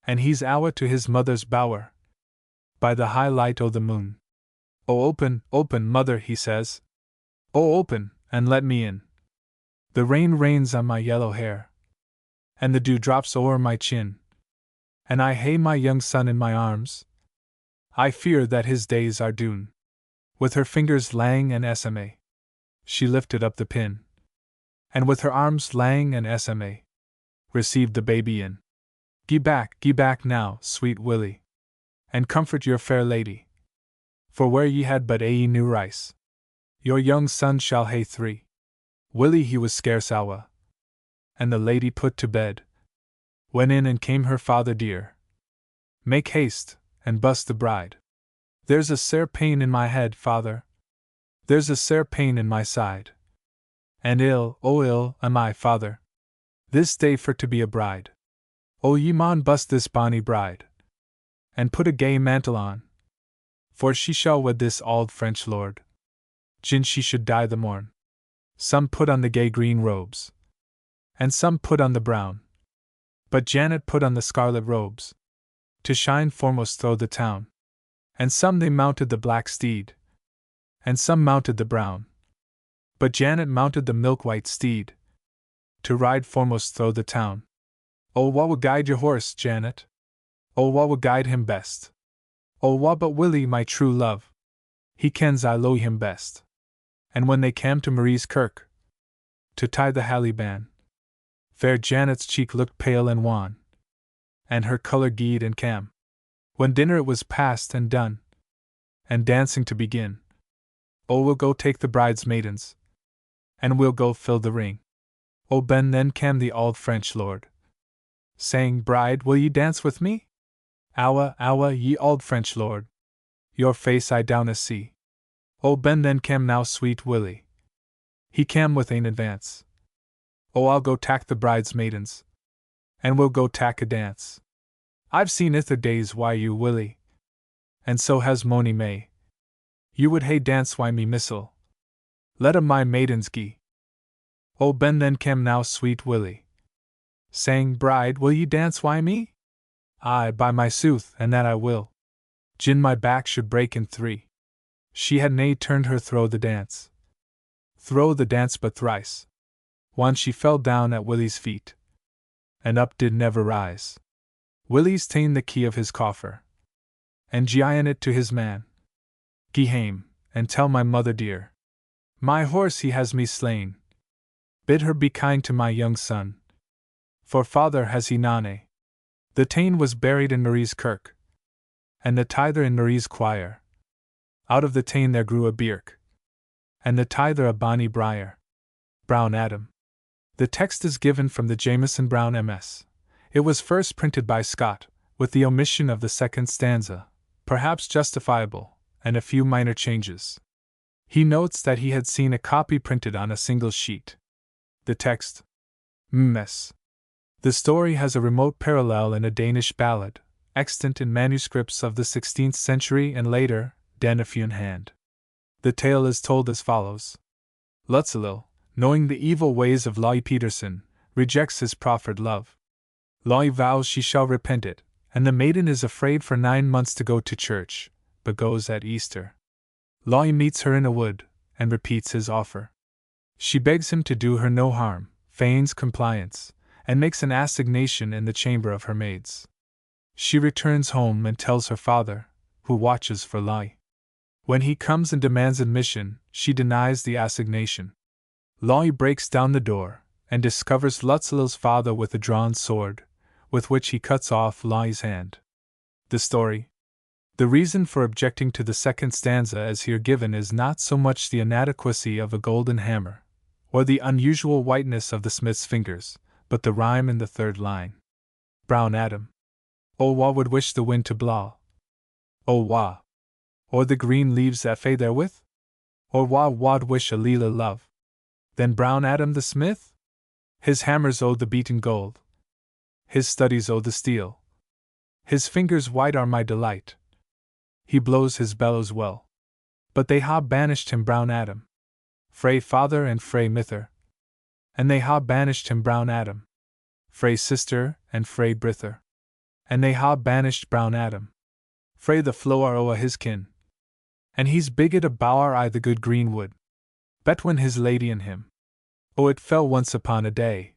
and he's awa to his mother's bower, by the high light o' the moon. Oh, open, open, mother, he says. Oh, open, and let me in. The rain rains on my yellow hair, and the dew drops o'er my chin, and I hae my young son in my arms. I fear that his days are doon. With her fingers lang and sma, she lifted up the pin, and with her arms lang and sma, received the baby in. Gie back now, sweet Willie, and comfort your fair lady. For where ye had but ae new rice, your young son shall hae 3. Willie he was scarce awa, and the lady put to bed. Went in and came her father dear. Make haste, and buss the bride. There's a sair pain in my head, father. There's a sair pain in my side. And ill, oh ill, am I, father, this day for to be a bride. Oh ye maun buss this bonny bride, and put a gay mantle on, for she shall wed this auld French lord, gin she should die the morn. Some put on the gay green robes, and some put on the brown, but Janet put on the scarlet robes, to shine foremost thro' the town. And some they mounted the black steed, and some mounted the brown, but Janet mounted the milk-white steed, to ride foremost thro' the town. Oh, wha will guide your horse, Janet? Oh, wha will guide him best? Oh, wha but Willie, my true love? He kens I lo'e him best. And when they cam to Marie's kirk, to tie the Hallyban, fair Janet's cheek looked pale and wan, and her colour gied and cam. When dinner it was past and done, and dancing to begin, oh, we'll go take the bride's maidens, and we'll go fill the ring. Oh, ben then cam the auld French lord, saying, Bride, will ye dance with me? Awa, awa, ye auld French lord, your face I downa see. Oh, ben then cam now sweet Willie, he cam with ane advance. Oh, I'll go tak the bride's maidens, and we'll go tak a dance. I've seen ither days why you, Willie, and so has Mony May. You would hae dance why me missile. Let 'em my maidens gie. Oh, ben then cam now sweet Willie, saying, Bride, will ye dance why me? Aye, by my sooth, and that I will, gin my back should break in three. She had nae turned her thro' the dance, but thrice. Once she fell down at Willie's feet, and up did never rise. Willie's ta'en the key of his coffer, and gi'en it to his man. Gie hame, and tell my mother dear, my horse he has me slain. Bid her be kind to my young son, for father has he none. The ta'en was buried in Marie's kirk, and the tither in Marie's choir. Out of the ta'en there grew a birk, and the tither a bonny briar. Brown Adam. The text is given from the Jameson Brown MS. It was first printed by Scott, with the omission of the second stanza, perhaps justifiable, and a few minor changes. He notes that he had seen a copy printed on a single sheet. The text, Ms. The story has a remote parallel in a Danish ballad, extant in manuscripts of the 16th century and later, Danefune hand. The tale is told as follows. Lutzelil, knowing the evil ways of Loy Peterson, rejects his proffered love. Loy vows she shall repent it, and the maiden is afraid for 9 months to go to church, but goes at Easter. Loy meets her in a wood, and repeats his offer. She begs him to do her no harm, feigns compliance, and makes an assignation in the chamber of her maids. She returns home and tells her father, who watches for Loy. When he comes and demands admission, she denies the assignation. Loy breaks down the door, and discovers Lutzelil's father with a drawn sword, with which he cuts off Loy's hand. The story. The reason for objecting to the second stanza as here given is not so much the inadequacy of a golden hammer, or the unusual whiteness of the smith's fingers, but the rhyme in the third line. Brown Adam. Oh, wha would wish the wind to blaw? Oh, wha? Or the green leaves that fade therewith? Or wha wad wish a leela love? Then Brown Adam the smith? His hammers o' the beaten gold, his studies o' the steel. His fingers white are my delight. He blows his bellows well. But they ha' banished him, Brown Adam, frae father and frae mither. And they ha' banished him, Brown Adam, frae sister and frae brither. And they ha' banished Brown Adam, frae the flower o' his kin. And he's biggit a bower I the good greenwood, between his lady and him. Oh, it fell once upon a day,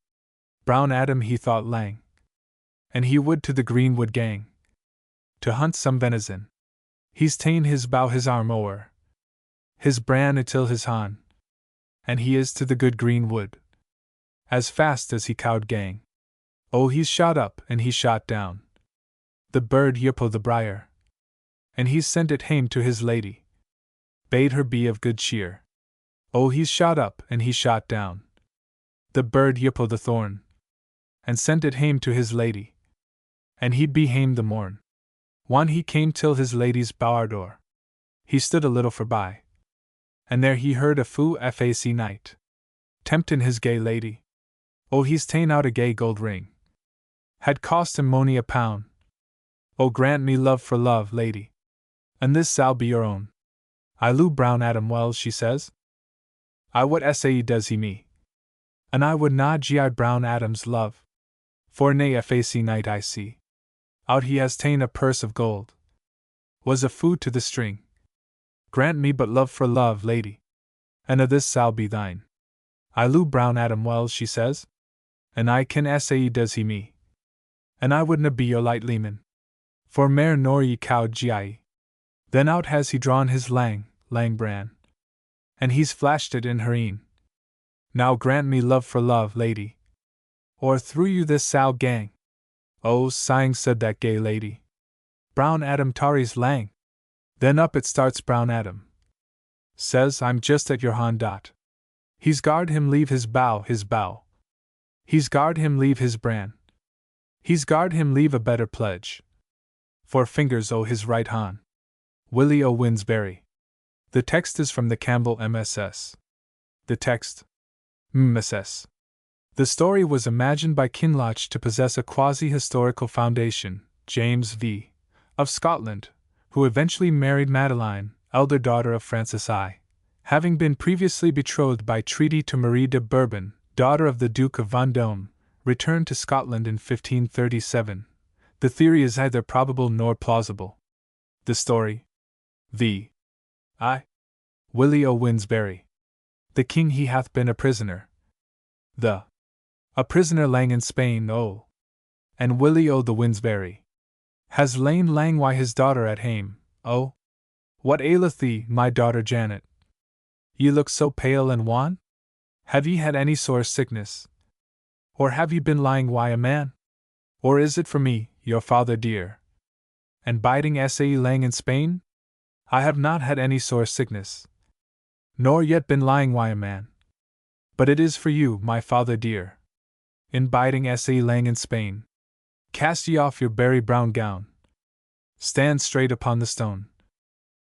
Brown Adam he thought lang, and he would to the greenwood gang, to hunt some venison. He's ta'en his bow his arm o'er, his bran atil his han, and he is to the good greenwood, as fast as he cowed gang. Oh, he's shot up and he's shot down, the bird yippo the briar, and he's sent it hame to his lady, bade her be of good cheer. Oh, he's shot up and he's shot down, the bird yippo the thorn, and sent it hame to his lady. And he'd be hame the morn. Whan he came till his lady's bower door, he stood a little forby, and there he heard a fou fac knight, temptin' his gay lady. Oh, he's ta'en out a gay gold ring, had cost him mony a pound. Oh, grant me love for love, lady, and this shall be your own. I loo Brown Adam Wells, she says. I what say does he me? And I would not gi Brown Adam's love, for nay fac knight I see. Out he has ta'en a purse of gold, was a food to the string. Grant me but love for love, lady, and a this shall be thine. I loo Brown Adam Wells, she says, and I can say does he me. And I wouldna be your light leman, for mair nor ye cow gi. Then out has he drawn his lang bran, and he's flashed it in her een. Now grant me love for love, lady, or through you this sal gang. Oh, sighing said that gay lady, Brown Adam Tari's lang. Then up it starts Brown Adam, says, I'm just at your hand dot. He's guard him leave his bow. He's guard him leave his bran. He's guard him leave a better pledge, for fingers o' his right hand. Willie o' Winsbury. The text is from the Campbell MSS. The text, MSS. The story was imagined by Kinloch to possess a quasi-historical foundation. James V. of Scotland, who eventually married Madeline, elder daughter of Francis I, having been previously betrothed by treaty to Marie de Bourbon, daughter of the Duke of Vendôme, returned to Scotland in 1537. The theory is neither probable nor plausible. The story. V. I. Willie o' Winsbury. The king he hath been a prisoner. A prisoner lang in Spain, oh. And Willie o' the Winsbury has lain lang wy his daughter at hame, oh. What aileth thee, my daughter Janet? Ye look so pale and wan? Have ye had any sore sickness? Or have ye been lying wy a man? Or is it for me, your father dear? And biding ye lang in Spain? I have not had any sore sickness, nor yet been lying wy a man. But it is for you, my father dear, in biding ye lang in Spain. Cast ye off your berry brown gown, stand straight upon the stone,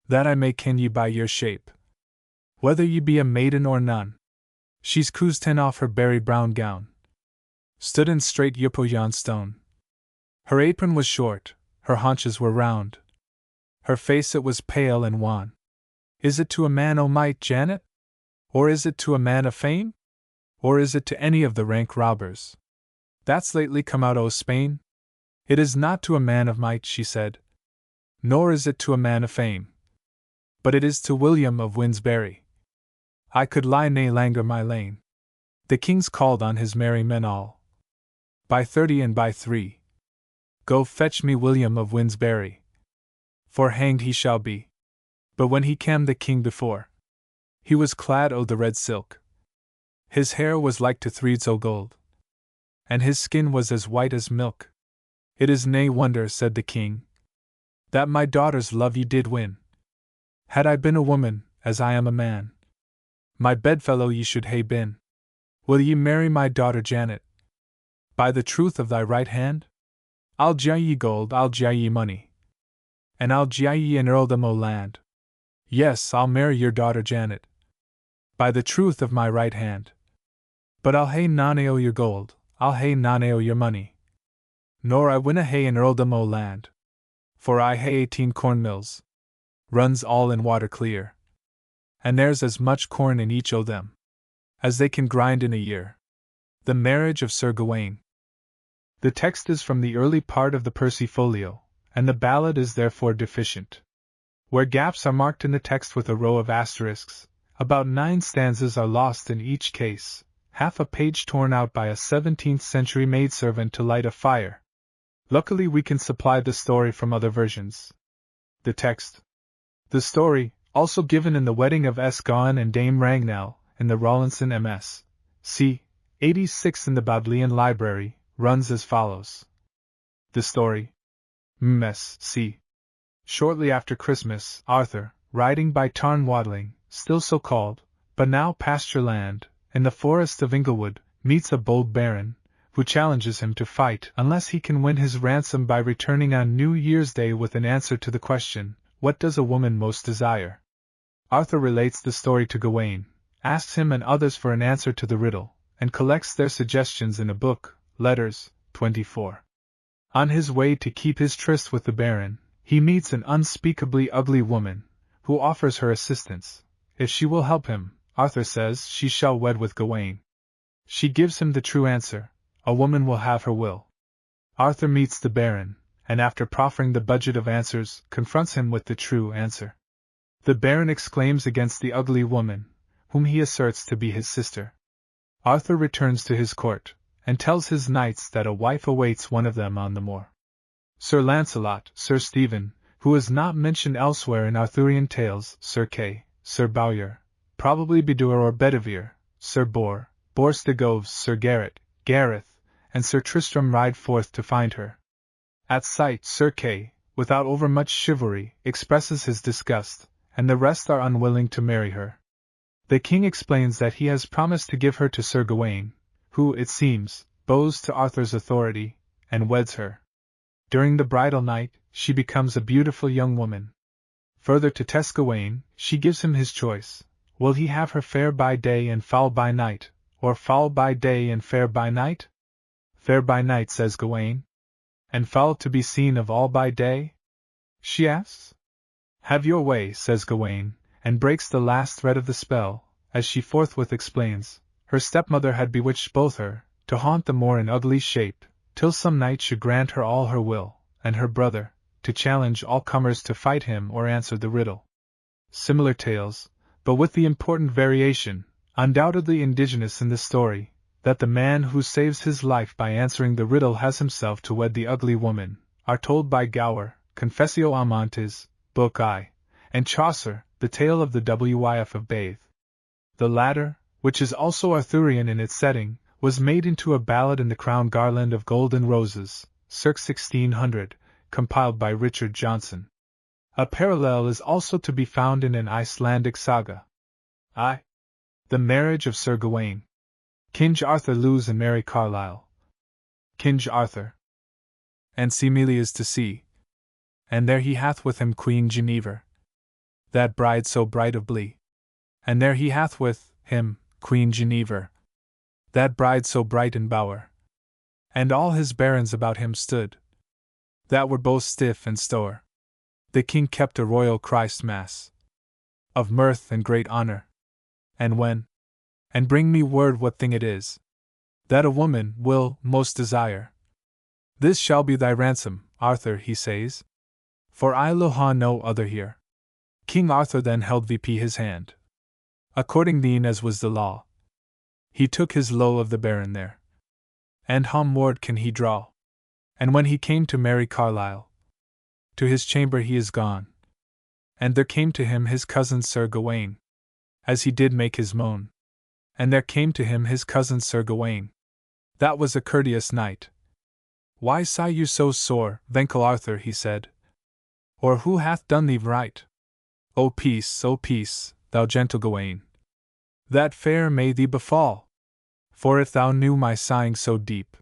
that I may ken ye by your shape, whether ye be a maiden or none. She's coos ta'en off her berry brown gown, stood in straight upo yon stone. Her apron was short, her haunches were round, her face it was pale and wan. Is it to a man o' might, Janet? Or is it to a man of fame? Or is it to any of the rank robbers that's lately come out o' Spain? It is not to a man of might, she said, nor is it to a man of fame, but it is to William of Winsbury. I could lie nae langer my lane. The king's called on his merry men all, by 30 and by 3. Go fetch me William of Winsbury, for hanged he shall be. But when he cam the king before, he was clad o' the red silk. His hair was like to threads o' gold, and his skin was as white as milk. It is nae wonder, said the king, that my daughter's love ye did win. Had I been a woman, as I am a man, my bedfellow ye should hae been. Will ye marry my daughter Janet? By the truth of thy right hand? I'll gie ye gold, I'll gie ye money, and I'll gie ye an earldom o' land. Yes, I'll marry your daughter Janet, by the truth of my right hand. But I'll hae none o' your gold, I'll hae none o' your money, nor I winna hae an earldom o' land, for I hae 18 corn mills, runs all in water clear, and there's as much corn in each o' them as they can grind in a year. The Marriage of Sir Gawain. The text is from the early part of the Percy Folio, and the ballad is therefore deficient. Where gaps are marked in the text with a row of asterisks, about 9 stanzas are lost in each case, half a page torn out by a 17th-century maidservant to light a fire. Luckily we can supply the story from other versions. The text. The story, also given in The Wedding of S. Gawain and Dame Ragnell, in the Rawlinson MS. c. 86 in the Bodleian Library, runs as follows. The story. Ms. c. Shortly after Christmas, Arthur, riding by Tarn Wadling, still so called, but now pasture land, in the forest of Inglewood, meets a bold baron, who challenges him to fight unless he can win his ransom by returning on New Year's Day with an answer to the question, "What does a woman most desire?" Arthur relates the story to Gawain, asks him and others for an answer to the riddle, and collects their suggestions in a book, Letters, 24. On his way to keep his tryst with the Baron, he meets an unspeakably ugly woman, who offers her assistance. If she will help him, Arthur says she shall wed with Gawain. She gives him the true answer: a woman will have her will. Arthur meets the Baron, and after proffering the budget of answers, confronts him with the true answer. The Baron exclaims against the ugly woman, whom he asserts to be his sister. Arthur returns to his court, and tells his knights that a wife awaits one of them on the moor. Sir Lancelot, Sir Stephen, who is not mentioned elsewhere in Arthurian tales, Sir Kay, Sir Bowyer, probably Bedwyr or Bedivere, Sir Bors, Bors de Goves, Sir Gareth, and Sir Tristram ride forth to find her. At sight, Sir Kay, without overmuch chivalry, expresses his disgust, and the rest are unwilling to marry her. The king explains that he has promised to give her to Sir Gawain, who, it seems, bows to Arthur's authority, and weds her. During the bridal night, she becomes a beautiful young woman. Further to test Gawain, she gives him his choice: will he have her fair by day and foul by night, or foul by day and fair by night? Fair by night, says Gawain. And foul to be seen of all by day? She asks. Have your way, says Gawain, and breaks the last thread of the spell, as she forthwith explains. Her stepmother had bewitched both her, to haunt the moor in ugly shape, till some knight should grant her all her will, and her brother, to challenge all comers to fight him or answer the riddle. Similar tales, but with the important variation, undoubtedly indigenous in the story, that the man who saves his life by answering the riddle has himself to wed the ugly woman, are told by Gower, Confessio Amantes, Book I, and Chaucer, the Tale of the Wyf of Bath. The latter, which is also Arthurian in its setting, was made into a ballad in the Crown Garland of Golden Roses, circa 1600, compiled by Richard Johnson. A parallel is also to be found in an Icelandic saga. I. The Marriage of Sir Gawain. King Arthur lose and marry Carlisle. King Arthur and Semele is to see, and there he hath with him Queen Guinevere, that bride so bright of blee. And there he hath with him Queen Guinevere, that bride so bright in bower. And all his barons about him stood, that were both stiff and stour. The king kept a royal Christ mass, of mirth and great honor. And when, and bring me word what thing it is, that a woman will most desire. This shall be thy ransom, Arthur, he says, for I loha no other here. King Arthur then held VP his hand, according then as was the law. He took his lo of the baron there, and homeward can he draw. And when he came to marry Carlisle, to his chamber he is gone. And there came to him his cousin Sir Gawain, as he did make his moan. And there came to him his cousin Sir Gawain, that was a courteous knight. Why sigh you so sore, Venkel Arthur, he said, or who hath done thee right? O peace, thou gentle Gawain, that fair may thee befall. For if thou knew my sighing so deep,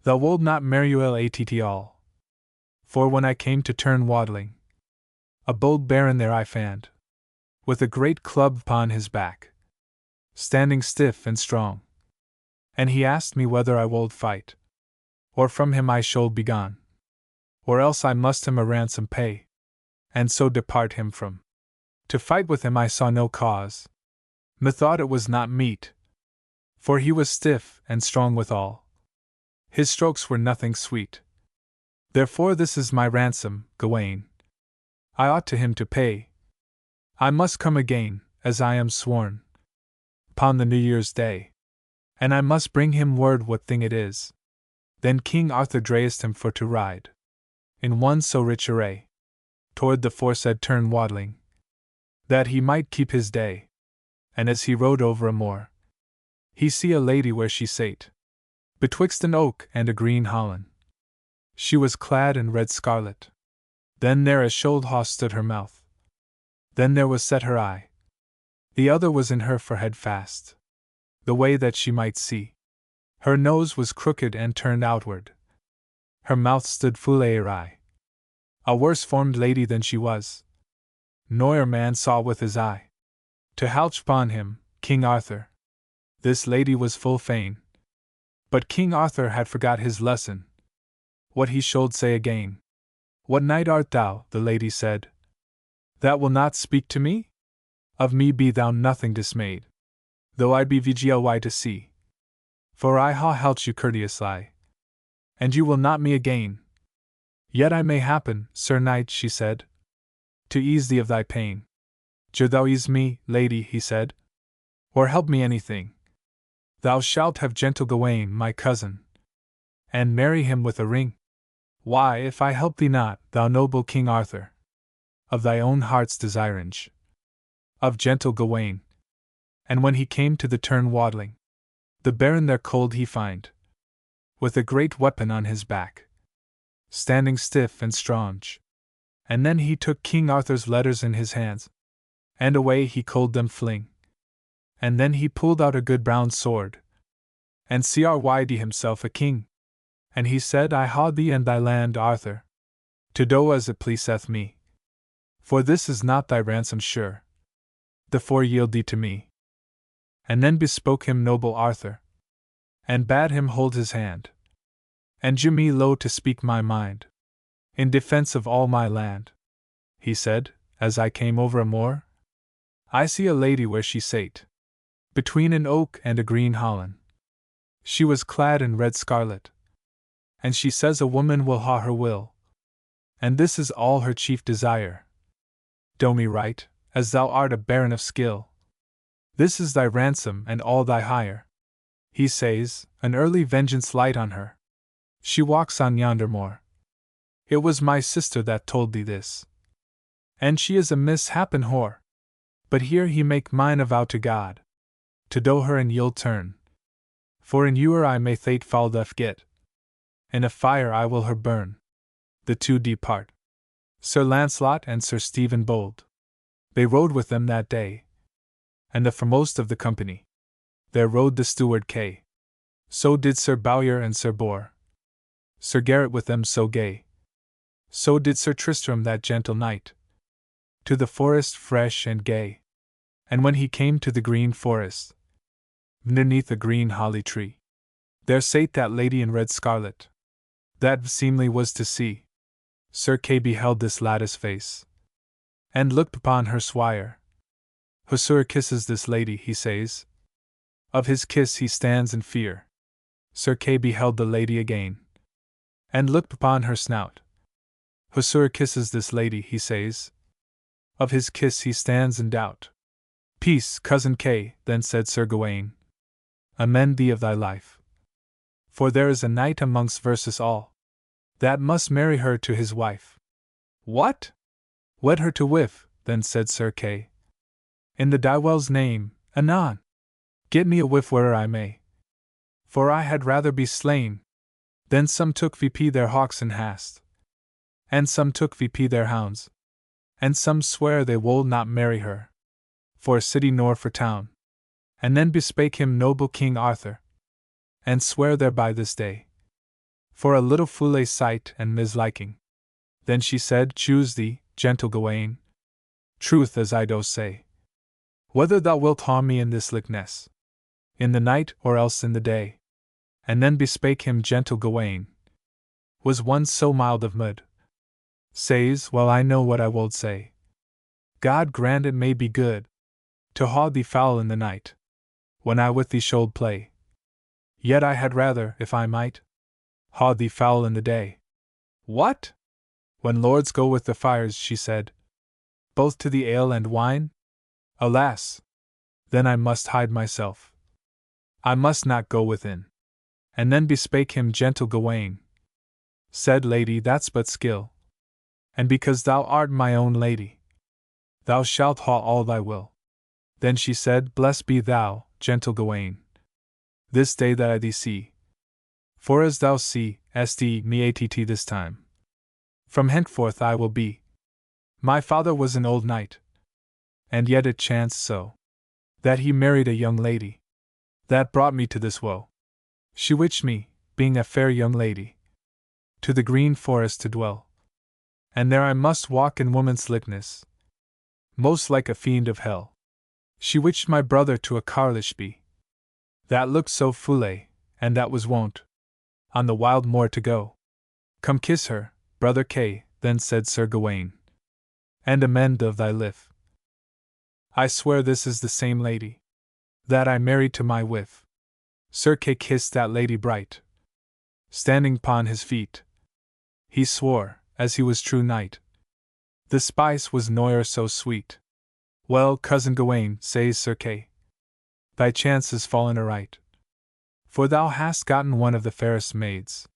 thou wold not meruel att all. For when I came to turn waddling, a bold baron there I fand, with a great club upon his back, standing stiff and strong. And he asked me whether I wold fight, or from him I should be gone, or else I must him a ransom pay, and so depart him from. To fight with him I saw no cause, methought it was not meet, for he was stiff and strong withal. His strokes were nothing sweet. Therefore this is my ransom, Gawain. I ought to him to pay. I must come again, as I am sworn, upon the New Year's Day, and I must bring him word what thing it is. Then King Arthur dressed him for to ride, in one so rich array, toward the foresaid turn waddling, that he might keep his day. And as he rode over a moor, he see a lady where she sate, betwixt an oak and a green holland. She was clad in red scarlet. Then there a should ha stood her mouth. Then there was set her eye. The other was in her forehead fast, the way that she might see. Her nose was crooked and turned outward. Her mouth stood full awry. A worse formed lady than she was. Nor man saw with his eye. To halch upon him, King Arthur. This lady was full fain. But King Arthur had forgot his lesson. What he should say again. What knight art thou, the lady said, that will not speak to me? Of me be thou nothing dismayed, though I be VGLY to see. For I ha helped you courteously, and you will not me again. Yet I may happen, Sir Knight, she said, to ease thee of thy pain. Do thou ease me, lady, he said, or help me anything. Thou shalt have gentle Gawain, my cousin, and marry him with a ring. Why, if I help thee not, thou noble King Arthur, of thy own heart's desiringe, of gentle Gawain. And when he came to the turn waddling, the baron there cold he find, with a great weapon on his back, standing stiff and straunch. And then he took King Arthur's letters in his hands, and away he cold them fling. And then he pulled out a good brown sword, and cryd himself a king. And he said, I ha thee and thy land, Arthur, to do as it pleaseth me. For this is not thy ransom sure, therefore yield thee to me. And then bespoke him noble Arthur, and bade him hold his hand, and give me low to speak my mind, in defence of all my land. He said, as I came over a moor, I see a lady where she sate, between an oak and a green holland. She was clad in red scarlet, and she says a woman will ha her will, and this is all her chief desire. Do me right, as thou art a baron of skill. This is thy ransom and all thy hire. He says, an early vengeance light on her. She walks on yonder moor. It was my sister that told thee this, and she is a mishappen whore. But here he make mine a vow to God, to do her and you'll turn. For in ewer I may thate foul doth get, in a fire I will her burn. The two depart. Sir Lancelot and Sir Stephen bold. They rode with them that day, and the foremost of the company. There rode the steward Kay. So did Sir Bowyer and Sir Bors. Sir Garrett with them so gay. So did Sir Tristram that gentle knight. To the forest fresh and gay. And when he came to the green forest, underneath a green holly tree, there sate that lady in red scarlet, that seemly was to see. Sir Kay beheld this lattice face, and looked upon her swire. Whosoe'er kisses this lady, he says, of his kiss he stands in fear. Sir Kay beheld the lady again, and looked upon her snout. Whosoe'er kisses this lady, he says, of his kiss he stands in doubt. Peace, cousin Kay, then said Sir Gawain, amend thee of thy life. For there is a knight amongst versus all, that must marry her to his wife. What? Wed her to whiff, then said Sir Kay. In the Dywell's name, anon. Get me a whiff where'er I may. For I had rather be slain. Then some took VP their hawks in hast, and some took VP their hounds, and some swear they wold not marry her, for city nor for town. And then bespake him noble King Arthur, and swear thereby this day, for a little foule sight and misliking. Then she said, choose thee, gentle Gawain, truth as I do say, whether thou wilt harm me in this likeness, in the night or else in the day. And then bespake him gentle Gawain, was one so mild of mood, says, well I know what I wold say. God grant it may be good, to haud thee foul in the night, when I with thee should play. Yet I had rather, if I might, haud thee foul in the day. What? When lords go with the fires, she said, both to the ale and wine? Alas! Then I must hide myself. I must not go within. And then bespake him gentle Gawain, said, lady, that's but skill, and because thou art my own lady, thou shalt ha all thy will. Then she said, blessed be thou, gentle Gawain, this day that I thee see. For as thou see, st me att this time, from henceforth I will be. My father was an old knight, and yet it chanced so, that he married a young lady, that brought me to this woe. She witched me, being a fair young lady, to the green forest to dwell, and there I must walk in woman's likeness, most like a fiend of hell. She witched my brother to a carlish bee, that looked so foule, and that was wont, on the wild moor to go. Come kiss her, brother Kay, then said Sir Gawain, and amend of thy life. I swear this is the same lady that I married to my wife. Sir Kay kissed that lady bright, standing upon his feet. He swore, as he was true knight, the spice was noyer so sweet. Well, cousin Gawain, says Sir Kay, thy chance is fallen aright, for thou hast gotten one of the fairest maids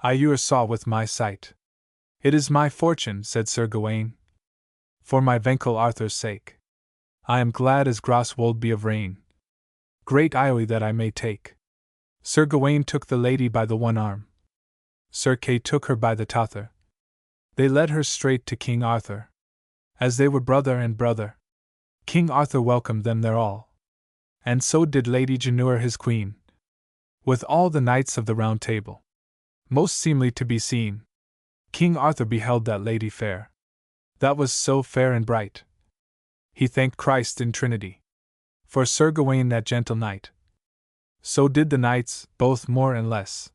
I e'er saw with my sight. It is my fortune, said Sir Gawain, for my venkel Arthur's sake. I am glad as gross wold be of rain. Great ioy that I may take. Sir Gawain took the lady by the one arm. Sir Kay took her by the t'other. They led her straight to King Arthur. As they were brother and brother, King Arthur welcomed them there all. And so did Lady Guinevere his queen, with all the knights of the Round Table. Most seemly to be seen, King Arthur beheld that lady fair, that was so fair and bright. He thanked Christ in Trinity for Sir Gawain that gentle knight. So did the knights, both more and less,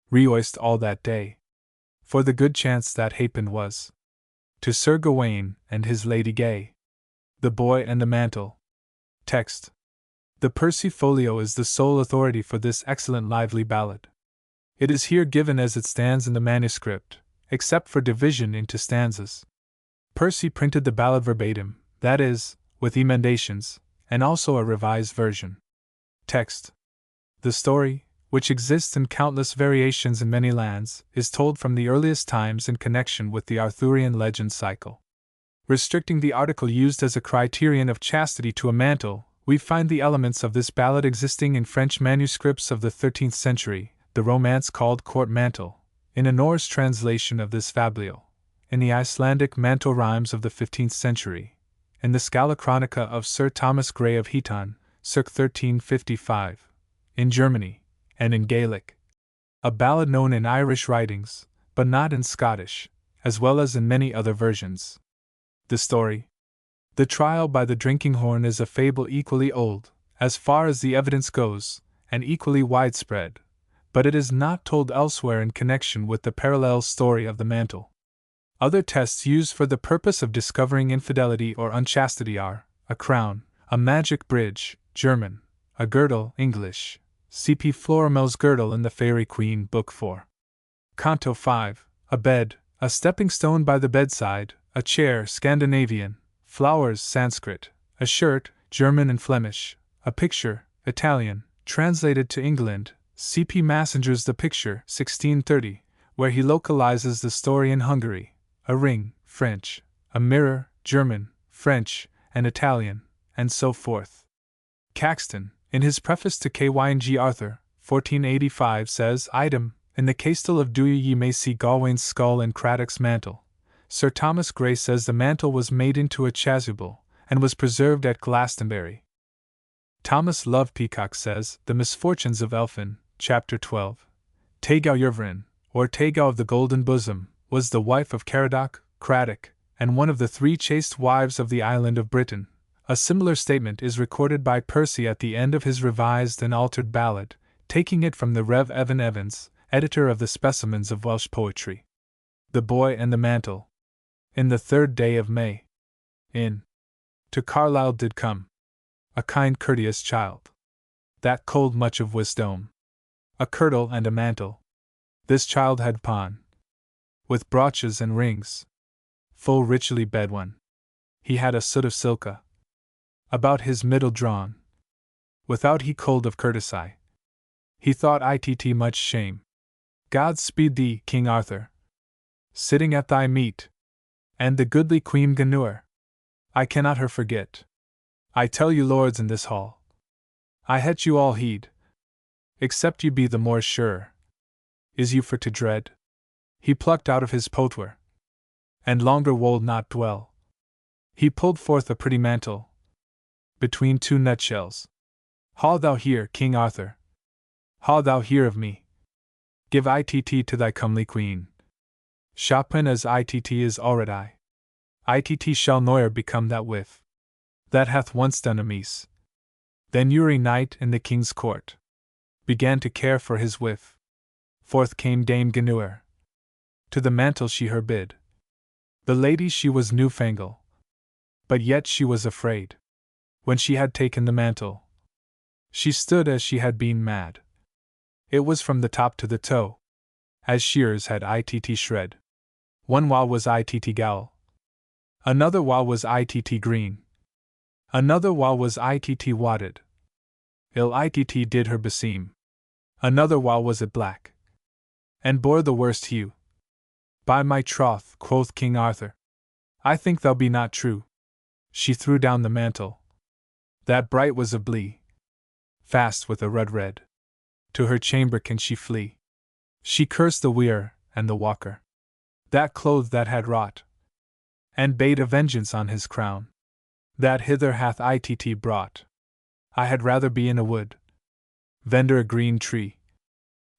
rejoiced all that day, for the good chance that happened was to Sir Gawain and his lady gay. The Boy and the Mantle. Text. The Percy Folio is the sole authority for this excellent lively ballad. It is here given as it stands in the manuscript, except for division into stanzas. Percy printed the ballad verbatim, that is, with emendations, and also a revised version. Text. The story, which exists in countless variations in many lands, is told from the earliest times in connection with the Arthurian legend cycle. Restricting the article used as a criterion of chastity to a mantle, we find the elements of this ballad existing in French manuscripts of the 13th century, the romance called Court Mantle, in a Norse translation of this fablio, in the Icelandic mantle rhymes of the 15th century, in the Scala Chronica of Sir Thomas Gray of Heaton, circ 1355, in Germany, and in Gaelic. A ballad known in Irish writings, but not in Scottish, as well as in many other versions. The story. The trial by the drinking horn is a fable equally old, as far as the evidence goes, and equally widespread, but it is not told elsewhere in connection with the parallel story of the mantle. Other tests used for the purpose of discovering infidelity or unchastity are a crown, a magic bridge, German, a girdle, English, C.P. Florimell's girdle in the Fairy Queen, Book 4. Canto 5, a bed, a stepping stone by the bedside, a chair, Scandinavian, flowers, Sanskrit, a shirt, German and Flemish, a picture, Italian, translated to England, C.P. Massinger's The Picture, 1630, where he localizes the story in Hungary, a ring, French, a mirror, German, French, and Italian, and so forth. Caxton, in his preface to K.Y.N.G. Arthur, 1485, says, Item, in the Castle of Douay ye may see Gawain's skull and Craddock's mantle. Sir Thomas Gray says the mantle was made into a chasuble, and was preserved at Glastonbury. Thomas Love Peacock says, The Misfortunes of Elphin, Chapter 12. Tegau Yervrin, or Tegau of the Golden Bosom, was the wife of Caradoc, Craddock, and one of the 3 chaste wives of the island of Britain. A similar statement is recorded by Percy at the end of his revised and altered ballad, taking it from the Rev. Evan Evans, editor of the Specimens of Welsh Poetry. The Boy and the Mantle. In the 3rd day of May, in to Carlisle did come a kind courteous child, that cold much of wisdom, a kirtle and a mantle. This child had pawn, with broaches and rings, full richly bed one. He had a soot of silka about his middle drawn, without he cold of courtesy. He thought it much shame. God speed thee, King Arthur, sitting at thy meat, and the goodly Queen Guinevere. I cannot her forget. I tell you, lords, in this hall, I het you all heed, except you be the more sure. Is you for to dread? He plucked out of his potware, and longer wold not dwell. He pulled forth a pretty mantle, between 2 nutshells. Haw thou here, King Arthur, Ha thou hear of me? Give itt to thy comely queen. Chopin as itt is already. Itt shall neuer become that with. That hath once done amiss. Then Uri knight in the king's court began to care for his wife. Forth came Dame Guinevere. To the mantle she her bid. The lady she was newfangle, but yet she was afraid. When she had taken the mantle, she stood as she had been mad. It was from the top to the toe, as shears had itt shred. One while was itt gowl, another while was itt green, another while was itt wadded. Ill itt did her beseem, another while was it black, and bore the worst hue. By my troth, quoth King Arthur, I think thou be not true. She threw down the mantle, that bright was a blee, fast with a red red. To her chamber can she flee. She cursed the wearer and the walker, that clothes that had wrought, and bade a vengeance on his crown, that hither hath itt brought. I had rather be in a wood, vender a green tree,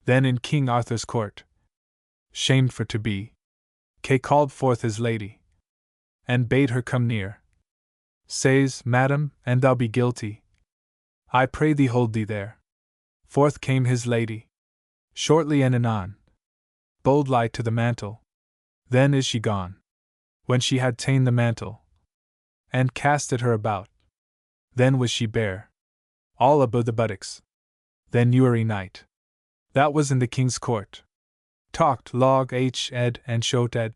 than in King Arthur's court, shamed for to be. Kay called forth his lady, and bade her come near. Says, Madam, an thou be guilty, I pray thee hold thee there. Forth came his lady, shortly and anon, boldly to the mantle. Then is she gone. When she had ta'en the mantle, and cast it her about, then was she bare, all above the buttocks. Then Uri knight, that was in the king's court, talked log ed and showed ed,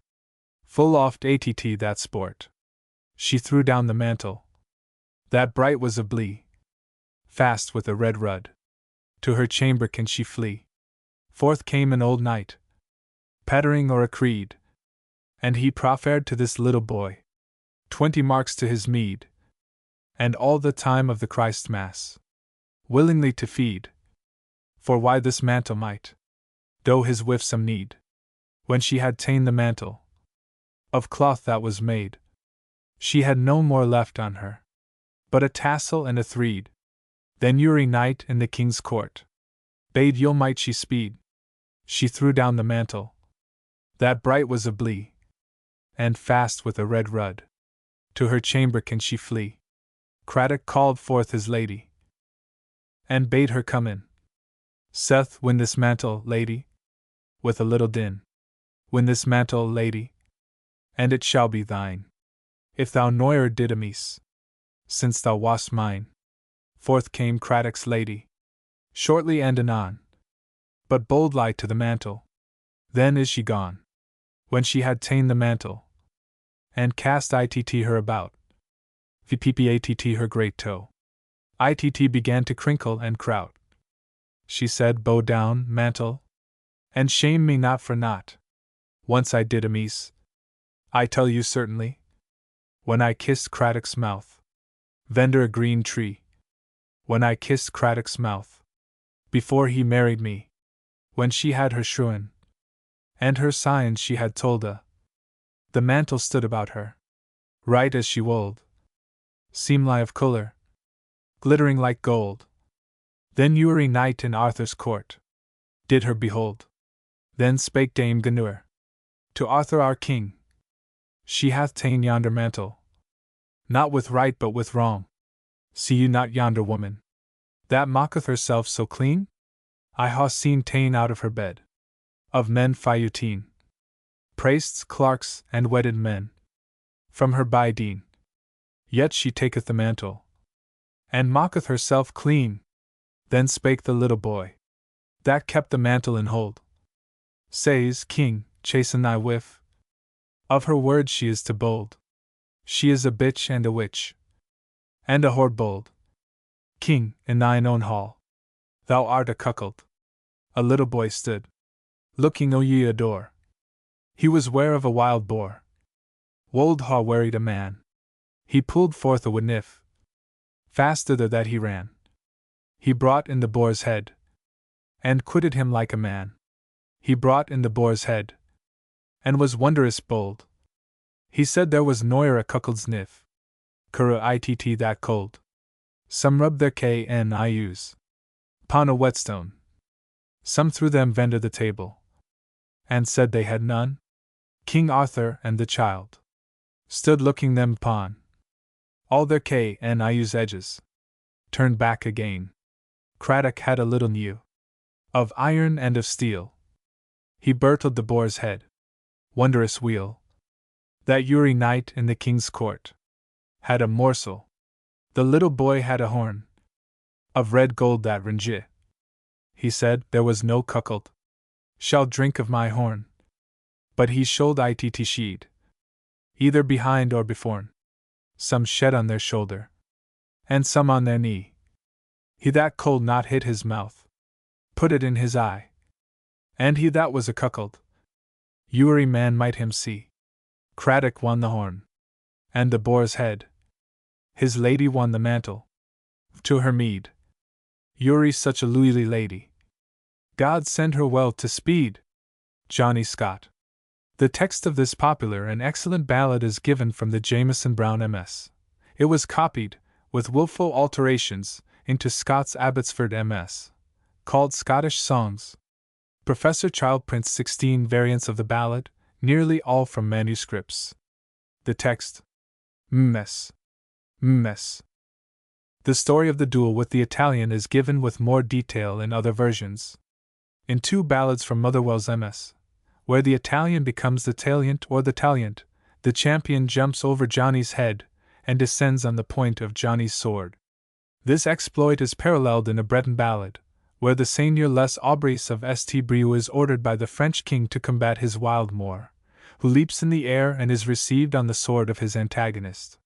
full oft att that sport. She threw down the mantle, that bright was a blee, fast with a red rud. To her chamber can she flee. Forth came an old knight, pattering or a creed, and he proffered to this little boy 20 marks to his meed, and all the time of the Christ Mass, willingly to feed. For why this mantle might, doe his wife some need. When she had ta'en the mantle, of cloth that was made, she had no more left on her, but a tassel and a threed. Then Uri knight in the king's court bade yo might she speed. She threw down the mantle, that bright was a blee, and fast with a red rud. To her chamber can she flee. Craddock called forth his lady, and bade her come in. Saith, win this mantle, lady, with a little din. Win this mantle, lady, and it shall be thine, if thou neuer did amiss, since thou wast mine. Forth came Craddock's lady, shortly and anon, but boldly to the mantle. Then is she gone. When she had ta'en the mantle, and cast itt her about, vppatt her great toe, itt began to crinkle and crout. She said, bow down, mantle, and shame me not for naught. Once I did amiss, I tell you certainly, when I kissed Craddock's mouth, vender a green tree. When I kissed Craddock's mouth, before he married me, when she had her shruin, and her signs she had told the mantle stood about her, right as she wold, seemly of colour, glittering like gold. Then Uri knight in Arthur's court did her behold. Then spake Dame Guinevere to Arthur our king, she hath ta'en yonder mantle, not with right but with wrong. See you not yonder woman, that mocketh herself so clean? I ha seen ta'en out of her bed, of men 15, priests, clerks, and wedded men, from her bideen. Yet she taketh the mantle, and mocketh herself clean. Then spake the little boy, that kept the mantle in hold. Says, King, chasten thy wife. Of her words she is to bold. She is a bitch and a witch, and a whore bold. King, in thine own hall, thou art a cuckold. A little boy stood, looking o ye adore. He was ware of a wild boar. Wold ha worried a man. He pulled forth a whiff. Fast thither that he ran. He brought in the boar's head, and quitted him like a man. He brought in the boar's head, and was wondrous bold. He said there was noyer a cuckold's niff. Cura itt that cold. Some rub their knius 'pon a whetstone, Some threw them vendor the table, and said they had none. King Arthur and the child stood looking them upon. All their knives edges turned back again. Craddock had a little new of iron and of steel. He birtled the boar's head. Wondrous wheel! That Uri knight in the king's court had a morsel. The little boy had a horn of red gold that ringed. He said there was no cuckold shall drink of my horn, but he should it sheed, either behind or beforn. Some shed on their shoulder, and some on their knee. He that cold not hit his mouth, put it in his eye, and he that was a cuckold, Uri man might him see. Craddock won the horn, and the boar's head. His lady won the mantle, to her mead. Uri such a luily lady. God send her well to speed. Johnny Scott. The text of this popular and excellent ballad is given from the Jameson Brown MS. It was copied, with wilful alterations, into Scott's Abbotsford MS, called Scottish Songs. Professor Child prints 16 variants of the ballad, nearly all from manuscripts. The text: Mess. The story of the duel with the Italian is given with more detail in other versions. In 2 ballads from Motherwell's MS, where the Italian becomes the taliant or the taliant, the champion jumps over Johnny's head and descends on the point of Johnny's sword. This exploit is paralleled in a Breton ballad, where the Seigneur Les Aubries of St. Brieuc is ordered by the French king to combat his wild Moor, who leaps in the air and is received on the sword of his antagonist.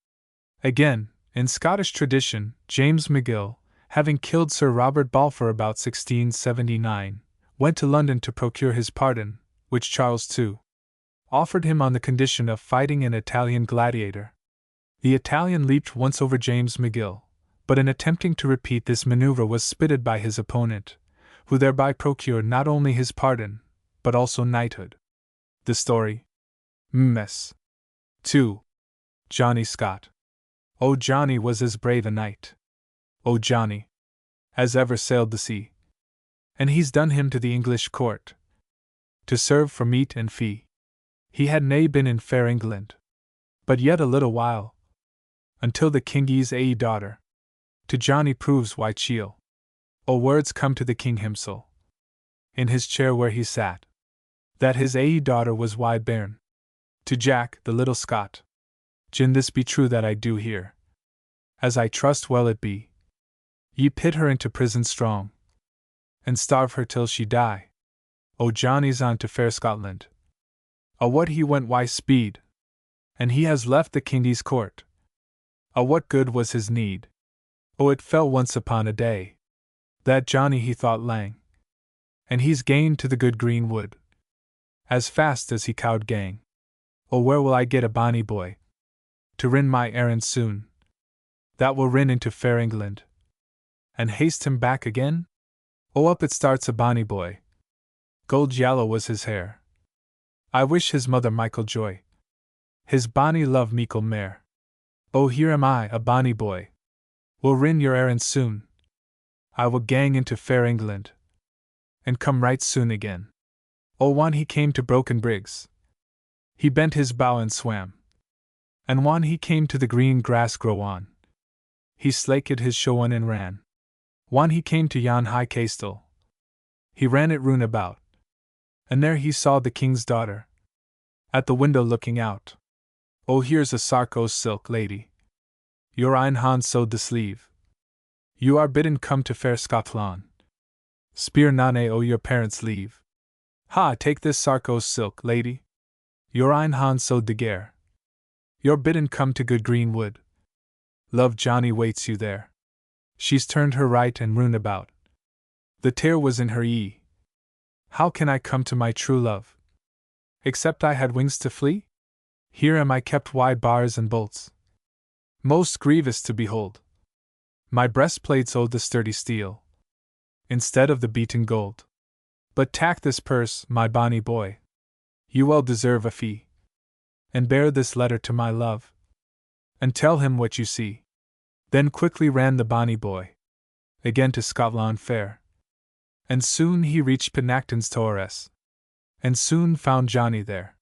Again, in Scottish tradition, James McGill, having killed Sir Robert Balfour about 1679, went to London to procure his pardon, which Charles II offered him on the condition of fighting an Italian gladiator. The Italian leaped once over James McGill, but in attempting to repeat this maneuver was spitted by his opponent, who thereby procured not only his pardon, but also knighthood. The story: Mess. 2. Johnny Scott. Oh, Johnny was as brave a knight, oh, Johnny, as ever sailed the sea. And he's done him to the English court, to serve for meat and fee. He had nae been in fair England, but yet a little while, until the king's daughter to Johnny proves why chiel. O words come to the king himsel, in his chair where he sat, that his daughter was wide bairn. To Jack, the little Scot, gin this be true that I do hear, as I trust well it be, ye pit her into prison strong, and starve her till she die. O Johnny's on to fair Scotland. A what he went why speed, and he has left the king's court. A what good was his need? Oh, it fell once upon a day, that Johnny he thought lang, and he's gane to the good green wood, as fast as he cowed gang. Oh, where will I get a bonny boy, to rin my errand soon, that will rin into fair England, and haste him back again? Oh, up it starts a bonny boy, gold yellow was his hair. I wish his mother Michael joy, his bonny love meikle mare. Oh, here am I, a bonny boy, will rin your errand soon. I will gang into fair England, and come right soon again. Oh, whan he came to broken briggs, he bent his bow and swam, and whan he came to the green grass grow on, he slaked his showan and ran. Whan he came to yon high castle, he ran it roon about, and there he saw the king's daughter, at the window looking out. Oh, here's a sark o' silk, lady, your ein han sewed the sleeve. You are bidden come to fair Scotland, speer nane o your parents' leave. Ha, take this sark o' silk, lady, your ein han sewed the gare. You're bidden come to good green wood, love Johnny waits you there. She's turned her right and roon about, the tear was in her ee. How can I come to my true love, except I had wings to flee? Here am I kept wide bars and bolts, most grievous to behold. My breastplates owed the sturdy steel, instead of the beaten gold. But tack this purse, my bonny boy, you well deserve a fee, and bear this letter to my love, and tell him what you see. Then quickly ran the bonny boy, again to Scotland fair, And soon he reached Penacton's Torres. And soon found Johnny there.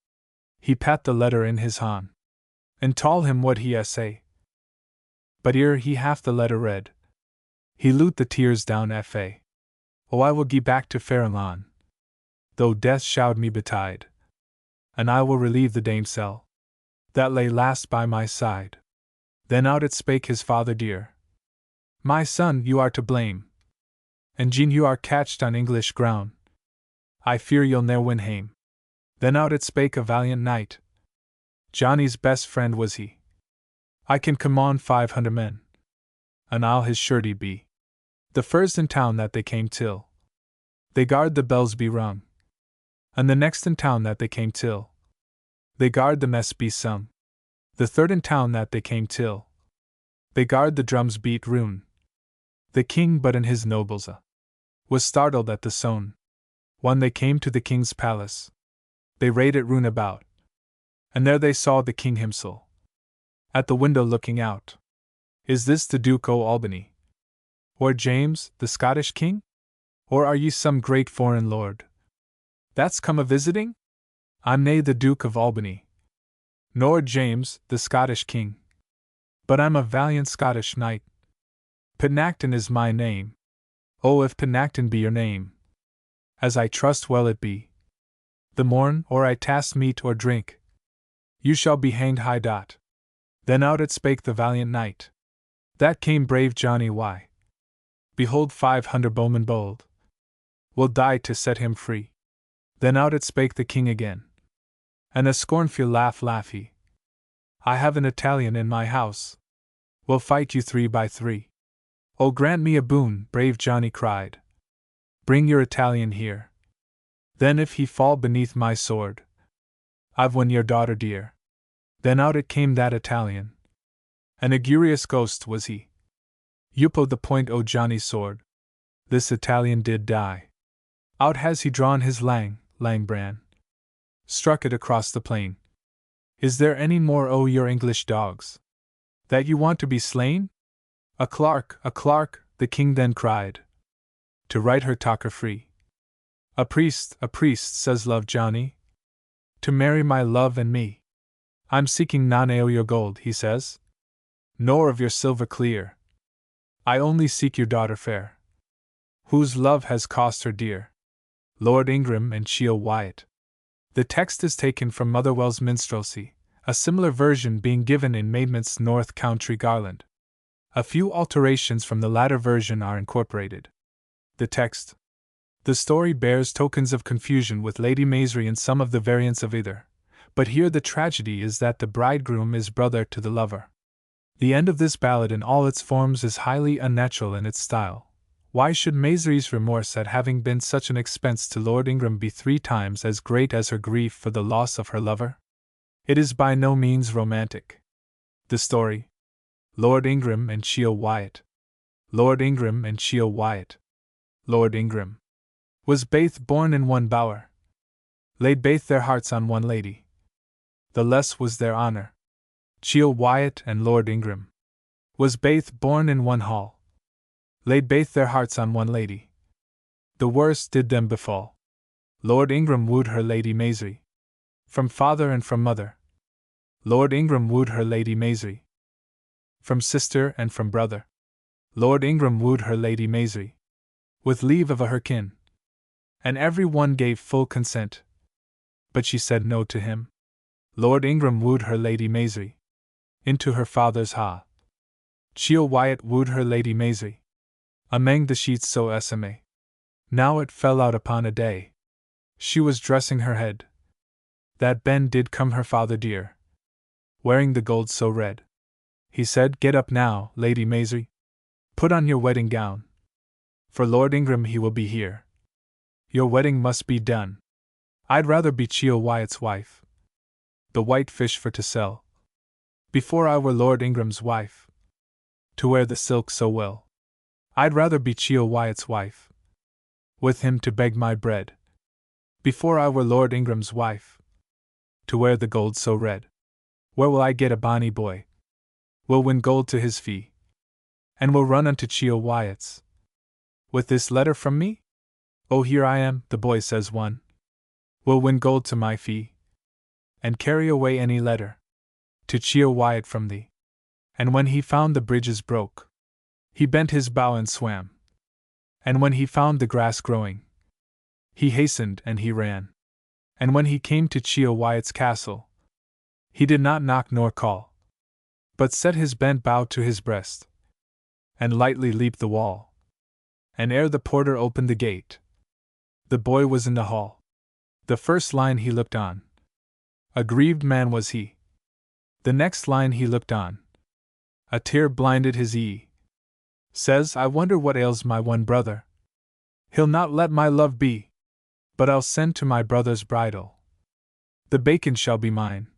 He pat the letter in his hand. And told him what he say. But ere he half the letter read, he loot the tears down fa. Oh, I will gie back to Farallon, though death shall me betide, and I will relieve the damsel that lay last by my side. Then out it spake his father dear, my son, you are to blame, and gin you are catched on English ground, I fear you'll ne'er win hame. Then out it spake a valiant knight, Johnny's best friend was he. I can command 500 men, and I'll his surety be. The first in town that they came till, they guard the bells be rung, and the next in town that they came till, they guard the mess be sung. The third in town that they came till, they guard the drums beat rune. The king but and his nobles was startled at the sound. When they came to the king's palace, they raid it round about, and there they saw the king himself at the window looking out. Is this the Duke o' Albany? Or James, the Scottish king? Or are ye some great foreign lord that's come a visiting? I'm nae the Duke of Albany, nor James, the Scottish king, but I'm a valiant Scottish knight. Penacton is my name. Oh, if Penacton be your name, as I trust well it be, the morn or I task meat or drink, you shall be hanged high dot. Then out it spake the valiant knight, that came brave Johnny why. Behold 500 bowmen bold, will die to set him free. Then out it spake the king again, and a scornful laugh he. I have an Italian in my house, will fight you 3 by 3. Oh, grant me a boon, brave Johnny cried. Bring your Italian here. Then if he fall beneath my sword, I've won your daughter dear. Then out it came that Italian. An egregious ghost was he. Uppo the point o' Johnny's sword, this Italian did die. Out has he drawn his lang brand, struck it across the plain. Is there any more o' your English dogs that you want to be slain? A clerk, the king then cried, to write her talker free. A priest, says Love Johnny, to marry my love and me. I'm seeking none o' your gold, he says, nor of your silver clear. I only seek your daughter fair, whose love has cost her dear. Lord Ingram and Sheil Wyatt. The text is taken from Motherwell's Minstrelsy, a similar version being given in Maidment's North Country Garland. A few alterations from the latter version are incorporated. The text. The story bears tokens of confusion with Lady Maisry in some of the variants of either, but here the tragedy is that the bridegroom is brother to the lover. The end of this ballad in all its forms is highly unnatural in its style. Why should Maisry's remorse at having been such an expense to Lord Ingram be 3 times as great as her grief for the loss of her lover? It is by no means romantic. The story. Lord Ingram and Sheil Wyatt. Lord Ingram and Sheil Wyatt. Lord Ingram was baith born in one bower, laid baith their hearts on one lady. The less was their honour. Sheil Wyatt and Lord Ingram was baith born in one hall, laid baith their hearts on one lady. The worst did them befall. Lord Ingram wooed her Lady Maisry, from father and from mother. Lord Ingram wooed her Lady Maisry, from sister and from brother. Lord Ingram wooed her Lady Maisry, with leave of a her kin, and every one gave full consent, but she said no to him. Lord Ingram wooed her Lady Maisry, into her father's ha. Sheil Wyatt wooed her Lady Maisry, amang the sheets so esame. Now it fell out upon a day, she was dressing her head, that Ben did come her father dear, wearing the gold so red. He said, Get up now, Lady Maisry, put on your wedding gown, for Lord Ingram he will be here. Your wedding must be done. I'd rather be Sheil Wyatt's wife, the white fish for to sell, before I were Lord Ingram's wife, to wear the silk so well. I'd rather be Sheil Wyatt's wife, with him to beg my bread, before I were Lord Ingram's wife, to wear the gold so red. Where will I get a bonny boy, will win gold to his fee, and will run unto Sheil Wyatt's, with this letter from me? "Oh, here I am," the boy says. "One will win gold to my fee, and carry away any letter to Chia Wyatt from thee." And when he found the bridges broke, he bent his bow and swam. And when he found the grass growing, he hastened and he ran. And when he came to Chia Wyatt's castle, he did not knock nor call, but set his bent bow to his breast, and lightly leaped the wall. And ere the porter opened the gate, the boy was in the hall. The first line he looked on, a grieved man was he. The next line he looked on, a tear blinded his ee. Says, "I wonder what ails my one brother. He'll not let my love be, but I'll send to my brother's bridal. The bacon shall be mine,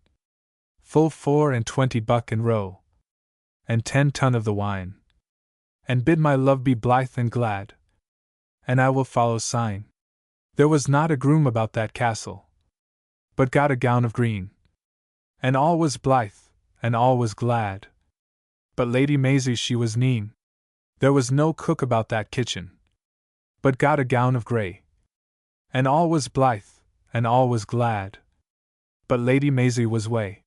full 24 buck in roe, and 10 ton of the wine. And bid my love be blithe and glad, and I will follow sign." There was not a groom about that castle, but got a gown of green, and all was blithe, and all was glad. But Lady Maisie she was nean. There was no cook about that kitchen, but got a gown of grey, and all was blithe, and all was glad. But Lady Maisie was way.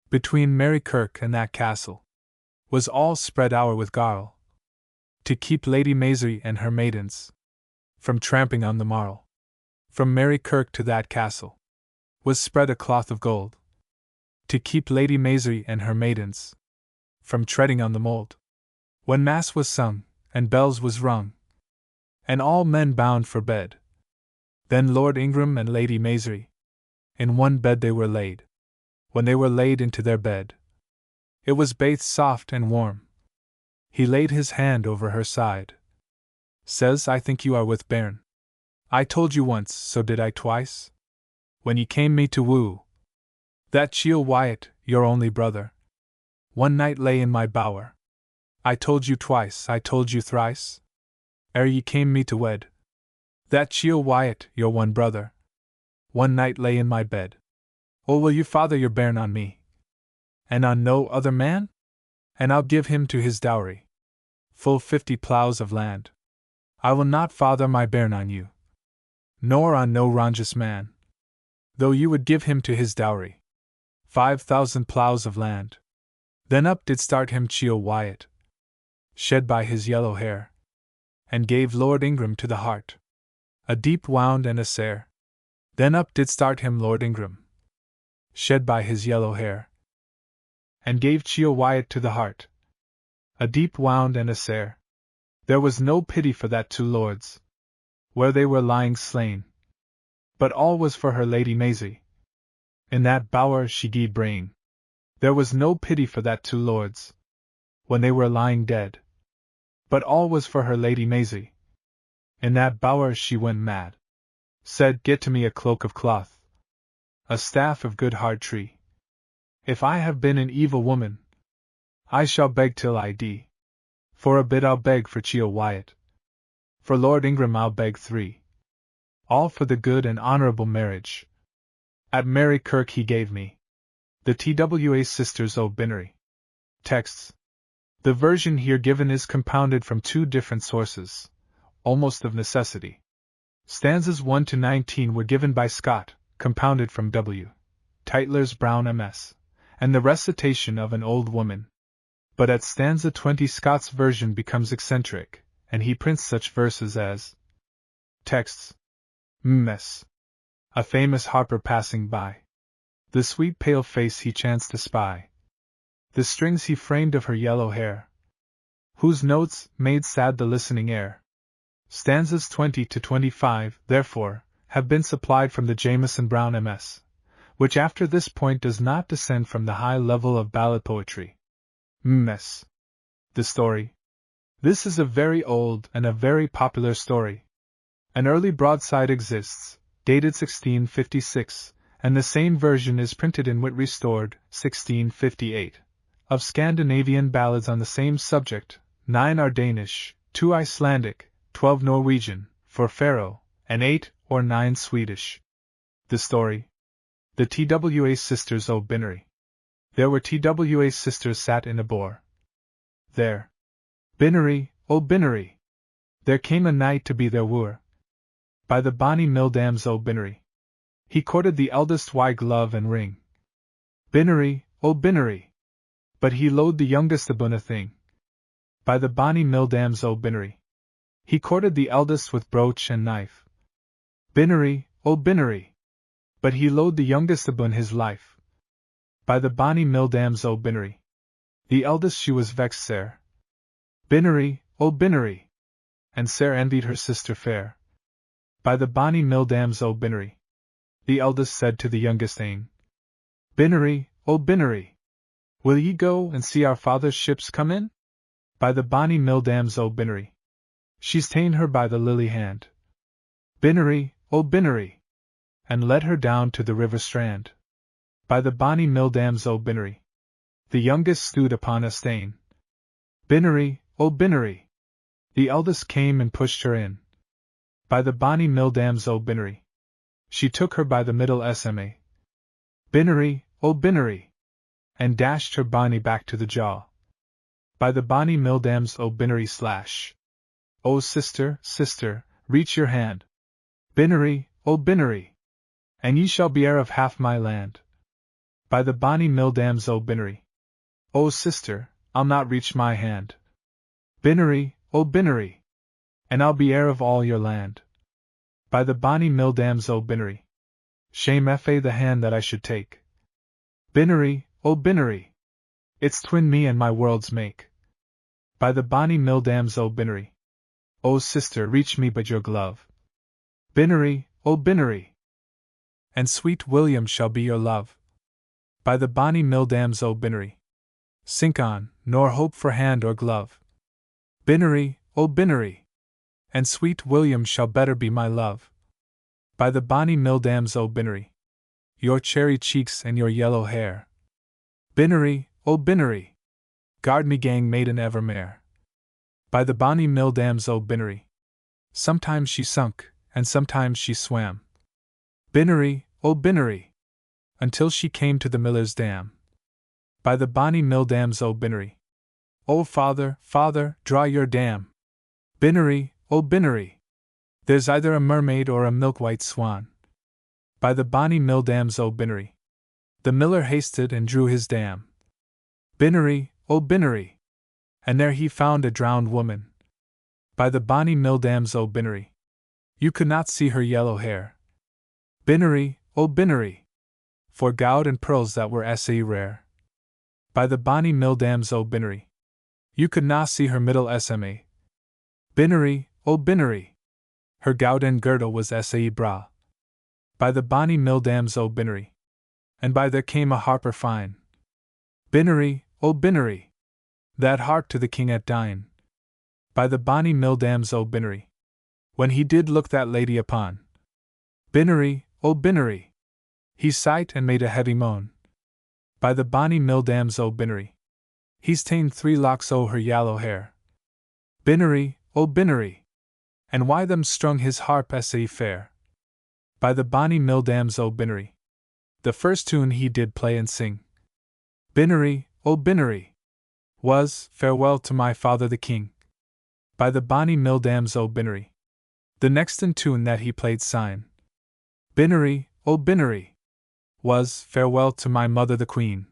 Between Mary Kirk and that castle was all spread hour with garl, to keep Lady Maisie and her maidens from tramping on the marl. From Mary Kirk to that castle was spread a cloth of gold, to keep Lady Maisie and her maidens from treading on the mould. When mass was sung, and bells was rung, and all men bound for bed, then Lord Ingram and Lady Maisie in one bed they were laid. When they were laid into their bed, it was baith soft and warm. He laid his hand over her side. Says, "I think you are with bairn. I told you once, so did I twice, when ye came me to woo, that Chia Wyatt, your only brother, one night lay in my bower. I told you twice, I told you thrice, ere ye came me to wed, that Chia Wyatt, your one brother, one night lay in my bed. Oh, will you father your bairn on me, and on no other man? And I'll give him to his dowry, full 50 ploughs of land. I will not father my bairn on you, nor on no Ranjis man, though you would give him to his dowry 5,000 ploughs of land." Then up did start him Chia Wyatt, shed by his yellow hair, and gave Lord Ingram to the heart a deep wound and a sare. Then up did start him Lord Ingram, shed by his yellow hair, and gave Chia Wyatt to the heart a deep wound and a sare. There was no pity for that two lords, where they were lying slain, but all was for her Lady Maisie, in that bower she gied brain. There was no pity for that two lords, when they were lying dead, but all was for her Lady Maisie, in that bower she went mad. Said, "Get to me a cloak of cloth, a staff of good hard tree. If I have been an evil woman, I shall beg till I die. For a bit I'll beg for Chia Wyatt, for Lord Ingram I'll beg 3. All for the good and honorable marriage at Mary Kirk he gave me." The TWA Sisters o' Binnery. Texts. The version here given is compounded from 2 different sources, almost of necessity. Stanzas 1 to 19 were given by Scott, compounded from W. Tytler's Brown MS, and the recitation of an old woman. But at stanza 20 Scott's version becomes eccentric, and he prints such verses as texts. Ms. A famous harper passing by, the sweet pale face he chanced to spy, the strings he framed of her yellow hair, whose notes made sad the listening air. Stanzas 20 to 25, therefore, have been supplied from the Jameson Brown MS, which after this point does not descend from the high level of ballad poetry. Ms. The story. This is a very old and a very popular story. An early broadside exists, dated 1656, and the same version is printed in Wit Restored, 1658. Of Scandinavian ballads on the same subject, 9 are Danish, 2 Icelandic, 12 Norwegian, 4 Faroe, and 8 or 9 Swedish. The story. The TWA Sisters o' Binnery. There were TWA sisters sat in a boor. There. Binnery, o Binnery. There came a knight to be their wooer. By the bonny mill dams o' Binnery. He courted the eldest wi' glove and ring. Binnery, o Binnery. But he lo'ed the youngest abune a thing. By the bonny mill dams o' Binnery. He courted the eldest with brooch and knife. Binnery, o Binnery. But he lo'ed the youngest abune his life. By the bonny mill dams o' Binnery. The eldest she was vexed sair. Binnery, o Binnery. And sair envied her sister fair. By the bonny mill dams o' Binnery. The eldest said to the youngest ane. Binnery, o Binnery. Will ye go and see our father's ships come in? By the bonny mill dams o' Binnery. She's ta'en her by the lily hand. Binnery, o Binnery. And led her down to the river strand. By the bonny mill dams o' Binnery. The youngest stood upon a stane. Binnery, o Binnery. The eldest came and pushed her in. By the bonny mill dams o' Binnery. She took her by the middle sma. Binnery, o Binnery. And dashed her bonny back to the jaw. By the bonny mill dams o' Binnery slash. O sister, sister, reach your hand. Binnery, o Binnery. And ye shall be heir of half my land. By the bonny mill dams o' Binnery. O sister, I'll not reach my hand. Binnery, o Binnery. And I'll be heir of all your land. By the bonny mill dams o' Binnery. Shame fa the hand that I should take. Binnery, o Binnery. It's twin me and my world's make. By the bonny mill dams o' Binnery. O sister, reach me but your glove. Binnery, o Binnery. And sweet William shall be your love. By the bonny mill dams o' Binnery. Sink on, nor hope for hand or glove. Binnery, o Binnery. And sweet William shall better be my love. By the bonny mill dams o' Binnery. Your cherry cheeks and your yellow hair. Binnery, o Binnery. Guard me gang maiden evermare. By the bonny mill dams o' Binnery. Sometimes she sunk, and sometimes she swam. Binnery, o Binnery. Until she came to the miller's dam. By the bonny mill dams o' Binnery. O father, father, draw your dam. Binnery, o Binnery. There's either a mermaid or a milk-white swan. By the bonny mill dams o' Binnery. The miller hasted and drew his dam. Binnery, o Binnery. And there he found a drowned woman. By the bonny mill dams o' Binnery. You could not see her yellow hair. Binnery, o Binnery. For gowd and pearls that were sae rare. By the bonny mill dams o' Binnery. You could na see her middle sma. Binnery, o Binnery. Her gowd and girdle was sae bra. By the bonny mill dams o' Binnery. And by there came a harper fine. Binnery, o Binnery. That harped to the king at Dine. By the bonny mill dams o' Binnery. When he did look that lady upon. Binnery, o Binnery. He sighed and made a heavy moan. By the bonny mill dams o' Binnery. He's ta'en 3 locks o' her yallow hair. Binnery, o Binnery. And why them strung his harp sae fair. By the bonny mill dams o' Binnery. The first tune he did play and sing. Binnery, o Binnery. Was, farewell to my father the king. By the bonny mill dams o' Binnery. The nexten tune that he played sign. Binnery, o Binnery. Was, farewell to my mother the queen.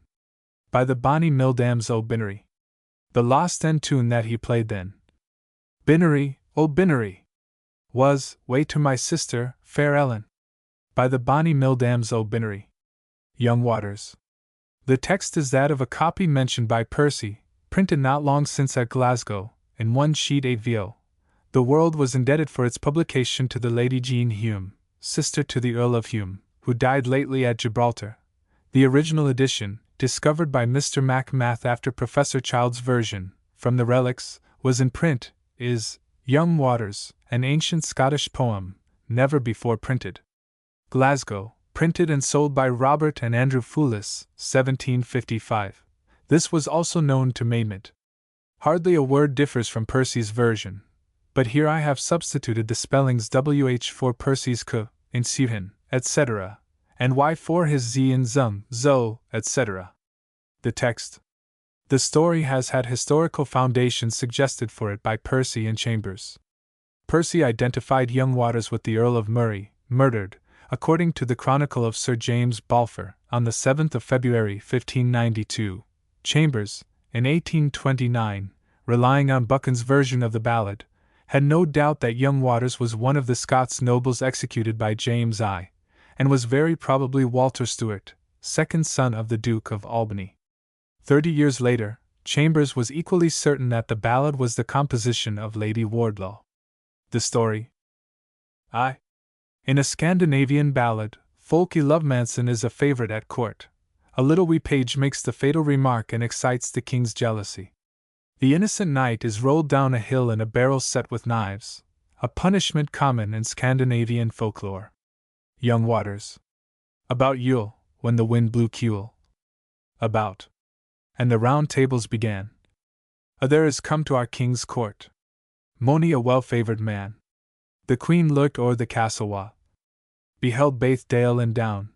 By the bonny mill dams o' Binnery. The last end tune that he played then. Binnery, o Binnery. Was, way to my sister, fair Ellen. By the bonny mill dams o' Binnery. Young Waters. The text is that of a copy mentioned by Percy, printed not long since at Glasgow, in 1 sheet 8 vo. The World was indebted for its publication to the Lady Jean Hume, sister to the Earl of Hume, who died lately at Gibraltar. The original edition, discovered by Mr. Macmath after Professor Child's version, from the relics, was in print, is Young Waters, an ancient Scottish poem, never before printed. Glasgow, printed and sold by Robert and Andrew Foulis, 1755. This was also known to Maidment. Hardly a word differs from Percy's version, but here I have substituted the spellings WH for Percy's K, in Sihin, etc., and Y for his Z in Zum, Zo, etc. The text. The story has had historical foundations suggested for it by Percy and Chambers. Percy identified young Waters with the Earl of Murray, murdered, according to the Chronicle of Sir James Balfour, on the 7th of February 1592. Chambers, in 1829, relying on Buchan's version of the ballad, had no doubt that young Waters was one of the Scots nobles executed by James I, and was very probably Walter Stewart, second son of the Duke of Albany. 30 years later, Chambers was equally certain that the ballad was the composition of Lady Wardlaw. The story. In a Scandinavian ballad, Folke Lovemanson is a favorite at court. A little wee page makes the fatal remark and excites the king's jealousy. The innocent knight is rolled down a hill in a barrel set with knives, a punishment common in Scandinavian folklore. Young Waters. About Yule, when the wind blew Kuel. About. And the round tables began. There is come to our king's court mony a well-favoured man. The queen looked o'er the castle wa, beheld baith dale and down,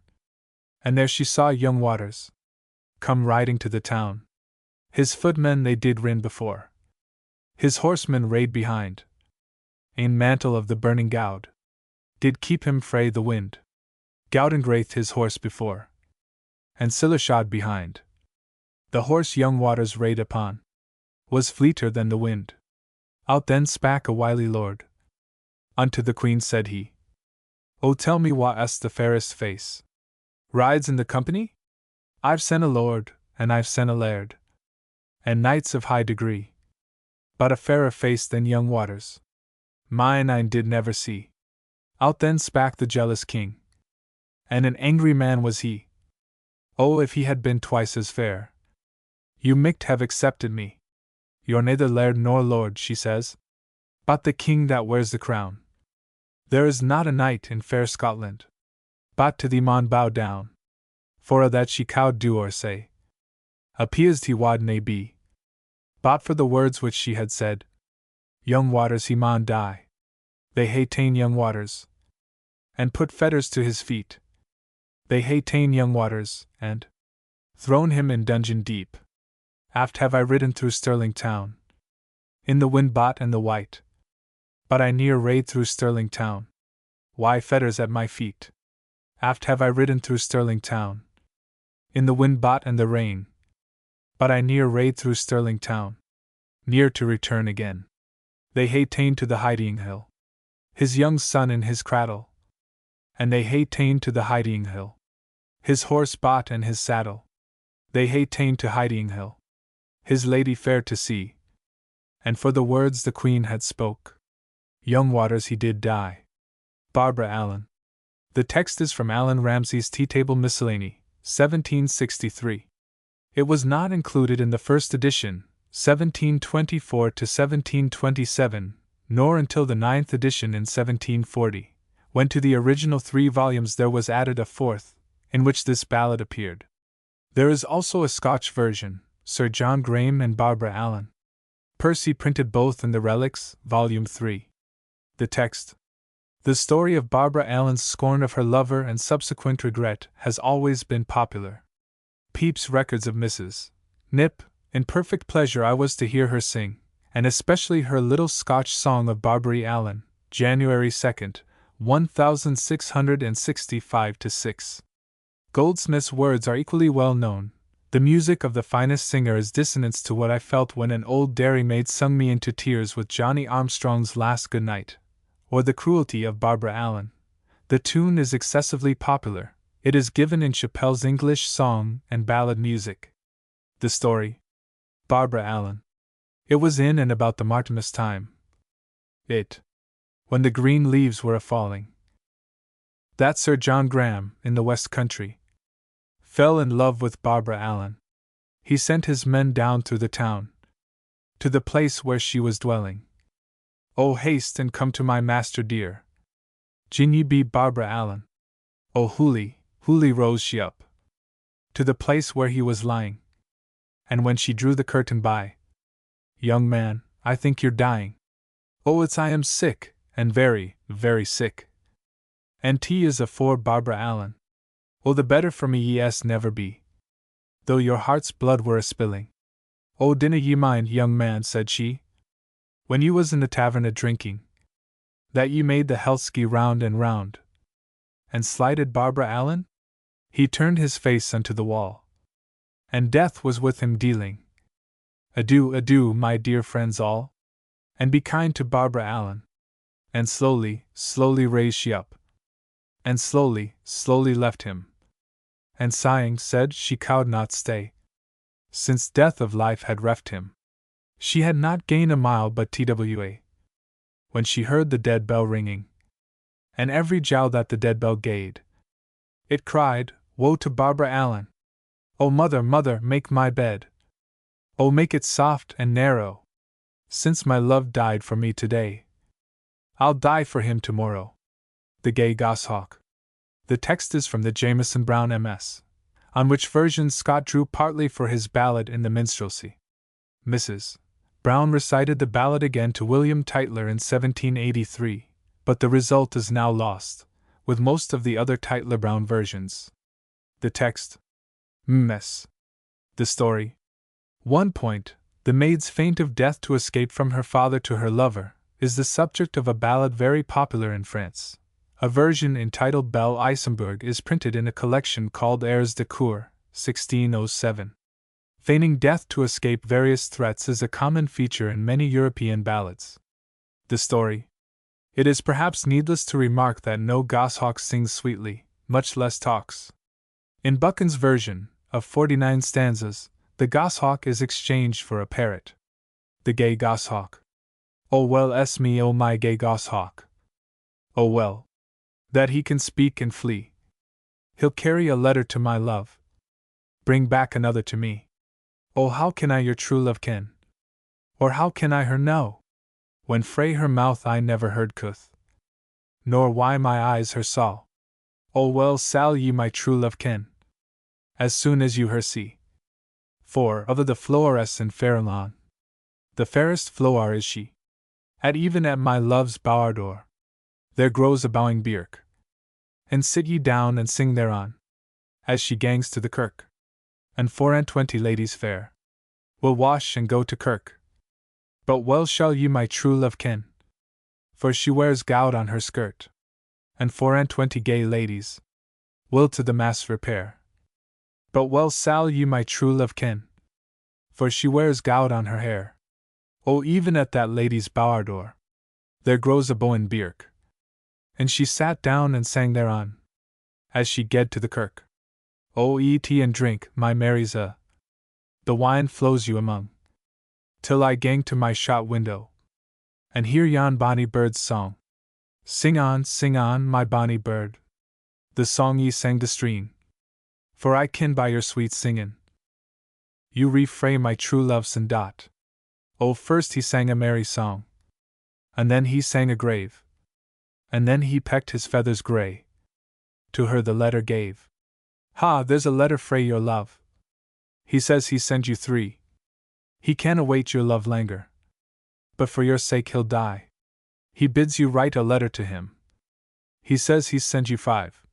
and there she saw young Waters come riding to the town. His footmen they did rin before, his horsemen rade behind. Ane mantle of the burning gowd did keep him frae the wind. Gowden graith his horse before, and siller shod behind. The horse young Waters rade upon was fleeter than the wind. Out then spak a wily lord. Unto the queen said he, O tell me wha est the fairest face rides in the company? I've seen a lord, and I've seen a laird, and knights of high degree, but a fairer face than young Waters mine I did never see. Out then spak the jealous king, and an angry man was he. Oh, if he had been twice as fair, you micht have accepted me. You're neither laird nor lord, she says, but the king that wears the crown. There is not a knight in fair Scotland, but to thee maun bow down, for a' that she cowed do or say. Appeased he wad nae be, but for the words which she had said. Young Waters he maun die. They hae ta'en young Waters, and put fetters to his feet. They hae ta'en young Waters, and thrown him in dungeon deep. Aft have I ridden through Stirling town, in the wind bot and the white, but I near rade through Stirling town. Why fetters at my feet? Aft have I ridden through Stirling town, in the wind bot and the rain, but I near rade through Stirling town, near to return again. They hae ta'en to the hiding hill his young son in his cradle, and they hae ta'en to the hiding hill his horse bot and his saddle. They hae ta'en to hiding hill his lady fair to see, and for the words the queen had spoke, young Waters he did die. Barbara Allen. The text is from Allan Ramsay's Tea Table Miscellany, 1763. It was not included in the first edition, 1724 to 1727, nor until the 9th edition in 1740, when to the original 3 volumes there was added a 4th, in which this ballad appeared. There is also a Scotch version, Sir John Graham and Barbara Allen. Percy printed both in the Relics, Volume 3. The text. The story of Barbara Allen's scorn of her lover and subsequent regret has always been popular. Pepys' records of Mrs. Nip, in perfect pleasure I was to hear her sing, and especially her little Scotch song of Barbary Allen, January 2nd, 1665-6. Goldsmith's words are equally well known. The music of the finest singer is dissonance to what I felt when an old dairymaid sung me into tears with Johnny Armstrong's Last Good Night, or the cruelty of Barbara Allen. The tune is excessively popular. It is given in Chappell's English song and ballad music. The story. Barbara Allen. It was in and about the Martimas time. When the green leaves were a-falling, that Sir John Graham, in the West Country, fell in love with Barbara Allen. He sent his men down through the town, to the place where she was dwelling. Oh, haste and come to my master dear, gin ye be Barbara Allen. Oh, hooly, hooly rose she up, to the place where he was lying. And when she drew the curtain by, young man, I think you're dying. Oh, it's I am sick, and very, very sick. And tea is afore Barbara Allen. Oh, the better for me yes never be, though your heart's blood were a-spilling. Oh, dinna ye mind, young man, said she, when you was in the tavern a-drinking, That ye made the Helsky round and round, and slighted Barbara Allen? He turned his face unto the wall, and death was with him dealing. Adieu, adieu, my dear friends all, and be kind to Barbara Allen. And slowly, slowly raised she up, and slowly, slowly left him, and sighing said she could not stay, since death of life had reft him. She had not gained a mile but twa, when she heard the dead bell ringing, and every jow that the dead bell gave, it cried, Woe to Barbara Allen! O mother, mother, make my bed! O make it soft and narrow, since my love died for me today. I'll die for him tomorrow. The Gay Goshawk. The text is from the Jameson Brown MS, on which version Scott drew partly for his ballad in the minstrelsy. Mrs. Brown recited the ballad again to William Tytler in 1783, but the result is now lost, with most of the other Tytler Brown versions. The text. Ms. The story. 1 point. The maid's feint of death to escape from her father to her lover is the subject of a ballad very popular in France. A version entitled Belle Isenberg is printed in a collection called Airs de Cour, 1607. Feigning death to escape various threats is a common feature in many European ballads. The story. It is perhaps needless to remark that no goshawk sings sweetly, much less talks. In Buchan's version, of 49 stanzas, the goshawk is exchanged for a parrot. The Gay Goshawk. Oh well es me, oh my gay goshawk. Oh well, that he can speak and flee. He'll carry a letter to my love, bring back another to me. Oh how can I your true love ken? Or how can I her know? When frae her mouth I never heard cuth, nor why my eyes her saw. Oh well sall ye my true love ken, as soon as you her see. For of the floweress in Fairlawn, the fairest flower is she. Even at my love's bower door, there grows a bowing birk. And sit ye down and sing thereon, as she gangs to the kirk. And 24 ladies fair will wash and go to kirk. But well shall ye my true love ken, for she wears gowd on her skirt. And 24 gay ladies will to the mass repair. But well sall ye my true love ken, for she wears gowd on her hair. Oh even at that lady's bower door, there grows a bowen birk. And she sat down and sang thereon, as she ged to the kirk. Oh eat and drink, my Marys the wine flows you among, till I gang to my shot window, and hear yon bonny bird's song. Sing on, my bonny bird, the song ye sang to streen, for I ken by your sweet singin', you refrain my true love's and dot. Oh first he sang a merry song, and then he sang a grave, and then he pecked his feathers grey, to her the letter gave. Ha, there's a letter frae your love. He says he send you 3. He can await your love langer, but for your sake he'll die. He bids you write a letter to him. He says he's send you 5.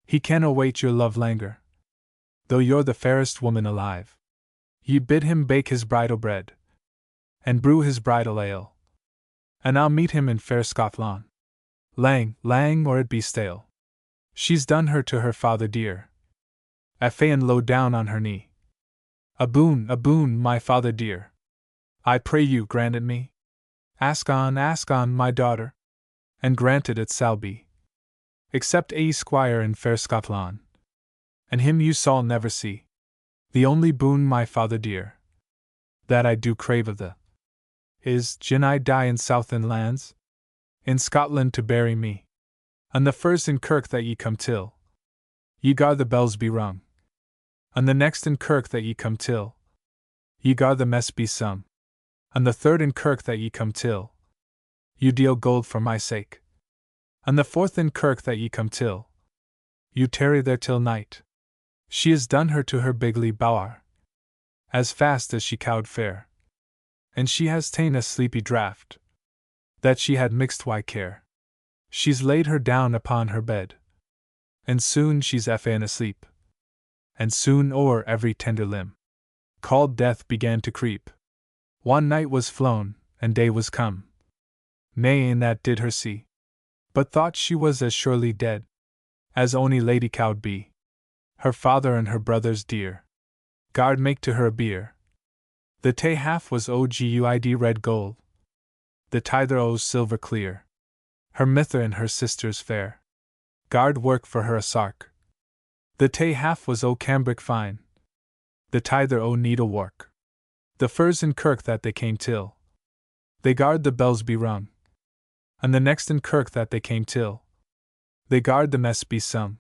He can await your love langer, though you're the fairest woman alive. Ye bid him bake his bridal bread, and brew his bridal ale, and I'll meet him in fair Scotland. Lang, lang, or it be stale. She's done her to her father dear, Fain low down on her knee. A boon, my father dear, I pray you grant it me. Ask on, my daughter, and granted it shall be. Except a squire in fair Scotland, and him you shall never see. The only boon, my father dear, that I do crave of the, is, gin I die in Southland lands, in Scotland to bury me. On the first in kirk that ye come till, ye gar the bells be rung. On the next in kirk that ye come till, ye gar the mess be sung. On the third in kirk that ye come till, you deal gold for my sake. On the fourth in kirk that ye come till, you tarry there till night. She has done her to her bigly bower, as fast as she cowed fair, and she has ta'en a sleepy draught, that she had mixed wi' care. She's laid her down upon her bed, and soon she's fain asleep, and soon o'er every tender limb called death began to creep. One night was flown, and day was come. nay, in that did her see, but thought she was as surely dead, as ony lady cow'd be. Her father and her brothers dear, guard make to her a bier. The tay half was OGUID red gold, the tither O's silver clear. Her mither and her sisters fair, guard work for her a sark. The tay half was O cambric fine, the tither O needlework. The furs in kirk that they came till, they guard the bells be rung. And the next in kirk that they came till, they guard the mess be sung.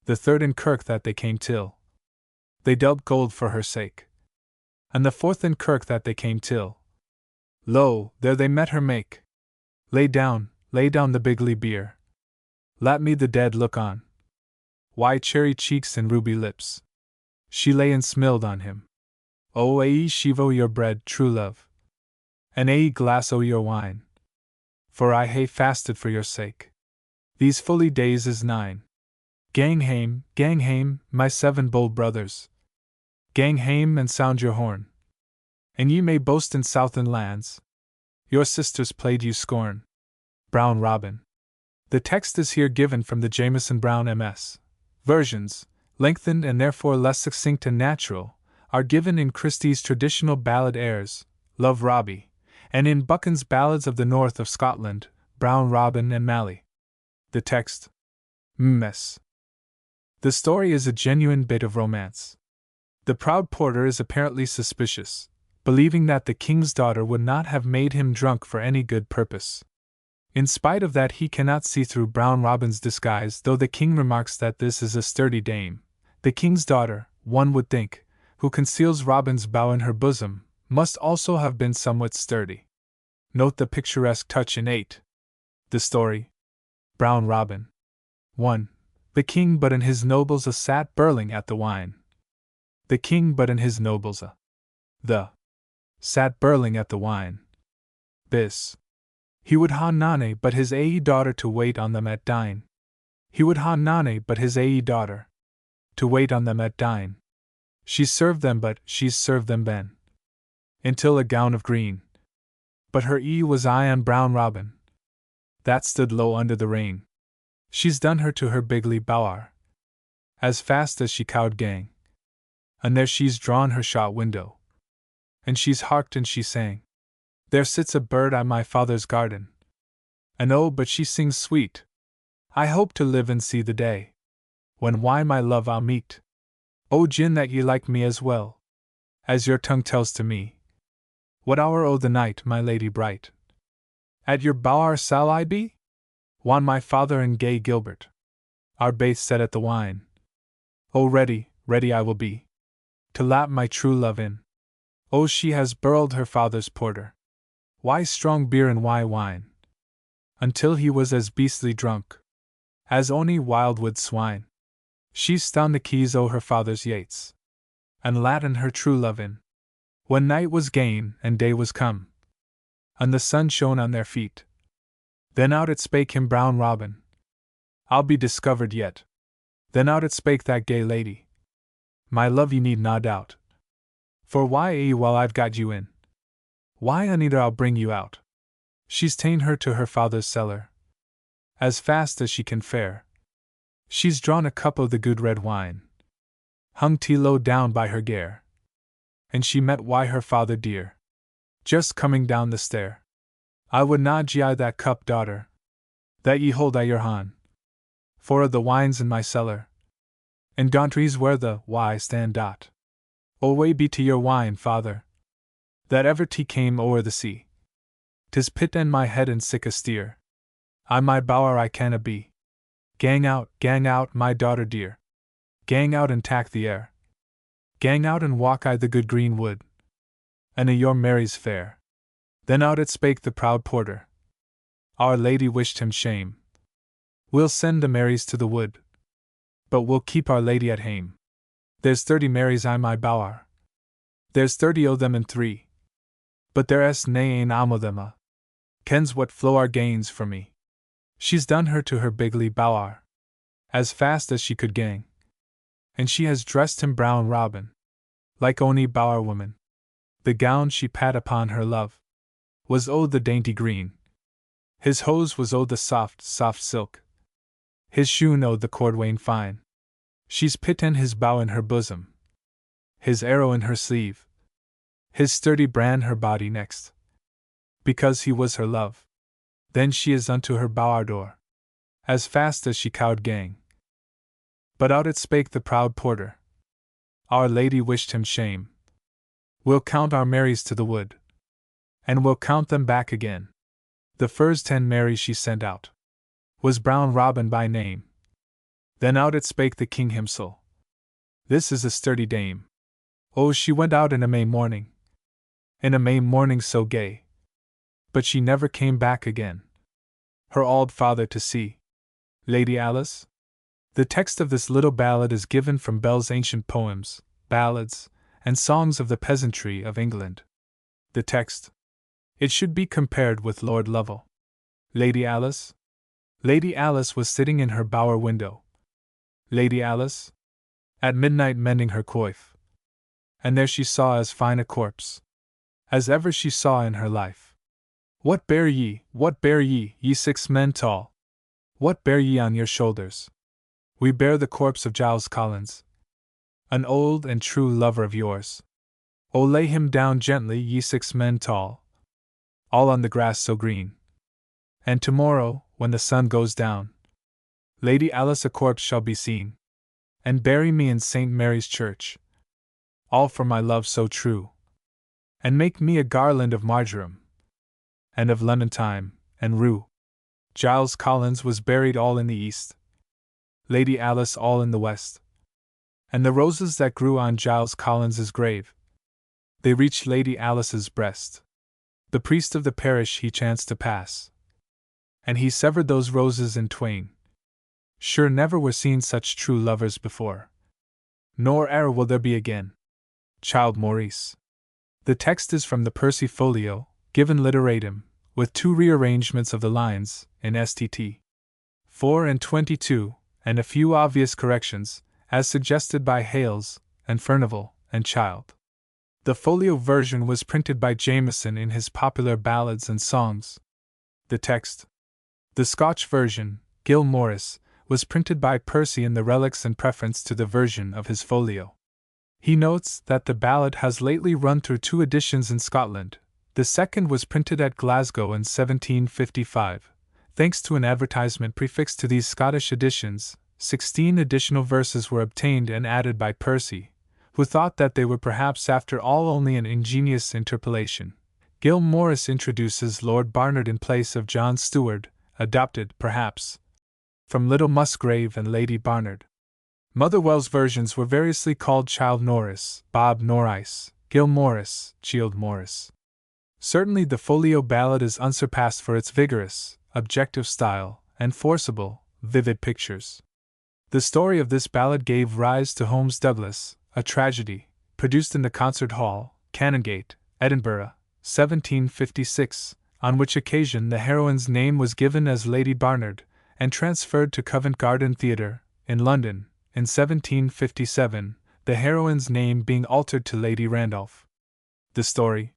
The third in kirk that they came till, they dealt gold for her sake. And the fourth in kirk that they came till, lo, there they met her make. Lay down the bigly beer. Lat me the dead look on. Why cherry cheeks and ruby lips. She lay and smiled on him. O ae shivo your bread, true love. And ae glass o your wine. For I hae fasted for your sake. These fully days is 9. Gang hame, my 7 bold brothers. Gang hame and sound your horn. And ye may boast in Southern lands. Your sisters played you scorn. Brown Robin. The text is here given from the Jameson Brown MS. Versions, lengthened and therefore less succinct and natural, are given in Christie's traditional ballad airs, Love Robbie, and in Buchan's Ballads of the North of Scotland, Brown Robin and Mally. The text. Ms. The story is a genuine bit of romance. The proud porter is apparently suspicious, believing that the king's daughter would not have made him drunk for any good purpose. In spite of that, he cannot see through Brown Robin's disguise, though the king remarks that this is a sturdy dame. The king's daughter, one would think, who conceals Robin's bow in her bosom, must also have been somewhat sturdy. Note the picturesque touch in 8. The story. Brown Robin. 1. The king but and his nobles a sat birling at the wine. The king but and his nobles a. The. Sat birling at the wine. Bis. He would ha nane but his ae daughter to wait on them at dine. He would ha nane but his ae daughter to wait on them at dine. She's served them but she's served them ben. Until a gown of green. But her was I on Brown Robin. That stood low under the rain. She's done her to her bigly bower. As fast as she cowed gang. And there she's drawn her shot window. And she's harked and she sang. There sits a bird on my father's garden. And oh, but she sings sweet. I hope to live and see the day. When why my love I'll meet. Oh, gin that ye like me as well as your tongue tells to me. What hour o' the night, my lady bright? At your bower sall I be? Wan my father and gay Gilbert are baith set at the wine. Oh, ready I will be to lap my true love in. Oh, she has burled her father's porter. Why strong beer and why wine? Until he was as beastly drunk as ony wildwood swine. She's stown the keys o' her father's yates, and latten her true love in. When night was gane and day was come, and the sun shone on their feet, then out it spake him Brown Robin, I'll be discovered yet. Then out it spake that gay lady, my love ye need not doubt. For why while I've got you in? Why anither I'll bring you out. She's ta'en her to her father's cellar, as fast as she can fare. She's drawn a cup o' the good red wine, hung tea low down by her gare. And she met why her father dear, just coming down the stair. I would not gie that cup, daughter, that ye hold I your han, for o' the wines in my cellar, and gauntries where the why stand dot. O way be to your wine, father, that ever tea came o'er the sea. 'Tis pit and my head and sick a steer. I my bower I canna be. Gang out, my daughter dear. Gang out and tack the air. Gang out and walk I the good green wood, and a your Mary's fair. Then out it spake the proud porter. Our Lady wished him shame. We'll send the Marys to the wood, but we'll keep Our Lady at hame. There's 30 Marys I my bower. There's 30 o' them and 3. But there es nae ane amo them a. Kens what flow our gains for me. She's done her to her bigly bower, as fast as she could gang. And she has dressed him Brown Robin, like ony bower woman. The gown she pat upon her love was o' the dainty green. His hose was o' the soft, soft silk. His shoon o' the cordwain fine. She's pitten his bow in her bosom. His arrow in her sleeve. His sturdy brand her body next. Because he was her love. Then she is unto her bower door. As fast as she cowed gang. But out it spake the proud porter. Our Lady wished him shame. We'll count our Marys to the wood. And we'll count them back again. The first 10 Marys she sent out was Brown Robin by name. Then out it spake the king himsel. This is a sturdy dame. Oh, she went out in a May morning. In a May morning so gay. But she never came back again. Her auld father to see. Lady Alice? The text of this little ballad is given from Bell's ancient poems, ballads, and songs of the peasantry of England. The text. It should be compared with Lord Lovell. Lady Alice? Lady Alice was sitting in her bower window. Lady Alice? At midnight mending her coif. And there she saw as fine a corpse as ever she saw in her life. What bear ye, ye 6 men tall? What bear ye on your shoulders? We bear the corpse of Giles Collins, an old and true lover of yours. O lay him down gently, ye 6 men tall, all on the grass so green. And tomorrow, when the sun goes down, Lady Alice a corpse shall be seen. And bury me in St. Mary's Church, all for my love so true. And make me a garland of marjoram, and of London thyme, and rue. Giles Collins was buried all in the east, Lady Alice all in the west. And the roses that grew on Giles Collins's grave, they reached Lady Alice's breast. The priest of the parish he chanced to pass, and he severed those roses in twain. Sure never were seen such true lovers before, nor e'er will there be again. Childe Maurice. The text is from the Percy Folio, given literatum, with 2 rearrangements of the lines, in STT 4 and 22, and a few obvious corrections, as suggested by Hales, and Furnivall, and Childe. The folio version was printed by Jameson in his Popular Ballads and Songs. The text. The Scotch version, Gil Morris, was printed by Percy in the Relics in preference to the version of his folio. He notes that the ballad has lately run through 2 editions in Scotland. The second was printed at Glasgow in 1755. Thanks to an advertisement prefixed to these Scottish editions, 16 additional verses were obtained and added by Percy, who thought that they were perhaps after all only an ingenious interpolation. Gil Morris introduces Lord Barnard in place of John Stewart, adopted, perhaps, from Little Musgrave and Lady Barnard. Motherwell's versions were variously called Childe Norris, Bob Norris, Gil Morris, Childe Morris. Certainly the folio ballad is unsurpassed for its vigorous, objective style, and forcible, vivid pictures. The story of this ballad gave rise to Holmes Douglas, a tragedy, produced in the Concert Hall, Canongate, Edinburgh, 1756, on which occasion the heroine's name was given as Lady Barnard, and transferred to Covent Garden Theatre, in London, in 1757, the heroine's name being altered to Lady Randolph. The story.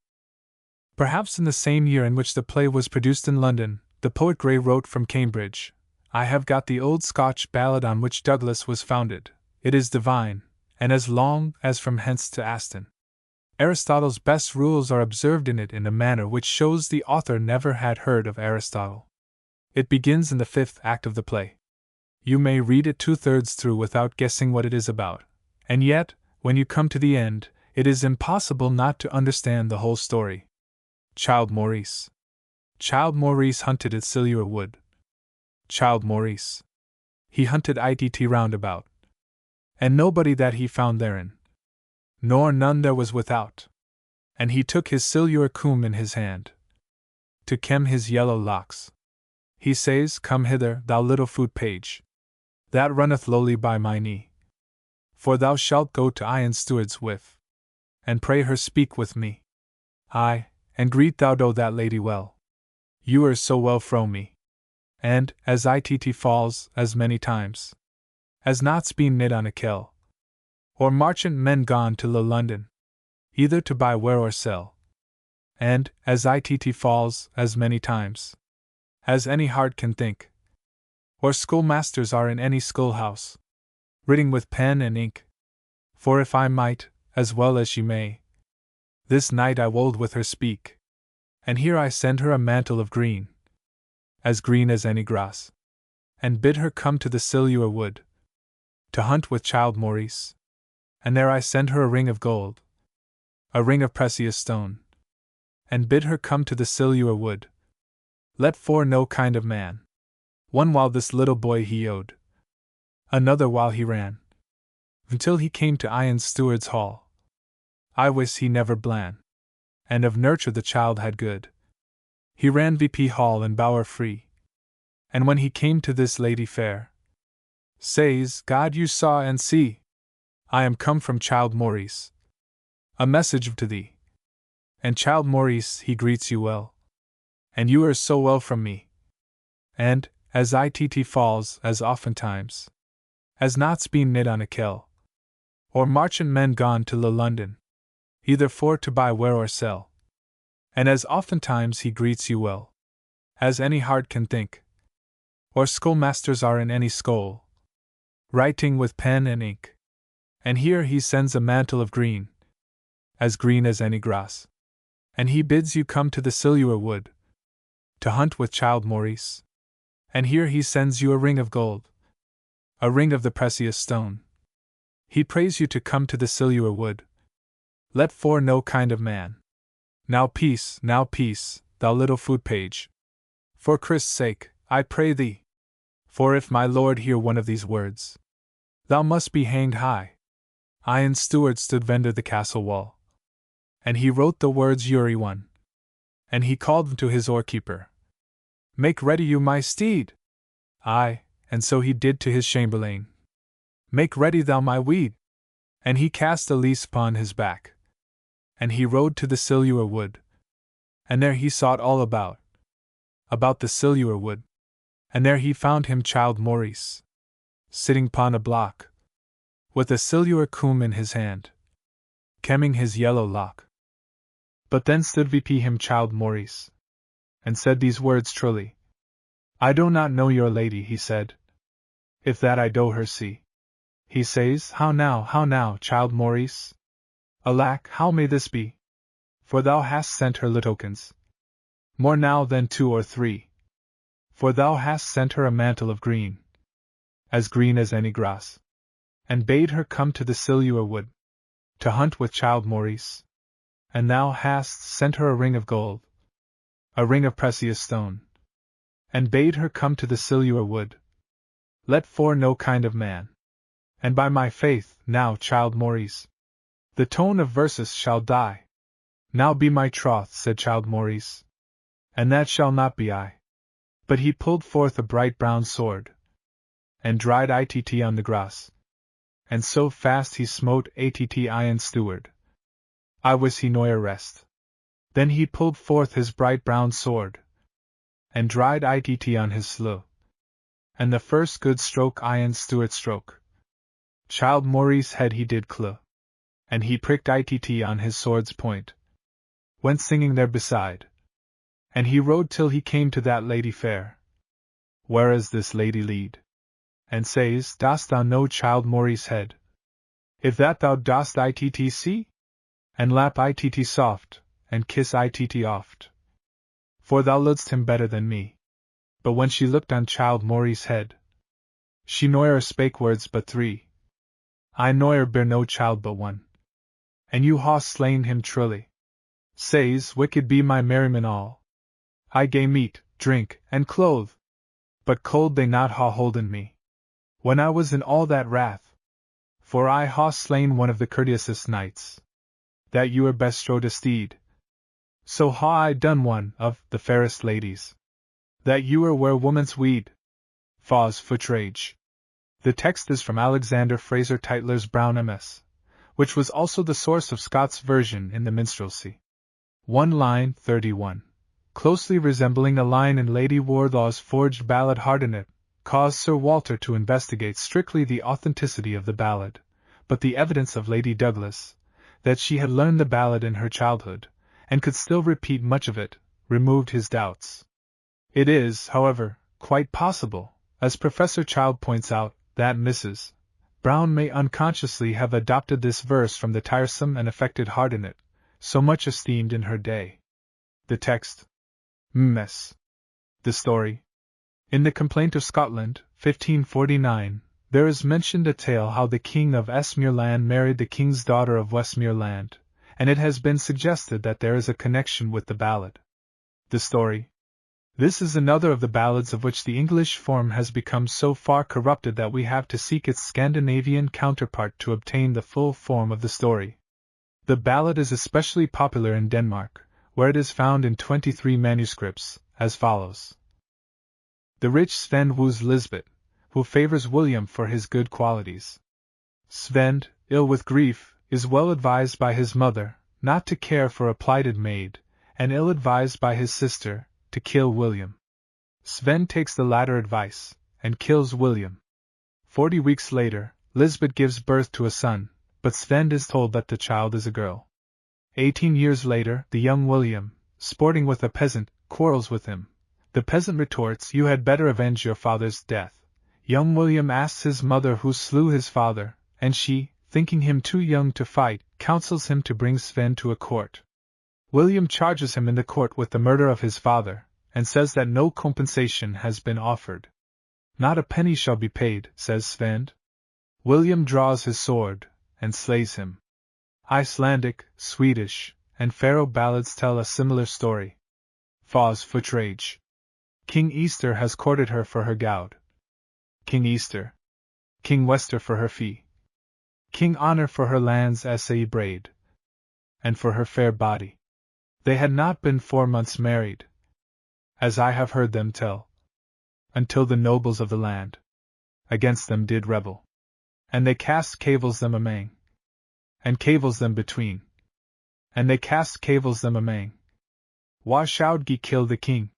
Perhaps in the same year in which the play was produced in London, the poet Gray wrote from Cambridge, I have got the old Scotch ballad on which Douglas was founded. It is divine, and as long as from hence to Aston. Aristotle's best rules are observed in it in a manner which shows the author never had heard of Aristotle. It begins in the 5th act of the play. You may read it 2/3 through without guessing what it is about, and yet, when you come to the end, it is impossible not to understand the whole story. Childe Maurice. Childe Maurice hunted at Silure Wood. Childe Maurice. He hunted it round about, and nobody that he found therein, nor none there was without. And he took his silure comb in his hand, to kem his yellow locks. He says, Come hither, thou little foot page, that runneth lowly by my knee. For thou shalt go to Ian Steward's with, and pray her speak with me. Aye, and greet thou do that lady well. You are so well fro me. And, as it falls, as many times as knots been knit on a kell, or marchant men gone to London, either to buy ware or sell. And, as it falls, as many times as any heart can think, or schoolmasters are in any schoolhouse, writing with pen and ink. For if I might, as well as she may, this night I wold with her speak, and here I send her a mantle of green, as green as any grass, and bid her come to the Silure wood, to hunt with Childe Maurice, and there I send her a ring of gold, a ring of precious stone, and bid her come to the Silure wood, let for no kind of man, one while this little boy he owed, another while he ran, until he came to Iron Steward's hall. I wis he never blan, and of nurture the child had good. He ran VP hall and bower free, and when he came to this lady fair, says, God you saw and see, I am come from Childe Maurice, a message to thee. And Childe Maurice he greets you well, and you are so well from me. And, as it falls, as oftentimes, as knots being knit on a kell, or marchant men gone to London, either for to buy ware or sell, and as oftentimes he greets you well, as any heart can think, or schoolmasters are in any school, writing with pen and ink, and here he sends a mantle of green, as green as any grass, and he bids you come to the Silure wood, to hunt with Childe Maurice, and here he sends you a ring of gold, a ring of the precious stone. He prays you to come to the Silure wood, let for no kind of man. Now peace, thou little foot page. For Christ's sake, I pray thee. For if my lord hear one of these words, thou must be hanged high. Iron Steward stood vendor the castle wall, and he wrote the words Uri one, and he called to his orekeeper, make ready you my steed. Aye, and so he did to his chamberlain, make ready thou my weed. And he cast a lease upon his back, and he rode to the Silure wood, and there he sought all about the Silure wood, and there he found him Childe Maurice, sitting upon a block, with a Silure comb in his hand, kemming his yellow lock. But then stood VP him Childe Maurice, and said these words truly, I do not know your lady, he said, if that I do her see. He says, how now, Childe Maurice? Alack, how may this be? For thou hast sent her littokens, more now than 2 or 3. For thou hast sent her a mantle of green, as green as any grass, and bade her come to the Silure wood, to hunt with Childe Maurice, and thou hast sent her a ring of gold, a ring of precious stone, and bade her come to the Silure wood, let for no kind of man. And by my faith, now, Childe Maurice, the tone of verses shall die. Now be my troth, said Childe Maurice, and that shall not be I. But he pulled forth a bright brown sword, and dried it on the grass, and so fast he smote att Iron Steward, I wis he noyer rest. Then he pulled forth his bright brown sword, and dried it on his slough, and the first good stroke Iron Steward stroke, Childe Maurice head he did clew, and he pricked it on his sword's point, went singing there beside, and he rode till he came to that lady fair, whereas this lady lead, and says, dost thou know Childe Maurice head? If that thou dost it see, and lap it soft, and kiss it oft, for thou look'st him better than me. But when she looked on Childe Maurice head, she noyer spake words but 3. I noyer bear no child but one, and you ha slain him truly. Says, wicked be my merrymen all. I gae meat, drink, and clothe, but cold they not ha holden me, when I was in all that wrath, for I ha slain one of the courteousest knights, that you are bestrode a steed. So ha I done one of the fairest ladies, that you are where woman's weed. Faw's footrage. The text is from Alexander Fraser Tytler's Brown MS, which was also the source of Scott's version in the Minstrelsy. 1 line 31, closely resembling a line in Lady Wardlaw's forged ballad Hardenett, caused Sir Walter to investigate strictly the authenticity of the ballad, but the evidence of Lady Douglas, that she had learned the ballad in her childhood, and could still repeat much of it, removed his doubts. It is, however, quite possible, as Professor Child points out, that Mrs. Brown may unconsciously have adopted this verse from the tiresome and affected heart in it, so much esteemed in her day. The text. Ms. The story. In the Complaint of Scotland, 1549, there is mentioned a tale how the King of Esmerland married the King's daughter of Westmoreland, and it has been suggested that there is a connection with the ballad. The story. This is another of the ballads of which the English form has become so far corrupted that we have to seek its Scandinavian counterpart to obtain the full form of the story. The ballad is especially popular in Denmark, where it is found in 23 manuscripts, as follows. The rich Svend woos Lisbeth, who favors William for his good qualities. Svend, ill with grief, is well advised by his mother not to care for a plighted maid, and ill advised by his sister to kill William. Svend takes the latter advice, and kills William. 40 weeks later, Lisbeth gives birth to a son, but Svend is told that the child is a girl. 18 years later, the young William, sporting with a peasant, quarrels with him. The peasant retorts, "You had better avenge your father's death." Young William asks his mother who slew his father, and she, thinking him too young to fight, counsels him to bring Svend to a court. William charges him in the court with the murder of his father, and says that no compensation has been offered. "Not a penny shall be paid," says Svend. William draws his sword, and slays him. Icelandic, Swedish, and Faroe ballads tell a similar story. Faw's Footrage. King Easter has courted her for her gowd. King Easter. King Wester for her fee. King Honor for her lands assay braid. And for her fair body. They had not been 4 months married, as I have heard them tell, until the nobles of the land against them did rebel. And they cast cavils them amang, and cavils them between, and they cast cavils them amang. Why should ye kill the king?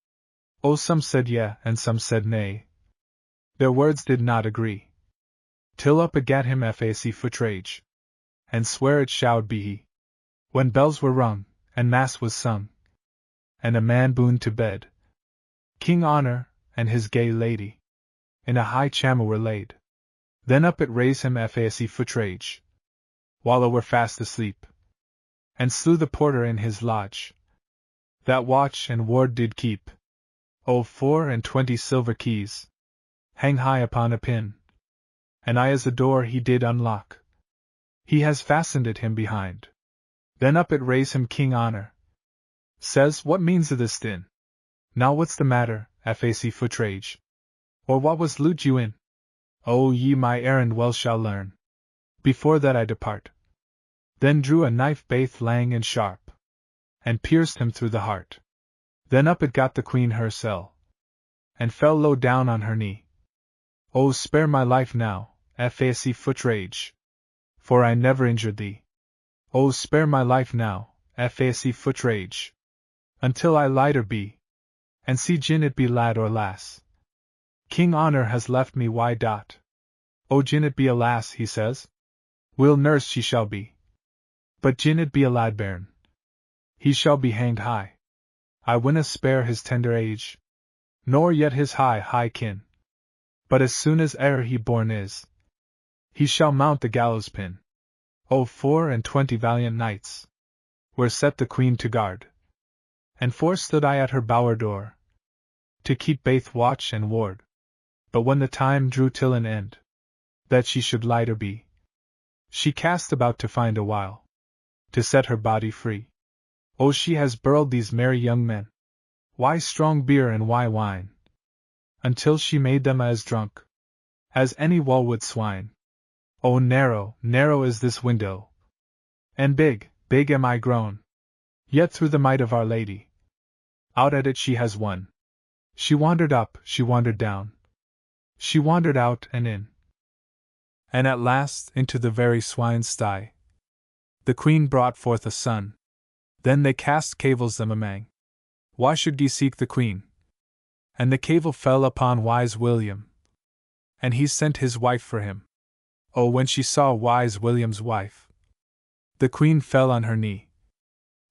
Oh, some said yea, and some said nay. Their words did not agree. Till up agat him fac footrage, and swear it should be he. When bells were rung, and mass was sung, and a man boon to bed, King Honor, and his gay lady, in a high chamber were laid. Then up it raised him fac footrage, while were fast asleep, and slew the porter in his lodge, that watch and ward did keep. Oh, 24 silver keys hang high upon a pin, and I as a door he did unlock. He has fastened it him behind. Then up it raise him King Honor. Says, what means of this din? Now what's the matter, fac footrage? Or what was loot you in? Oh, ye my errand well shall learn, before that I depart. Then drew a knife baith lang and sharp, and pierced him through the heart. Then up it got the queen hersel, and fell low down on her knee. Oh, spare my life now, fac footrage, for I never injured thee. Oh, spare my life now, fac footrage, until I lighter be, and see gin it be lad or lass. King Honor has left me why dot. Oh, gin it be a lass, he says. Will nurse she shall be. But gin it be a lad bairn, he shall be hanged high. I winna spare his tender age, nor yet his high kin. But as soon as e'er he born is, he shall mount the gallows pin. Oh, 24 valiant knights were set the queen to guard, and 4 stood I at her bower door, to keep baith watch and ward. But when the time drew till an end, that she should lighter be, she cast about to find a while, to set her body free. Oh, she has burled these merry young men, why strong beer and why wine, until she made them as drunk as any Walwood swine. Oh, narrow, narrow is this window, and big, big am I grown, yet through the might of Our Lady, out at it she has won. She wandered up, she wandered down, she wandered out and in, and at last into the very swine's sty. The queen brought forth a son. Then they cast cavils them amang. Why should ye seek the queen? And the cavil fell upon wise William, and he sent his wife for him. Oh, when she saw wise William's wife, the queen fell on her knee.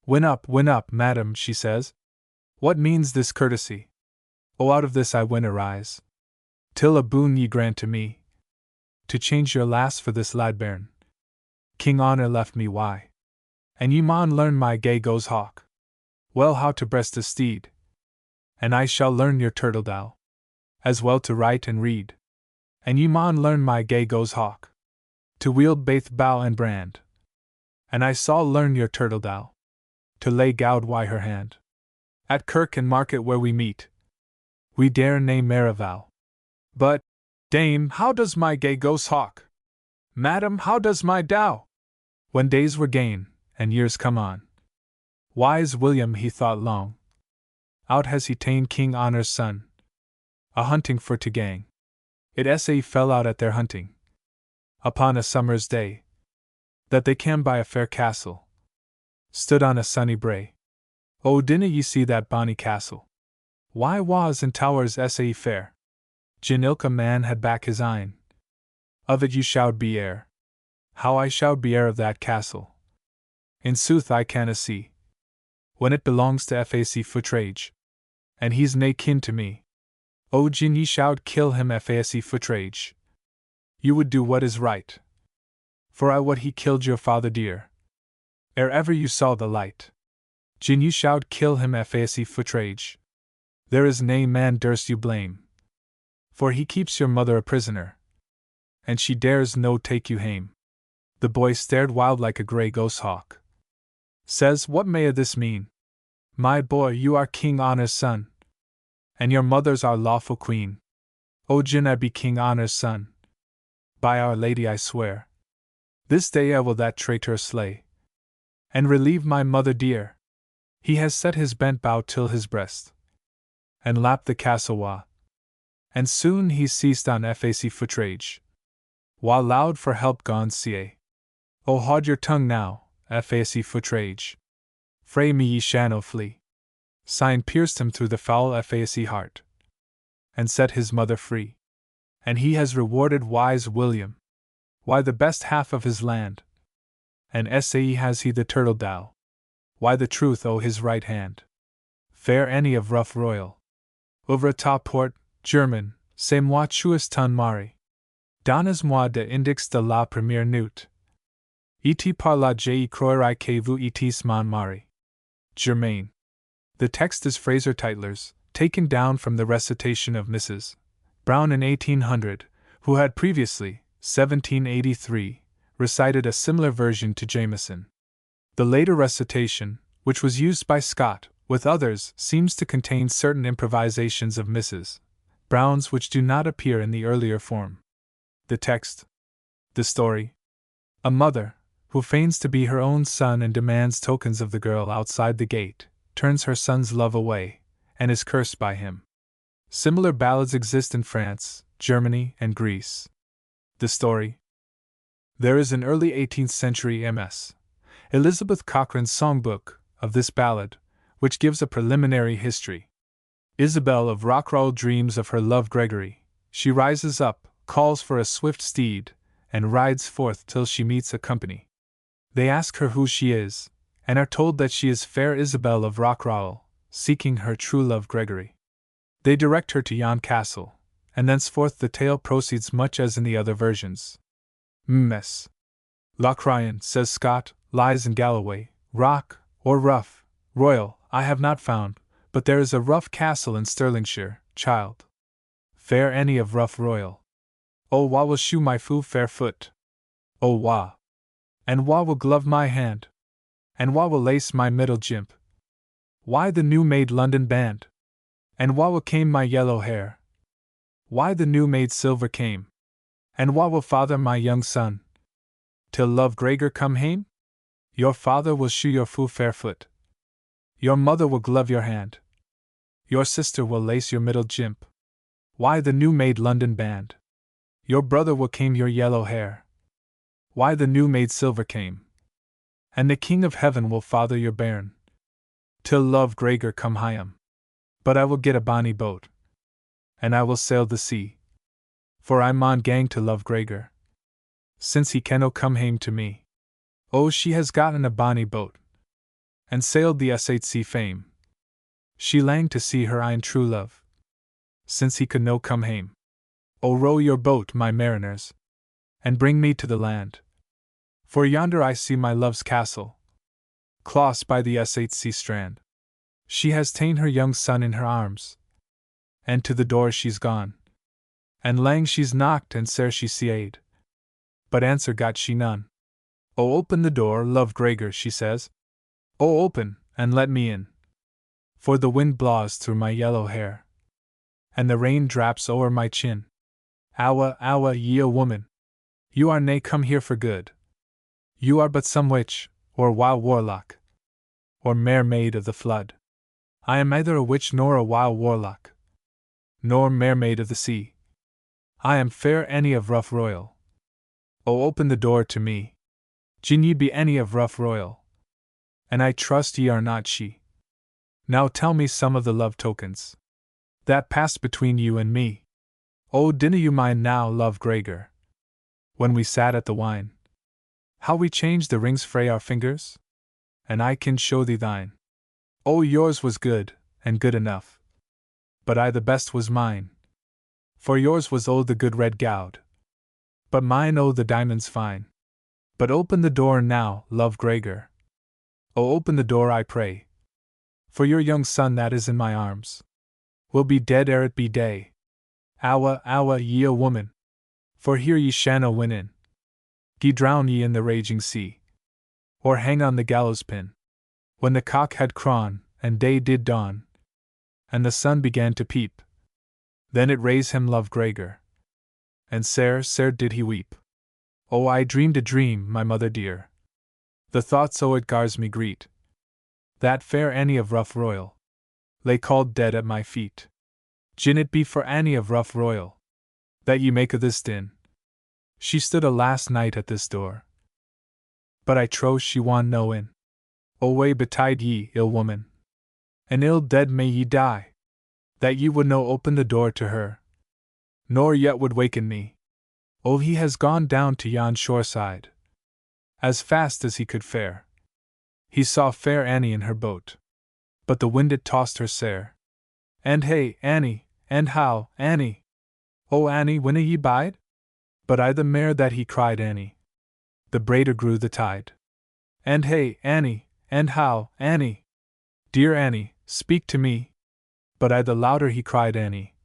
Win up, madam, she says. What means this courtesy? Oh, out of this I win arise, till a boon ye grant to me, to change your lass for this lad bairn. King Honor left me why, and ye maun learn my gay goes hawk, well how to breast a steed, and I shall learn your turtle dow, as well to write and read, and ye maun learn my gay goes hawk, to wield baith bow and brand, and I saw learn your turtle dow, to lay gowd wy her hand, at kirk and market where we meet, we dare nae mair avow. But, dame, how does my gay goose hawk? Madam, how does my dow? When days were gane, and years come on, wise William he thought long, out has he ta'en King Honor's son, a hunting for to gang. It sa fell out at their hunting, upon a summer's day, that they cam by a fair castle, stood on a sunny brae. Oh, dinna ye see that bonny castle? Why was and towers sa fair? Gin ilka man had back his een, of it you shoud be heir. How I shoud be heir of that castle, in sooth I canna see, when it belongs to fac footrage, and he's nae kin to me. Oh, gin ye shoud kill him fac footrage, you would do what is right, for I wot he killed your father dear, ere ever you saw the light. Gin ye shoud kill him fac footrage, there is nae man durst you blame, for he keeps your mother a prisoner, and she dares no take you hame. The boy stared wild like a grey ghost hawk. Says, what may this mean? My boy, you are King Honor's son, and your mother's our lawful queen. O gin I be King Honor's son, by Our Lady I swear, this day I will that traitor slay, and relieve my mother dear. He has set his bent bow till his breast, and lapped the castle wa, and soon he ceased on fac footrage, while loud for help gone ca. O haud your tongue now, fac footrage, frae me ye shanno flee. Sign pierced him through the foul fac heart, and set his mother free. And he has rewarded wise William, why the best half of his land, and sa has he the turtle dow, why the truth o' his right hand. Fair Annie of Rough Royal, over a top port, German, c'est moi tuus ton mari. Donnez-moi de index de la première nuit. Et par la je croirai que vous etes mon mari. Germain. The text is Fraser Tytler's, taken down from the recitation of Mrs. Brown in 1800, who had previously, 1783, recited a similar version to Jameson. The later recitation, which was used by Scott, with others, seems to contain certain improvisations of Mrs. Brown's which do not appear in the earlier form. The text. The story. A mother, who feigns to be her own son and demands tokens of the girl outside the gate, turns her son's love away, and is cursed by him. Similar ballads exist in France, Germany, and Greece. The story. There is an early 18th century Ms. Elizabeth Cochrane's songbook of this ballad, which gives a preliminary history. Isabel of Rockrell dreams of her love Gregory. She rises up, calls for a swift steed, and rides forth till she meets a company. They ask her who she is, and are told that she is fair Isabel of Rockrowell, seeking her true love Gregory. They direct her to yon castle, and thenceforth the tale proceeds much as in the other versions. Ms. Lochrayan, says Scott, lies in Galloway, Rock, or Rough, Royal, I have not found, but there is a rough castle in Stirlingshire, child. Fair Annie of Rough Royal. O wha will shoe my foo fair foot? O wha? And wha will glove my hand? And wha will lace my middle jimp? Why the new made London band? And wha will came my yellow hair? Why the new made silver came? And wha will father my young son? Till love Gregor come hame? Your father will shoe your foo fair foot. Your mother will glove your hand. Your sister will lace your middle jimp. Why the new made London band? Your brother will came your yellow hair. Why the new made silver came? And the King of Heaven will father your bairn. Till love Gregor come hame. But I will get a bonny boat, and I will sail the sea, for I maun gang to love Gregor, since he canno come hame to me. Oh, she has gotten a bonny boat, and sailed the Sea fame. She lang to see her ain true love, since he could no come hame. O row your boat, my mariners, and bring me to the land. For yonder I see my love's castle, close by the sea strand. She has ta'en her young son in her arms, and to the door she's gone. And lang she's knocked and sair she seed, but answer got she none. O open the door, love Gregor, she says. O open, and let me in. For the wind blaws through my yellow hair, and the rain draps o'er my chin. Awa, awa, ye a woman, you are nae come here for good. You are but some witch, or wild warlock, or mermaid of the flood. I am neither a witch nor a wild warlock, nor mermaid of the sea. I am fair Annie of Rough Royal. O open the door to me. Gin ye be Annie of Rough Royal, and I trust ye are not she. Now tell me some of the love tokens that passed between you and me. O dinna you mind now, love Gregor, when we sat at the wine, how we changed the rings frae our fingers? And I can show thee thine. O yours was good, and good enough, but I the best was mine. For yours was o the good red gowd, but mine o the diamonds fine. But open the door now, love Gregor. O open the door, I pray, for your young son that is in my arms will be dead ere it be day. Awa, awa, ye a woman, for here ye shanna win in. Gie drown ye in the raging sea, or hang on the gallows pin. When the cock had crawn, and day did dawn, and the sun began to peep, then it raised him, love Gregor, and sair did he weep. Oh, I dreamed a dream, my mother dear. The thought so it gars me greet, that fair Annie of Rough Royal lay called dead at my feet. Gin it be for Annie of Rough Royal that ye make of this din, she stood a last night at this door, but I trow she wan no in. O wae betide ye, ill woman, and ill dead may ye die, that ye would no open the door to her, nor yet would waken me. O he has gone down to yon shore side, as fast as he could fare. He saw fair Annie in her boat, but the wind it tossed her sair. And hey, Annie, and how, Annie? O Annie, winna ye bide? But I the mair that he cried Annie, the braider grew the tide. And hey, Annie, and how, Annie? Dear Annie, speak to me. But I the louder he cried Annie,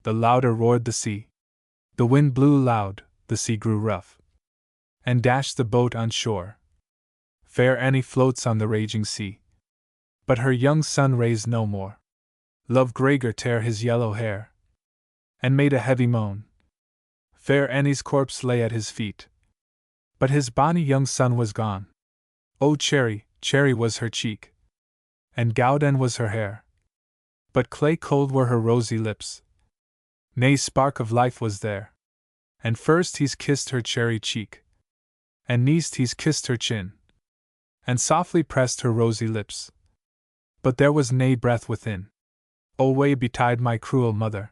the louder roared the sea. The wind blew loud, the sea grew rough, and dashed the boat on shore. Fair Annie floats on the raging sea, but her young son raised no more. Love Gregor tare his yellow hair, and made a heavy moan. Fair Annie's corpse lay at his feet, but his bonny young son was gone. O cherry, cherry was her cheek, and gowden was her hair, but clay cold were her rosy lips. Nae spark of life was there. And first he's kissed her cherry cheek, and neist he's kissed her chin, and softly pressed her rosy lips, but there was nae breath within. O wae betide my cruel mother,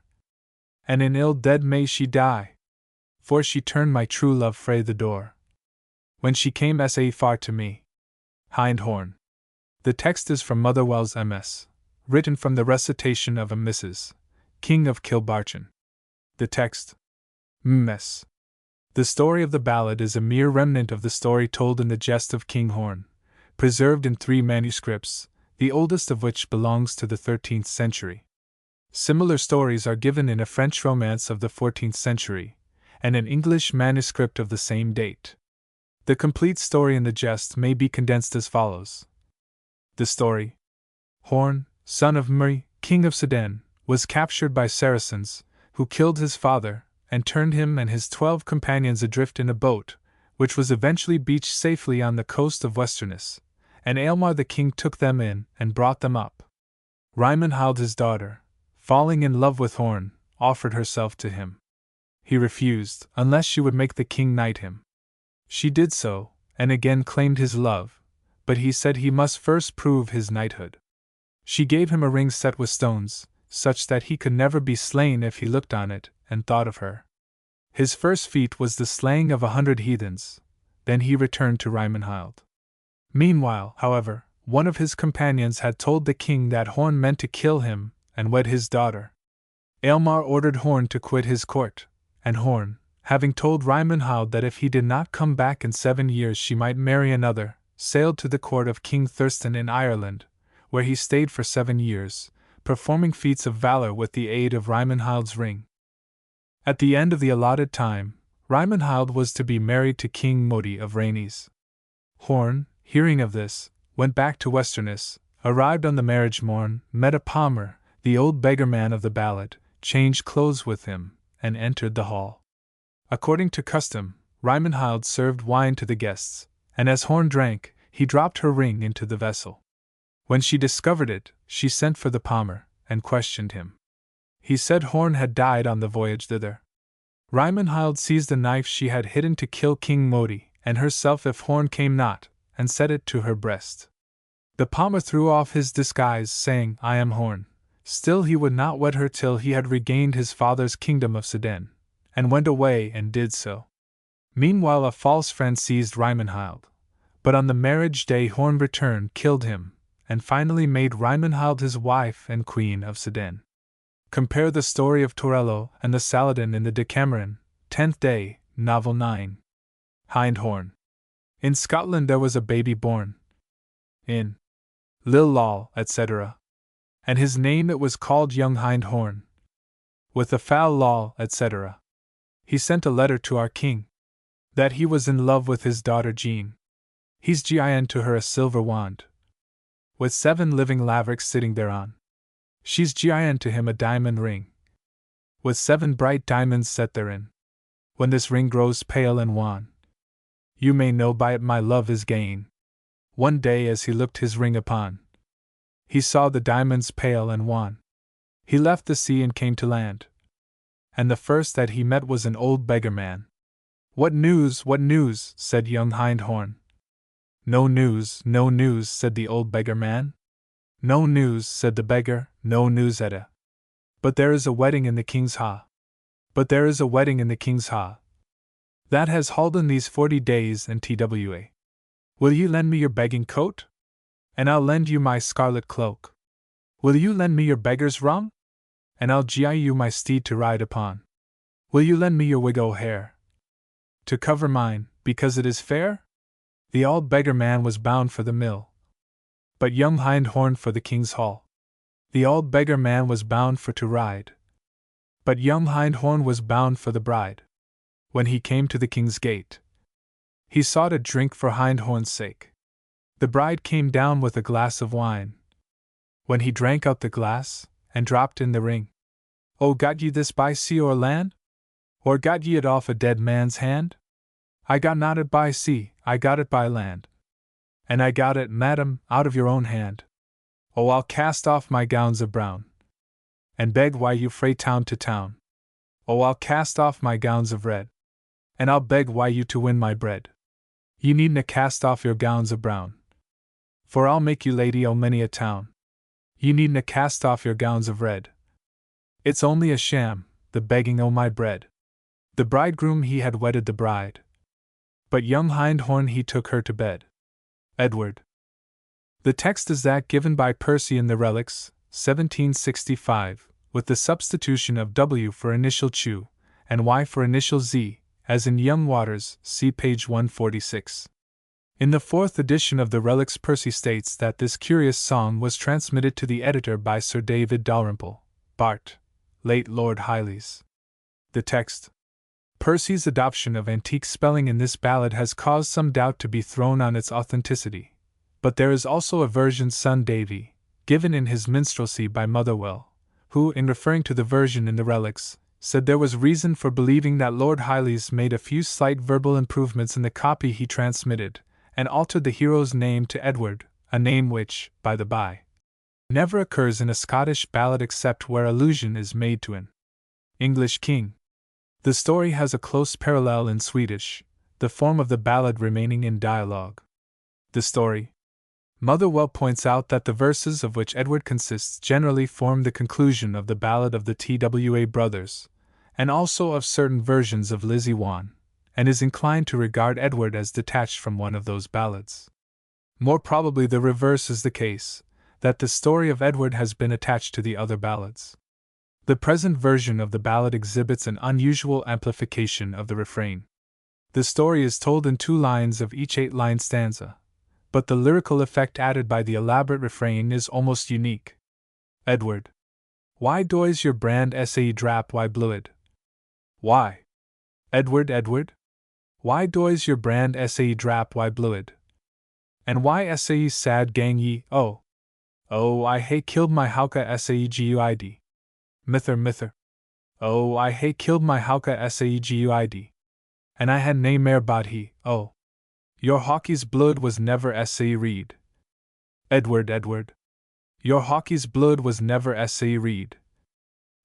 and in ill dead may she die, for she turned my true love frae the door, when she came sae far to me. Hind Horn. The text is from Motherwell's MS, written from the recitation of a Mrs. King of Kilbarchan. The text. Ms. The story of the ballad is a mere remnant of the story told in the Jest of King Horn, preserved in 3 manuscripts, the oldest of which belongs to the 13th century. Similar stories are given in a French romance of the 14th century, and an English manuscript of the same date. The complete story in the Jest may be condensed as follows. The story. Horn, son of Murray, king of Sedan, was captured by Saracens, who killed his father, and turned him and his 12 companions adrift in a boat, which was eventually beached safely on the coast of Westerness, and Aylmar the king took them in and brought them up. Rymenhild his daughter, falling in love with Horn, offered herself to him. He refused, unless she would make the king knight him. She did so, and again claimed his love, but he said he must first prove his knighthood. She gave him a ring set with stones, such that he could never be slain if he looked on it and thought of her. His first feat was the slaying of 100 heathens, then he returned to Rymenhild. Meanwhile, however, one of his companions had told the king that Horn meant to kill him and wed his daughter. Aylmer ordered Horn to quit his court, and Horn, having told Rymenhald that if he did not come back in 7 years she might marry another, sailed to the court of King Thurstan in Ireland, where he stayed for 7 years, performing feats of valor with the aid of Rymenhald's ring. At the end of the allotted time, Rymenhald was to be married to King Modi of Rhanes. Horn, hearing of this, went back to Westerness, arrived on the marriage morn, met a palmer, the old beggar-man of the ballad, changed clothes with him, and entered the hall. According to custom, Rymenhald served wine to the guests, and as Horn drank, he dropped her ring into the vessel. When she discovered it, she sent for the palmer, and questioned him. He said Horn had died on the voyage thither. Rymenhald seized a knife she had hidden to kill King Modi, and herself if Horn came not, and set it to her breast. The palmer threw off his disguise, saying, I am Horn. Still he would not wed her till he had regained his father's kingdom of Sedan, and went away and did so. Meanwhile a false friend seized Rymenhald, but on the marriage day Horn returned, killed him, and finally made Rymenhald his wife and queen of Sedan. Compare the story of Torello and the Saladin in the Decameron, 10th day, Novel 9. Hindhorn. In Scotland there was a baby born in Lil Lol, etc. And his name it was called young Hindhorn. With a foul Lol, etc. He sent a letter to our king, that he was in love with his daughter Jean. He's gin to her a silver wand, with 7 living lavrocks sitting thereon. She's gin to him a diamond ring, with 7 bright diamonds set therein. When this ring grows pale and wan, you may know by it my love is gain. One day as he looked his ring upon, he saw the diamonds pale and wan. He left the sea and came to land, and the first that he met was an old beggar-man. What news, said young Hindhorn. No news, said the old beggar-man. No news, said the beggar, no news at a. But there is a wedding in the king's ha. But there is a wedding in the king's ha. That has holden these 40 days and twa. Will you lend me your begging coat? And I'll lend you my scarlet cloak. Will you lend me your beggar's rum? And I'll gie you my steed to ride upon. Will you lend me your wig o'hair, to cover mine, because it is fair? The old beggar-man was bound for the mill, but young Hindhorn for the king's hall. The old beggar-man was bound for to ride, but young Hindhorn was bound for the bride. When he came to the king's gate, he sought a drink for Hindhorn's sake. The bride came down with a glass of wine. When he drank out the glass, and dropped in the ring, Oh, got ye this by sea or land? Or got ye it off a dead man's hand? I got not it by sea, I got it by land. And I got it, madam, out of your own hand. Oh, I'll cast off my gowns of brown, and beg why you frae town to town. Oh, I'll cast off my gowns of red, and I'll beg why you to win my bread. Ye needna cast off your gowns of brown, for I'll make you lady o' many a town. Ye needna cast off your gowns of red. It's only a sham, the begging o' my bread. The bridegroom he had wedded the bride, but young Hindhorn he took her to bed. Edward. The text is that given by Percy in the Relics, 1765, with the substitution of W for initial Chew, and Y for initial Z, as in Young Waters, see page 146. In the 4th edition of the Relics, Percy states that this curious song was transmitted to the editor by Sir David Dalrymple, Bart., late Lord Hyley's. The text. Percy's adoption of antique spelling in this ballad has caused some doubt to be thrown on its authenticity, but there is also a version son Davy, given in his minstrelsy by Motherwell, who, in referring to the version in the Relics, said there was reason for believing that Lord Hyley's made a few slight verbal improvements in the copy he transmitted, and altered the hero's name to Edward, a name which, by the by, never occurs in a Scottish ballad except where allusion is made to an English king. The story has a close parallel in Swedish, the form of the ballad remaining in dialogue. The story. Motherwell points out that the verses of which Edward consists generally form the conclusion of the ballad of the Twa brothers, and also of certain versions of Lizzie Wan, and is inclined to regard Edward as detached from one of those ballads. More probably the reverse is the case, that the story of Edward has been attached to the other ballads. The present version of the ballad exhibits an unusual amplification of the refrain. The story is told in 2 lines of each 8-line stanza, but the lyrical effect added by the elaborate refrain is almost unique. Edward. Why does your brand sae drap why bluid? Why? Edward? Why does your brand sae drap why bluid? And why sae sad gang ye, oh? Oh, I hae killed my hauka sae guid. Mither. Oh, I hae killed my hauka sae guid. And I had nae mair bad he, oh. Your hockey's blood was never sae reed. Edward. Your hockey's blood was never sae reed.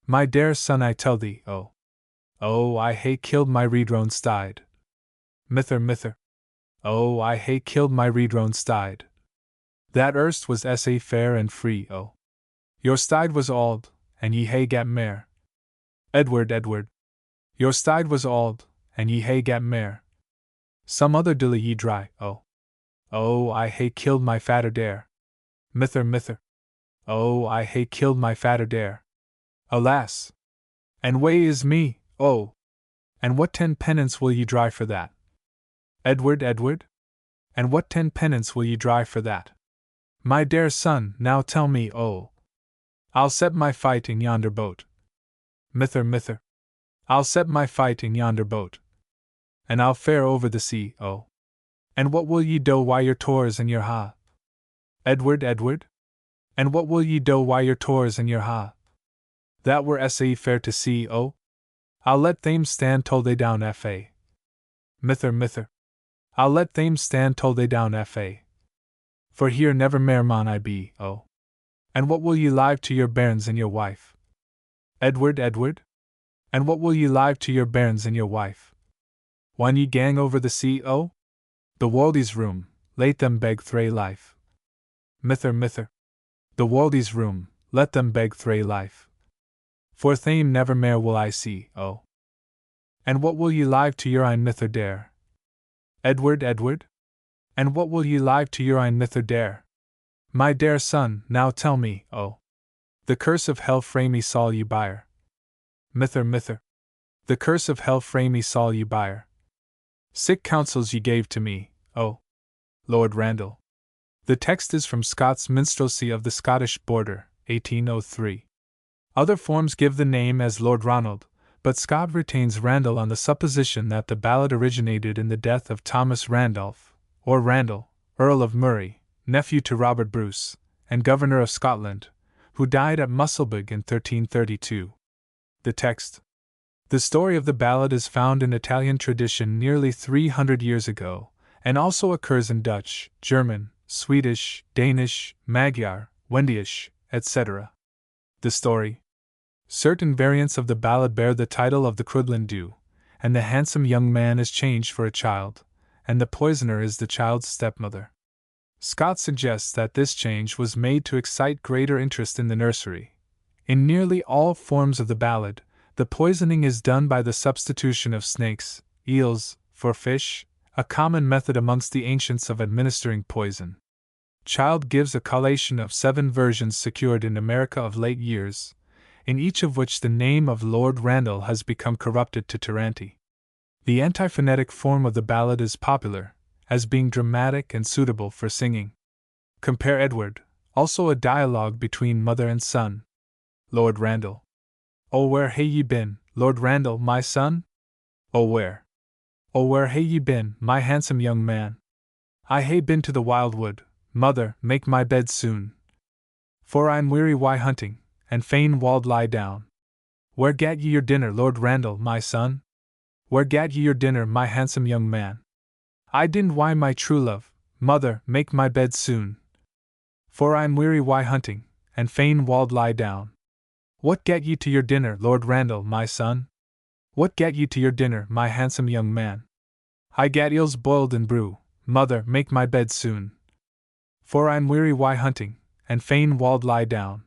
My dear son, I tell thee, oh. Oh, I hae killed my reedrown steed. Mither. Oh, I hae killed my reedrown steed. That erst was sae fair and free, oh. Your steed was auld, and ye hae gat mair. Edward. Your steed was auld, and ye hae gat mair. Some other dilly ye dry, oh. Oh, I hae killed my fatter dare. Mither. Oh, I hae killed my fatter dare. Alas! And wae is me, oh! And what 10 pennants will ye dry for that? Edward? And what 10 pennants will ye dry for that? My dear son, now tell me, oh! I'll set my fight in yonder boat. Mither. I'll set my fight in yonder boat. And I'll fare over the sea, oh! And what will ye do while your tours and your ha? Edward? And what will ye do while your tours and your ha? That were sae fair to see, oh! I'll let them stand till they down fa. Mither. I'll let them stand till they down fa. For here never mair maun I be, oh! And what will ye live to your bairns and your wife? Edward? And what will ye live to your bairns and your wife? Whan ye gang over the sea, oh? The worldie's room, let them beg thray life. Mither. The worldie's room, let them beg thray life. For thame never mair will I see, oh. And what will ye live to your ein mither dare? Edward? And what will ye live to your ein mither dare? My dear son, now tell me, oh. The curse of hell frae me saul ye byre. Mither. The curse of hell frae me saul ye byre. Sick counsels ye gave to me, oh. Lord Randall. The text is from Scott's Minstrelsy of the Scottish Border, 1803. Other forms give the name as Lord Ronald, but Scott retains Randall on the supposition that the ballad originated in the death of Thomas Randolph, or Randall, Earl of Murray, nephew to Robert Bruce, and Governor of Scotland, who died at Musselburgh in 1332. The text. The story of the ballad is found in Italian tradition nearly 300 years ago, and also occurs in Dutch, German, Swedish, Danish, Magyar, Wendish, etc. The story. Certain variants of the ballad bear the title of the Crudland Dew, and the handsome young man is changed for a child, and the poisoner is the child's stepmother. Scott suggests that this change was made to excite greater interest in the nursery. In nearly all forms of the ballad, the poisoning is done by the substitution of snakes, eels, for fish, a common method amongst the ancients of administering poison. Child gives a collation of 7 versions secured in America of late years, in each of which the name of Lord Randall has become corrupted to Taranti. The antiphonetic form of the ballad is popular, as being dramatic and suitable for singing. Compare Edward, also a dialogue between mother and son. Lord Randall. Oh, where hae ye been, Lord Randall, my son? Oh, where hae ye been, my handsome young man? I hae been to the wildwood, mother, make my bed soon. For I'm weary wi' hunting, and fain wald lie down. Where gat ye your dinner, Lord Randall, my son? Where gat ye your dinner, my handsome young man? I didn't wi' my true love, mother, make my bed soon. For I'm weary wi' hunting, and fain wald lie down. What gat ye to your dinner, Lord Randall, my son? What gat ye to your dinner, my handsome young man? I gat eels boiled in brew, mother, make my bed soon. For I'm weary wi' hunting, and fain wald lie down.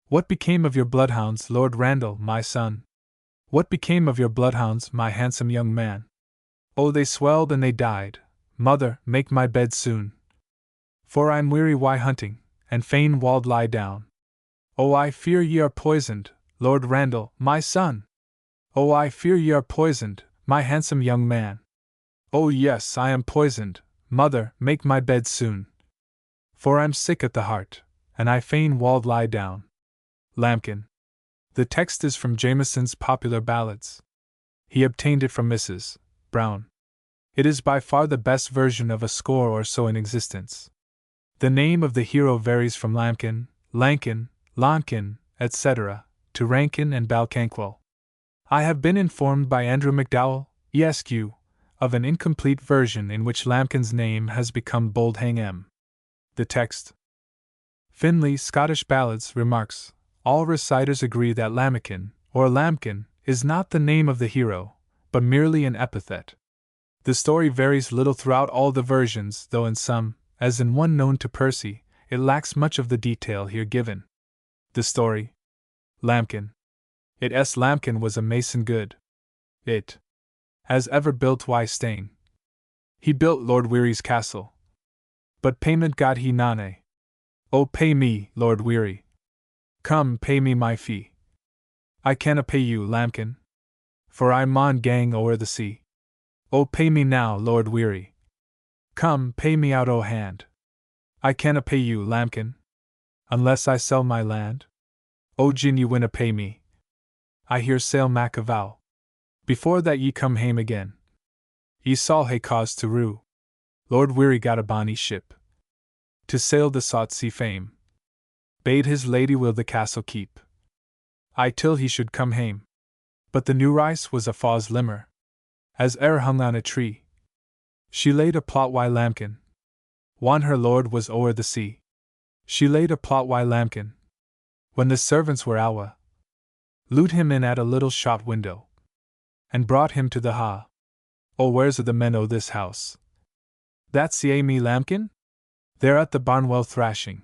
What became of your bloodhounds, Lord Randall, my son? What became of your bloodhounds, my handsome young man? Oh, they swelled and they died, mother, make my bed soon. For I'm weary wi' hunting, and fain wald lie down. Oh, I fear ye are poisoned, Lord Randall, my son! Oh, I fear ye are poisoned, my handsome young man. Oh, yes, I am poisoned. Mother, make my bed soon. For I'm sick at the heart, and I fain wold lie down. Lambkin. The text is from Jameson's Popular Ballads. He obtained it from Mrs. Brown. It is by far the best version of a score or so in existence. The name of the hero varies from Lambkin, Lankin, Lonkin, etc., to Rankin and Balcanquil. I have been informed by Andrew McDowell, Esq., of an incomplete version in which Lambkin's name has become Boldhang M. The text. Finlay, Scottish Ballads, remarks, all reciters agree that Lambikin, or Lambkin, is not the name of the hero, but merely an epithet. The story varies little throughout all the versions, though in some, as in one known to Percy, it lacks much of the detail here given. The story. Lambkin. Lambkin was a mason good. It. As ever built Stane. He built Lord Weary's castle. But payment got he none. Oh, pay me, Lord Weary. Come, pay me my fee. I canna pay you, Lambkin. For I maun gang o'er the sea. Oh, pay me now, Lord Weary. Come, pay me out o' hand. I canna pay you, Lambkin. Unless I sell my land. Oh, gin ye winna pay me. I hear sail mak a vow. Before that ye come hame again. Ye saul hae cause to rue. Lord Weary got a bonny ship. To sail the sought sea fame. Bade his lady will the castle keep. I till he should come hame. But the new rice was a faw's limmer. As e'er hung on a tree. She laid a plot why Lambkin. Wan her lord was o'er the sea. She laid a plot why Lambkin. When the servants were awa. Lewed him in at a little shot window. And brought him to the ha. Oh, where's the men o' this house? That's ye me Lambkin? They're at the barnwell thrashing.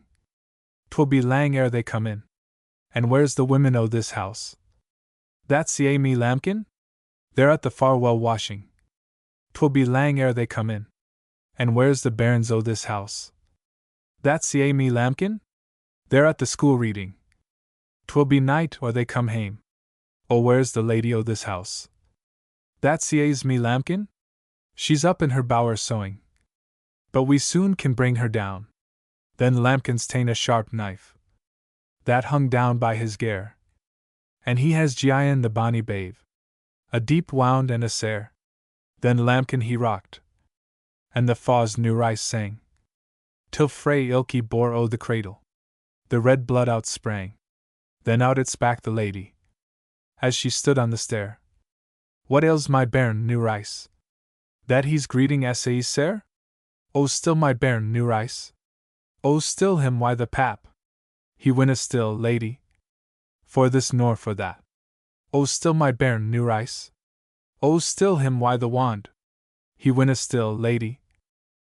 'Twill be lang ere they come in. And where's the women o' this house? That's ye me Lambkin? They're at the far well washing. 'Twill be lang ere they come in. And where's the bairns o' this house? That's ye me Lambkin? They're at the school reading. 'Twill be night or they come hame. Oh, where's the lady o' this house? That's ye's me Lambkin? She's up in her bower sewing. But we soon can bring her down. Then Lambkin's ta'en a sharp knife. That hung down by his gare. And he has gi'en the bonny babe. A deep wound and a sair. Then Lambkin he rocked. And the faw's new rice sang. Till frae ilky bore o' the cradle. The red blood out sprang. Then out it spak the lady. As she stood on the stair. What ails my bairn, new rice? That he's greeting essays, sir? Oh, still my bairn, new rice? Oh, still him why the pap? He winna still, lady. For this nor for that. Oh, still my bairn, new rice? Oh, still him why the wand? He winna still, lady.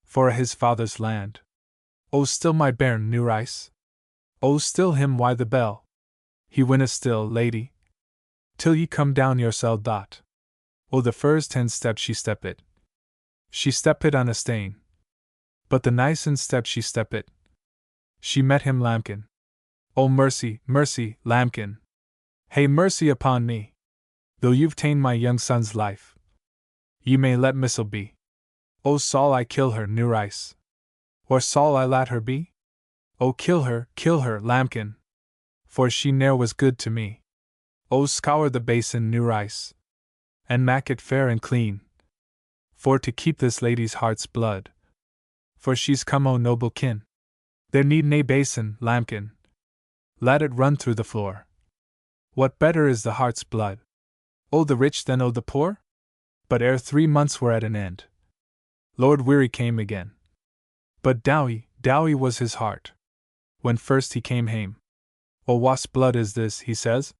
For his father's land. Oh, still my bairn, new rice? Oh, still him why the bell? He winna still, lady. Till ye come down yoursel dot. Oh, the first 10 steps she step it. She step it on a stain. But the nicen step she step it. She met him Lambkin. Oh, mercy, mercy, Lambkin. Hey, mercy upon me. Though you've ta'en my young son's life. Ye may let missile be. Oh, saul I kill her, new rice? Or saul I lat her be? Oh, kill her, Lambkin. For she ne'er was good to me. Oh, scour the basin, new rice. And mak it fair and clean. For to keep this lady's heart's blood. For she's come o' noble kin. There need nae basin, Lambkin. Let it run through the floor. What better is the heart's blood? O the rich than o the poor? But ere 3 months were at an end, Lord Weary came again. But dowie was his heart. When first he came hame. O wha's blood is this, he says?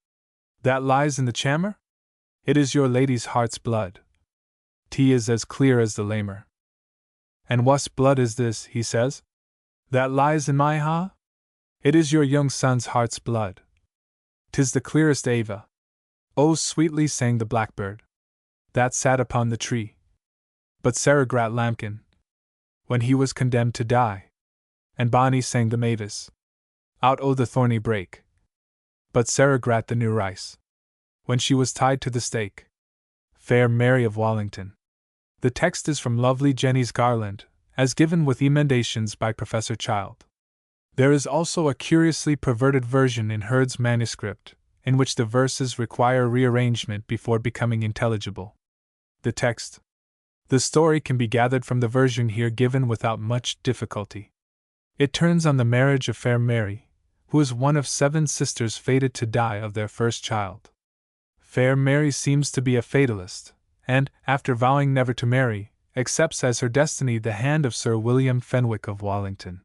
That lies in the chamber? It is your lady's heart's blood. 'T is as clear as the lamer. And wha's blood is this, he says? That lies in my ha? It is your young son's heart's blood. 'Tis the clearest Ava. Oh, sweetly sang the blackbird. That sat upon the tree. But Saragrat Lambkin, when he was condemned to die. And bonny sang the mavis. Out o' the thorny brake. but Sarah grat the new rice. When she was tied to the stake. Fair Mary of Wallington. The text is from lovely Jenny's Garland, as given with emendations by Professor Child. There is also a curiously perverted version in Hurd's manuscript, in which the verses require rearrangement before becoming intelligible. The text. The story can be gathered from the version here given without much difficulty. It turns on the marriage of Fair Mary, who is one of 7 sisters fated to die of their first child. Fair Mary seems to be a fatalist, and, after vowing never to marry, accepts as her destiny the hand of Sir William Fenwick of Wallington.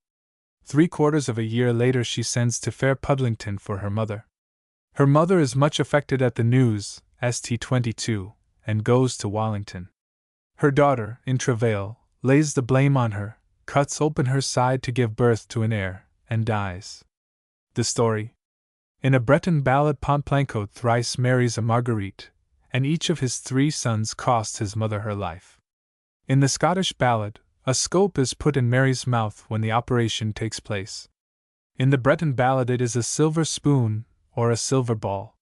3/4 of a year later she sends to Fair Pudlington for her mother. Her mother is much affected at the news, St. 22, and goes to Wallington. Her daughter, in travail, lays the blame on her, cuts open her side to give birth to an heir, and dies. The story. In a Breton ballad, Pontplancourt thrice marries a Marguerite, and each of his 3 sons costs his mother her life. In the Scottish ballad, a scope is put in Mary's mouth when the operation takes place. In the Breton ballad it is a silver spoon, or a silver ball.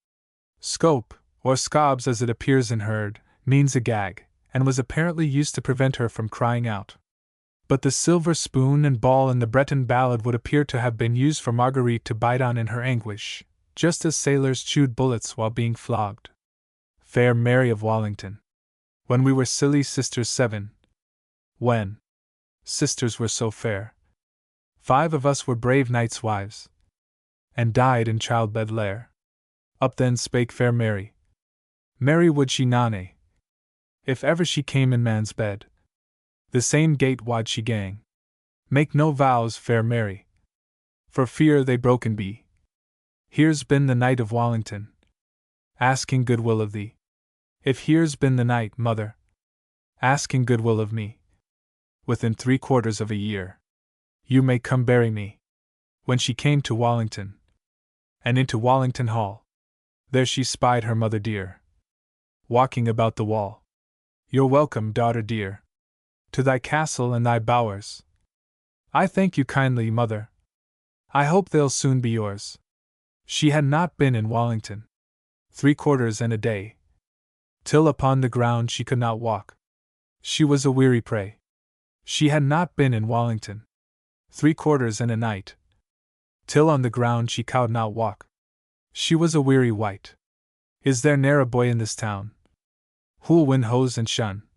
Scope, or scobs as it appears in Hurd, means a gag, and was apparently used to prevent her from crying out. But the silver spoon and ball in the Breton ballad would appear to have been used for Marguerite to bite on in her anguish, just as sailors chewed bullets while being flogged. Fair Mary of Wallington. When we were silly sisters 7. When sisters were so fair. 5 of us were brave knights' wives, and died in childbed lair. Up then spake Fair Mary. Mary would she none, if ever she came in man's bed. The same gate wad she gang. Make no vows, Fair Mary, for fear they broken be. Here's been the Knight of Wallington, asking goodwill of thee. If here's been the Knight, mother, asking goodwill of me, within 3/4 of a year, you may come bury me. When she came to Wallington, and into Wallington Hall, there she spied her mother dear, walking about the wall. You're welcome, daughter dear, to thy castle and thy bowers. I thank you kindly, mother. I hope they'll soon be yours. She had not been in Wallington 3/4 and a day, till upon the ground she could not walk. She was a weary prey. She had not been in Wallington 3/4 and a night, till on the ground she could not walk. She was a weary wight. Is there ne'er a boy in this town who'll win hose and shun,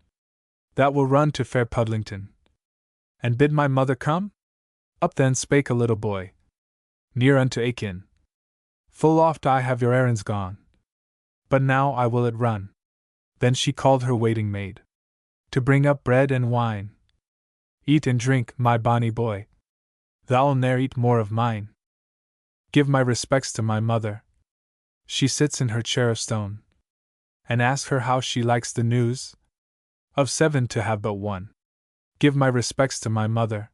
that will run to Fair Pudlington, and bid my mother come? Up then spake a little boy, near unto Aiken. Full oft I have your errands gone, but now I will it run. Then she called her waiting maid, to bring up bread and wine. Eat and drink, my bonny boy, thou'll ne'er eat more of mine. Give my respects to my mother, she sits in her chair of stone, and ask her how she likes the news of 7 to have but 1. Give my respects to my mother,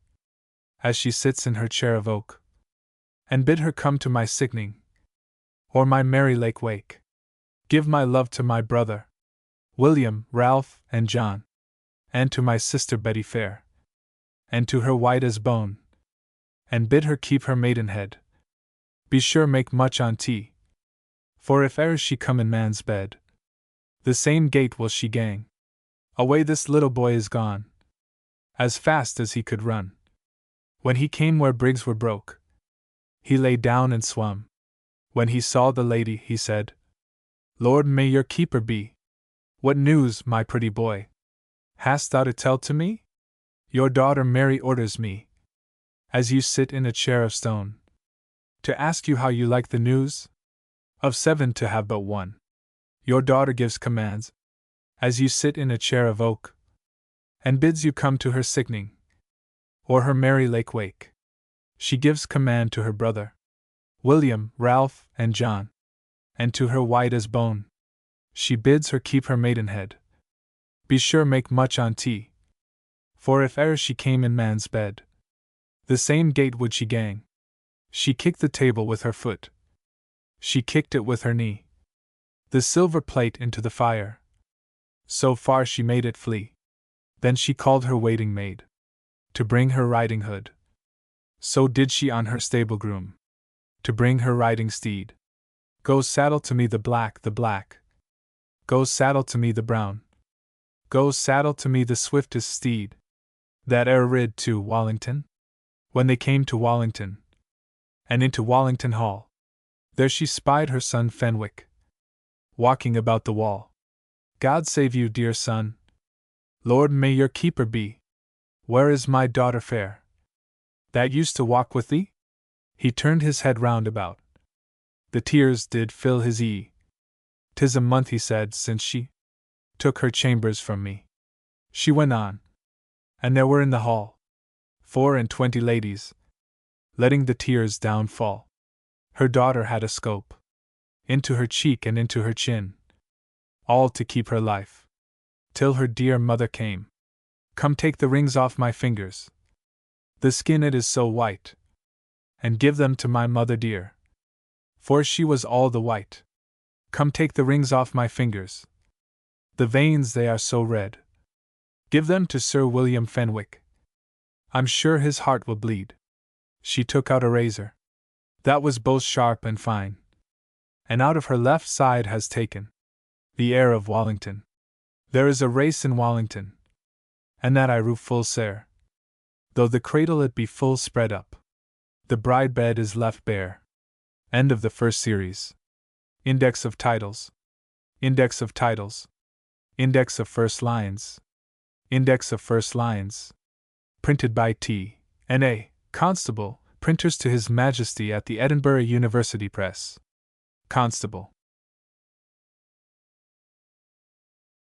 as she sits in her chair of oak, and bid her come to my sickening, or my merry lake wake. Give my love to my brother, William, Ralph, and John, and to my sister Betty fair, and to her white as bone, and bid her keep her maidenhead. Be sure make much on tea, for if e'er she come in man's bed, the same gate will she gang. Away this little boy is gone, as fast as he could run. When he came where brigs were broke, he lay down and swum. When he saw the lady, he said, Lord, may your keeper be. What news, my pretty boy, hast thou to tell to me? Your daughter Mary orders me, as you sit in a chair of stone, to ask you how you like the news of 7 to have but 1. Your daughter gives commands, as you sit in a chair of oak, and bids you come to her sickening, or her merry lake wake. She gives command to her brother, William, Ralph, and John, and to her white as bone, she bids her keep her maidenhead. Be sure make much on tea, for if e'er she came in man's bed, the same gate would she gang. She kicked the table with her foot, she kicked it with her knee, the silver plate into the fire, so far she made it flee. Then she called her waiting maid, to bring her riding hood. So did she on her stable groom, to bring her riding steed. Go saddle to me the black, the black. Go saddle to me the brown. Go saddle to me the swiftest steed that e'er rid to Wallington. When they came to Wallington, and into Wallington Hall, there she spied her son Fenwick, walking about the wall. God save you, dear son. Lord may your keeper be. Where is my daughter fair, that used to walk with thee? He turned his head round about. The tears did fill his ee. 'Tis a month, he said, since she took her chambers from me. She went on, and there were in the hall 24 ladies, letting the tears down fall. Her daughter had a scope into her cheek and into her chin, all to keep her life, till her dear mother came. Come take the rings off my fingers, the skin it is so white, and give them to my mother dear, for she was all the white. Come take the rings off my fingers, the veins they are so red. Give them to Sir William Fenwick, I'm sure his heart will bleed. She took out a razor that was both sharp and fine, and out of her left side has taken the air of Wallington. There is a race in Wallington, and that I rue full sere, though the cradle it be full spread up, the bride bed is left bare. End of the first series. Index of titles. Index of titles. Index of first lines. Index of first lines. Printed by T. N. A. Constable, Printers to His Majesty at the Edinburgh University Press. Constable.